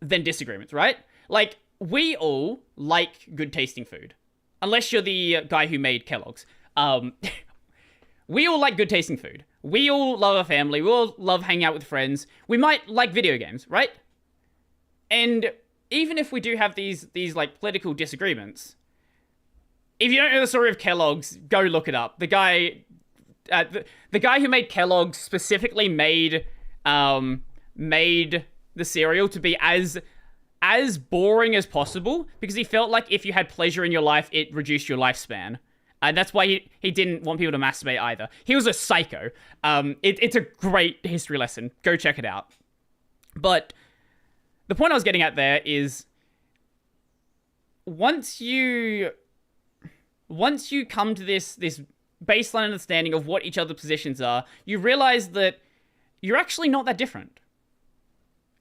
than disagreements, right? Like, we all like good tasting food. Unless you're the guy who made Kellogg's. We all like good tasting food. We all love our family. We all love hanging out with friends. We might like video games, right? And even if we do have these like political disagreements, if you don't know the story of Kellogg's, go look it up. The guy who made Kellogg's specifically made the cereal to be as boring as possible, because he felt like if you had pleasure in your life, it reduced your lifespan. And that's why he didn't want people to masturbate either. He was a psycho. It's a great history lesson. Go check it out. But the point I was getting at there is, once you come to this baseline understanding of what each other's positions are, you realize that you're actually not that different.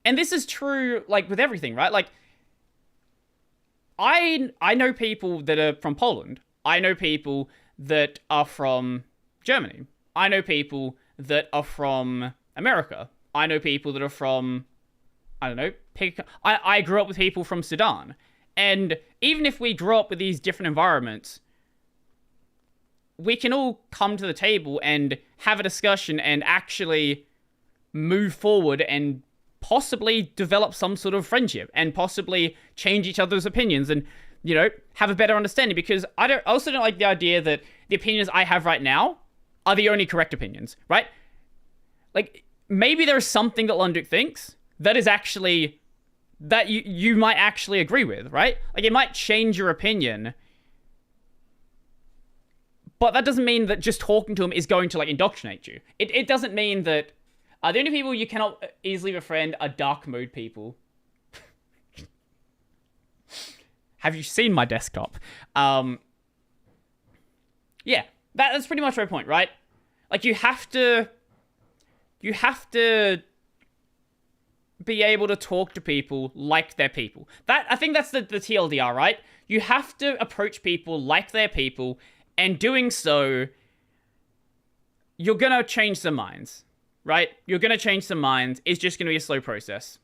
And this is true, like, with everything, right? Like, I know people that are from Poland. I know people that are from Germany. I know people that are from America. I know people that are from, I don't know, I grew up with people from Sudan. And even if we grew up with these different environments, we can all come to the table and have a discussion and actually move forward and possibly develop some sort of friendship and possibly change each other's opinions and, you know, have a better understanding. Because I also don't like the idea that the opinions I have right now are the only correct opinions, right? Like, maybe there's something that Lunduk thinks that is actually, that you might actually agree with, right? Like, it might change your opinion, but that doesn't mean that just talking to him is going to, like, indoctrinate you. It doesn't mean that the only people you cannot easily befriend are dark mode people. Have you seen my desktop? Yeah, that's pretty much my point, right? Like, you have to be able to talk to people like they're people. I think that's the TLDR, right? You have to approach people like they're people, and doing so, you're gonna change some minds, right? You're gonna change some minds. It's just gonna be a slow process.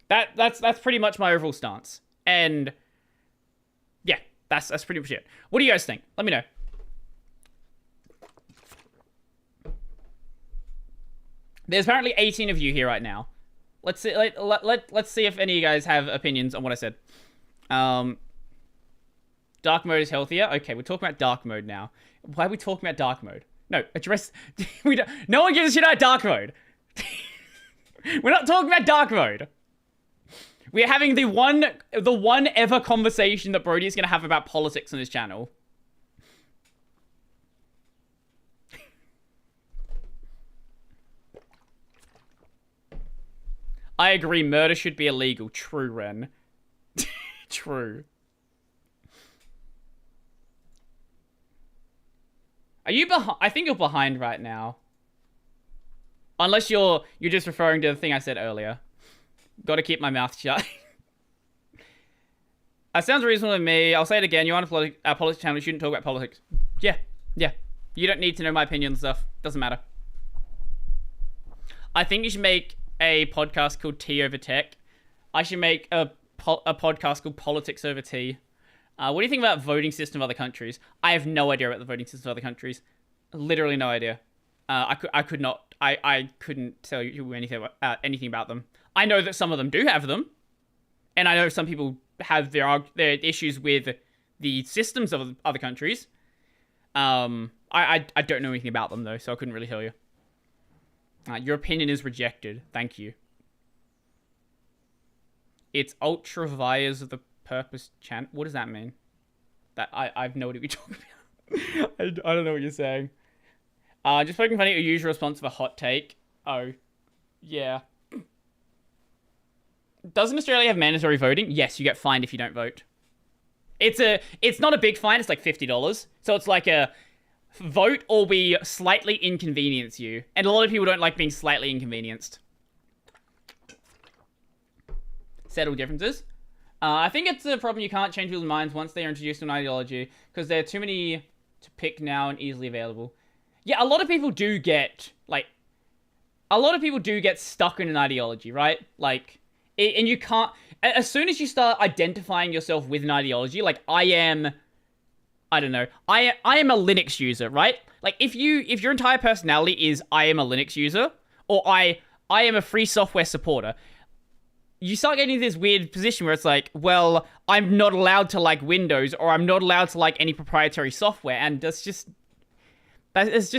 That's pretty much my overall stance. And yeah, that's pretty much it. What do you guys think? Let me know. There's apparently 18 of you here right now. Let's see. Let's see if any of you guys have opinions on what I said. Dark mode is healthier. Okay, we're talking about dark mode now. Why are we talking about dark mode? No, address. No one gives a shit about dark mode. We're not talking about dark mode. We're having the one ever conversation that Brody is going to have about politics on his channel. I agree, murder should be illegal. True, Ren. True. Are you behind? I think you're behind right now. Unless you're just referring to the thing I said earlier. Got to keep my mouth shut. That sounds reasonable to me. I'll say it again. You're on a politics channel. You shouldn't talk about politics. Yeah. You don't need to know my opinion and stuff. Doesn't matter. I think you should make a podcast called Tea Over Tech. I should make a podcast called Politics Over Tea. What do you think about voting system of other countries? I have no idea about the voting system of other countries. Literally no idea. I couldn't tell you anything about them. I know that some of them do have them, and I know some people have their issues with the systems of other countries. I don't know anything about them though, so I couldn't really tell you. Your opinion is rejected. Thank you. It's ultra vias of the purpose chant. What does that mean? That I've no idea what you're talking about. I don't know what you're saying. Just poking fun at your usual response of a hot take. Oh, yeah. Doesn't Australia have mandatory voting? Yes, you get fined if you don't vote. It's not a big fine. It's like $50. So it's like a vote or we slightly inconvenience you. And a lot of people don't like being slightly inconvenienced. Settle differences. I think it's a problem you can't change people's minds once they're introduced to an ideology because there are too many to pick now and easily available. Yeah, a lot of people do get stuck in an ideology, right? Like, and you can't, as soon as you start identifying yourself with an ideology, like I am a Linux user, right? Like if your entire personality is I am a Linux user or I am a free software supporter, you start getting into this weird position where it's like, well, I'm not allowed to like Windows or I'm not allowed to like any proprietary software, and it's just as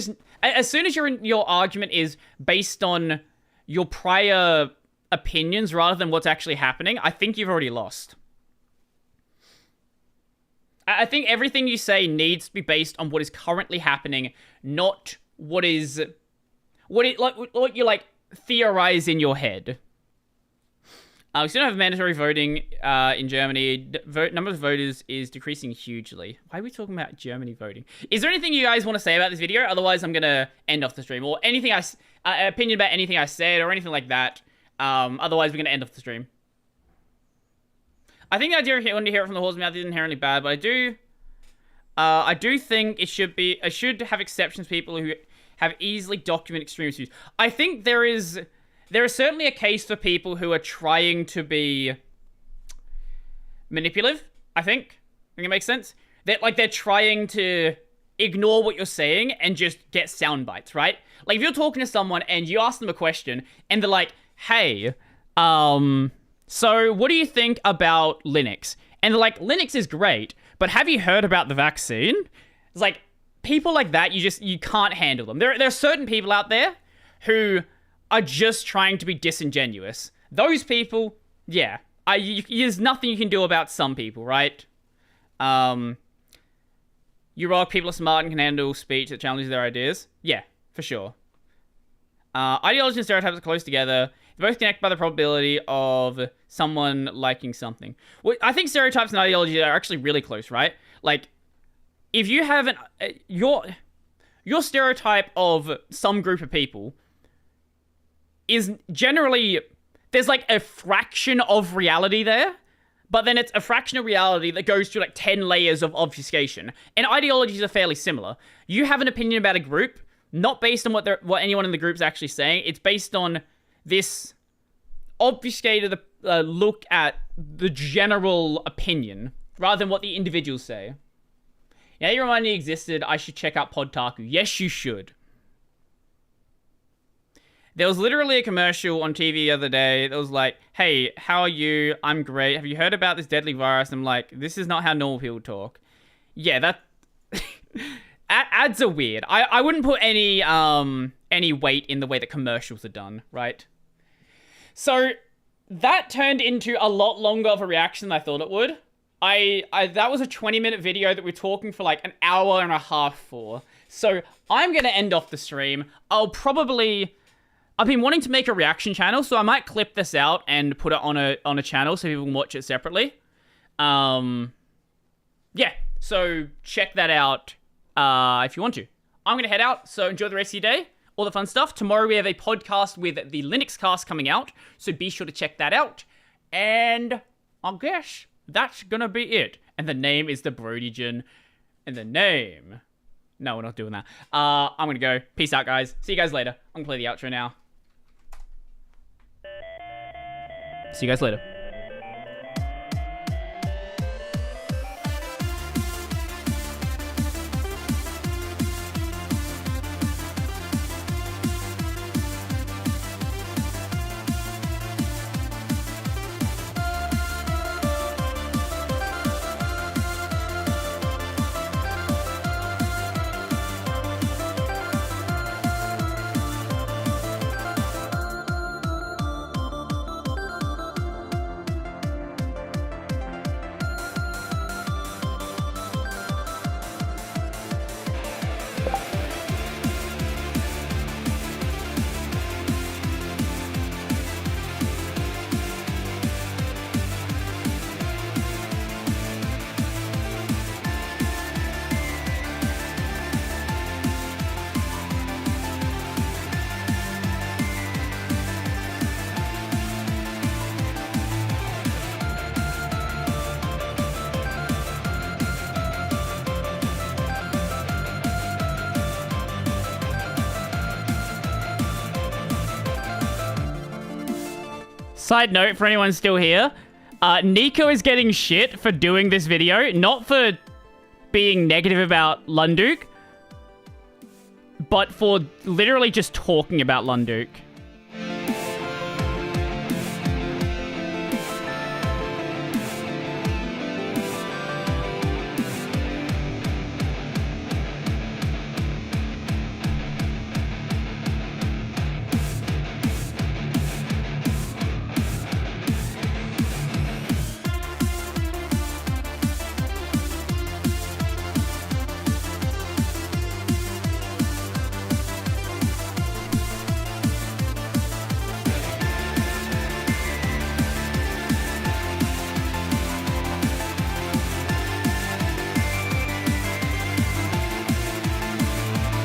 soon as your argument is based on your prior opinions rather than what's actually happening, I think you've already lost. I think everything you say needs to be based on what is currently happening, not what you like theorize in your head. We still don't have mandatory voting in Germany. Number of voters is decreasing hugely. Why are we talking about Germany voting? Is there anything you guys want to say about this video? Otherwise, I'm going to end off the stream. Or anything opinion about anything I said or anything like that. Otherwise, we're going to end off the stream. I think the idea of wanting to hear it from the horse's mouth is inherently bad, but I do think it should have exceptions, people who have easily documented extremist views. I think there is certainly a case for people who are trying to be manipulative, I think it makes sense. They're trying to ignore what you're saying and just get sound bites, right? Like if you're talking to someone and you ask them a question and they're like, hey, so what do you think about Linux? And they're like, Linux is great, but have you heard about the vaccine? It's like, people like that, you can't handle them. There are certain people out there who are just trying to be disingenuous. Those people, yeah. There's nothing you can do about some people, right? You rock, people are smart and can handle speech that challenges their ideas. Yeah, for sure. Ideology and stereotypes are close together. They both connect by the probability of someone liking something. Well, I think stereotypes and ideology are actually really close, right? Like, if you have your stereotype of some group of people is generally, there's like a fraction of reality there, but then it's a fraction of reality that goes through like 10 layers of obfuscation. And ideologies are fairly similar. You have an opinion about a group, not based on what anyone in the group's actually saying. It's based on this obfuscated look at the general opinion, rather than what the individuals say. Now you remind me existed, I should check out Podtaku. Yes, you should. There was literally a commercial on TV the other day that was like, hey, how are you? I'm great. Have you heard about this deadly virus? I'm like, this is not how normal people talk. Yeah, that... ads are weird. I wouldn't put any weight in the way that commercials are done, right? So, that turned into a lot longer of a reaction than I thought it would. That was a 20-minute video that we're talking for like an hour and a half for. So, I'm going to end off the stream. I've been wanting to make a reaction channel, so I might clip this out and put it on a channel so people can watch it separately. Yeah, so check that out if you want to. I'm going to head out, so enjoy the rest of your day. all the fun stuff. Tomorrow we have a podcast with the Linux cast coming out, so be sure to check that out. And I guess that's gonna be it. And the name is the Brodygen. And the name... No, we're not doing that. I'm gonna go. Peace out, guys. See you guys later. I'm gonna play the outro now. See you guys later. Side note, for anyone still here, Nico is getting shit for doing this video, not for being negative about Lunduk, but for literally just talking about Lunduk.